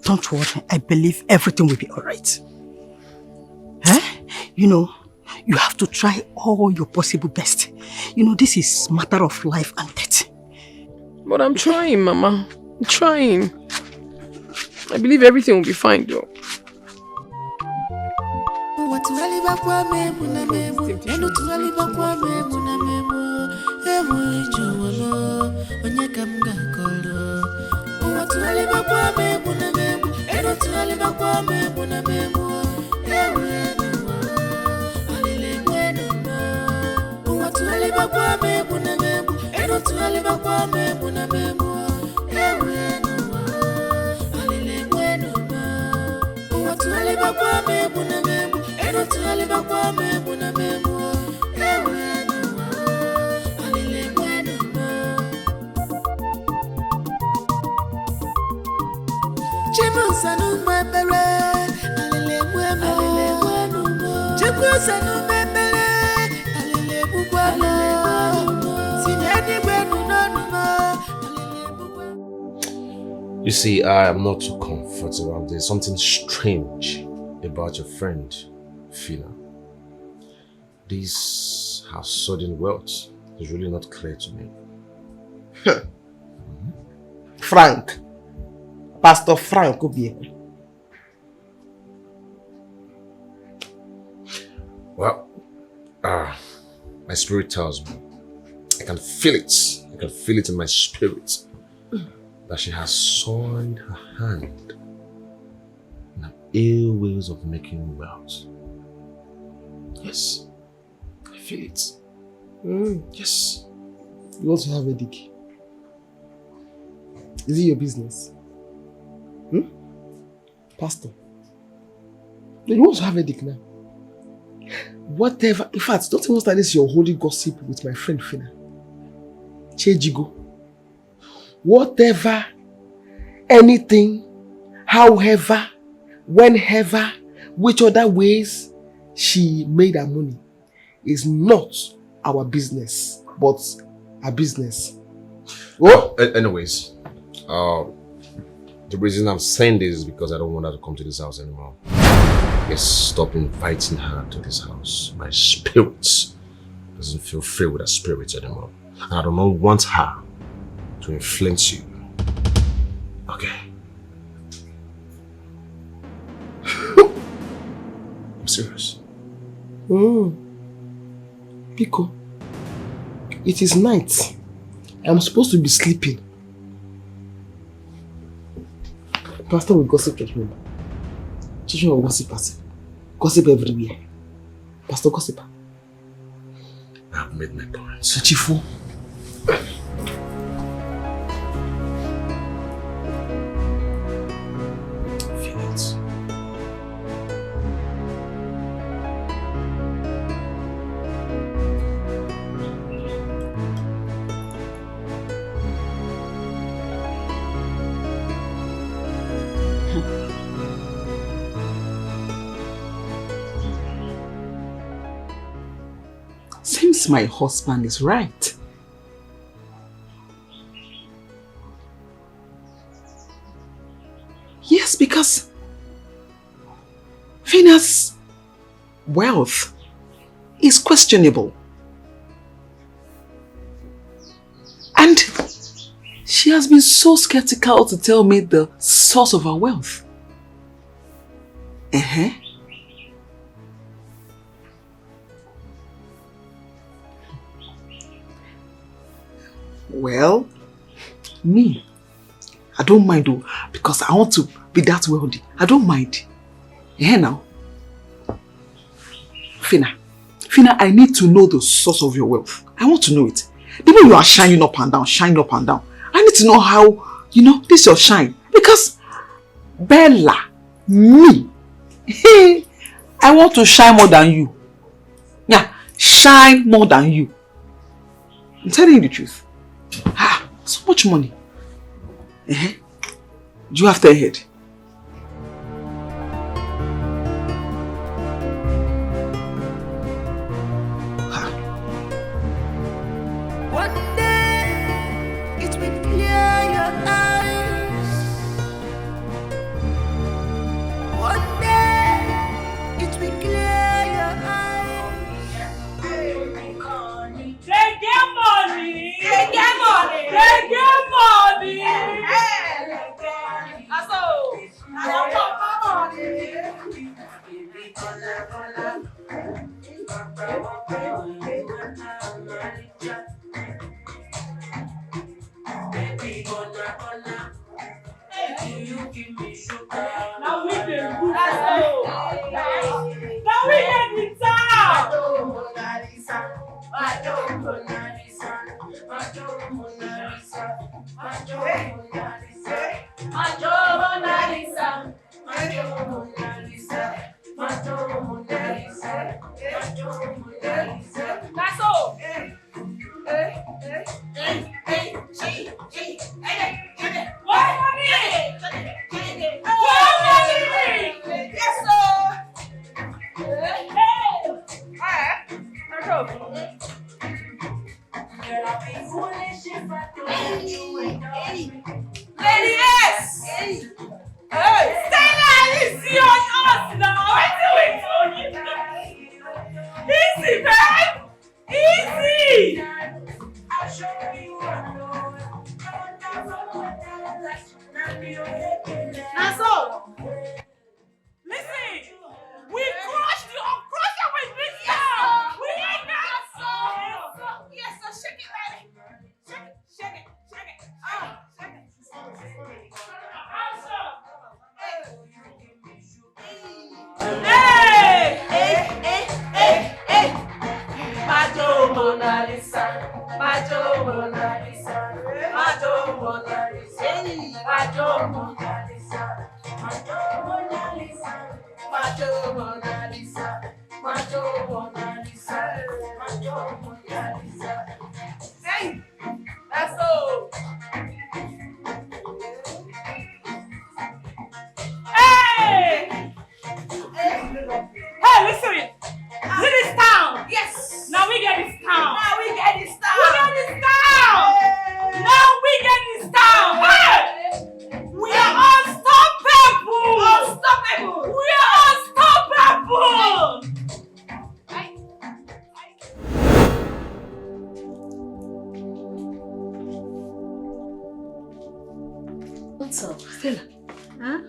[SPEAKER 15] Don't worry. I believe everything will be alright. You know, you have to try all your possible best. You know, this is matter of life and death.
[SPEAKER 13] But I'm trying, Mama. I'm trying. I believe everything will be fine, though.
[SPEAKER 14] You see, I am not too comfortable. There's something strange about your friend, Fina. This her sudden wealth is really not clear to me.
[SPEAKER 4] Frank. Pastor Frank could be.
[SPEAKER 14] Well, my spirit tells me. I can feel it. I can feel it in my spirit. That she has soiled her hand in her ill ways of making wealth. Yes, I feel it. Yes.
[SPEAKER 17] You also have a dick. Is it your business? Pastor? You also have a dick now. Whatever, in fact, don't even start this your holy gossip with my friend Fina. Chejigo. Whatever, anything, however, whenever, which other ways she made her money is not our business, but her business.
[SPEAKER 14] Well, anyways, the reason I'm saying this is because I don't want her to come to this house anymore. Yes, stop inviting her to this house. My spirit doesn't feel free with her spirit anymore. And I don't want her to influence you. Okay. I'm serious.
[SPEAKER 17] Pico, it is night. I'm supposed to be sleeping. Pastor will gossip judgment. Children will gossip us. Gossip everywhere. Pastor gossip.
[SPEAKER 14] I've made my point.
[SPEAKER 17] So Chifu.
[SPEAKER 19] Seems my husband is right. Yes, because Fina's wealth is questionable. And she has been so skeptical to tell me the source of her wealth. Well, me, I don't mind though, because I want to be that wealthy. I don't mind. Now. Fina, I need to know the source of your wealth. I want to know it. The way you are shining up and down. I need to know how, this is your shine. Because, Bella, me, I want to shine more than you. Yeah, shine more than you. I'm telling you the truth. So much money. Do you have the head?
[SPEAKER 11] One day it will clear your eyes. One day it will clear your eyes.
[SPEAKER 18] They get money. They get money. They get money. I don't want money. Now we can do that. Now we can be that's all. What money? What money? Yes, sir. Lady S! Hey! Stella, easy on us now! What do we do? Easy, man! Easy! I'll show you that's all! Listen! We crushed the uncrushable with this now! We ain't got so! Yes, sir, shake it, baby! Shake it, shake it, shake it! Shake it! Hey! Hey! Hey! Hey! Majo Mona Lisa! Majo Mona Lisa! Majo Mona Lisa! Majo Mona Lisa! Majo Mona Lisa! Majo Mona Lisa! Majo Mona Lisa! Majo Mona Lisa! Hey! That's all! Hey! Hey, listen! This is town! Yes! Now we get this town! Now we get this town! We get this town! Hey. Now we get this town! Hey! We are unstoppable! Unstoppable! We are unstoppable!
[SPEAKER 7] What's up?
[SPEAKER 21] Stella.
[SPEAKER 7] Huh?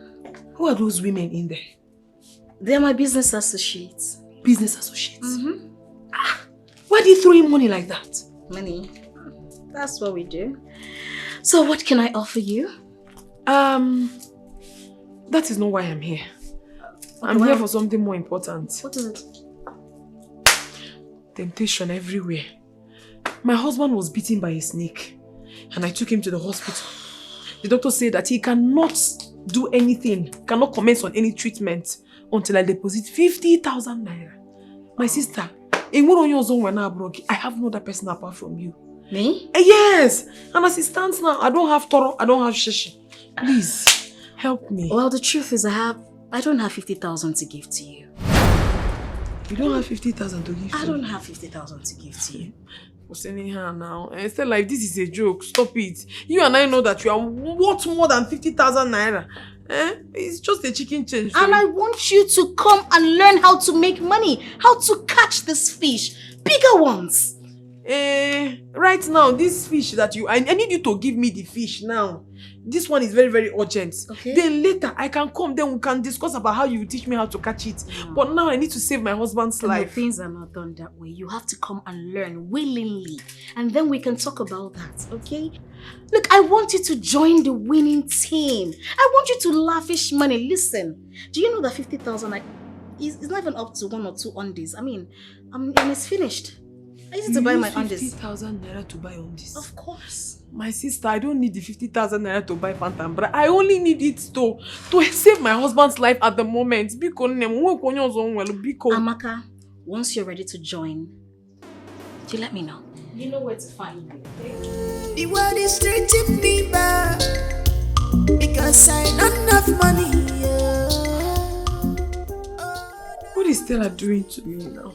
[SPEAKER 21] Who are those women in there?
[SPEAKER 7] They're my business associates.
[SPEAKER 21] Business associates? Why do you throw in money like that?
[SPEAKER 7] Money? That's what we do. So what can I offer you?
[SPEAKER 21] That is not why I'm here. I'm here for something more important.
[SPEAKER 7] What is it?
[SPEAKER 21] Temptation everywhere. My husband was bitten by a snake and I took him to the hospital. The doctor said that he cannot do anything, cannot commence on any treatment until I deposit 50,000 naira. My sister, I have no other person apart from you.
[SPEAKER 7] Me?
[SPEAKER 21] Yes! And as it stands now, I don't have Toro, I don't have Shishi. Please, help me.
[SPEAKER 7] Well, the truth is I don't have 50,000 to give to you.
[SPEAKER 21] You don't have 50,000 to give to me?
[SPEAKER 7] I don't have 50,000 to give to you.
[SPEAKER 21] What's in here now? Instead, like, this is a joke. Stop it. You and I know that you are worth more than 50,000 naira. It's just a chicken change.
[SPEAKER 7] And I want you to come and learn how to make money. How to catch this fish. Bigger ones.
[SPEAKER 21] Right now, this fish that I need you to give me the fish now. This one is very, very urgent. Okay. Then later, I can come. Then we can discuss about how you teach me how to catch it. No. But now I need to save my husband's life.
[SPEAKER 7] No, things are not done that way. You have to come and learn willingly. And then we can talk about that, okay? Look, I want you to join the winning team. I want you to lavish money. Listen, do you know that 50,000 is not even up to 1 or 2 undies? I mean, it's finished. I used to buy my undies.
[SPEAKER 21] 50,000 naira to buy undies?
[SPEAKER 7] Of course.
[SPEAKER 21] My sister, I don't need the 50,000 naira to buy Phantom, but I only need it to save my husband's life at the moment.
[SPEAKER 7] Amaka, once you're ready to join, you let me know. You know where to find me, okay?
[SPEAKER 11] The world is treating me bad.
[SPEAKER 18] Stella doing to me now?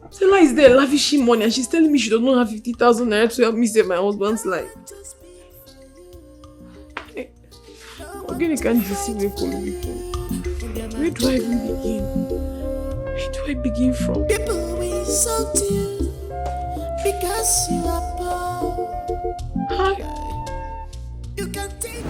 [SPEAKER 18] Stella is there lavishing money and she's telling me she does not have 50,000 naira to help me save my husband's life. Hey, again, I can't deceive me, Where do I even begin? Where do I begin from?
[SPEAKER 11] People will insult you because you are poor.
[SPEAKER 18] Hi.
[SPEAKER 11] You can take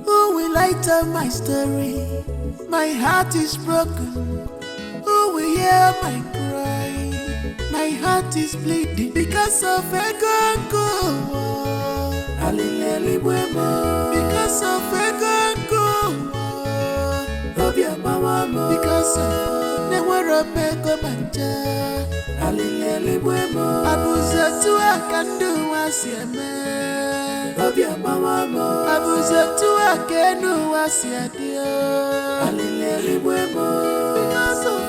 [SPEAKER 11] who will light up my story? My heart is broken. Who will hear my cry? My heart is bleeding because of ego and go. Because of ego and go. Because of never ego manja. Abuza tu akandu wasiame. Abuza tu akenu wasiadio. Because of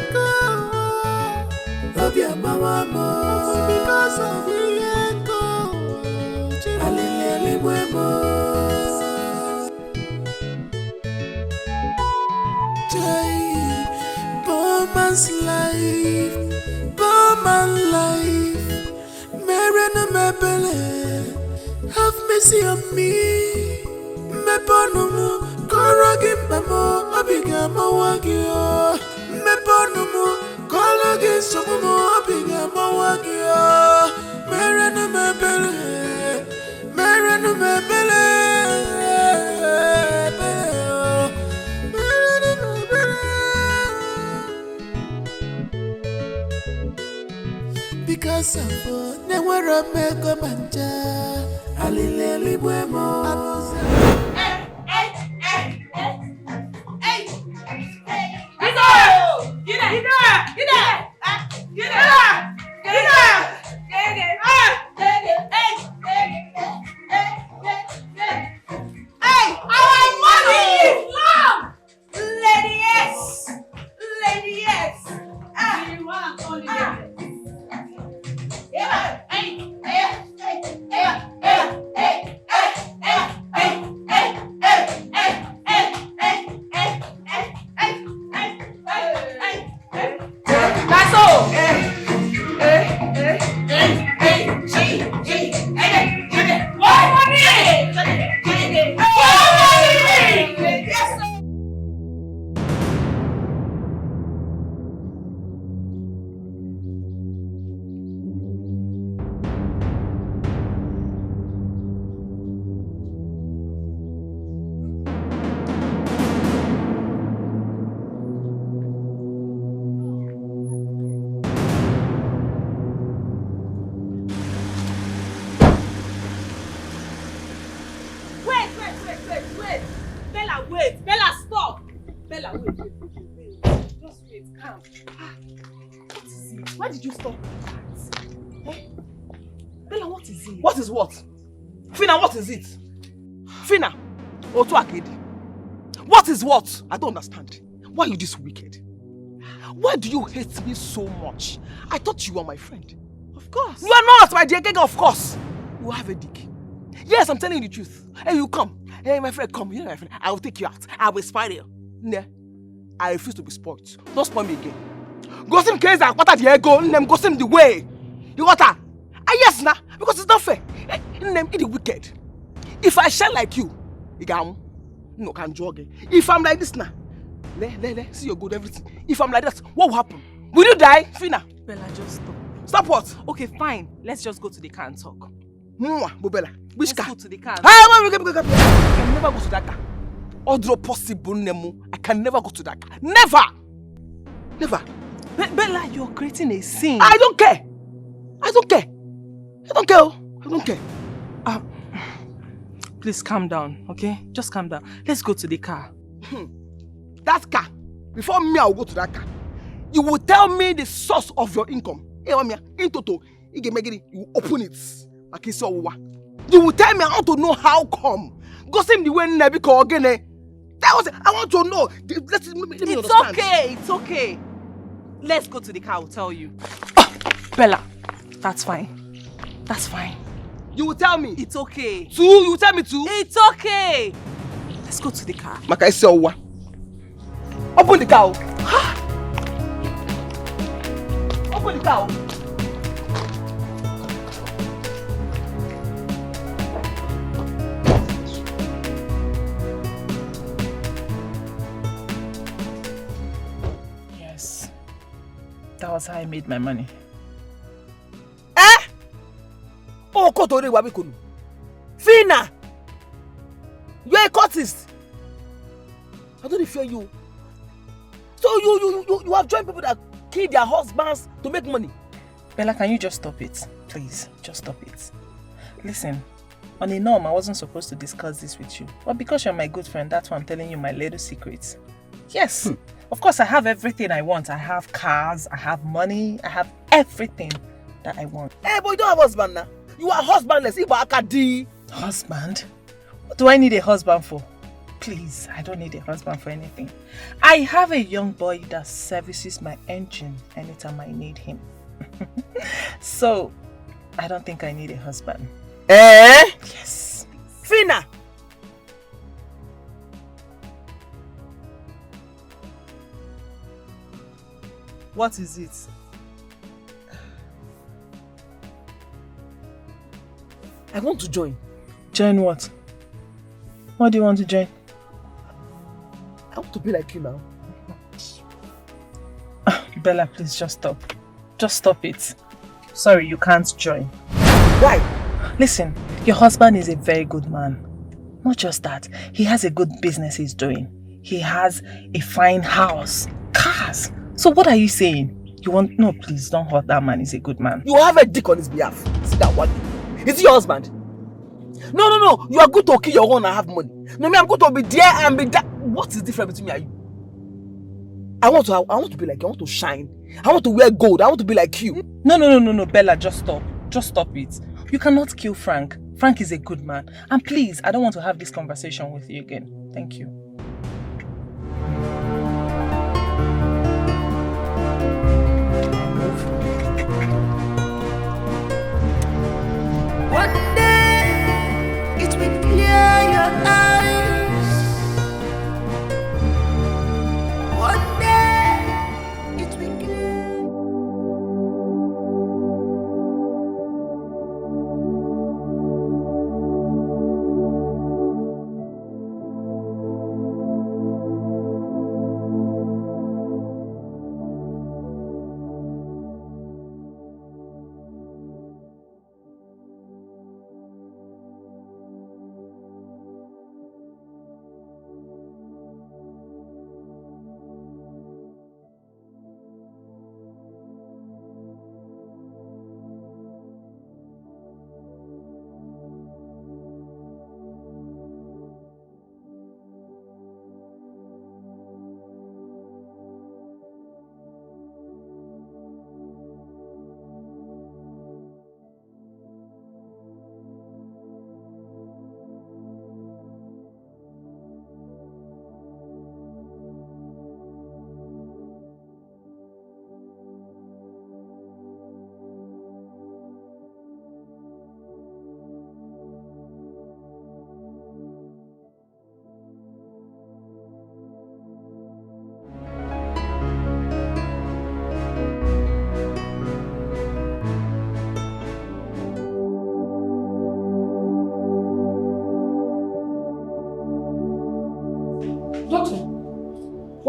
[SPEAKER 11] ego. Because of ego. Poor man's life, poor man's life. Merena mebele, have mercy on me. Meponumu, korogi mamo, abiga mawagio. Meponumu, korogi somumo, abiga mawagio. Merena mebele, merena mebele. Because of never make a manja. Alileli buemo.
[SPEAKER 18] Why did you stop that? Eh? Bella, what is it?
[SPEAKER 12] What is what? Fina, what is it? Fina, Otuakedi. What is what? I don't understand. Why are you this wicked? Why do you hate me so much? I thought you were my friend.
[SPEAKER 18] Of course.
[SPEAKER 12] You are not, my dear Gege, of course. You have a dick. Yes, I'm telling you the truth. Hey, you come. Hey, my friend, come. You know, my friend, I will take you out. I will spoil you. Nah, I refuse to be spoiled. Don't spoil me again. Gossip case and what are the ego? Them gossip the way. You got that? Yes, nah, because it's not fair. Them it the wicked. If I shine like you no can jog. If I'm like this now, see your good everything. If I'm like that, what will happen? Will you die, Fina?
[SPEAKER 5] Bella, just stop.
[SPEAKER 12] Stop what?
[SPEAKER 5] Okay, fine. Let's just go to the car and talk.
[SPEAKER 12] Bella, which car?
[SPEAKER 5] Let's go to the car.
[SPEAKER 12] I can never go to that car. Although possible, Nemo, I can never go to that car. Never! Never.
[SPEAKER 5] Bella, you're creating a scene.
[SPEAKER 12] I don't care. I don't care. I don't care. I don't care.
[SPEAKER 5] Please calm down, okay? Just calm down. Let's go to the car.
[SPEAKER 12] That car. Before me, I will go to that car. You will tell me the source of your income. In total, you will open it. You will tell me how to know how come. Go same the way Nebi call again. That was I want to know. Let me
[SPEAKER 5] It's
[SPEAKER 12] understand.
[SPEAKER 5] okay. It's okay. Let's go to the car. I'll tell you. Bella, that's fine. That's fine.
[SPEAKER 12] You will tell me.
[SPEAKER 5] It's okay.
[SPEAKER 12] Too? You will tell me too?
[SPEAKER 5] It's okay. Let's go to the car.
[SPEAKER 12] Maka isi owa. Open the car. Open the car.
[SPEAKER 5] Yes. That was how I made my money.
[SPEAKER 12] Oh, Kotori Wabikunu. Fina! You're a cultist. I don't fear you. So you have joined people that kill their husbands to make money.
[SPEAKER 5] Bella, can you just stop it? Please, just stop it. Listen, on a norm, I wasn't supposed to discuss this with you. But because you're my good friend, that's why I'm telling you my little secrets. Yes, of course I have everything I want. I have cars, I have money, I have everything that I want.
[SPEAKER 12] Hey, but you don't have a husband now. You are husbandless.
[SPEAKER 5] Husband? What do I need a husband for? Please, I don't need a husband for anything. I have a young boy that services my engine anytime I need him. So, I don't think I need a husband. Yes.
[SPEAKER 12] Fina!
[SPEAKER 5] What is it?
[SPEAKER 12] I want to join.
[SPEAKER 5] Join what? What do you want to join?
[SPEAKER 12] I want to be like you now.
[SPEAKER 5] Bella, please just stop. Just stop it. Sorry, you can't join.
[SPEAKER 12] Why?
[SPEAKER 5] Listen, your husband is a very good man. Not just that, he has a good business he's doing. He has a fine house, cars. So what are you saying? You want... No, please, don't hurt that man. He's a good man.
[SPEAKER 12] You have a dick on his behalf. See that one? Is he your husband? No. You are good to kill your own and have money. No, me, I'm going to be there and be that. What is the difference between me and you? I want to be like you. I want to shine. I want to wear gold. I want to be like you.
[SPEAKER 5] No, Bella, just stop. Just stop it. You cannot kill Frank. Frank is a good man. And please, I don't want to have this conversation with you again. Thank you.
[SPEAKER 11] One day it will clear your eyes. One day it will clear.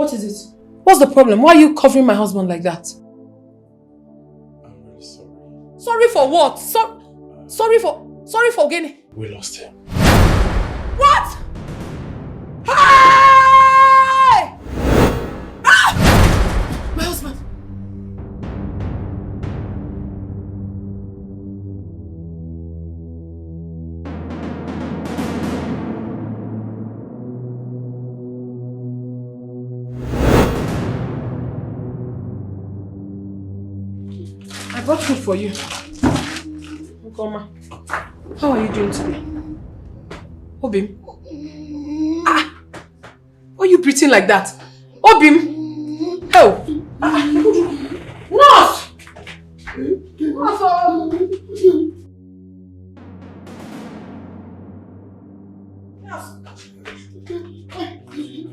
[SPEAKER 18] What is it? What's the problem? Why are you covering my husband like that?
[SPEAKER 23] I'm really sorry.
[SPEAKER 18] Sorry for what? Sorry for getting...
[SPEAKER 23] We lost him.
[SPEAKER 18] What? Hey! Ah! My husband. I brought food for you. Nkoma. How are you doing today? Obim. Ah! Why are you breathing like that? Obim! Oh! Nurse!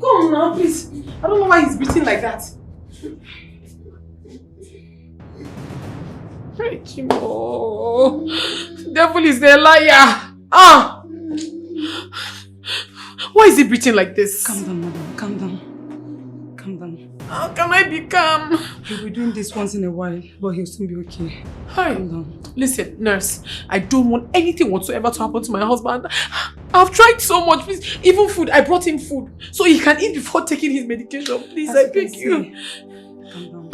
[SPEAKER 18] Come now, please. I don't know why he's breathing like that. Hey, Chimo. Devil is a liar. Ah! Why is he breathing like this?
[SPEAKER 2] Calm down, madam. Calm down. Calm down.
[SPEAKER 18] How can I be calm?
[SPEAKER 2] He'll be doing this once in a while, but he'll soon be okay.
[SPEAKER 18] Hi.
[SPEAKER 2] Calm down.
[SPEAKER 18] Listen, nurse. I don't want anything whatsoever to happen to my husband. I've tried so much. Please, even food. I brought him food so he can eat before taking his medication. Please, I beg you.
[SPEAKER 2] Calm down.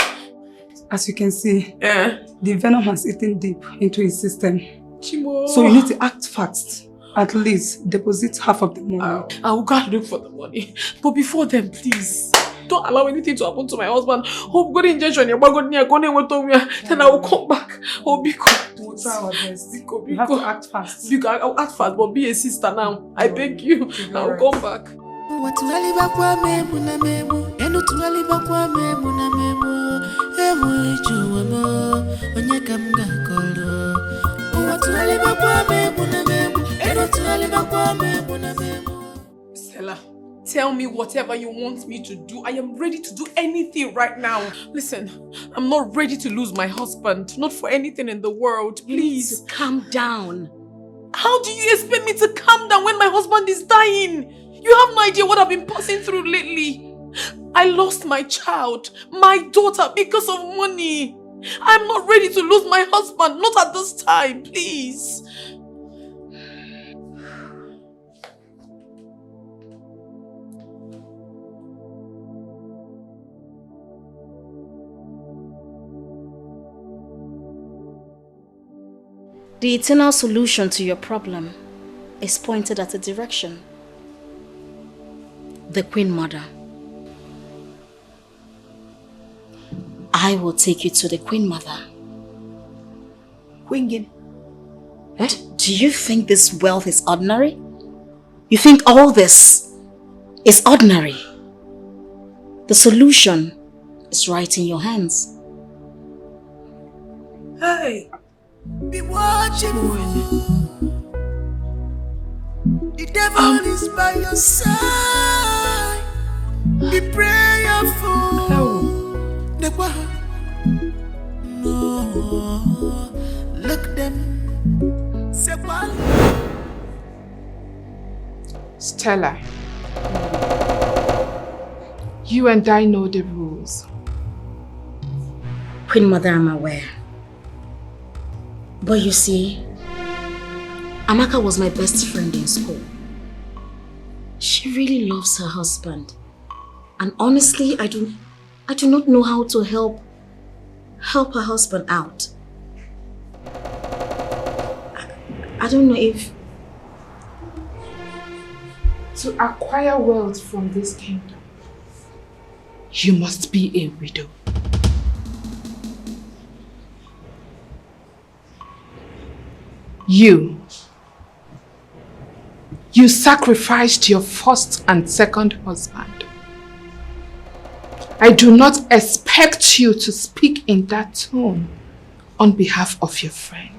[SPEAKER 2] As you can see,
[SPEAKER 18] yeah,
[SPEAKER 2] the venom has eaten deep into his system.
[SPEAKER 18] Chimo.
[SPEAKER 2] So you need to act fast. At least deposit half of the money.
[SPEAKER 18] I will go and look for the money. But before then, please, don't allow anything to happen to my husband. Hope God injection, then I will come back. Oh, Biko.
[SPEAKER 2] We'll try our best.
[SPEAKER 18] Biko.
[SPEAKER 2] You have to act fast.
[SPEAKER 18] Biko, I'll act fast, but be a sister now. I beg you. I will come back. Stella, tell me whatever you want me to do. I am ready to do anything right now. Listen, I'm not ready to lose my husband. Not for anything in the world. Please.
[SPEAKER 7] You need to calm down.
[SPEAKER 18] How do you expect me to calm down when my husband is dying? You have no idea what I've been passing through lately. I lost my child, my daughter, because of money. I'm not ready to lose my husband. Not at this time, please.
[SPEAKER 7] The eternal solution to your problem is pointed at a direction. The Queen Mother. I will take you to the Queen Mother.
[SPEAKER 3] Queen?
[SPEAKER 7] Eh? Do you think this wealth is ordinary? You think all this is ordinary? The solution is right in your hands.
[SPEAKER 18] Hey!
[SPEAKER 11] Be watching. The devil is by your side. Be prayerful. No, look them. Say one.
[SPEAKER 8] Stella, you and I know the rules.
[SPEAKER 7] Queen Mother, I'm aware. But you see, Amaka was my best friend in school. She really loves her husband. And honestly, I do not know how to help her husband out. I don't know if...
[SPEAKER 8] To acquire wealth from this kingdom, you must be a widow. You sacrificed your first and second husband. I do not expect you to speak in that tone on behalf of your friend.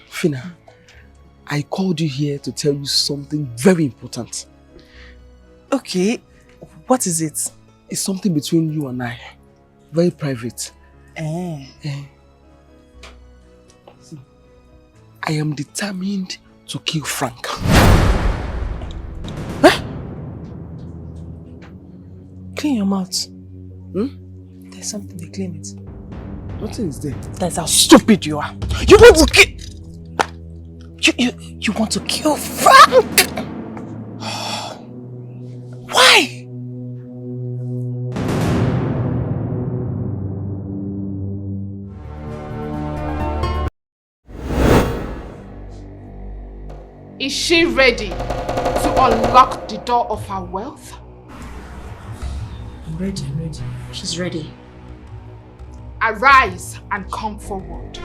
[SPEAKER 17] Fina, I called you here to tell you something very important.
[SPEAKER 5] Okay, what is it?
[SPEAKER 17] It's something between you and I. Very private.
[SPEAKER 5] Eh.
[SPEAKER 17] I am determined to kill Frank.
[SPEAKER 5] Clean your mouth. There's something to clean it.
[SPEAKER 17] Nothing is there.
[SPEAKER 5] That's how stupid you are. You want to kill... You want to kill Frank? Why?
[SPEAKER 8] Is she ready to unlock the door of her wealth?
[SPEAKER 16] I'm ready. She's ready.
[SPEAKER 8] Arise and come forward.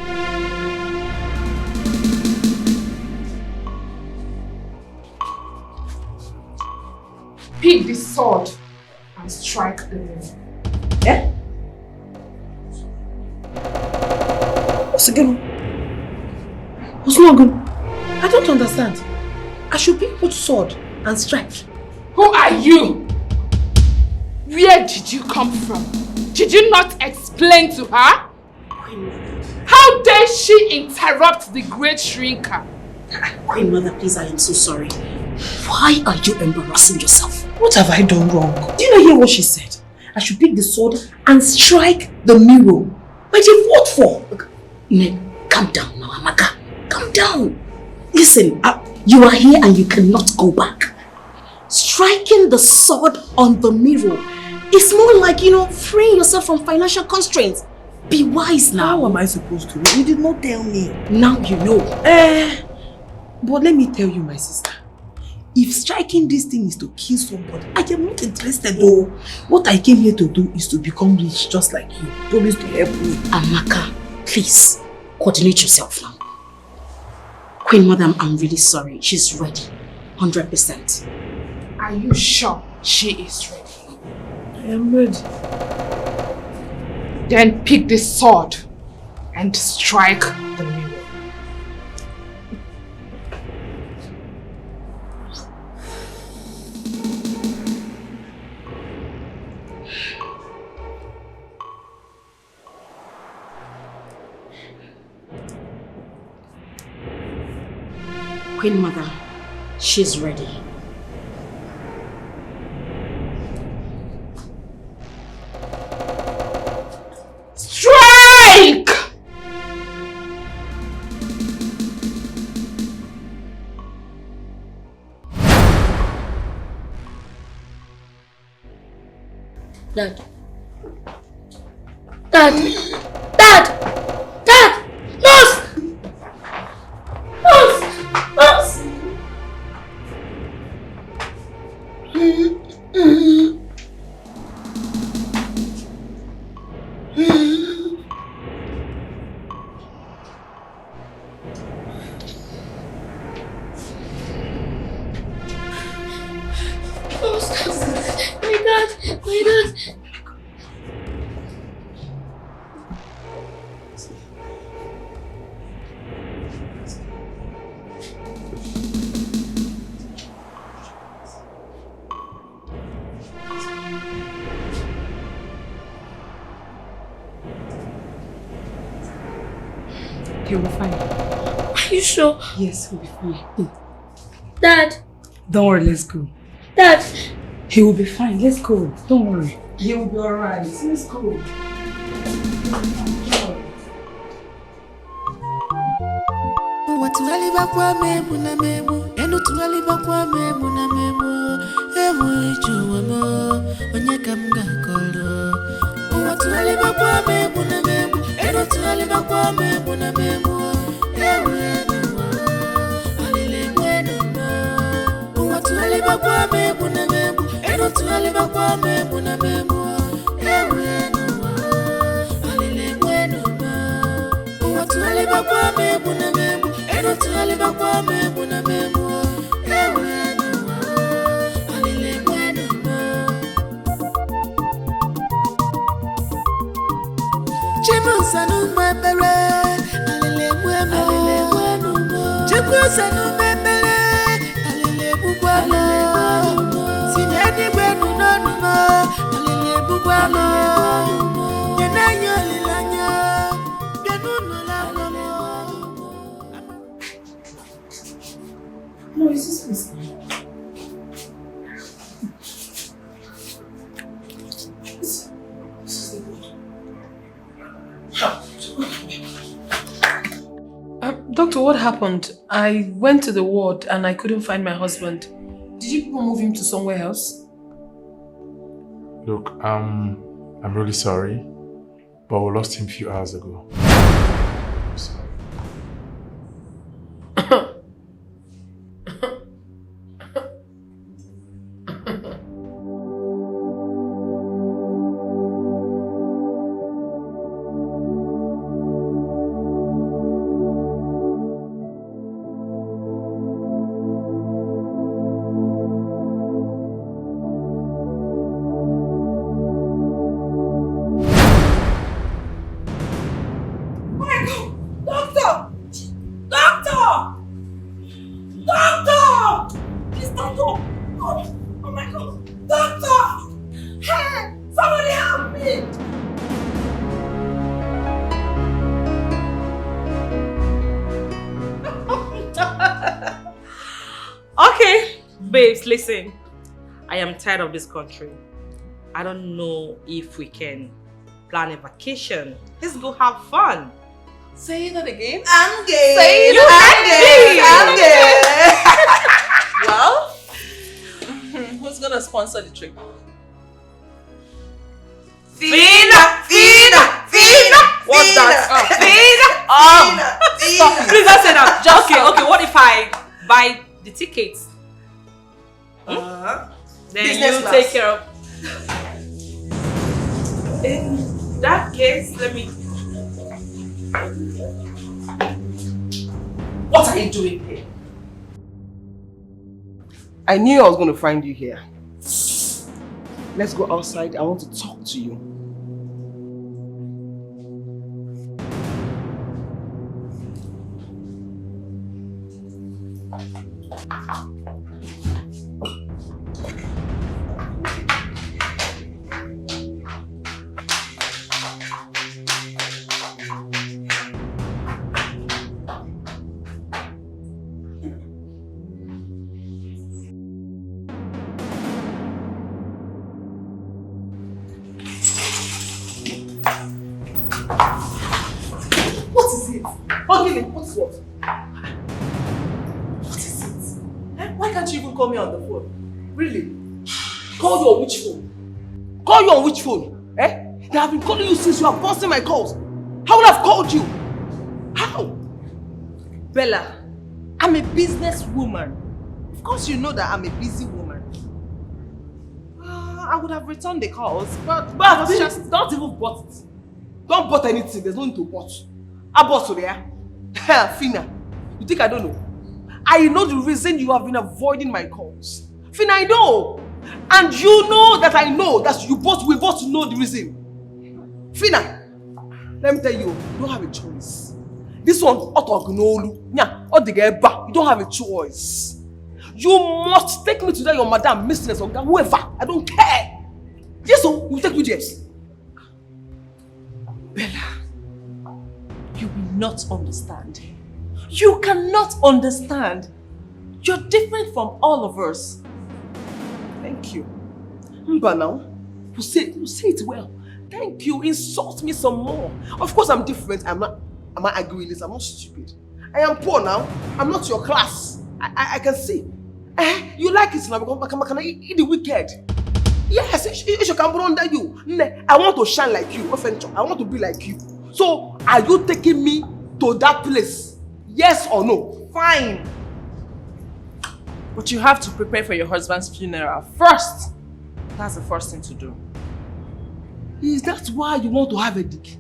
[SPEAKER 8] Pick the sword and strike the moon.
[SPEAKER 13] Eh? What's again? What's not good? I don't understand. I should pick which sword and strike.
[SPEAKER 8] Who are you? Where did you come from? Did you not explain to her? How dare she interrupt the great shrinker?
[SPEAKER 16] Queen Mother, please, I am so sorry. Why are you embarrassing yourself?
[SPEAKER 13] What have I done wrong? Do you not hear what she said? I should pick the sword and strike the mirror. But you fought for.
[SPEAKER 16] Ned, calm down now, Amaka. Calm down. Listen, you are here and you cannot go back. Striking the sword on the mirror is more like, freeing yourself from financial constraints. Be wise now.
[SPEAKER 13] How am I supposed to know? You did not tell me.
[SPEAKER 16] Now you know.
[SPEAKER 13] But let me tell you, my sister. If striking this thing is to kill somebody, I am not interested though. What I came here to do is to become rich just like you. Promise to help me.
[SPEAKER 16] Amaka, please, coordinate yourself now. Queen Mother, I'm really sorry. She's ready. 100%.
[SPEAKER 8] Are you sure she is ready?
[SPEAKER 13] I am ready.
[SPEAKER 8] Then pick the sword and strike the mirror.
[SPEAKER 16] Queen Mother, she's ready.
[SPEAKER 8] Strike!
[SPEAKER 16] Dad. Dad! Dad! Dad! Nurse! Nurse! Nurse! My dad! My dad!
[SPEAKER 13] He'll be fine.
[SPEAKER 16] Are you sure?
[SPEAKER 13] Yes, he'll be fine.
[SPEAKER 16] Dad!
[SPEAKER 13] Don't worry, let's go.
[SPEAKER 16] Dad!
[SPEAKER 13] He will be fine. Let's go. Don't worry. He will be alright. Let's go.
[SPEAKER 11] Watuwali bakwa mebu na mebu, enu tuwali bakwa mebu na mebu. Ewe chuwamo, onyeka mga kolo. Watuwali bakwa mebu na mebu, enu tuwali bakwa mebu na mebu. Ewe nuwa, alile mwenu mo. Watuwali bakwa mebu na mebu, enu tuwali bakwa mebu na mebu. Ewe nuwa, alile mwenu mo. Watuwali bakwa mebu na mebu. Tuwali bakwa mebu na mebu. Ewe nuwa, alile mwenu mo. Chimu sanu mwebere, alile
[SPEAKER 2] No, is this this? Doctor, what happened? I went to the ward and I couldn't find my husband. Did you people move him to somewhere else?
[SPEAKER 23] Look, I'm really sorry, but we lost him a few hours ago. I'm sorry.
[SPEAKER 21] Babes, listen. I am tired of this country. I don't know if we can plan a vacation. Let's go have fun.
[SPEAKER 5] Say that again.
[SPEAKER 21] I'm gay.
[SPEAKER 5] Say
[SPEAKER 21] You
[SPEAKER 5] I'm gay. Well, who's gonna sponsor the trip?
[SPEAKER 21] Fina! What's that? Fina! Stop. Please don't say that. Just okay. What if I buy the tickets? Then
[SPEAKER 5] Business
[SPEAKER 21] you
[SPEAKER 5] class.
[SPEAKER 21] take care of. In that case, let me.
[SPEAKER 12] What are you doing here? I knew I was going to find you here. Let's go outside. I want to talk to you.
[SPEAKER 5] Call me on the phone.
[SPEAKER 12] Really? Call you on which phone? Call you on which phone? Eh? They have been calling you since you have busted my calls. How would I have called you? How?
[SPEAKER 5] Bella, I'm a businesswoman. Of course you know that I'm a busy woman. I would have returned the calls, but
[SPEAKER 12] just don't even bot it. Don't bot anything. There's no need to bot. I bought there. Fina, you think I don't know? I know the reason you have been avoiding my calls. Fina, I know. And you know that I know that we both know the reason. Fina, let me tell you, you don't have a choice. This one, you don't have a choice. You must take me to that your madam, mistress, or whoever. I don't care. Yes, so you take me there.
[SPEAKER 5] Bella, you will not understand. You cannot understand. You're different from all of us.
[SPEAKER 12] Thank you. But now, you say it well. Thank you. Insult me some more. Of course I'm different. I'm not arguing this. I'm not stupid. I am poor now. I'm not your class. I can see. You like it now because can I eat the wicked? Yes, it should come under you. I want to shine like you. I want to be like you. So, are you taking me to that place? Yes or no?
[SPEAKER 5] Fine. But you have to prepare for your husband's funeral first. That's the first thing to do.
[SPEAKER 12] Is that why you want to have a dick?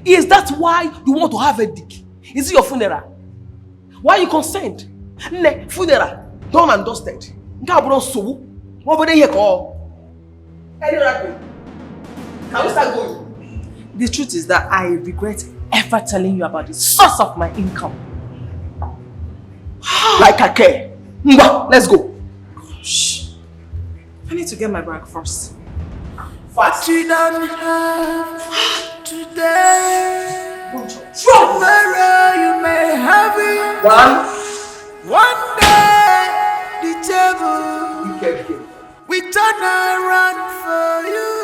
[SPEAKER 12] Is that why you want to have a dick? Is it your funeral? Why you consent? Funeral, done and dusted. Can we start going?
[SPEAKER 5] The truth is that I regret ever telling you about the source of my income.
[SPEAKER 19] Like I care. Mwa, let's go.
[SPEAKER 5] Shh. I need to get my bag first.
[SPEAKER 11] What you don't have today, tomorrow you may have it. One day, the table we turn around for you.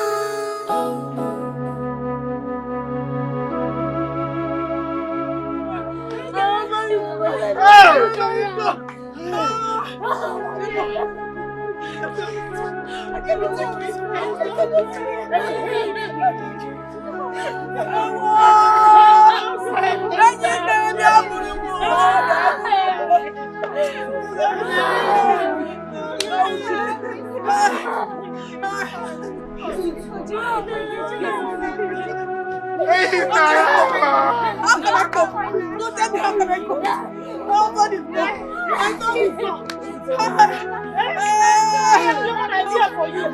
[SPEAKER 1] How can I go? Don't tell me how can I go? Nobody's there. I know it's not. I have no idea for you.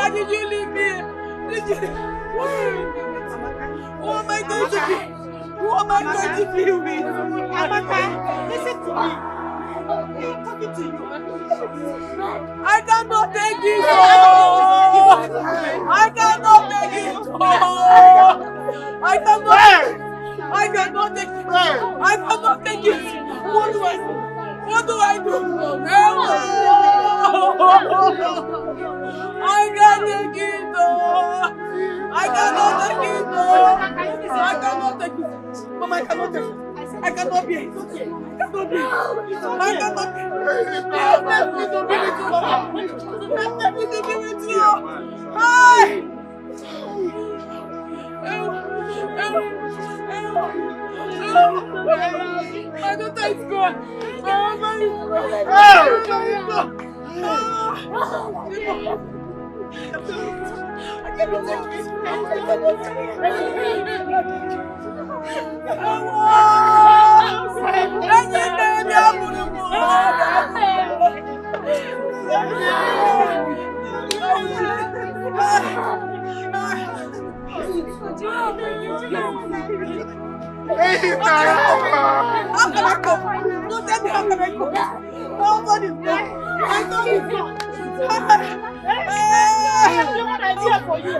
[SPEAKER 1] Did you leave me? Did you? Who am I going to be? Who am I going to be with? Amaka, listen to me. I'm talking to you. I cannot take it. I cannot take it. I cannot take it. I cannot take it. What do I do? What do I do? I can't take it. I cannot take it. I cannot take it. Mama, I cannot take it. I cannot be it. I cannot be it. I cannot be it. Have nothing to be with you. Have nothing to be with you. Hi. My daughter is gone. My daughter is gone. I cannot take this. How can I go? Don't tell me how can I go? Nobody's there. I know it's not. I have no idea for you.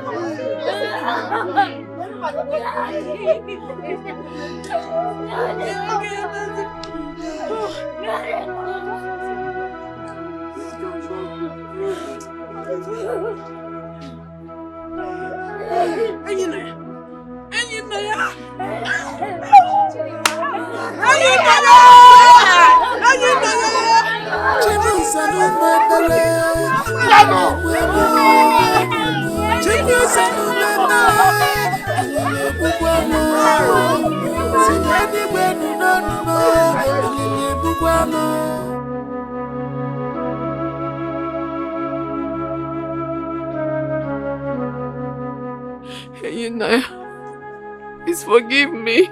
[SPEAKER 1] Please forgive me.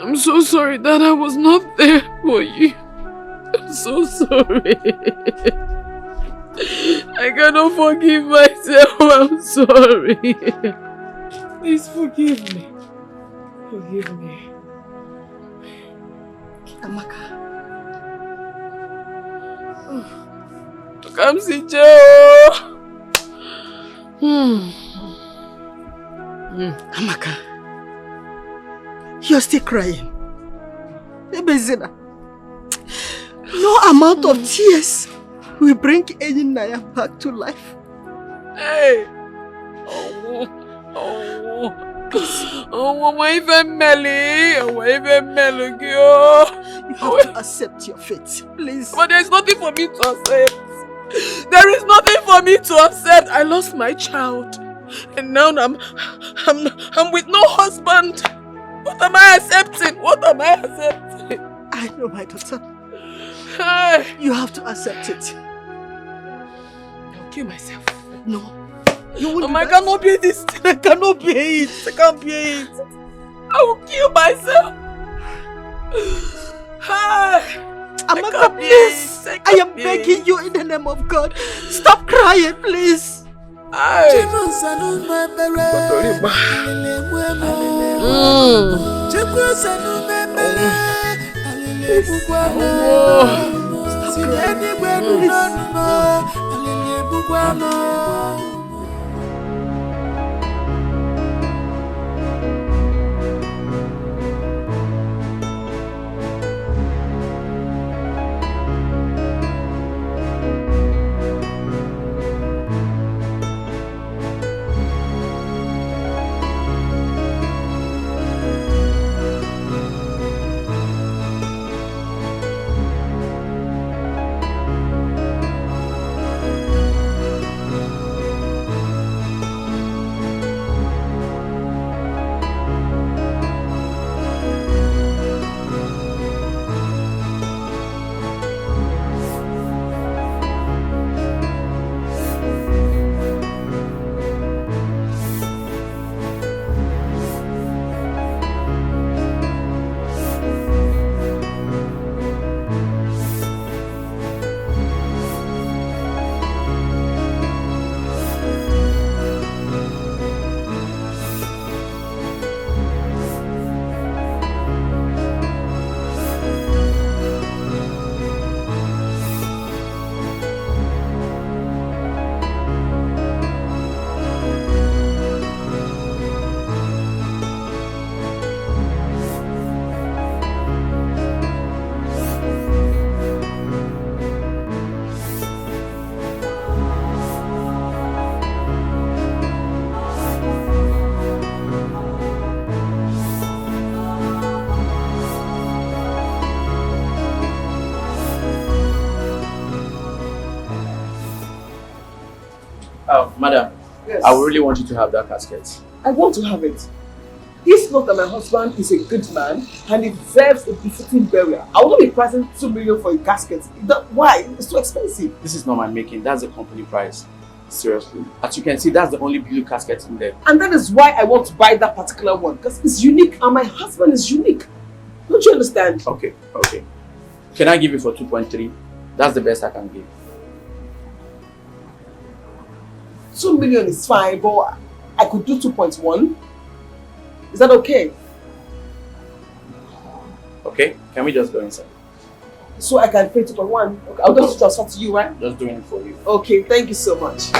[SPEAKER 1] I'm so sorry that I was not there for you. I'm so sorry. I cannot forgive myself. I'm sorry. Please forgive me. Forgive me.
[SPEAKER 3] Amaka.
[SPEAKER 1] Come see Joe.
[SPEAKER 15] Amaka, you're still crying. Ebezina, no amount of tears will bring any Naya back to life.
[SPEAKER 18] Hey! Oh, even Melly.
[SPEAKER 15] You have to accept your fate, please.
[SPEAKER 18] But there's nothing for me to accept. There is nothing for me to accept. I lost my child. And now I'm with no husband. What am I accepting?
[SPEAKER 15] I know, my daughter.
[SPEAKER 18] Hey.
[SPEAKER 15] You have to accept it.
[SPEAKER 18] I'll kill myself.
[SPEAKER 15] No. You won't
[SPEAKER 18] I cannot bear this.
[SPEAKER 15] I cannot bear it. I can't bear it.
[SPEAKER 18] I will kill myself.
[SPEAKER 15] Amaka, please. I am begging you in the name of God. Stop crying, please.
[SPEAKER 10] Madam,
[SPEAKER 19] yes.
[SPEAKER 10] I really want you to have that casket.
[SPEAKER 19] I want to have it. This knows that my husband is a good man and he deserves a befitting burial. I will not be pricing 2 million for a casket. Why? It's too expensive.
[SPEAKER 10] This is not my making. That's the company price. Seriously. As you can see, that's the only blue casket in there.
[SPEAKER 19] And that is why I want to buy that particular one. Because it's unique and my husband is unique. Don't you understand?
[SPEAKER 10] Okay. Can I give you for 2.3? That's the best I can give.
[SPEAKER 19] 2 million is fine, but I could do 2.1. Is that okay?
[SPEAKER 10] Okay, can we just go inside?
[SPEAKER 19] So I can pay 2.1. Okay, I'll just transfer to you, right?
[SPEAKER 10] Just doing it for you.
[SPEAKER 19] Okay, thank you so much.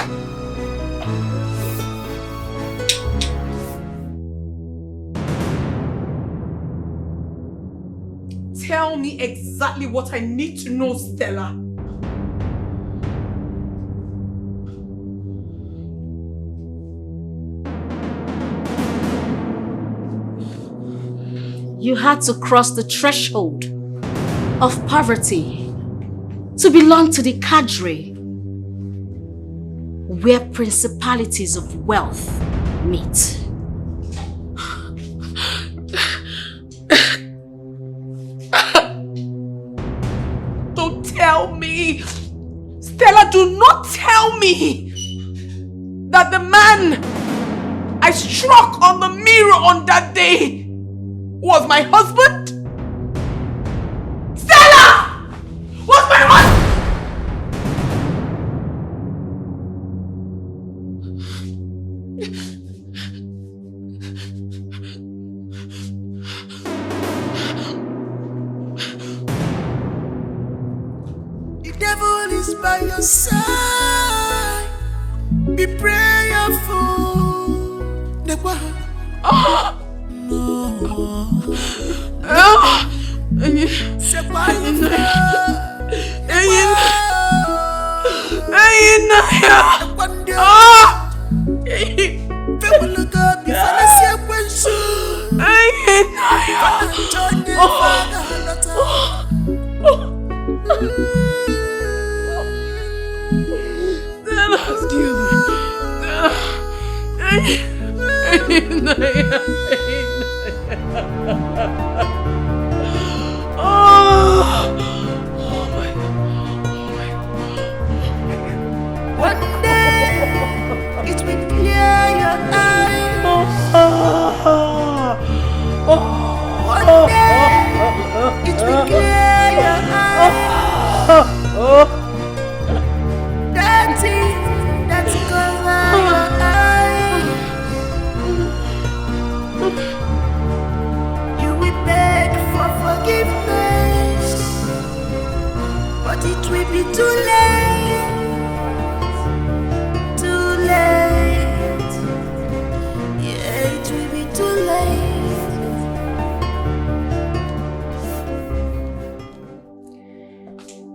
[SPEAKER 18] Tell me exactly what I need to know, Stella.
[SPEAKER 7] You had to cross the threshold of poverty to belong to the cadre where principalities of wealth meet.
[SPEAKER 18] Don't tell me, Stella, do not tell me that the man I struck on the mirror on that day was my husband? Stella! Was my husband?
[SPEAKER 11] The devil is by your side. Be prayerful.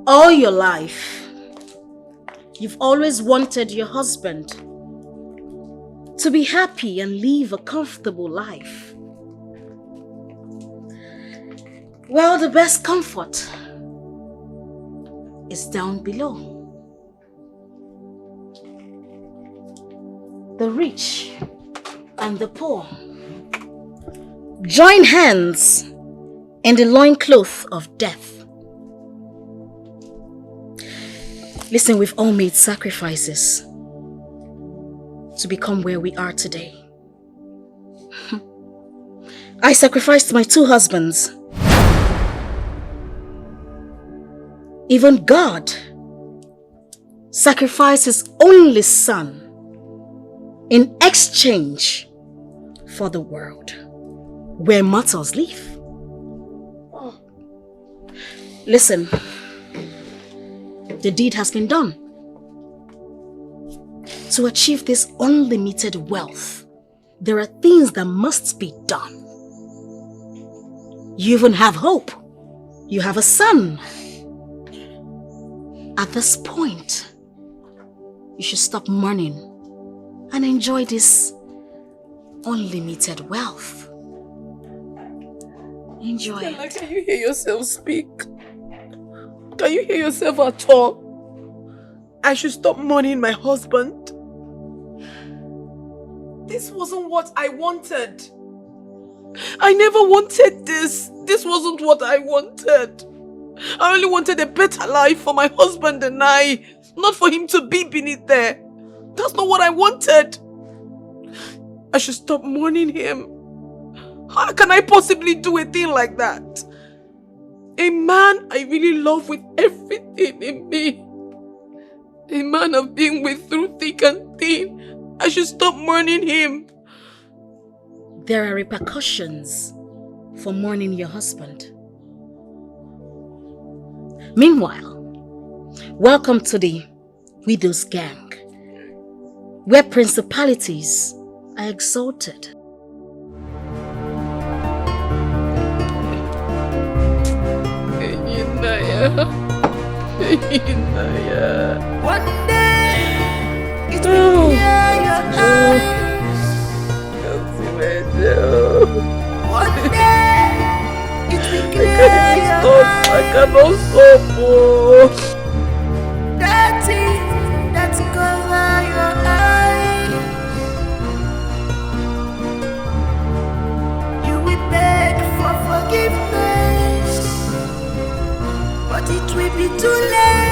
[SPEAKER 7] All your life, you've always wanted your husband to be happy and live a comfortable life. Well, the best comfort is down below. The rich and the poor join hands in the loincloth of death. Listen, we've all made sacrifices to become where we are today. I sacrificed my 2 husbands. Even God sacrificed his only son in exchange for the world where mortals live. Listen, the deed has been done. To achieve this unlimited wealth, there are things that must be done. You even have hope. You have a son. At this point, you should stop mourning and enjoy this unlimited wealth. Enjoy it.
[SPEAKER 2] Can you hear yourself speak? Can you hear yourself at all? I should stop mourning my husband. This wasn't what I wanted. I never wanted this. This wasn't what I wanted. I only wanted a better life for my husband and I, not for him to be beneath there. That's not what I wanted. I should stop mourning him. How can I possibly do a thing like that? A man I really love with everything in me. A man I've been with through thick and thin. I should stop mourning him.
[SPEAKER 7] There are repercussions for mourning your husband. Meanwhile, welcome to the widow's gang, where principalities are exalted.
[SPEAKER 11] One day it will clear your eyes. One day it will clear your eyes.
[SPEAKER 2] I cannot stop.
[SPEAKER 11] That thing that cover your eyes. You will beg for forgiveness, but it will be too late.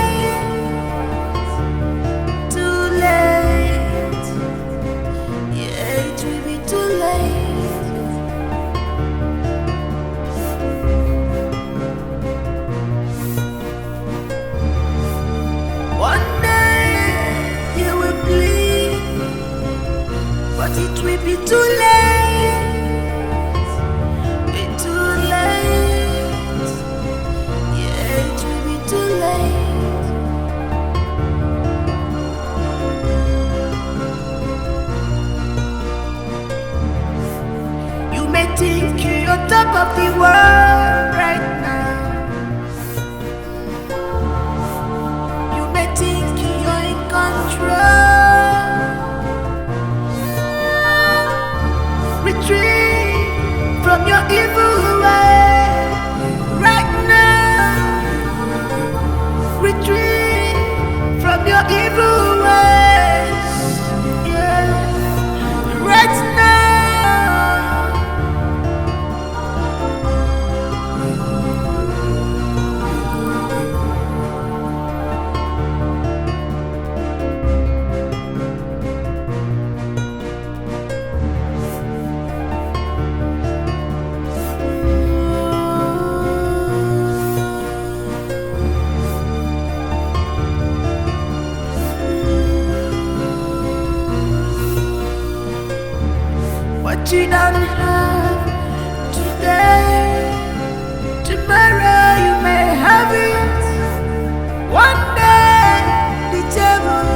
[SPEAKER 11] Too late. Yeah, it will be too late. One day you will bleed, but it will be too late. Be too late. Yeah, it will be too late. think you're on top of the world right now. You may think you're in control. Retreat from your evil way right now. Retreat from your evil ways, yeah, right now. What you don't have today, tomorrow you may have it. One day the table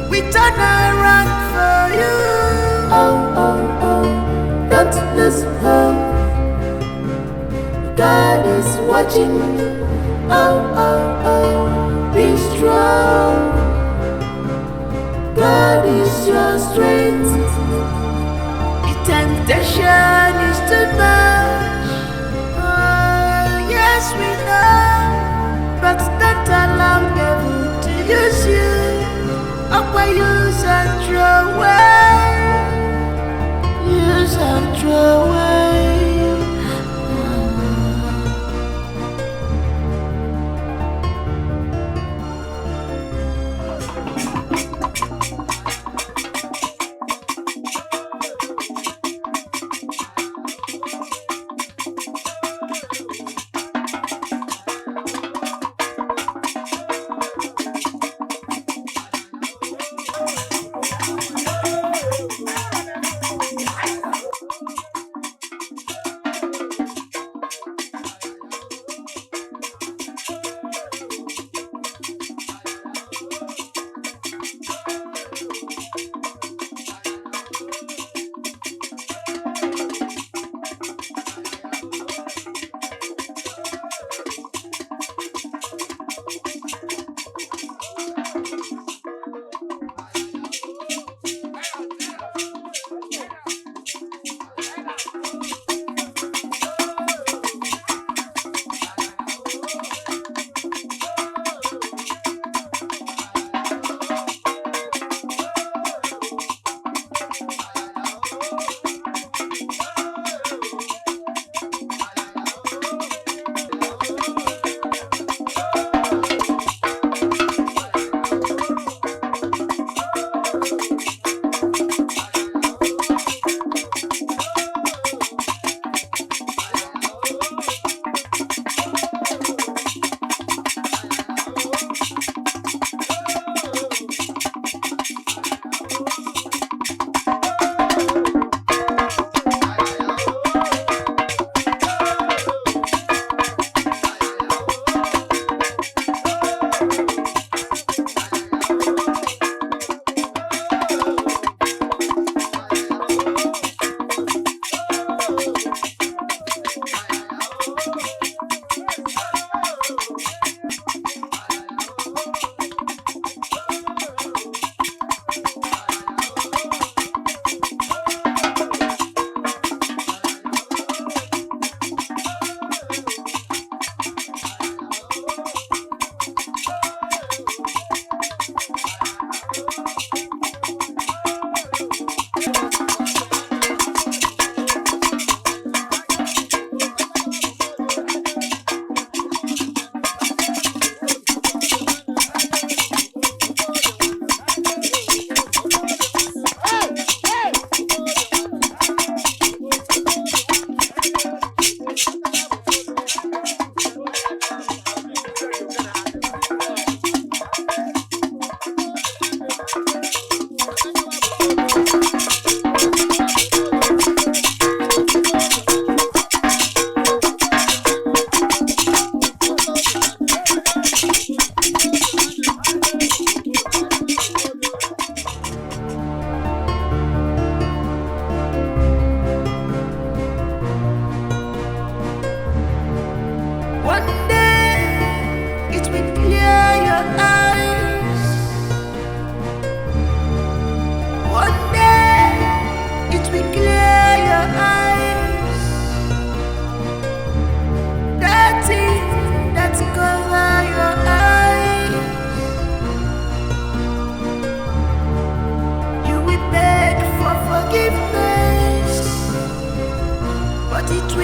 [SPEAKER 11] will turn around for you. Oh, oh, oh, don't lose hope. God is watching. Oh, oh, oh, be strong. God is your strength. Temptation is too much. Oh, yes, we know. But don't allow devil to use you. Up by use and throw away. Use and throw away.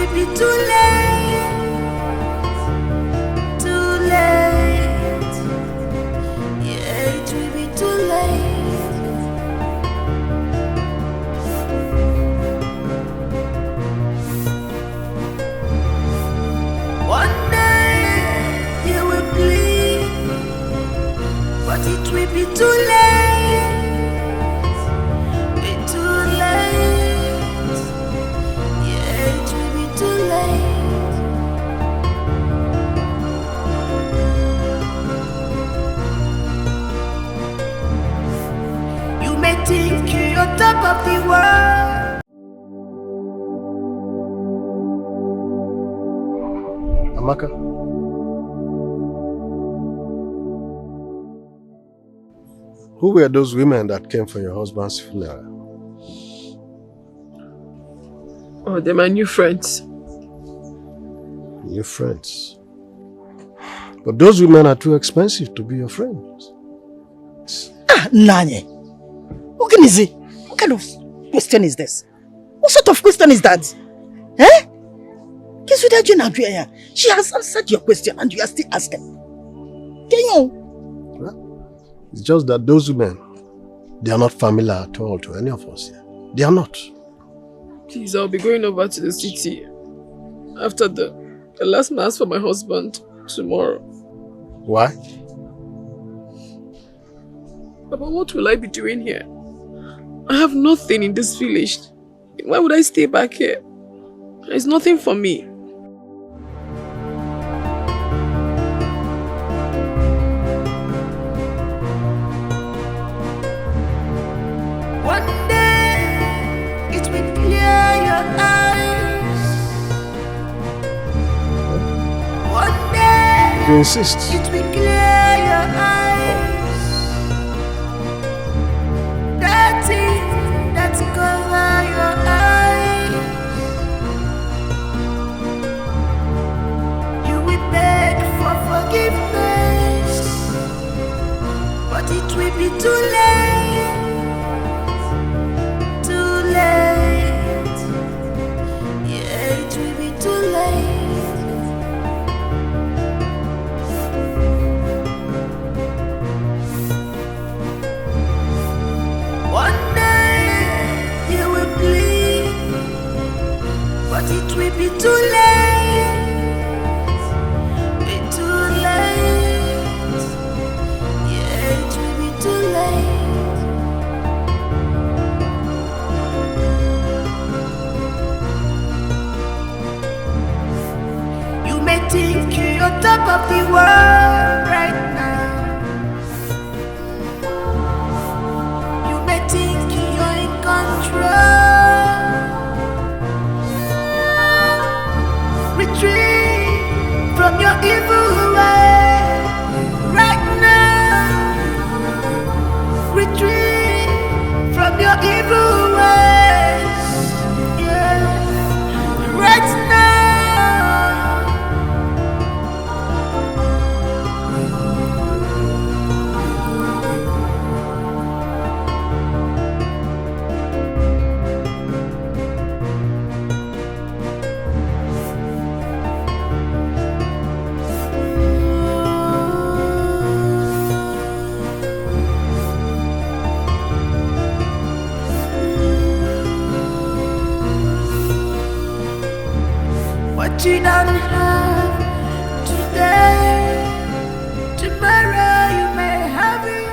[SPEAKER 11] will be too late. Too late. Yeah, it will be too late. One day you will bleed, but it will be too late. Be too late. Yeah, it will be too late. You may think you're top of the world.
[SPEAKER 9] Amaka? Who were those women that came for your husband's funeral?
[SPEAKER 2] Oh, they're my new friends.
[SPEAKER 9] Your friends? But those women are too expensive to be your friends.
[SPEAKER 15] Nanye. What kind of question is this? What sort of question is that? Eh? She has answered your question and you are still asking.
[SPEAKER 9] It's just that those women, they are not familiar at all to any of us here. They are not.
[SPEAKER 2] Please, I'll be going over to the city after the last mass for my husband tomorrow.
[SPEAKER 9] Why?
[SPEAKER 2] Papa, what will I be doing here? I have nothing in this village. Why would I stay back here? There's nothing for me.
[SPEAKER 11] One day it will clear your eyes. One day
[SPEAKER 9] If you insist.
[SPEAKER 11] it will clear your eyes. That thing that cover your eyes. You will beg for forgiveness, but it will be too late. Too late. Yeah, it will be too late. One day you will bleed, but it will be too late. Be too late. Yeah, it will be too late. You may think you're top of the world right now. You may think you're in control. Retreat from your evil way right now. Retreat from your evil ways. Yeah, right now. What you don't have today, tomorrow you may have it.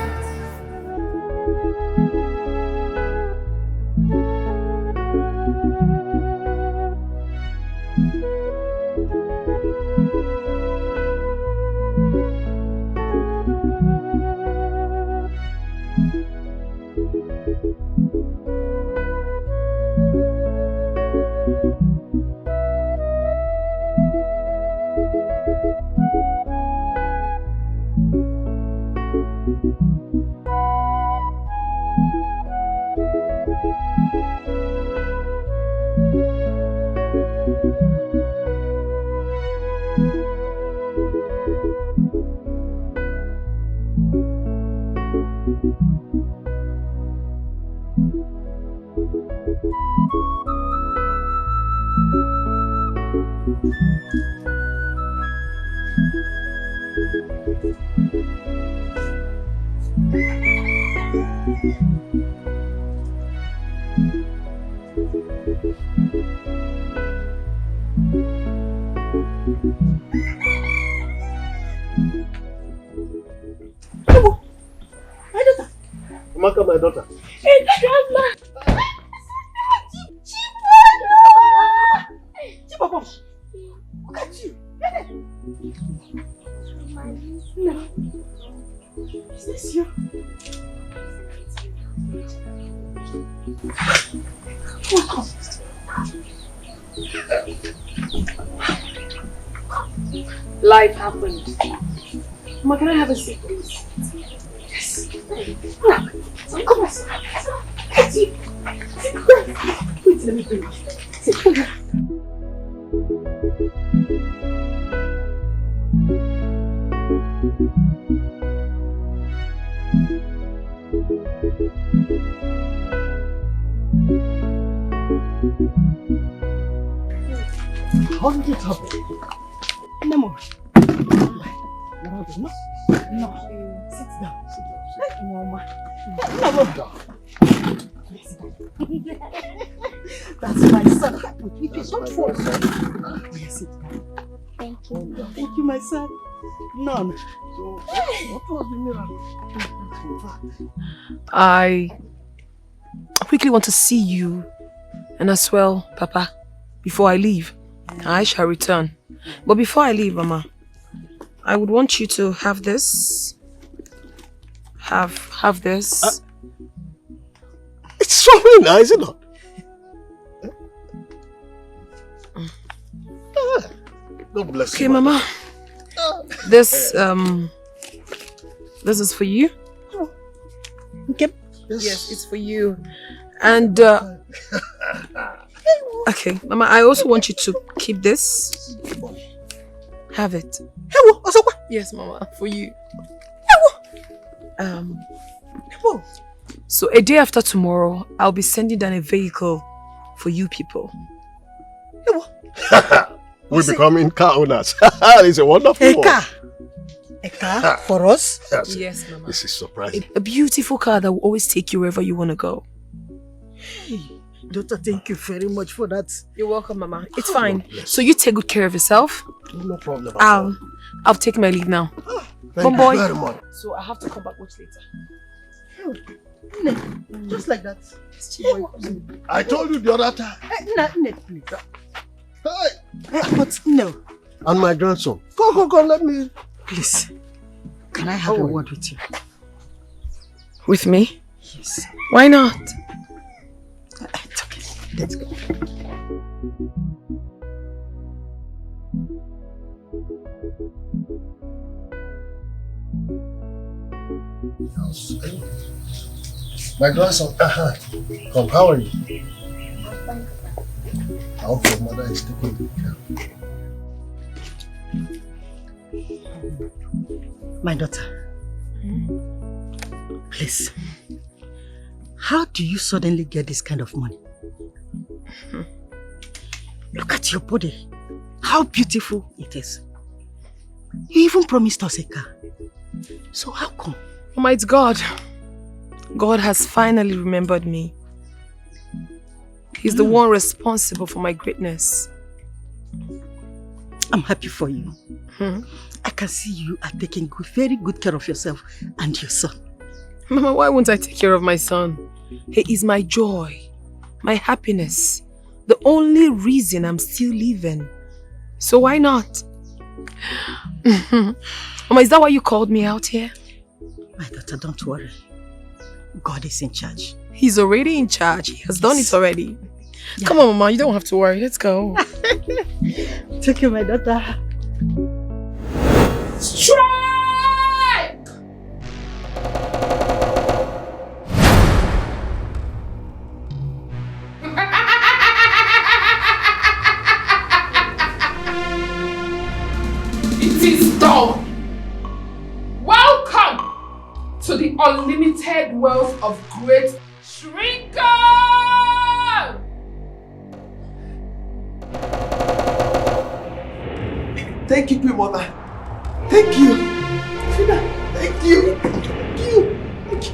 [SPEAKER 9] Amaka, my daughter.
[SPEAKER 11] Look at you. No. Is this you?
[SPEAKER 18] Life happened. Mama, can I have a seat, please?
[SPEAKER 11] Yes. Look. Come on. Sit. Wait, let me bring you. Sit. Come here.
[SPEAKER 9] How did it happen?
[SPEAKER 11] No more. No. Sit down. Mama. No. That's my son. Don't fall. Sit down.
[SPEAKER 15] Thank you.
[SPEAKER 11] Thank you, my son. None.
[SPEAKER 9] So, what was the miracle?
[SPEAKER 2] I quickly want to see you and as well, Papa, before I leave. I shall return. But before I leave, Mama, I would want you to have this. Have this.
[SPEAKER 9] It's so nice, isn't it? God bless
[SPEAKER 2] Okay,
[SPEAKER 9] you.
[SPEAKER 2] Mama. This is for you.
[SPEAKER 11] Okay.
[SPEAKER 2] Yes, it's for you. And okay, Mama, I also want you to keep this. Have it. Yes, Mama, for you. So a day after tomorrow, I'll be sending down a vehicle for you people.
[SPEAKER 9] We're becoming car owners. It's a wonderful one.
[SPEAKER 11] A car for us?
[SPEAKER 2] Yes, Mama.
[SPEAKER 9] This is surprising.
[SPEAKER 2] A beautiful car that will always take you wherever you want to go.
[SPEAKER 11] Hey, daughter, thank you very much for that.
[SPEAKER 2] You're welcome, Mama. It's fine. So you take good care of yourself.
[SPEAKER 9] No problem.
[SPEAKER 2] I'll take my leave now.
[SPEAKER 9] Thank
[SPEAKER 2] boy.
[SPEAKER 9] you very much.
[SPEAKER 2] So I have to come back much later.
[SPEAKER 11] Just like that.
[SPEAKER 9] I told you the other time.
[SPEAKER 11] Please. But no.
[SPEAKER 9] And my grandson. Go, let me.
[SPEAKER 11] Please. Can I have a word with you?
[SPEAKER 2] With me?
[SPEAKER 11] Yes.
[SPEAKER 2] Why not?
[SPEAKER 11] It's okay. Let's go.
[SPEAKER 9] My grandson. Come, how are you? I hope your mother is taking good care.
[SPEAKER 11] My daughter, please, how do you suddenly get this kind of money? Look at your body, how beautiful it is. You even promised us a car. So how come?
[SPEAKER 2] Mama, it's God. God has finally remembered me. He's the one responsible for my greatness.
[SPEAKER 11] I'm happy for you. I can see you are taking very good care of yourself and your son.
[SPEAKER 2] Mama, why won't I take care of my son? He is my joy, my happiness, the only reason I'm still living. So why not? Mama, is that why you called me out here?
[SPEAKER 11] My daughter, don't worry. God is in charge.
[SPEAKER 2] He's already in charge. He has done it already. Yeah. Come on, Mama, you don't have to worry. Let's go.
[SPEAKER 11] Take care, my daughter.
[SPEAKER 18] Strike! It is done. Welcome to the unlimited wealth of great Shrinker!
[SPEAKER 17] Thank you, Queen Mother. Thank you. Fina, thank you. Thank you. Thank you.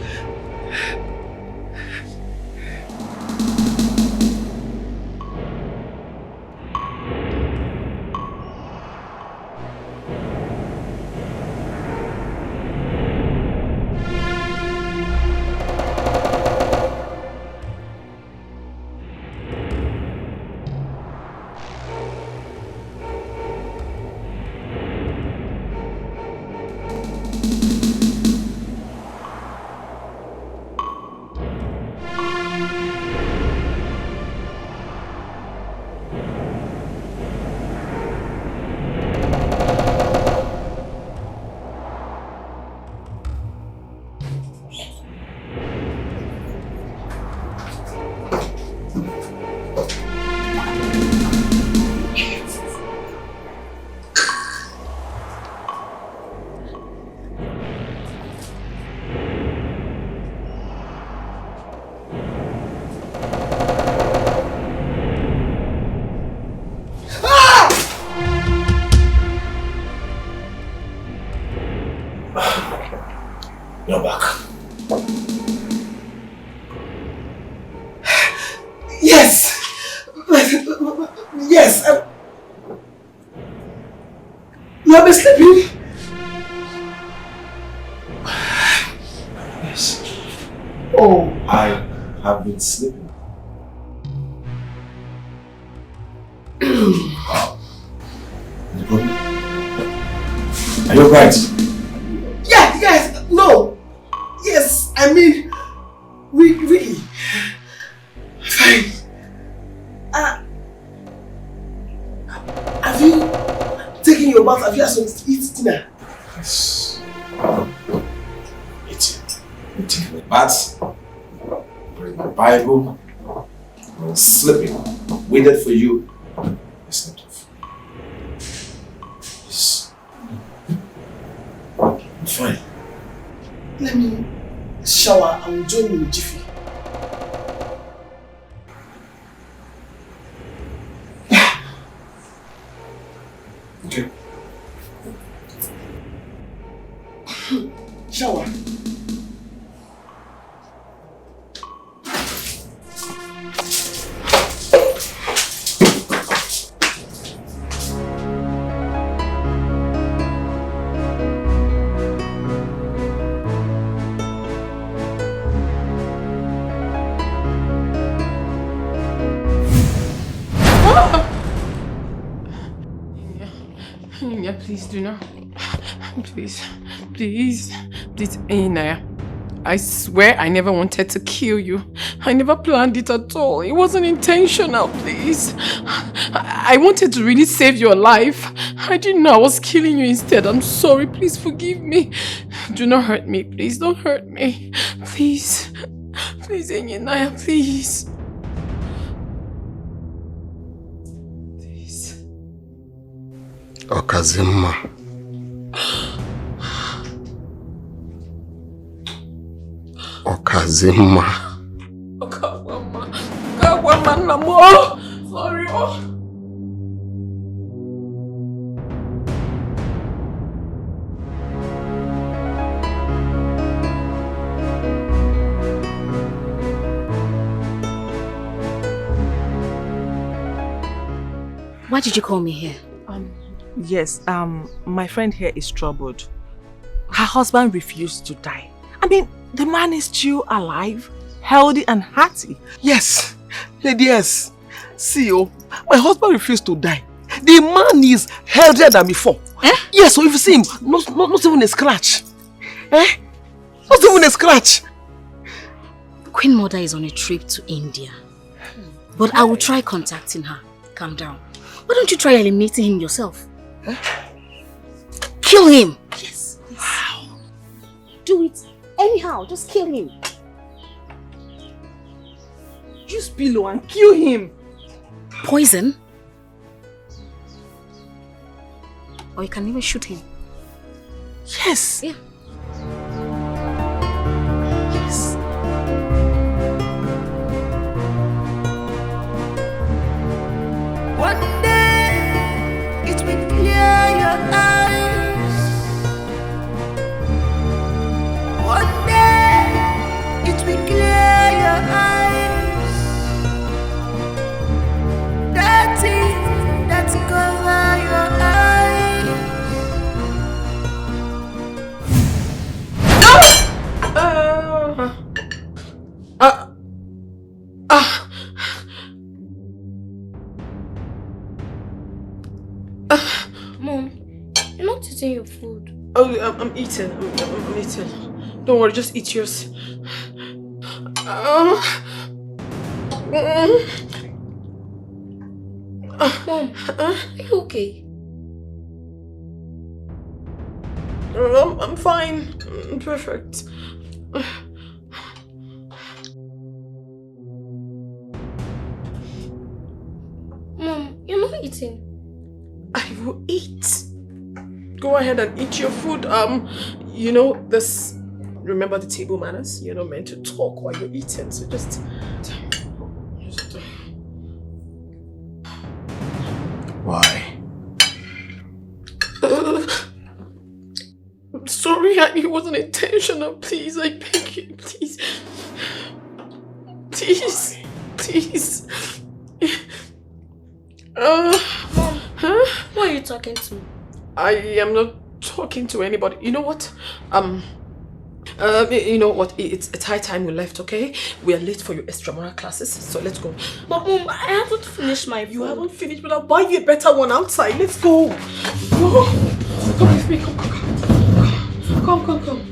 [SPEAKER 4] You're back.
[SPEAKER 17] Yes! Yes! You have been sleeping?
[SPEAKER 4] Yes. Oh, I have been sleeping. Wow. Is it good? Are you right?
[SPEAKER 17] Yes! No! Yes! I mean, really. Fine. Have you taken your bath? Have you had something to eat dinner?
[SPEAKER 4] Yes. Eating my bath, read my Bible, I was sleeping, waited for you, I slept off. Yes. I'm fine.
[SPEAKER 17] Let me shower. I will join you in jiffy.
[SPEAKER 4] Okay.
[SPEAKER 17] Shower.
[SPEAKER 18] Yeah, please do not. Please. Naya. I swear I never wanted to kill you. I never planned it at all. It wasn't intentional, please. I wanted to really save your life. I didn't know I was killing you instead. I'm sorry. Please forgive me. Do not hurt me. Please don't hurt me. Please. Please, Naya, please.
[SPEAKER 9] Okazimma. Okazimma.
[SPEAKER 18] Okawama namo. Sorry.
[SPEAKER 7] Why did you call me here?
[SPEAKER 5] Yes, my friend here is troubled. Her husband refused to die. I mean, the man is still alive, healthy and hearty.
[SPEAKER 17] Yes, lady, yes. See, my husband refused to die. The man is healthier than before. Yes, so if you see him, not even a scratch. Not even a scratch.
[SPEAKER 7] Queen Mother is on a trip to India. But I will try contacting her. Calm down. Why don't you try eliminating him yourself? Kill him! Yes. Wow. Do it anyhow. Just kill him.
[SPEAKER 5] Use pillow and kill him.
[SPEAKER 7] Poison? Or you can even shoot him.
[SPEAKER 5] Yes.
[SPEAKER 7] Yeah.
[SPEAKER 5] Yes.
[SPEAKER 11] One day it will clear your
[SPEAKER 18] not eating your food.
[SPEAKER 2] Oh, I'm eating. I'm eating. Don't worry, just eat yours.
[SPEAKER 18] Mom, are you okay?
[SPEAKER 2] I'm fine. I'm perfect.
[SPEAKER 18] Mom, you're not eating.
[SPEAKER 2] I will eat. Go ahead and eat your food. You know this. Remember the table manners. You're not meant to talk while you're eating, so just.
[SPEAKER 14] Why?
[SPEAKER 2] I'm sorry, it wasn't intentional. Please, I beg you, please. Please, please.
[SPEAKER 18] Mom, who are you talking to?
[SPEAKER 2] I am not talking to anybody. You know what? You know what? It's high time we left, okay? We are late for your extramural classes, so let's go.
[SPEAKER 18] But Mom, I haven't finished my food.
[SPEAKER 2] You haven't finished, but I'll buy you a better one outside. Let's go. Go. Come with me. Come.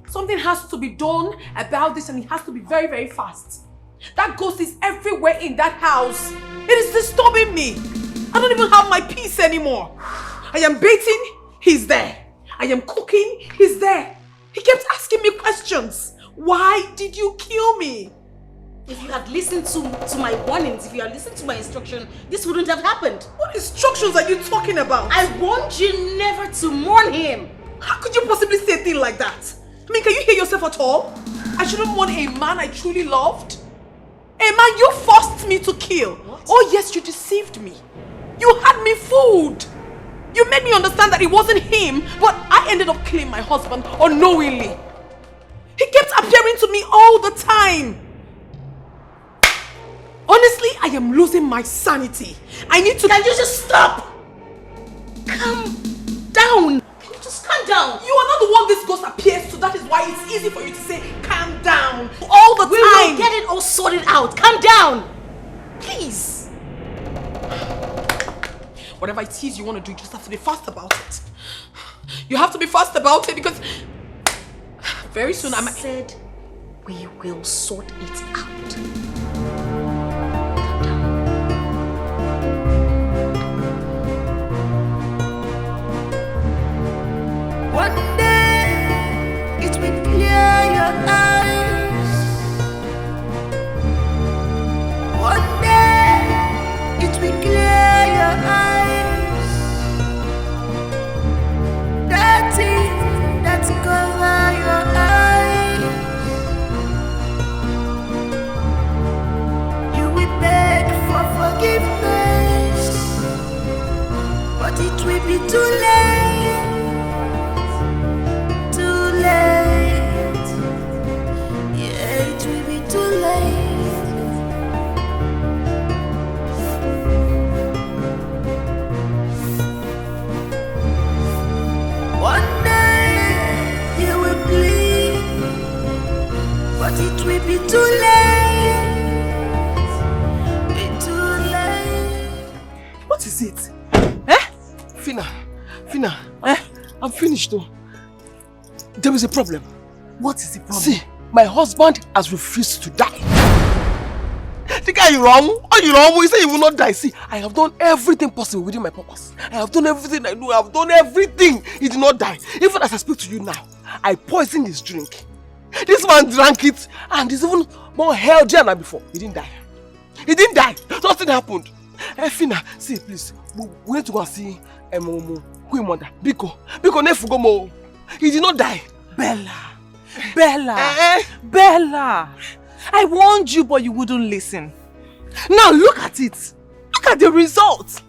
[SPEAKER 2] Something has to be done about this, and it has to be very, very fast. That ghost is everywhere in that house. It is disturbing me. I don't even have my peace anymore. I am bathing, he's there. I am cooking, he's there. He kept asking me questions. Why did you kill me?
[SPEAKER 16] If you had listened to my warnings, if you had listened to my instruction, this wouldn't have happened.
[SPEAKER 2] What instructions are you talking about?
[SPEAKER 16] I warned you never to mourn him.
[SPEAKER 2] How could you possibly say a thing like that? I mean, can you hear yourself at all? I shouldn't mourn a man I truly loved. A man you forced me to kill. What? Oh yes, you deceived me. You had me fooled. You made me understand that it wasn't him, but I ended up killing my husband unknowingly. He kept appearing to me all the time. Honestly, I am losing my sanity. I need to...
[SPEAKER 16] Can you just stop? Calm down. Just calm down.
[SPEAKER 2] You are not the one this ghost appears to. That is why it's easy for you to say, calm down. All the time.
[SPEAKER 16] We will get it all sorted out. Calm down. Please.
[SPEAKER 2] Whatever it is you want to do, you just have to be fast about it. You have to be fast about it because very soon I
[SPEAKER 16] said we will sort it out.
[SPEAKER 11] One day it will clear your eyes. One day it will clear your eyes. too late. Too late. Yeah, it will be too late. One day you will bleed, but it will be too late. Be too late.
[SPEAKER 12] What is it? Fina, I'm finished though. There is a problem.
[SPEAKER 13] What is the problem?
[SPEAKER 12] See, my husband has refused to die. The guy you wrong? Oh, you wrong? He said he will not die. See, I have done everything possible within my purpose. I have done everything I know. I have done everything. He did not die. Even as I speak to you now, I poisoned his drink. This man drank it and he's even more healthier than before. He didn't die. He didn't die. Nothing happened. Hey, Fina, see, please. We need to go and see Queen Mother. Biko, Nefugomo. He did not die.
[SPEAKER 5] Bella. Bella. I warned you, but you wouldn't listen.
[SPEAKER 12] Now look at it. Look at the result.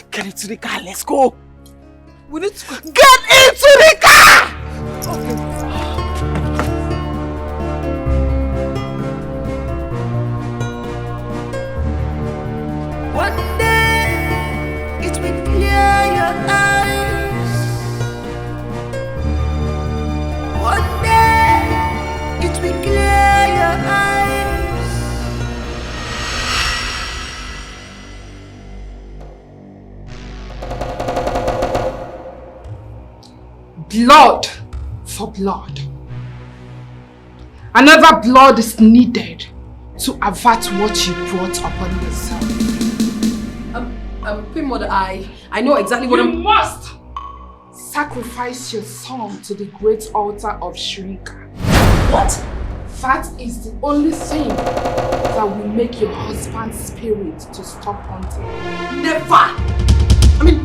[SPEAKER 5] Get into the car. Let's go.
[SPEAKER 12] We need to go. Get into the car! Okay.
[SPEAKER 11] One day it will clear your eyes. One day it will clear your eyes.
[SPEAKER 8] Blood for blood. Another blood is needed to avert what you brought upon yourself.
[SPEAKER 2] Queen Mother, I know exactly what
[SPEAKER 8] You must sacrifice your son to the great altar of Shrika.
[SPEAKER 2] What?
[SPEAKER 8] That is the only thing that will make your husband's spirit to stop hunting.
[SPEAKER 2] Never!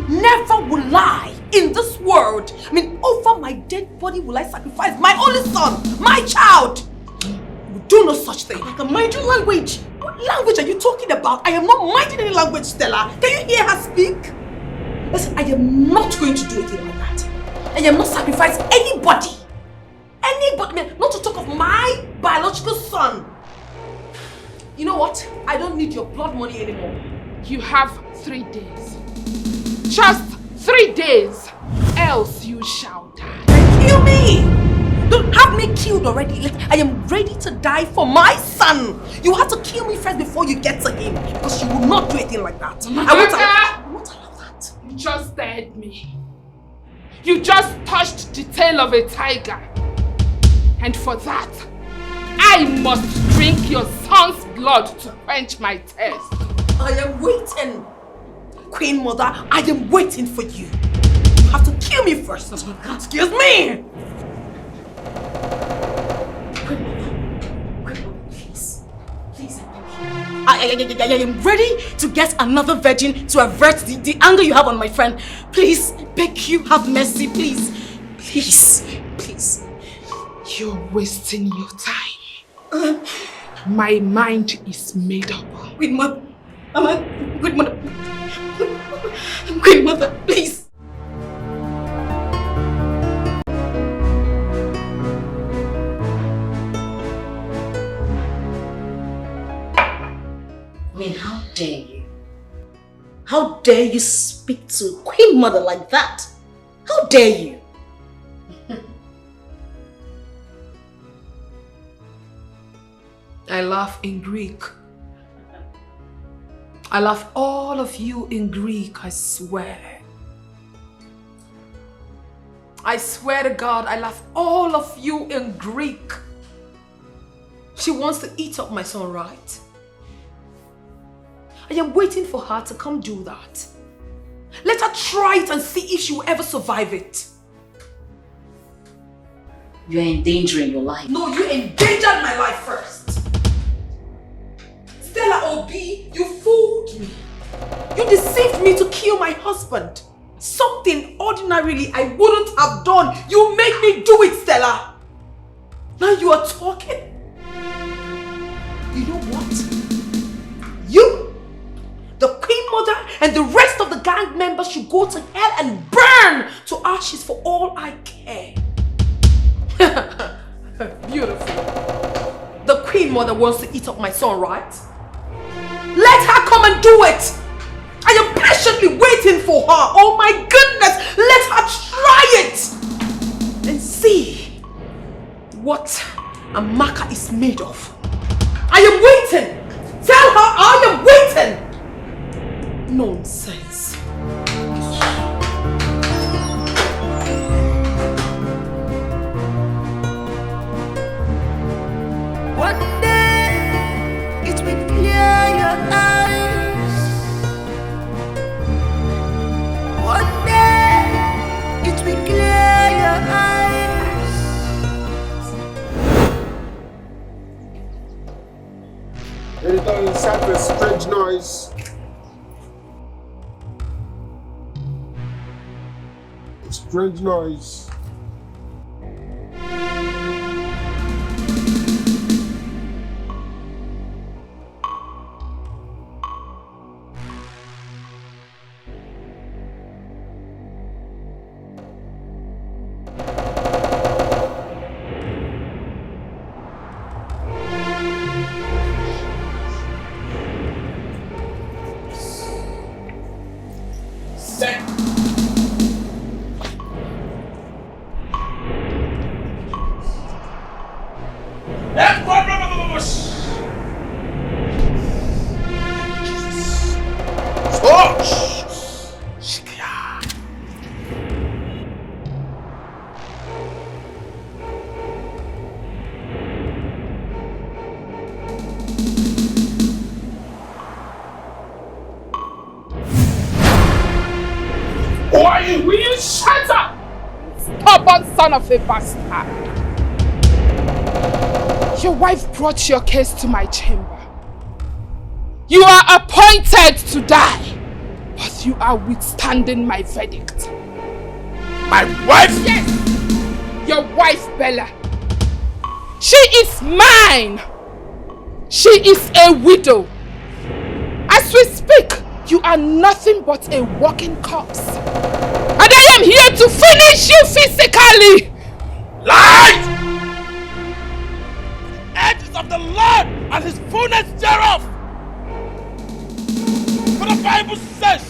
[SPEAKER 2] Never will I, in this world, over my dead body will I sacrifice my only son, my child! You do no such thing. Like a mind your language. What language are you talking about? I am not minding any language, Stella. Can you hear her speak? Listen, I am not going to do anything like that. I am not sacrificing anybody. Not to talk of my biological son. You know what? I don't need your blood money anymore.
[SPEAKER 8] You have 3 days. Just 3 days, else you shall die.
[SPEAKER 2] Kill me! Don't have me killed already. I am ready to die for my son. You have to kill me first before you get to him, because you will not do anything like that. I won't allow that.
[SPEAKER 8] You just dared me. You just touched the tail of a tiger. And for that, I must drink your son's blood to quench my thirst.
[SPEAKER 2] I am waiting. Queen Mother, I am waiting for you. You have to kill me first. Excuse me! Queen Mother, please. Please, I am ready to get another virgin to avert the anger you have on my friend. Please, beg you, have mercy, please. Please.
[SPEAKER 8] You're wasting your time. My mind is made up.
[SPEAKER 2] Queen Mother. Queen Mother. Queen Mother, please.
[SPEAKER 16] How dare you? How dare you speak to Queen Mother like that? How dare you?
[SPEAKER 2] I laugh in Greek. I love all of you in Greek, I swear. I swear to God, I love all of you in Greek. She wants to eat up my son, right? I am waiting for her to come do that. Let her try it and see if she will ever survive it.
[SPEAKER 16] You're endangering your life.
[SPEAKER 2] No, you endangered my life first. Stella Obi, you fooled me. You deceived me to kill my husband. Something ordinarily I wouldn't have done. You made me do it, Stella. Now you are talking. You know what? You, the Queen Mother, and the rest of the gang members should go to hell and burn to ashes for all I care. Beautiful. The Queen Mother wants to eat up my son, right? Let her come and do it. I am patiently waiting for her. Oh my goodness, let her try it and see what Amaka is made of. I am waiting. Tell her I am waiting. Nonsense.
[SPEAKER 11] One day it will clear your eyes. One day it will clear your eyes.
[SPEAKER 9] Anytime you sound a strange noise. Strange noise.
[SPEAKER 8] Will you shut up? Stubborn son of a bastard. Your wife brought your case to my chamber. You are appointed to die, but you are withstanding my verdict.
[SPEAKER 9] My wife?
[SPEAKER 8] Yes, your wife Bella. She is mine. She is a widow. As we speak, you are nothing but a walking corpse. And I am here to finish you physically!
[SPEAKER 9] Lies! The earth is of the Lord and his fullness thereof. For the Bible says,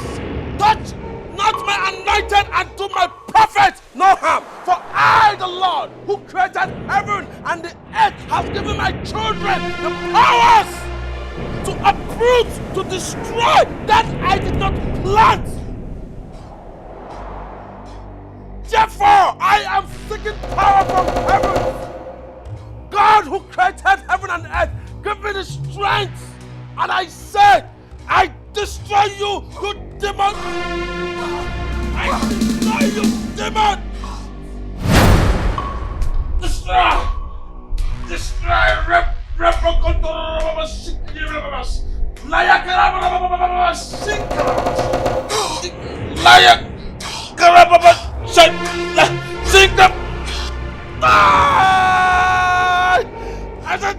[SPEAKER 9] touch not my anointed and do my prophet no harm. For I, the Lord, who created heaven and the earth, have given my children the powers to uproot, to destroy that I did not plant. Therefore, I am seeking power from heaven. God who created heaven and earth, give me the strength. And I say, I destroy you, you demon. I destroy you, demon. Destroy. Destroy. Sing them! I said,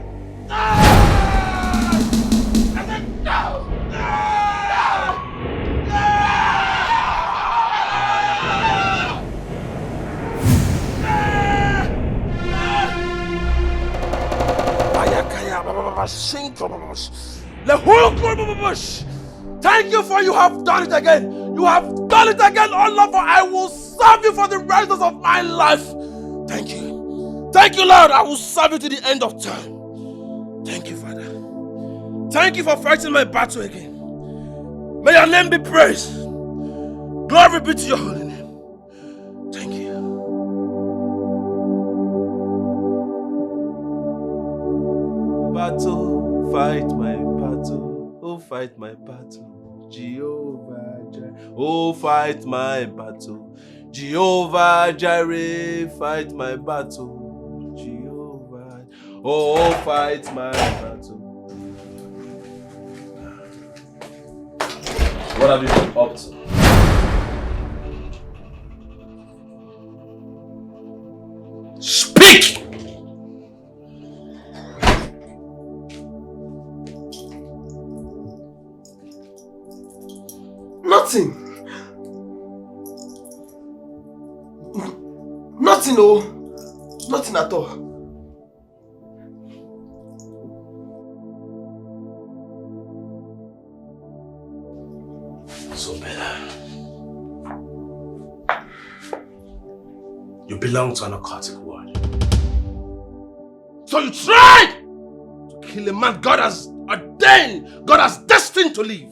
[SPEAKER 9] thank you for you have done it again. You have done it again, oh Lord, for I will serve you for the rest of my life. Thank you. Thank you, Lord. I will serve you to the end of time. Thank you, Father. Thank you for fighting my battle again. May your name be praised. Glory be to your holy name. Thank you.
[SPEAKER 14] Battle, fight my battle. Oh, fight my battle. Jehovah Jireh. Oh, fight my battle. Jehovah Jireh, fight my battle. Jehovah. Oh, fight my battle. What have you been up to? Speak!
[SPEAKER 9] Nothing.
[SPEAKER 14] Nothing, oh. Nothing at all. So, Bella, you belong to an occultic world. So you tried to kill a man God has ordained, God has destined to live.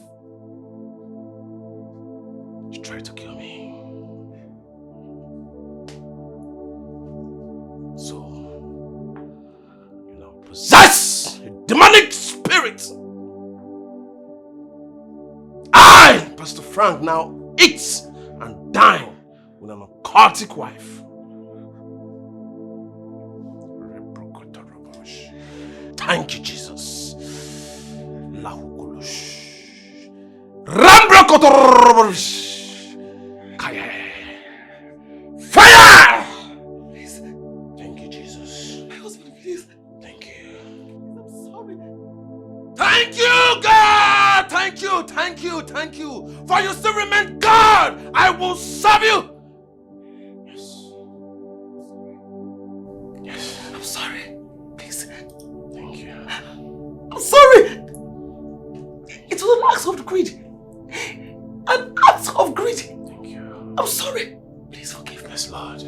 [SPEAKER 14] You tried to kill me. So, you now possess a demonic spirit. I, Pastor Frank, now eat and dine with an occultic wife. Thank you, Jesus. Fire! Thank you, Jesus.
[SPEAKER 12] My husband, please.
[SPEAKER 14] Thank you.
[SPEAKER 12] I'm sorry.
[SPEAKER 14] Thank you, God! Thank you, thank you, thank you. For you still remain God. I will serve you. Yes.
[SPEAKER 12] I'm sorry. Please.
[SPEAKER 14] Thank you.
[SPEAKER 12] I'm sorry. It was an act of greed. An act of greed.
[SPEAKER 14] Thank you.
[SPEAKER 12] I'm sorry. Please forgive me.
[SPEAKER 14] Yes, Lord.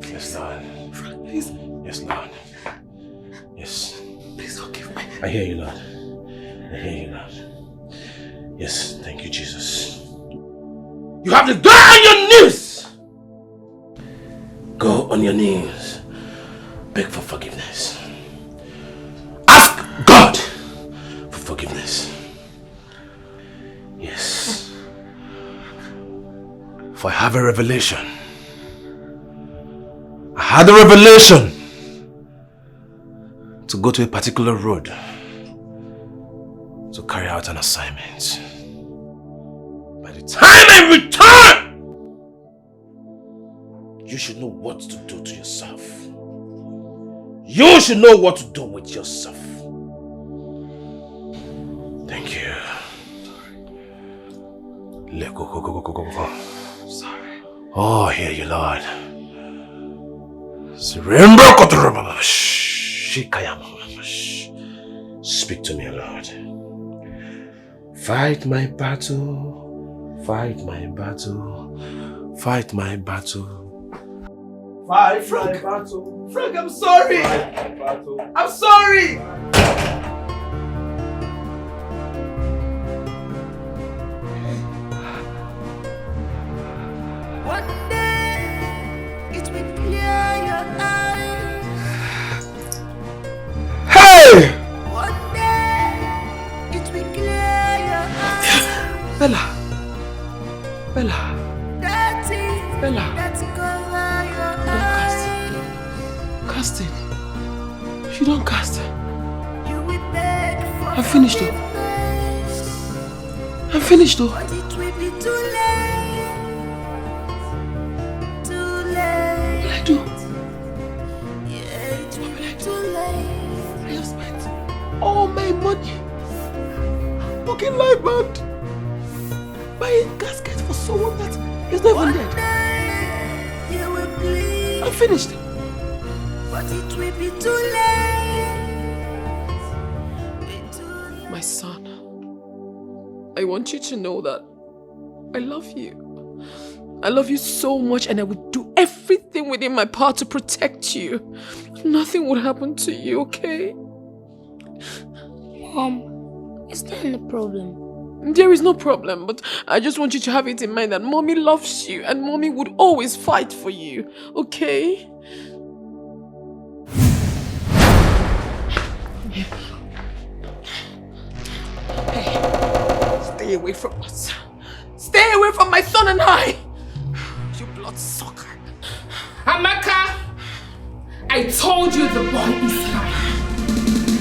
[SPEAKER 14] Yes, Lord.
[SPEAKER 12] Frank, please.
[SPEAKER 14] Yes, Lord. Yes.
[SPEAKER 12] Please forgive me.
[SPEAKER 14] I hear you, Lord. I hear you, Lord. Yes, thank you, Jesus. You have to go on your knees. Go on your knees. Beg for forgiveness. Ask God for forgiveness. Yes. For I have a revelation. I had a revelation to go to a particular road to carry out an assignment. By the time I return, you should know what to do to yourself. You should know what to do with yourself. Thank you. Go.
[SPEAKER 12] Sorry.
[SPEAKER 14] Oh, I hear you, Lord. Speak to me, Lord. Fight my battle. Fight my battle. Fight my battle. Fight
[SPEAKER 12] Frank.
[SPEAKER 14] my battle.
[SPEAKER 12] Frank, I'm sorry.
[SPEAKER 14] Fight my battle.
[SPEAKER 12] I'm sorry.
[SPEAKER 11] One day it will clear your eyes.
[SPEAKER 14] Hey!
[SPEAKER 11] One day it will clear your eyes.
[SPEAKER 12] Bella. Bella.
[SPEAKER 11] That is
[SPEAKER 12] Bella.
[SPEAKER 11] that cover your eyes.
[SPEAKER 12] Cast it. You don't cast it.
[SPEAKER 11] You will beg for
[SPEAKER 12] I'm finished though.
[SPEAKER 11] forgiveness,
[SPEAKER 12] I'm finished though.
[SPEAKER 11] but it will be too late. Too late.
[SPEAKER 12] What will I do?
[SPEAKER 11] Yeah, it will be too late.
[SPEAKER 12] I have spent all my money booking live band, buying casket for someone that is not even dead.
[SPEAKER 11] You will bleed,
[SPEAKER 12] I'm finished.
[SPEAKER 11] but it will be too late.
[SPEAKER 2] My son, I want you to know that I love you. I love you so much, and I would do everything within my power to protect you. Nothing would happen to you, okay?
[SPEAKER 6] Mom, is there any problem?
[SPEAKER 2] There is no problem, but I just want you to have it in mind that mommy loves you and mommy would always fight for you, okay? Hey, stay away from us. Stay away from my son and I. You bloodsucker.
[SPEAKER 8] Amaka, I told you the boy is mine.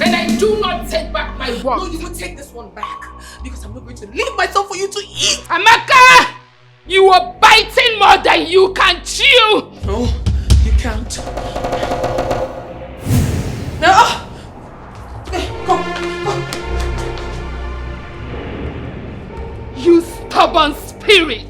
[SPEAKER 8] And I do not take back my word.
[SPEAKER 2] No, you will take this one back. Because I'm not going to leave myself for you to eat.
[SPEAKER 8] Amaka, you are biting more than you can chew.
[SPEAKER 2] No, you can't. No. Hey, come.
[SPEAKER 8] You stubborn spirit.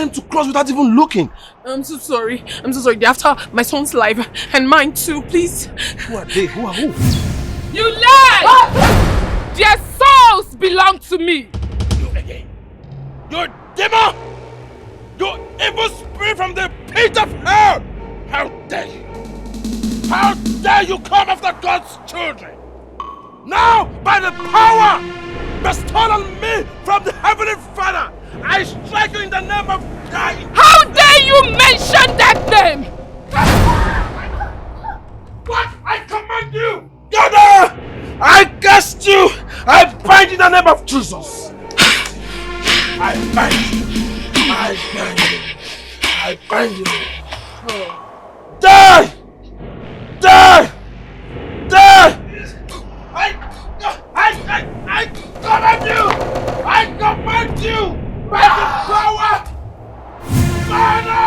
[SPEAKER 14] him to cross without even looking.
[SPEAKER 18] I'm so sorry. I'm so sorry. They're after my son's life and mine too, please.
[SPEAKER 14] Who are they? Who are who?
[SPEAKER 18] You lie! Their souls belong to me.
[SPEAKER 14] You again. You demon! You evil spirit from the pit of hell! How dare you? How dare you come after God's children? Now, by the power bestowed on me from the Heavenly Father, I strike you in the name of God.
[SPEAKER 18] How dare you mention that name?
[SPEAKER 14] What? I command you! God! I cast you! I bind in the name of Jesus! I bind you! I bind you! I bind you! Die! Die! Die! I command you! I command you! By the power! Father!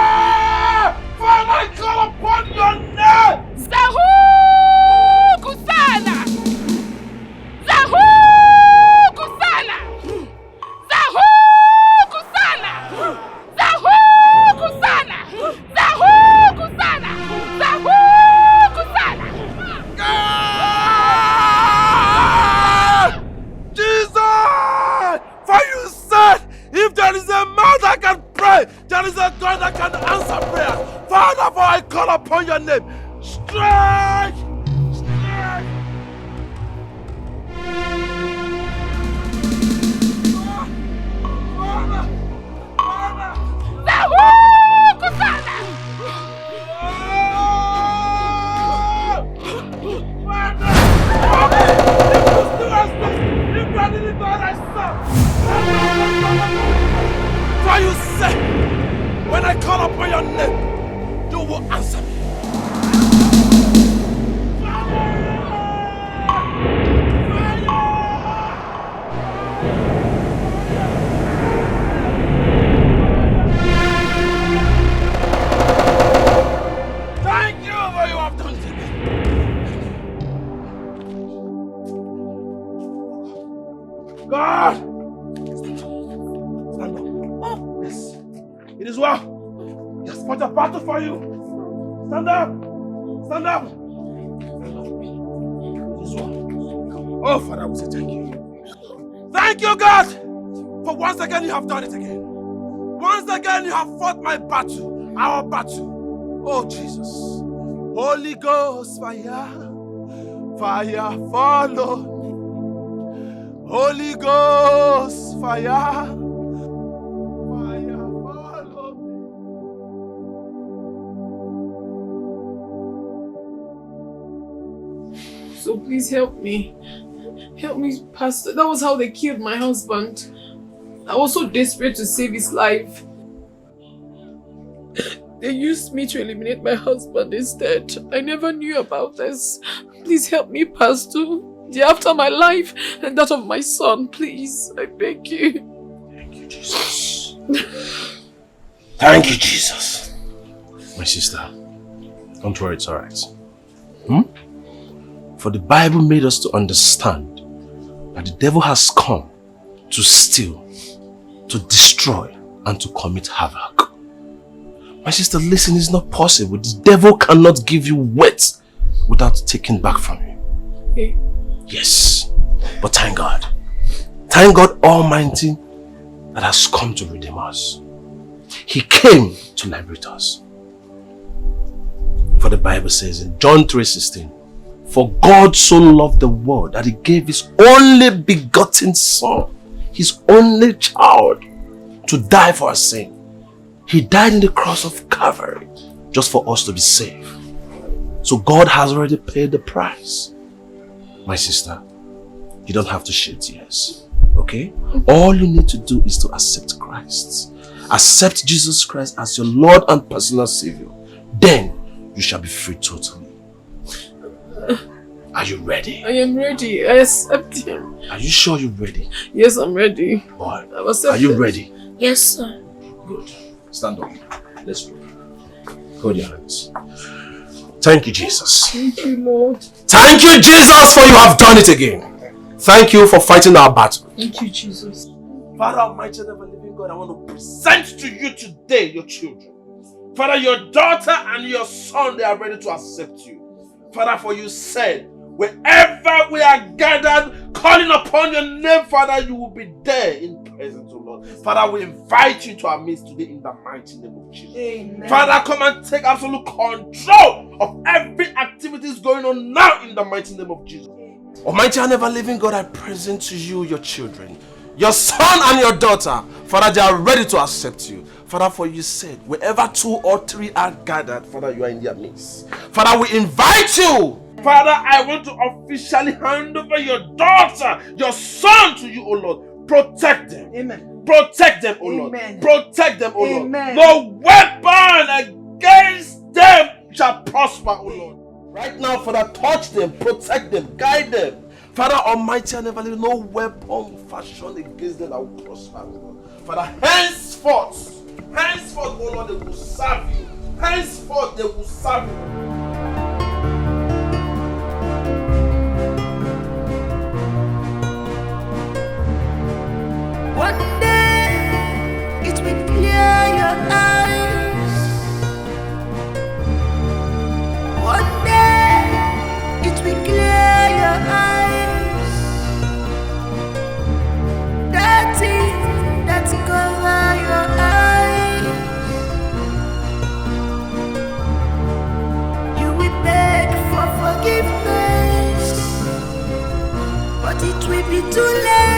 [SPEAKER 14] Father, I call upon your name!
[SPEAKER 18] Zahu Kusala! Zahu Kusala! Zahu Kusala! Zahu Kusala! Zahu Kusala! Zahu Kusala!
[SPEAKER 14] God! Jesus! For you said, if there is a mouth that can pray, there is a God that can answer prayers. Father, for I call upon your name. Strike! Strike!
[SPEAKER 18] Zahu Kusala!
[SPEAKER 14] For you say, when I call upon your name, you will answer me. Thank you for you have done to me. God! Stand up. Yes. It is well. He has fought a battle for you. Stand up. Stand up. It is well. Oh, Father, I will say thank you. Thank you, God, for once again you have done it again. Once again you have fought my battle, our battle. Oh, Jesus. Holy Ghost, fire. Fire follow. Holy Ghost, fire. Fire follow.
[SPEAKER 18] So please help me. Help me, Pastor. That was how they killed my husband. I was so desperate to save his life. They used me to eliminate my husband instead. I never knew about this. Please help me, Pastor. They're after my life and that of my son. Please, I beg you.
[SPEAKER 14] Thank you, Jesus. Thank you, Jesus. My sister, don't worry, it's alright. For the Bible made us to understand that the devil has come to steal, to destroy, and to commit havoc. My sister, listen, it's not possible. The devil cannot give you weight without taking back from you.
[SPEAKER 18] Hey.
[SPEAKER 14] Yes, but thank God. Thank God Almighty that has come to redeem us. He came to liberate us. For the Bible says in John 3:16, for God so loved the world that he gave his only begotten son, his only child, to die for our sin. He died in the cross of Calvary just for us to be saved. So God has already paid the price. My sister, you don't have to shed tears, okay? All you need to do is to accept Christ. Accept Jesus Christ as your Lord and personal Savior. Then you shall be free totally. Are you ready?
[SPEAKER 18] I am ready. I accept him.
[SPEAKER 14] Are you sure you're ready?
[SPEAKER 18] Yes, I'm ready.
[SPEAKER 14] Boy,
[SPEAKER 18] I've accepted.
[SPEAKER 14] are you ready?
[SPEAKER 18] Yes, sir.
[SPEAKER 14] Good. Stand up. Let's pray. Hold your hands. Thank you, Jesus.
[SPEAKER 18] Thank you, Lord.
[SPEAKER 14] Thank you, Jesus, for you have done it again. Thank you for fighting our battle.
[SPEAKER 18] Thank you, Jesus.
[SPEAKER 14] Father Almighty, never living God, I want to present to you today your children. Father, your daughter and your son, they are ready to accept you. Father, for you said, wherever we are gathered, calling upon your name, Father, you will be there in presence, O Lord. Father, we invite you to our midst today in the mighty name of Jesus.
[SPEAKER 1] Amen.
[SPEAKER 14] Father, come and take absolute control of every activities going on now in the mighty name of Jesus. Almighty and ever-living God, I present to you your children, your son and your daughter. Father, they are ready to accept you. Father, for you said, wherever 2 or 3 are gathered, Father, you are in their midst. Father, we invite you. Father, I want to officially hand over your daughter, your son to you, O Lord. Protect them.
[SPEAKER 1] Amen.
[SPEAKER 14] Protect them, O Lord.
[SPEAKER 1] Amen.
[SPEAKER 14] Protect them, O Lord.
[SPEAKER 1] Amen.
[SPEAKER 14] No weapon against them shall prosper, O Lord. Right now, Father, touch them, protect them, guide them. Father, Almighty and ever, no weapon fashioned against them that will prosper, O Lord. Father, henceforth, O Lord, they will serve you. Henceforth, they will serve you.
[SPEAKER 11] One day it will clear your eyes. One day it will clear your eyes. That thing that cover your eyes. You will beg for forgiveness, but it will be too late.